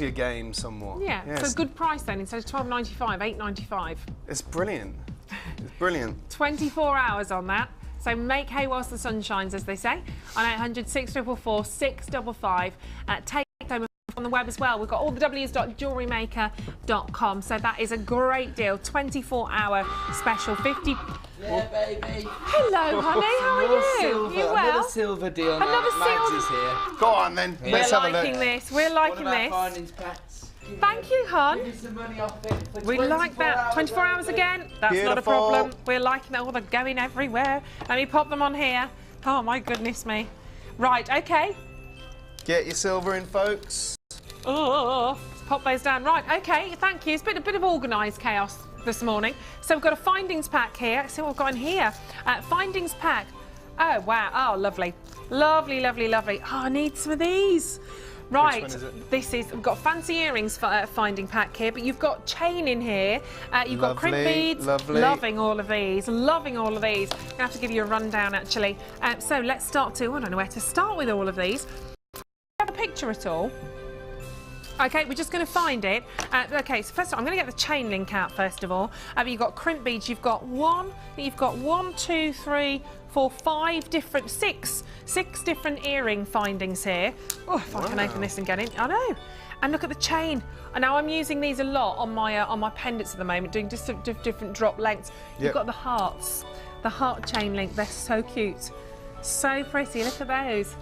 your game somewhat. Yeah. Yes. So good price then, instead of $12.95, $8.95. It's brilliant. It's brilliant. 24 hours on that. So make hay whilst the sun shines, as they say. On 800 644 655. Take home on the web as well. We've got all the w's.jewellerymaker.com. So that is a great deal. 24-hour special. 50. Yeah, baby. Hello, honey. How are you? Silver. You well? Another silver deal. Another Mags silver. is here. Go on then. We're Let's have a liking look. this. We're liking One of our this. findings packs. Thank you, hon. Give you some money off it for We like that. 24 hours again. That's not a Beautiful. problem. We're liking that. Oh, they're going everywhere. Let me pop them on here. Oh, my goodness me. Right, OK. Get your silver in, folks. Oh, let's pop those down. Right, OK, thank you. It's been a bit of organised chaos this morning. So we've got a findings pack here. Let's see what we've got in here. Findings pack. Oh, wow. Oh, lovely. Lovely, lovely, lovely. Oh, I need some of these. Right, Which one is it? we've got fancy earrings for finding pack here, but you've got chain in here. You've got crimp beads. Lovely. Loving all of these. Loving all of these. I'm going to have to give you a rundown, actually. So let's start to, I don't know where to start with all of these. Do you have a picture at all? OK, we're just going to find it. OK, so first of all, I'm going to get the chain link out first of all. You've got crimp beads. You've got one, 2, 3, 4, 5 different, six different earring findings here. Oh, if I can open this and get in. I know. And look at the chain. And now I'm using these a lot on my pendants at the moment, doing just different drop lengths. You've got the hearts, the heart chain link. They're so cute. So pretty. Look at those.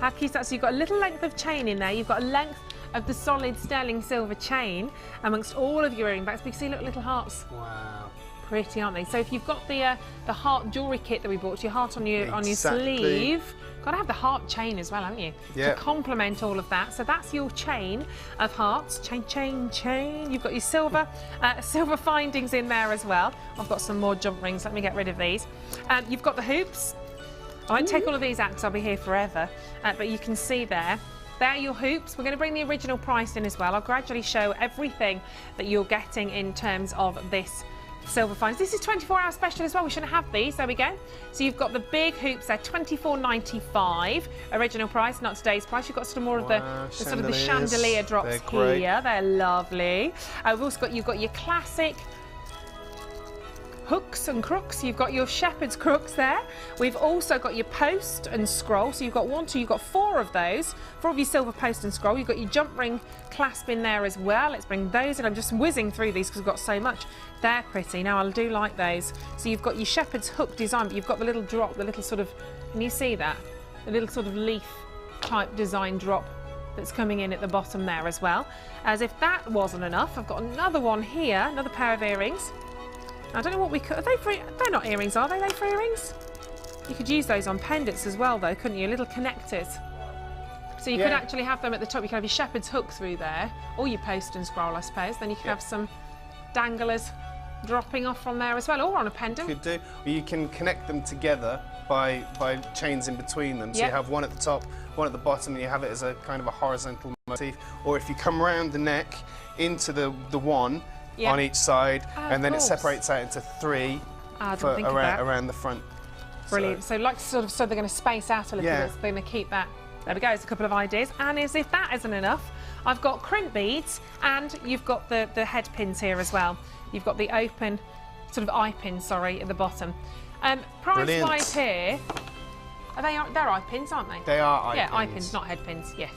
How cute is that? So you've got a little length of chain in there. You've got a length of the solid sterling silver chain amongst all of your earring backs. But you can see, look, little hearts. Wow. Pretty, aren't they? So if you've got the heart jewellery kit that we bought, your heart on your sleeve, got to have the heart chain as well, haven't you? Yeah. To complement all of that. So that's your chain of hearts. Chain. You've got your silver findings in there as well. I've got some more jump rings. Let me get rid of these. You've got the hoops. I won't take all of these out because I'll be here forever. But you can see there. They're your hoops. We're going to bring the original price in as well. I'll gradually show everything that you're getting in terms of this silver finds. This is 24-hour special as well. We shouldn't have these. There we go. So you've got the big hoops there, $24.95 original price, not today's price. You've got some more of the sort of the chandelier drops here. They're lovely. You've got your classic hooks and crooks. You've got your shepherd's crooks there. We've also got your post and scroll. So you've got 1, 2, you've got 4 of those. 4 of your silver post and scroll. You've got your jump ring clasp in there as well. Let's bring those in. I'm just whizzing through these because we've got so much. They're pretty. Now, I do like those. So you've got your shepherd's hook design, but you've got the little drop, the little sort of, can you see that? The little sort of leaf type design drop that's coming in at the bottom there as well. As if that wasn't enough, I've got another one here, another pair of earrings. I don't know what we could. Are they free? They're not earrings, are they? Are they for earrings? You could use those on pendants as well, though, couldn't you? Little connectors. So you could actually have them at the top. You could have your shepherd's hook through there, or your post and scroll, I suppose. Then you could have some danglers dropping off from there as well, or on a pendant. Could do. Or you can connect them together by chains in between them. So you have one at the top, one at the bottom, and you have it as a kind of a horizontal motif. Or if you come around the neck into the one. On each side, and then it separates out into 3 around the front. Brilliant. So like so they're going to space out a little bit. So they're going to keep that. There we go. There's a couple of ideas. And as if that isn't enough, I've got crimp beads, and you've got the head pins here as well. You've got the open sort of eye pins, sorry, at the bottom. Price-wise here, they're eye pins, aren't they? They are eye pins. Yeah, eye pins, not head pins. Yes.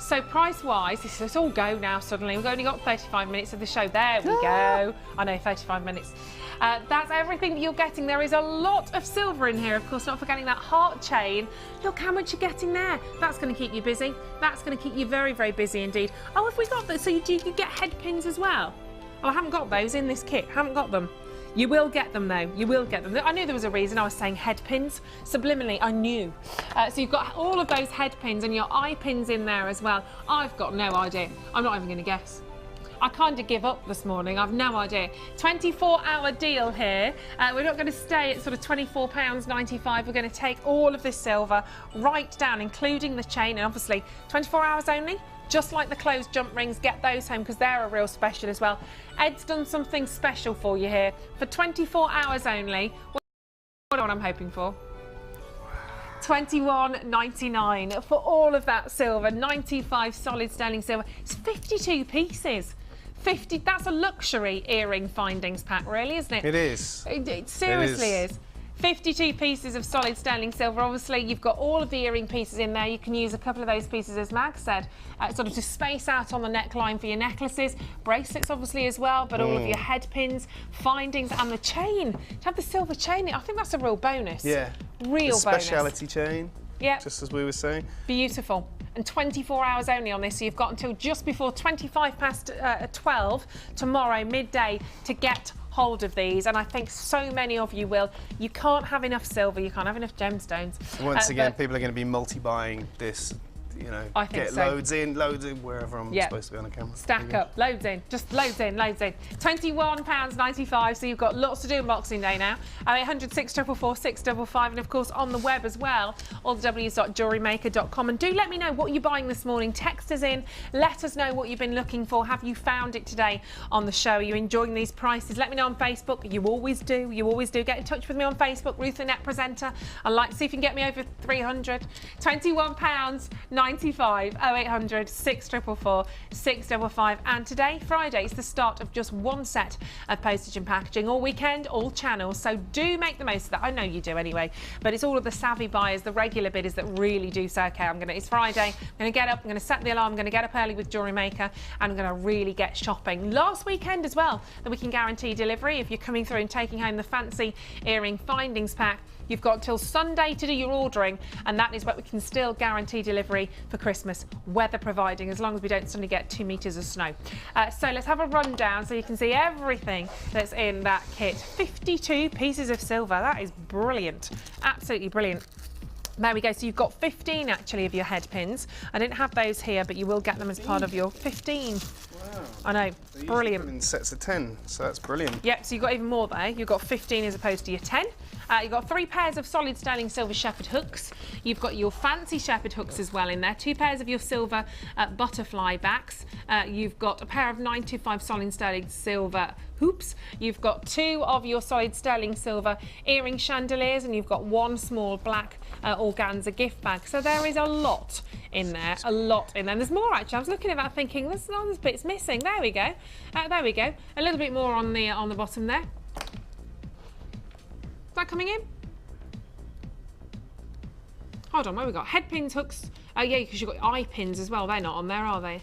So price-wise, it's all go now suddenly. We've only got 35 minutes of the show. There we go. I know, 35 minutes. That's everything that you're getting. There is a lot of silver in here. Of course, not forgetting that heart chain. Look how much you're getting there. That's going to keep you busy. That's going to keep you very, very busy indeed. Oh, have we got those? So you get head pins as well? Oh, I haven't got those in this kit. Haven't got them. You will get them though, you will get them. I knew there was a reason I was saying head pins. Subliminally, I knew. So you've got all of those head pins and your eye pins in there as well. I've got no idea. I'm not even going to guess. I kind of give up this morning, I've no idea. 24-hour deal here. We're not going to stay at sort of £24.95. We're going to take all of this silver right down, including the chain, and obviously 24 hours only. Just like the closed jump rings, get those home because they're a real special as well. Ed's done something special for you here. For 24 hours only, what I'm hoping for? £21.99 for all of that silver, 95 solid sterling silver. It's 52 pieces. 50, that's a luxury earring findings pack, really, isn't it? It is. It seriously is. 52 pieces of solid sterling silver. Obviously, you've got all of the earring pieces in there. You can use a couple of those pieces, as Mag said, sort of to space out on the neckline for your necklaces. Bracelets, obviously, as well, but all of your head pins, findings, and the chain. To have the silver chain, I think that's a real bonus. Yeah. Real bonus. Speciality chain. Yeah. Just as we were saying. Beautiful. And 24 hours only on this, so you've got until just before 12 tomorrow, midday, to get hold of these, and I think so many of you will. You can't have enough silver, you can't have enough gemstones. Once again, people are going to be multi-buying this, you know, I think get so. loads in, wherever I'm supposed to be on the camera. Stack up, loads in, just loads in, loads in. £21.95, so you've got lots to do on Boxing Day now. 800 644 655, and of course on the web as well, allthews.jewellerymaker.com. And do let me know what you're buying this morning. Text us in, let us know what you've been looking for. Have you found it today on the show? Are you enjoying these prices? Let me know on Facebook. You always do, you always do. Get in touch with me on Facebook, Ruth the Net Presenter. I'd like to see if you can get me over 300. £21.95, 0800 644 655. And today, Friday, is the start of just one set of postage and packaging all weekend, all channels. So do make the most of that. I know you do anyway, but it's all of the savvy buyers, the regular bidders that really do say, okay, it's Friday, I'm going to get up, I'm going to set the alarm, I'm going to get up early with Jewellery Maker, and I'm going to really get shopping. Last weekend as well, that we can guarantee delivery. If you're coming through and taking home the fancy earring findings pack, you've got till Sunday to do your ordering, and that is what we can still guarantee delivery for Christmas, weather providing, as long as we don't suddenly get 2 metres of snow. So let's have a rundown so you can see everything that's in that kit. 52 pieces of silver. That is brilliant. Absolutely brilliant. There we go. So you've got 15 actually of your head pins. I didn't have those here, but you will get them as part of your 15. Wow. I know. So brilliant. In sets of 10, so that's brilliant. Yep, so you've got even more there. You've got 15 as opposed to your 10. You've got 3 pairs of solid sterling silver shepherd hooks. You've got your fancy shepherd hooks as well in there. 2 pairs of your silver butterfly backs. You've got a pair of 925 solid sterling silver hoops. You've got 2 of your solid sterling silver earring chandeliers, and you've got 1 small black organza gift bag. So there is a lot in there, a lot in there. And there's more actually. I was looking at that thinking, this bit's missing. There we go. There we go. A little bit more on the bottom there. Is that coming in? Hold on, where we got? Head pins, hooks. Oh yeah, because you've got eye pins as well. They're not on there, are they?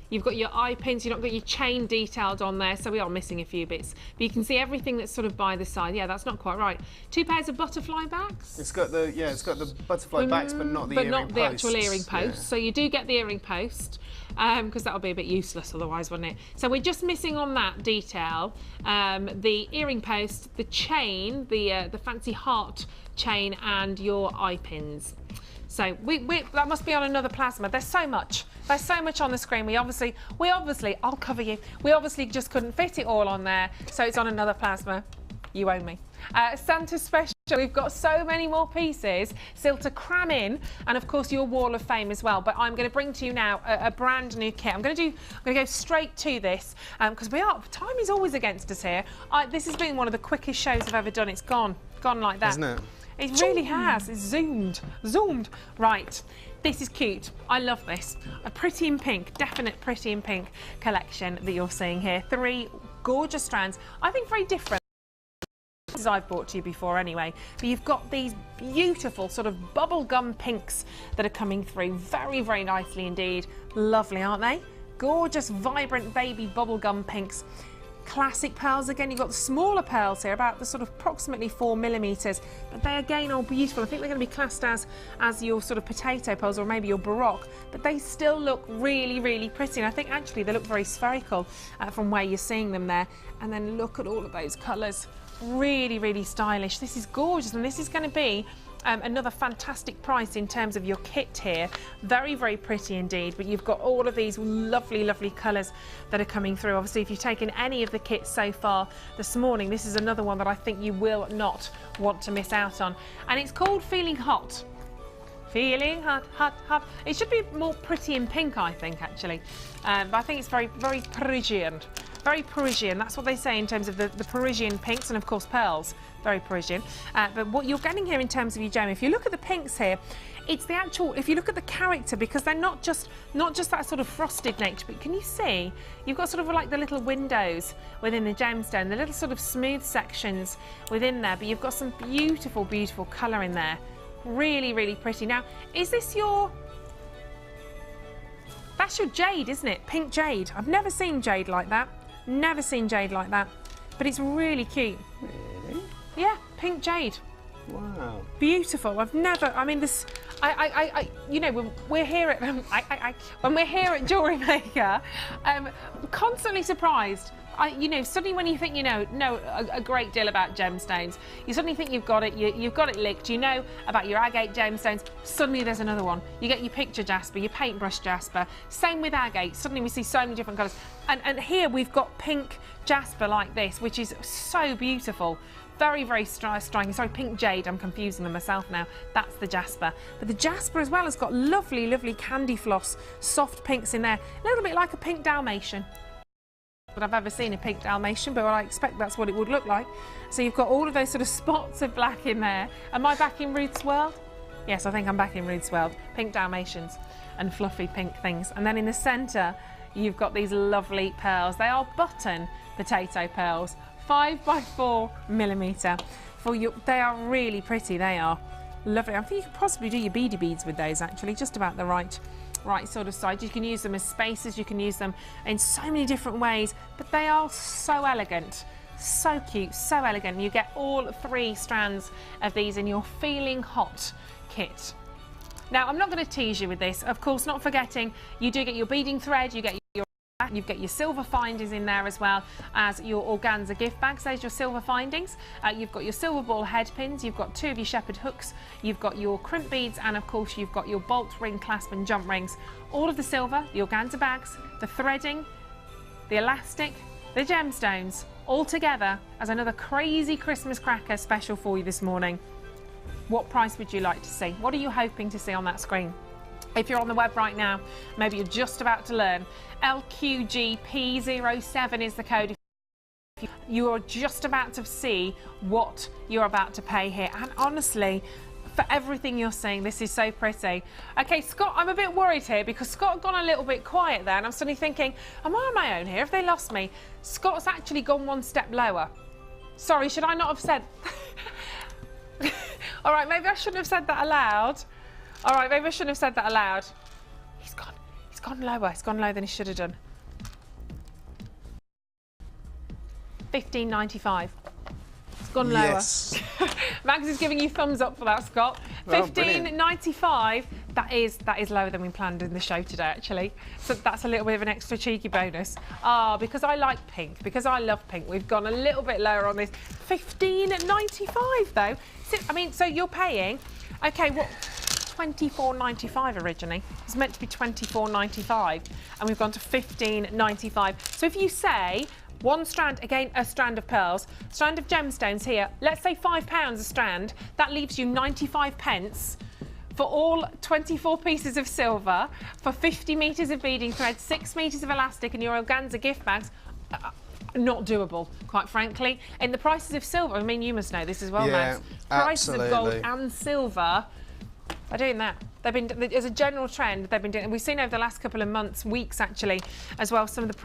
You've got your eye pins, you've not got your chain detailed on there, so we are missing a few bits. But you can see everything that's sort of by the side. Yeah, that's not quite right. 2 pairs of butterfly backs. It's got the butterfly backs, but not the earring posts. But not the actual earring posts. Yeah. So you do get the earring post, because that would be a bit useless otherwise, wouldn't it? So we're just missing on that detail the earring post, the chain, the fancy heart chain, and your eye pins. So that must be on another plasma. There's so much. There's so much on the screen. We obviously, I'll cover you. We obviously just couldn't fit it all on there. So it's on another plasma. You owe me. Santa Special, we've got so many more pieces still to cram in, and of course your wall of fame as well. But I'm going to bring to you now a brand new kit. I'm going to go straight to this because time is always against us here. This has been one of the quickest shows I've ever done. It's gone like that. Isn't it? It really has. It's zoomed. Right. This is cute. I love this. A pretty in pink, definite pretty in pink collection that you're seeing here. 3 gorgeous strands. I think very different. I've brought to you before anyway. But you've got these beautiful sort of bubblegum pinks that are coming through very, very nicely indeed. Lovely, aren't they? Gorgeous, vibrant baby bubblegum pinks. Classic pearls again. You've got the smaller pearls here, about the sort of approximately 4mm, but they again are beautiful. I think they're going to be classed as your sort of potato pearls or maybe your baroque, but they still look really, really pretty. And I think actually they look very spherical from where you're seeing them there. And then look at all of those colours. Really, really stylish. This is gorgeous, and this is going to be another fantastic price in terms of your kit here. Very, very pretty indeed, but you've got all of these lovely, lovely colours that are coming through. Obviously, if you've taken any of the kits so far this morning, this is another one that I think you will not want to miss out on. And it's called Feeling Hot. Feeling hot, hot, hot. It should be more pretty in pink, I think, actually. But I think it's very, very Parisian. Very Parisian, that's what they say in terms of the Parisian pinks, and of course pearls, very Parisian. But what you're getting here in terms of your gem, if you look at the pinks here, it's the actual, if you look at the character, because they're not just that sort of frosted nature, but can you see, you've got sort of like the little windows within the gemstone, the little sort of smooth sections within there, but you've got some beautiful, beautiful colour in there. Really, really pretty. Now, is this your... That's your jade, isn't it? Pink jade. I've never seen jade like that. Never seen jade like that. But it's really cute. Really? Yeah, pink jade. Wow. Beautiful. I've never, I mean, this, you know, when we're here at, when we're here at Jewellery Maker, constantly surprised. You know, suddenly when you think you know a great deal about gemstones, you suddenly think you've got it, you've got it licked, you know about your agate gemstones, suddenly there's another one. You get your picture jasper, your paintbrush jasper, same with agate, suddenly we see so many different colours. And here we've got pink jasper like this, which is so beautiful. Very, very striking. Sorry, pink jade, I'm confusing them myself now. That's the jasper. But the jasper as well has got lovely, lovely candy floss, soft pinks in there. A little bit like a pink Dalmatian. That I've ever seen a pink Dalmatian, but I expect that's what it would look like. So you've got all of those sort of spots of black in there. Am I back in Ruth's world? Yes, I think I'm back in Ruth's world. Pink Dalmatians and fluffy pink things. And then in the centre, you've got these lovely pearls. They are button potato pearls, 5x4mm. They are really pretty, they are. Lovely. I think you could possibly do your beady beads with those, actually, just about the right sort of size. You can use them as spacers, you can use them in so many different ways, but they are so elegant, so cute, so elegant. You get all 3 strands of these in your Feeling Hot kit. Now, I'm not going to tease you with this, of course, not forgetting you do get your beading thread, you get your silver findings in there, as well as your organza gift bags. There's your silver findings. You've got your silver ball head pins, you've got 2 of your shepherd hooks, you've got your crimp beads, and of course you've got your bolt ring clasp and jump rings. All of the silver, the organza bags, the threading, the elastic, the gemstones, all together as another crazy Christmas cracker special for you this morning. What price would you like to see? What are you hoping to see on that screen? If you're on the web right now, maybe you're just about to learn, LQGP07 is the code. You are just about to see what you're about to pay here. And honestly, for everything you're seeing, this is so pretty. Okay, Scott, I'm a bit worried here because Scott gone a little bit quiet there, and I'm suddenly thinking, am I on my own here? Have they lost me? Scott's actually gone 1 step lower. Sorry, should I not have said... All right, maybe I shouldn't have said that aloud. All right, maybe I shouldn't have said that aloud. He's gone lower. He's gone lower than he should have done. $15.95. It's gone lower. Yes. Max is giving you thumbs up for that, Scott. $15.95. That is lower than we planned in the show today, actually. So that's a little bit of an extra cheeky bonus. Because I like pink, because I love pink, we've gone a little bit lower on this. $15.95 though. I mean, so you're paying. Okay, what? $24.95 originally. It's meant to be $24.95, and we've gone to $15.95. So if you say 1 strand, again, a strand of pearls, strand of gemstones here, let's say £5 a strand, that leaves you 95 pence for all 24 pieces of silver, for 50 metres of beading thread, 6 metres of elastic, and your organza gift bags. Not doable, quite frankly. In the prices of silver, I mean, you must know this as well, Max. Prices of gold and silver are doing that. They've been, as a general trend, they've been doing. We've seen over the last couple of months, weeks actually, as well, some of the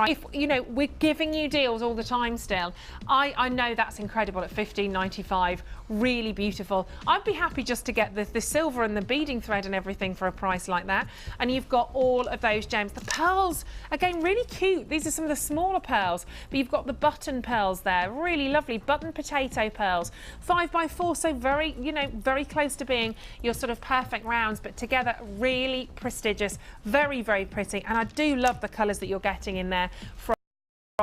If, you know, we're giving you deals all the time still. I know that's incredible at $15.95, really beautiful. I'd be happy just to get the silver and the beading thread and everything for a price like that. And you've got all of those gems. The pearls, again, really cute. These are some of the smaller pearls, but you've got the button pearls there, really lovely button potato pearls. 5x4, so very, you know, very close to being your sort of perfect rounds, but together really prestigious, very, very pretty. And I do love the colours that you're getting in there.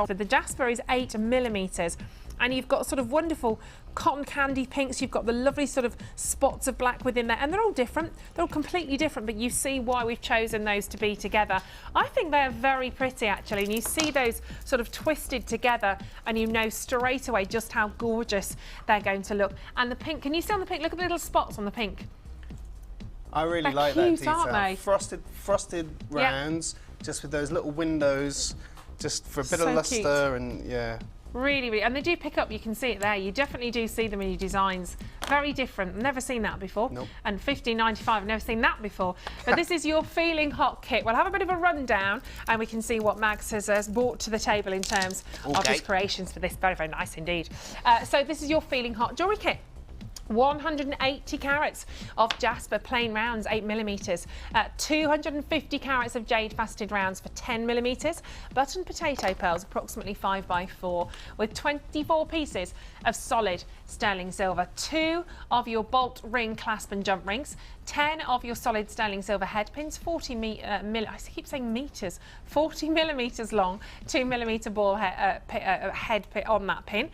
The jasper is 8mm, and you've got sort of wonderful cotton candy pinks. You've got the lovely sort of spots of black within there, and they're all different. They're all completely different, but you see why we've chosen those to be together. I think they're very pretty actually, and you see those sort of twisted together and you know straight away just how gorgeous they're going to look. And the pink, can you see on the pink, look at the little spots on the pink. I really They're like cute, that detail. aren't they? Frosted rounds, just with those little windows, just for a bit of luster cute. and yeah. Really, really, and they do pick up, you can see it there. You definitely do see them in your designs. Very different, never seen that before. Nope. And $15.95, I've never seen that before. But this is your Feeling Hot kit. We'll have a bit of a rundown and we can see what Mags has brought to the table in terms of his creations for this. Very, very nice indeed. So this is your Feeling Hot jewellery kit. 180 carats of jasper plain rounds, 8mm, 250 carats of jade faceted rounds for 10mm, button potato pearls approximately 5x4 with 24 pieces of solid sterling silver, 2 of your bolt ring clasp and jump rings, 10 of your solid sterling silver head pins, 40 I keep saying meters, 40mm long, 2mm ball head pin on that pin,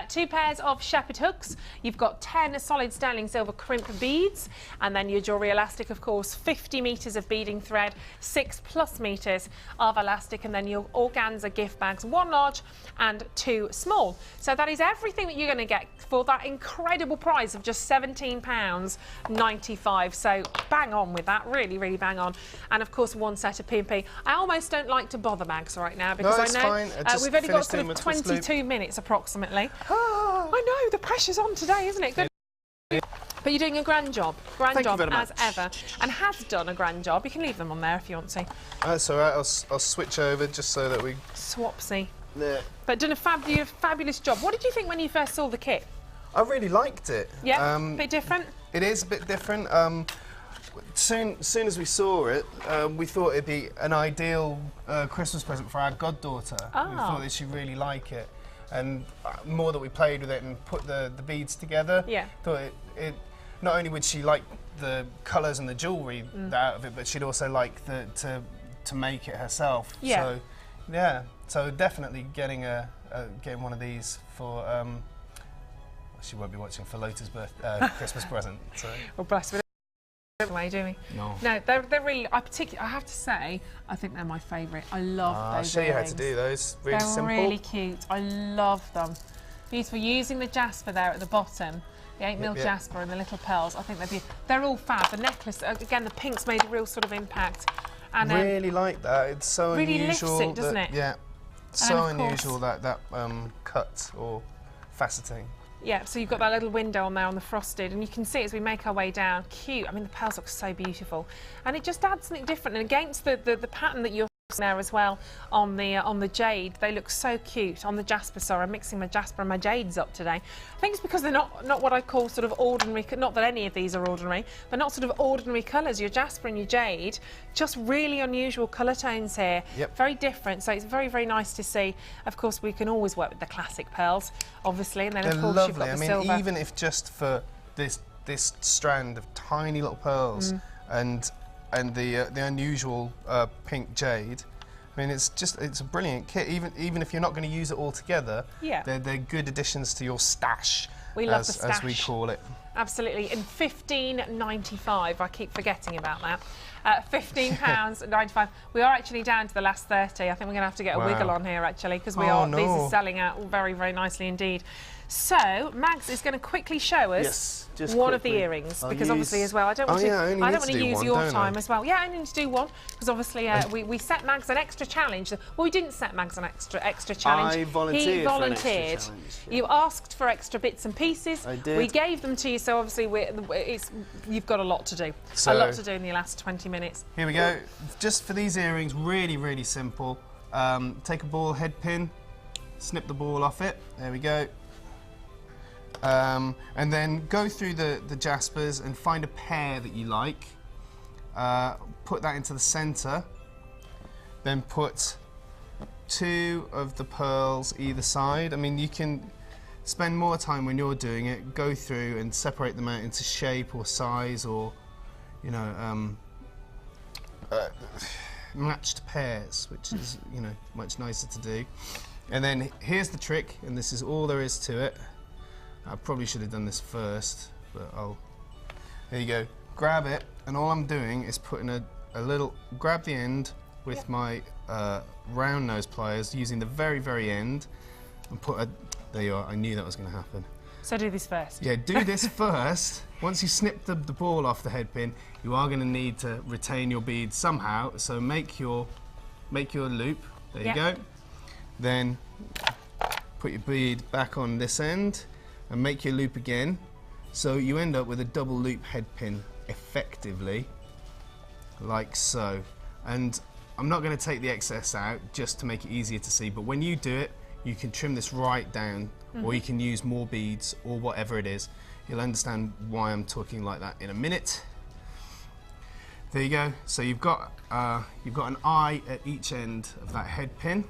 2 pairs of shepherd hooks. You've got 10 solid sterling silver crimp beads, and then your jewellery elastic, of course, 50 meters of beading thread, 6+ meters of elastic, and then your organza gift bags, 1 large and 2 small. So that is everything that you're going to get for that incredible price of just £17.95. So bang on with that, really, really bang on. And of course, 1 set of P&P. I almost don't like to bother Mags right now because I know we've only got sort of 22 minutes approximately. I know, the pressure's on today, isn't it? Good. But you're doing a grand job as ever, and has done a grand job. You can leave them on there if you want to. That's all right. I'll switch over just so that we swapsy. Yeah. But done a fabulous job. What did you think when you first saw the kit? I really liked it. Yeah, a bit different. It is a bit different. Soon as we saw it, we thought it'd be an ideal Christmas present for our goddaughter. Oh. We thought that she'd really like it. And more that we played with it and put the beads together, thought it not only would she like the colours and the jewellery out of it, but she'd also like to make it herself. Yeah. So yeah, so definitely getting one of these for. She won't be watching, for Lota's Christmas present. So. Well, bless her. Way, do we? No. No, they're really. I have to say, I think they're my favourite. I love those. I'll show you how to do those. Really simple. They're really cute. I love them. Beautiful. Using the jasper there at the bottom, the 8mm jasper and the little pearls. I think they're beautiful. They're all fab. The necklace, again, the pink's made a real sort of impact. And really like that. It's so really unusual. Lifts it, doesn't it? Yeah. So unusual that cut or faceting. Yeah, so you've got that little window on there on the frosted, and you can see as we make our way down, cute. I mean, the pearls look so beautiful, and it just adds something different. And against the pattern that you're there as well on the jade, they look so cute. On the jasper, sorry, I'm mixing my jasper and my jades up today. I think it's because they're not what I call sort of ordinary. Not that any of these are ordinary, but not sort of ordinary colours. Your jasper and your jade, just really unusual colour tones here. Yep. Very different. So it's very, very nice to see. Of course, we can always work with the classic pearls, obviously, and then of course you've got the silver. Even if just for this strand of tiny little pearls and the unusual pink jade. I mean, it's a brilliant kit. Even if you're not going to use it all together, they're good additions to your stash. We love the stash, as we call it. Absolutely. In £15.95, I keep forgetting about that. £15.95. We are actually down to the last 30. I think we're going to have to get a wiggle on here actually, because these are selling out very, very nicely indeed. So Mags is going to quickly show us one of the earrings, because obviously as well, I don't want to use your time as well. Yeah, I only need to do one, because obviously we set Mags an extra challenge. Well, we didn't set Mags an extra challenge. I volunteered. He volunteered. For an extra challenge, You asked for extra bits and pieces. I did. We gave them to you, so obviously you've got a lot to do. A lot to do in the last 20 minutes. Here we go. Just for these earrings, really, really simple. take a ball head pin, snip the ball off it. There we go. And then go through the jaspers and find a pair that you like. Put that into the centre. Then put 2 of the pearls either side. I mean, you can spend more time when you're doing it, go through and separate them out into shape or size, or, you know, matched pairs, which is, you know, much nicer to do. And then here's the trick, and this is all there is to it. I probably should have done this first, but there you go. Grab it, and all I'm doing is putting a little, grab the end with my round nose pliers, using the very, very end, and put a, there you are, I knew that was going to happen. So do this first. Yeah, do this first. Once you snip the ball off the head pin, you are going to need to retain your beads somehow, so make your loop, there you go. Then put your bead back on this end, and make your loop again, so you end up with a double loop head pin, effectively, like so. And I'm not going to take the excess out just to make it easier to see, but when you do it, you can trim this right down, or you can use more beads, or whatever it is. You'll understand why I'm talking like that in a minute. There you go. So you've got an eye at each end of that head pin.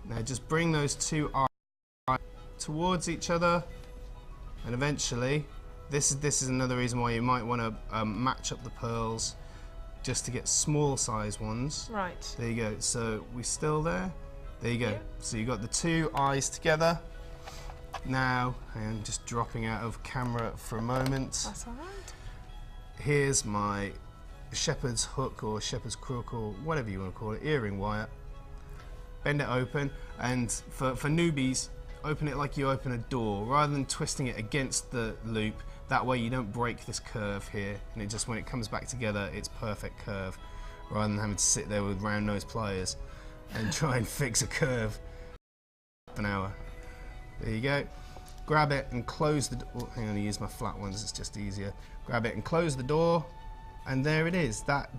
Now just bring those 2 eyes towards each other, and eventually, this is another reason why you might want to match up the pearls, just to get small size ones. Right. There you go. So we're still there. There you go. Yeah. So you've got the 2 eyes together. Now, I'm just dropping out of camera for a moment. That's all right. Here's my shepherd's hook or shepherd's crook or whatever you want to call it, earring wire. Bend it open, and for newbies, open it like you open a door, rather than twisting it against the loop. That way you don't break this curve here, and it just, when it comes back together, it's perfect curve, rather than having to sit there with round nose pliers and try and fix a curve for an hour. There you go. Grab it and close the door. Oh, hang on, I use my flat ones, it's just easier. Grab it and close the door, and there it is. That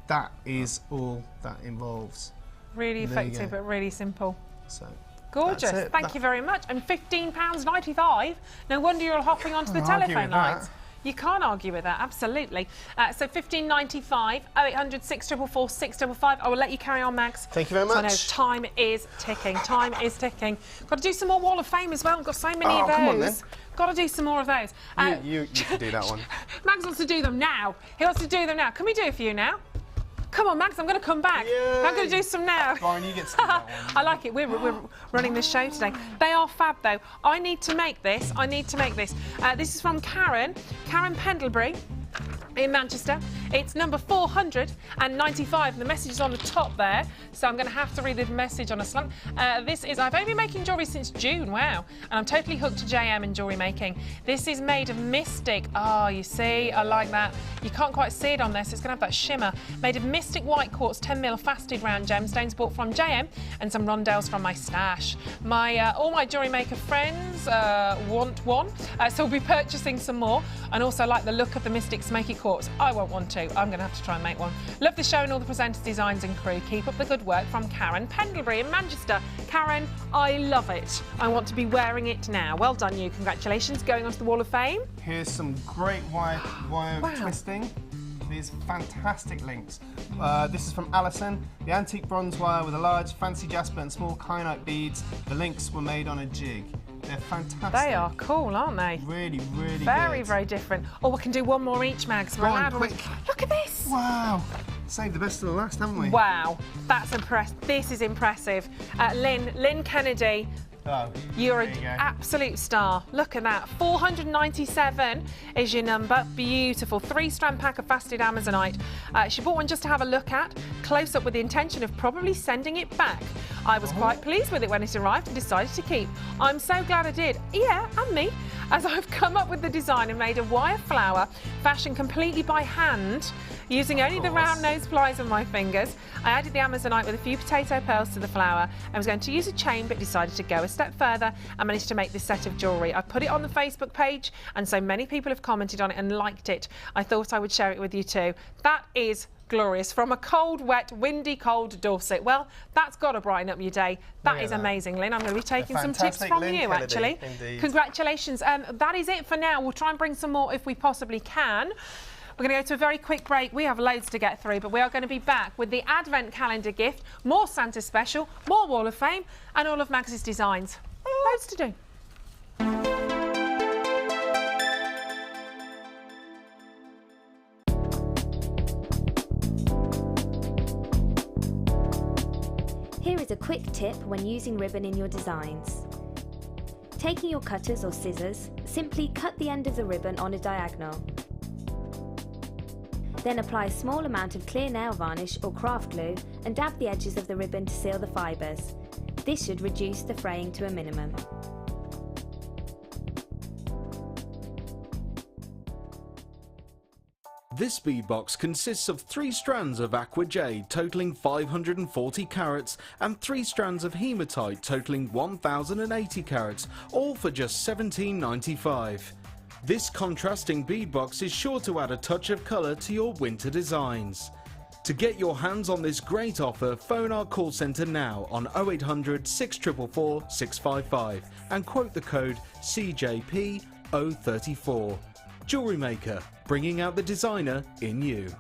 is all that involves. Really effective, but really simple. So. Gorgeous. Thank you very much. And £15.95. No wonder you're hopping onto the telephone lines. You can't argue with that, absolutely. So £15.95, 0800 644 655. I will let you carry on, Mags. Thank you very much. So I know time is ticking. Time is ticking. Got to do some more Wall of Fame as well. I've got so many of those. Come on, then. Got to do some more of those. You can do that one. Mags wants to do them now. He wants to do them now. Can we do it for you now? Come on, Max, I'm going to come back. Yay. I'm going to do some now. Fine, you get to do that one. I like it. We're running this show today. They are fab, though. I need to make this. This is from Karen Pendlebury in Manchester. It's number 495, and the message is on the top there, so I'm going to have to read the message on a slant. This is, I've only been making jewellery since June, wow, and I'm totally hooked to JM and jewellery making. This is made of Mystic. Oh, you see, I like that. You can't quite see it on this, it's going to have that shimmer. Made of Mystic white quartz 10mm fasted round gemstones bought from JM, and some rondelles from my stash. All my jewellery maker friends want one, so we'll be purchasing some more, and also like the look of the Mystic smoky quartz. I won't want to. I'm going to have to try and make one. Love the show and all the presenters, designs and crew. Keep up the good work, from Karen Pendlebury in Manchester. Karen, I love it. I want to be wearing it now. Well done, you. Congratulations. Going on to the Wall of Fame. Here's some great wire twisting. These fantastic links. This is from Alison. The antique bronze wire with a large fancy jasper and small kyanite beads. The links were made on a jig. They're fantastic. They are cool, aren't they? Really, really very, good. very different. Oh, we can do one more each, Mags. Go on, quick. Look at this. Wow. Saved the best of the last, haven't we? Wow. That's impressive. This is impressive. Lynn Kennedy. Oh, you're an absolute star. Look at that. 497 is your number. Beautiful. 3-strand pack of fasted Amazonite. She bought one just to have a look at, close up, with the intention of probably sending it back. I was quite pleased with it when it arrived and decided to keep. I'm so glad I did. Yeah, and me, as I've come up with the design and made a wire flower fashioned completely by hand, using only the round nose pliers of my fingers. I added the Amazonite with a few potato pearls to the flower. I was going to use a chain, but decided to go a step further and managed to make this set of jewellery. I put it on the Facebook page, and so many people have commented on it and liked it. I thought I would share it with you too. That is glorious. From a cold, wet, windy, cold Dorset. Well, that's got to brighten up your day. That is amazing, Lynn. I'm going to be taking some tips from you, actually. Indeed. Congratulations. That is it for now. We'll try and bring some more if we possibly can. We're going to go to a very quick break. We have loads to get through, but we are going to be back with the Advent Calendar gift, more Santa Special, more Wall of Fame, and all of Mags's designs. Loads to do. Here is a quick tip when using ribbon in your designs. Taking your cutters or scissors, simply cut the end of the ribbon on a diagonal. Then apply a small amount of clear nail varnish or craft glue and dab the edges of the ribbon to seal the fibres. This should reduce the fraying to a minimum. This bead box consists of 3 strands of aqua jade totaling 540 carats and 3 strands of hematite totaling 1080 carats, all for just $17.95. This contrasting bead box is sure to add a touch of colour to your winter designs. To get your hands on this great offer, phone our call centre now on 0800 644 655 and quote the code CJP034. Jewellery Maker, bringing out the designer in you.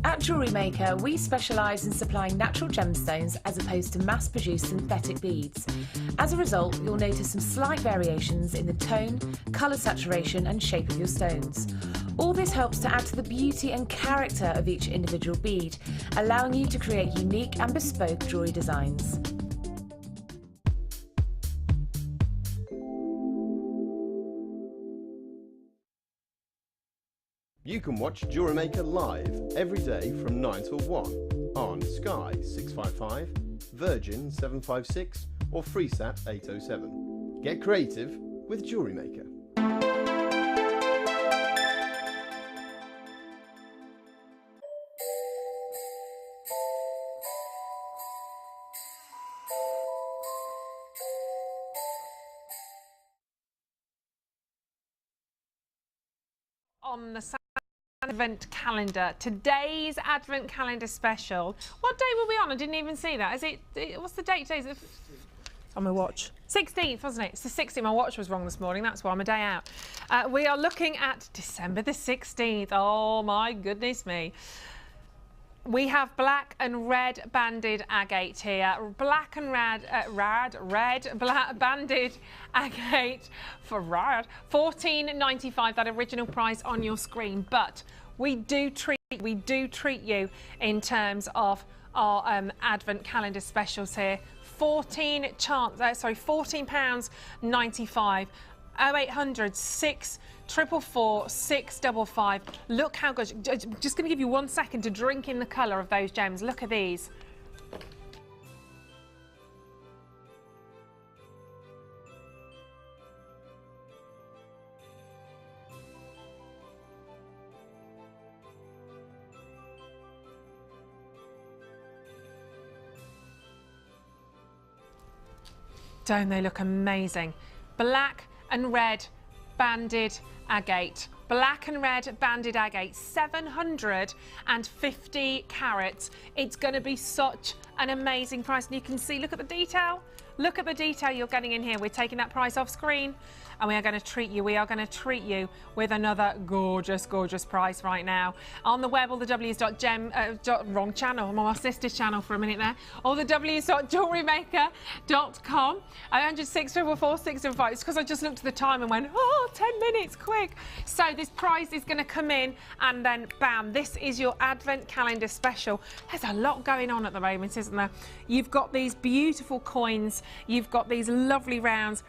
At Jewellery Maker, we specialise in supplying natural gemstones as opposed to mass-produced synthetic beads. As a result, you'll notice some slight variations in the tone, colour saturation and shape of your stones. All this helps to add to the beauty and character of each individual bead, allowing you to create unique and bespoke jewellery designs. You can watch Jewellery Maker live every day from 9 till 1 on Sky 655, Virgin 756 or FreeSat 807. Get creative with Jewellery Maker. On the Advent calendar, today's Advent calendar special. What day were we on? I didn't even see that. Is it? What's the date today? Is it on my watch? 16th, wasn't it? It's the 16th. My watch was wrong this morning. That's why I'm a day out. We are looking at December the 16th. Oh my goodness me. We have black and red banded agate here. Black and red black banded agate for rad. $14.95, that original price on your screen. But we do treat you in terms of our Advent calendar specials here. £14.95. 0800 644 655. Look how good. Just going to give you 1 second to drink in the colour of those gems. Look at these. Don't they look amazing? Black and red banded agate. Black and red banded agate, 750 carats. It's going to be such an amazing price. And you can see, look at the detail. Look at the detail you're getting in here. We're taking that price off screen and we are going to treat you. We are going to treat you with another gorgeous, gorgeous price right now. On the web, all the W's.gem, wrong channel. I'm on my sister's channel for a minute there. All the W's.jewellerymaker.com. 0800 644 655. It's because I just looked at the time and went, oh, 10 minutes, quick. So this price is going to come in and then bam, this is your Advent calendar special. There's a lot going on at the moment, isn't there? You've got these beautiful coins. You've got these lovely rounds.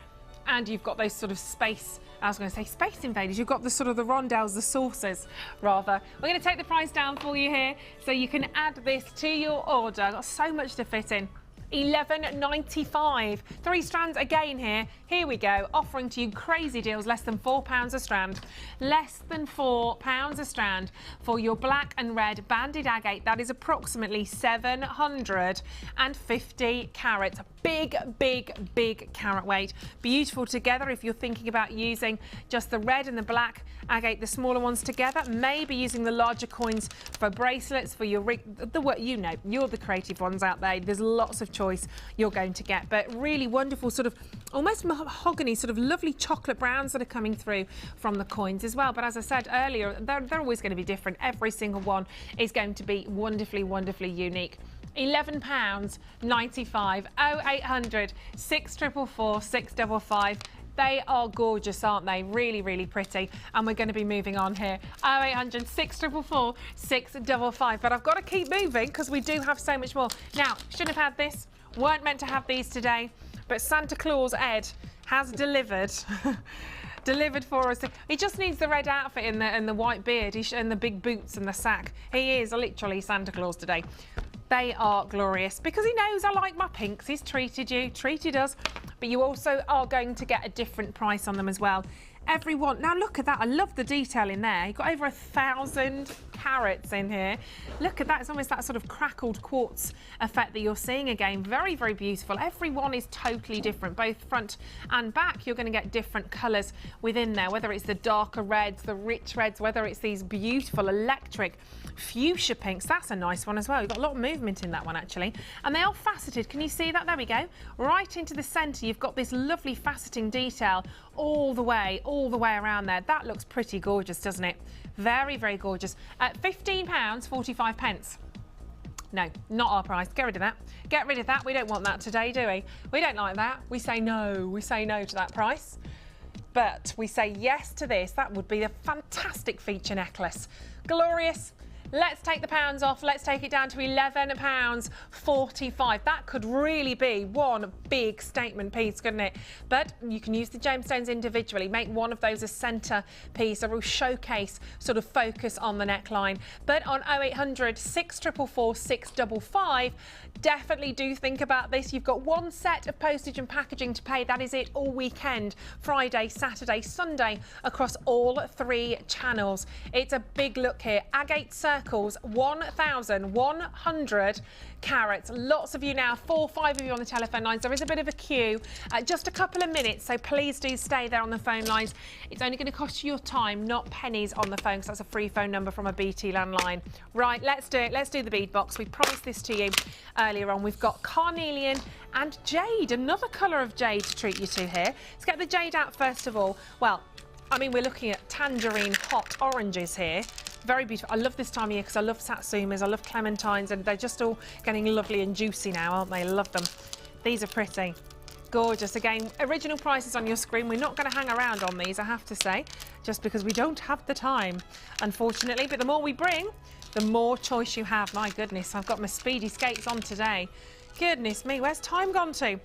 And you've got those sort of space, I was going to say space invaders, you've got the sort of the rondelles, the saucers, rather. We're going to take the price down for you here so you can add this to your order. Got so much to fit in. 11.95. 3 strands again here. Here we go, offering to you crazy deals, less than £4 a strand. Less than £4 a strand for your black and red banded agate. That is approximately 750 carats. Big, big, big carat weight. Beautiful together if you're thinking about using just the red and the black agate, the smaller ones together. Maybe using the larger coins for bracelets, for your ring, you know, you're the creative ones out there. There's lots of choice you're going to get, but really wonderful sort of almost mahogany, sort of lovely chocolate browns that are coming through from the coins as well. But as I said earlier, they're always going to be different. Every single one is going to be wonderfully, wonderfully unique. £11.95, 0800 644 655. They are gorgeous, aren't they? Really, really pretty. And we're going to be moving on here. 0800 644 655. But I've got to keep moving because we do have so much more. Now, shouldn't have had this. Weren't meant to have these today. But Santa Claus Ed has delivered. Delivered for us. He just needs the red outfit and the white beard and the big boots and the sack. He is literally Santa Claus today. They are glorious because he knows I like my pinks. He's treated you, treated us, but you also are going to get a different price on them as well. Everyone, now look at that. I love the detail in there. You've got over 1,000 carats in here. Look at that. It's almost that sort of crackled quartz effect that you're seeing again. Very, very beautiful. Everyone is totally different, both front and back. You're going to get different colours within there, whether it's the darker reds, the rich reds, whether it's these beautiful electric fuchsia pinks. That's a nice one as well. You've got a lot of movement in that one actually. And they are faceted. Can you see that? There we go. Right into the centre, you've got this lovely faceting detail all the way around there. That looks pretty gorgeous, doesn't it? Very, very gorgeous. At £15.45. No, not our price. Get rid of that. Get rid of that. We don't want that today, do we? We don't like that. We say no. We say no to that price. But we say yes to this. That would be a fantastic feature necklace. Glorious. Let's take the pounds off. Let's take it down to £11.45. That could really be one big statement piece, couldn't it? But you can use the gemstones individually. Make one of those a centre piece, a real showcase sort of focus on the neckline. But on 0800 644 655, definitely do think about this. You've got one set of postage and packaging to pay. That is it all weekend. Friday, Saturday, Sunday across all 3 channels. It's a big look here. Agate circles, 1,100 carats. Lots of you now, 4 or 5 of you on the telephone lines. There is a bit of a queue, just a couple of minutes, so please do stay there on the phone lines. It's only going to cost you your time, not pennies on the phone, because that's a free phone number from a BT landline. Right, let's do it. Let's do the bead box. We promised this to you earlier on. We've got carnelian and jade, another colour of jade to treat you to here. Let's get the jade out first of all. Well, I mean, we're looking at tangerine hot oranges here. Very beautiful. I love this time of year because I love satsumas, I love clementines, and they're just all getting lovely and juicy now, aren't they? I love them. These are pretty. Gorgeous. Again, original prices on your screen. We're not going to hang around on these, I have to say, just because we don't have the time, unfortunately. But the more we bring, the more choice you have. My goodness, I've got my speedy skates on today. Goodness me, where's time gone to?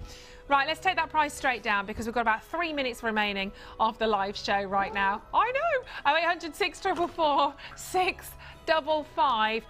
Right, let's take that price straight down because we've got about 3 minutes remaining of the live show right now. I know! 0800 644 655.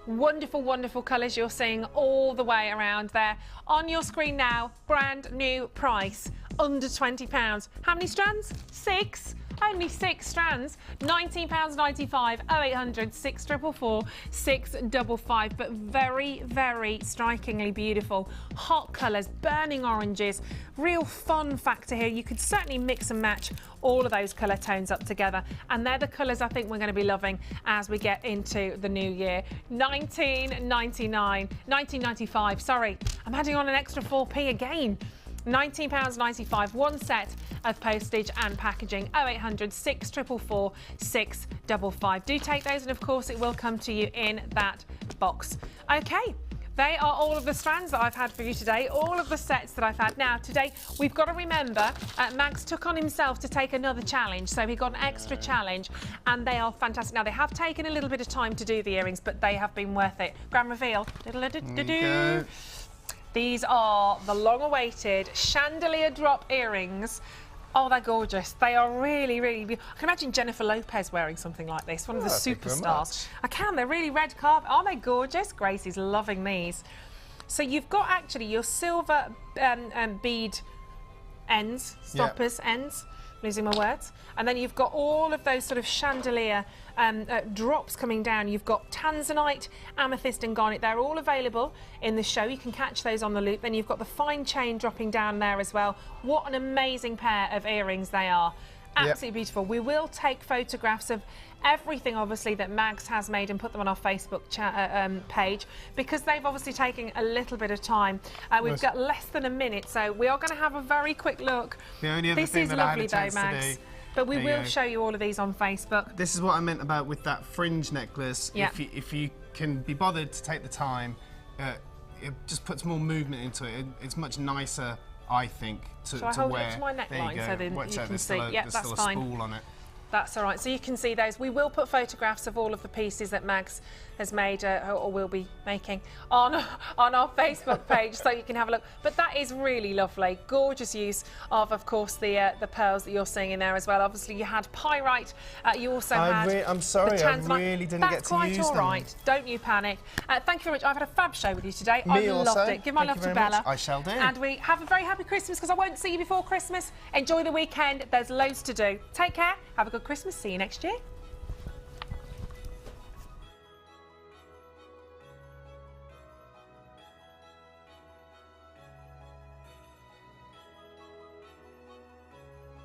Wonderful, wonderful colours you're seeing all the way around there. On your screen now, brand new price, under £20. How many strands? 6. Only 6 strands, £19.95, 0800 644 655. But very, very strikingly beautiful. Hot colours, burning oranges, real fun factor here. You could certainly mix and match all of those colour tones up together. And they're the colours I think we're going to be loving as we get into the new year. £19.95, sorry. I'm adding on an extra 4p again. £19.95, one set of postage and packaging. 0800 644 655. Do take those, and of course it will come to you in that box. Okay. They are all of the strands that I've had for you today, all of the sets that I've had. Now, today, we've got to remember, Max took on himself to take another challenge, so he got an extra challenge, and they are fantastic. Now, they have taken a little bit of time to do the earrings, but they have been worth it. Grand reveal. Okay. These are the long-awaited chandelier drop earrings. Oh, they're gorgeous. They are really, really beautiful. I can imagine Jennifer Lopez wearing something like this, one of the superstars. I can. They're really red carpet. Aren't they gorgeous? Gracie's loving these. So you've got actually your silver bead ends, stoppers ends, losing my words, and then you've got all of those sort of chandelier drops coming down. You've got tanzanite, amethyst and garnet. They're all available in the show. You can catch those on the loop. Then you've got the fine chain dropping down there as well. What an amazing pair of earrings they are. Absolutely beautiful. We will take photographs of everything, obviously, that Mags has made and put them on our Facebook page, because they've obviously taken a little bit of time. We've got less than a minute, so we are going to have a very quick look. The only other this thing is that lovely, I had a chance though, Mags. to do. But we will show you all of these on Facebook. This is what I meant about with that fringe necklace. Yeah. If you can be bothered to take the time, it just puts more movement into it. It's much nicer, I think, to Shall I hold wear. it up to my neckline so then you can see? Yeah, there's that's still fine. a spool on it. That's all right. So you can see those. We will put photographs of all of the pieces that Mags has made or will be making on our Facebook page, so you can have a look. But that is really lovely. Gorgeous use of course, the pearls that you're seeing in there as well. Obviously, you had pyrite. You also had. I'm sorry, the I tanzanite. really didn't That's get to quite use all them. right. Don't you panic. Thank you very much. I've had a fab show with you today. Me I also. loved it. Give my Thank love you to very much. Bella. I shall do. And we have a very happy Christmas, because I won't see you before Christmas. Enjoy the weekend. There's loads to do. Take care. Have a good Christmas. See you next year.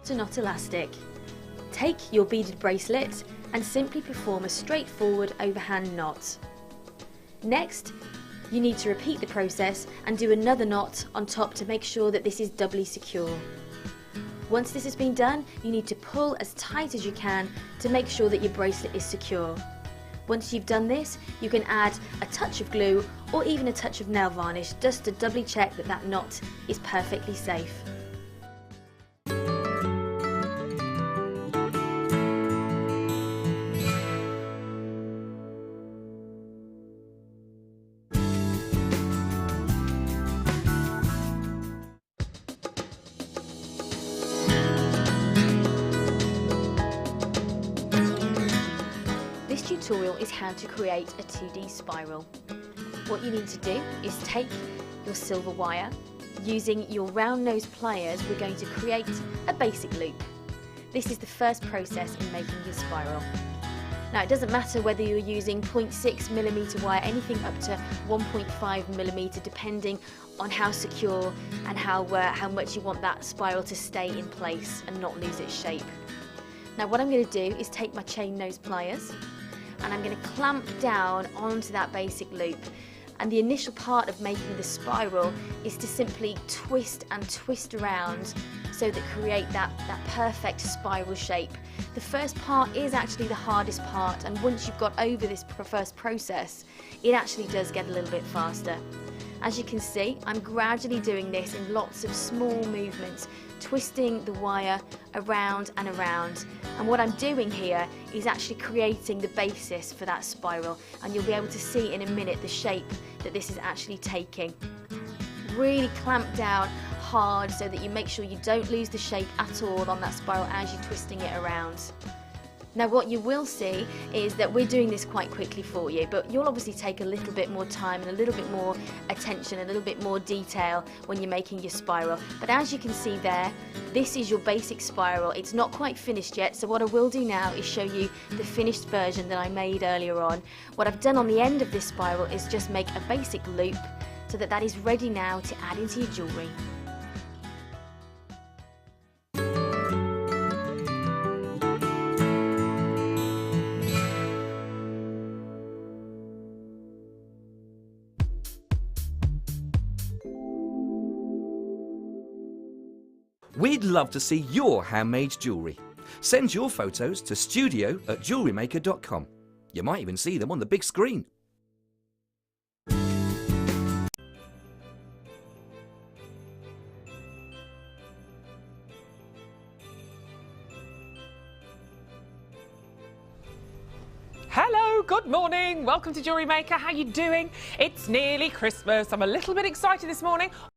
To knot elastic. Take your beaded bracelet and simply perform a straightforward overhand knot. Next, you need to repeat the process and do another knot on top to make sure that this is doubly secure. Once this has been done, you need to pull as tight as you can to make sure that your bracelet is secure. Once you've done this, you can add a touch of glue or even a touch of nail varnish just to doubly check that that knot is perfectly safe. This tutorial is how to create a 2D spiral. What you need to do is take your silver wire. Using your round nose pliers, we're going to create a basic loop. This is the first process in making your spiral. Now, it doesn't matter whether you're using 0.6mm wire, anything up to 1.5mm, depending on how secure and how much you want that spiral to stay in place and not lose its shape. Now, what I'm going to do is take my chain nose pliers and I'm going to clamp down onto that basic loop. And the initial part of making the spiral is to simply twist and twist around so that create that perfect spiral shape. The first part is actually the hardest part, and once you've got over this first process, it actually does get a little bit faster. As you can see, I'm gradually doing this in lots of small movements, twisting the wire around and around. And what I'm doing here is actually creating the basis for that spiral, and you'll be able to see in a minute the shape that this is actually taking. Really clamp down hard so that you make sure you don't lose the shape at all on that spiral as you're twisting it around. Now, what you will see is that we're doing this quite quickly for you, but you'll obviously take a little bit more time and a little bit more attention, a little bit more detail when you're making your spiral. But as you can see there, this is your basic spiral. It's not quite finished yet, so what I will do now is show you the finished version that I made earlier on. What I've done on the end of this spiral is just make a basic loop so that that is ready now to add into your jewellery. We'd love to see your handmade jewellery. Send your photos to studio@jewellerymaker.com. You might even see them on the big screen. Hello, good morning. Welcome to Jewellery Maker. How you doing? It's nearly Christmas. I'm a little bit excited this morning.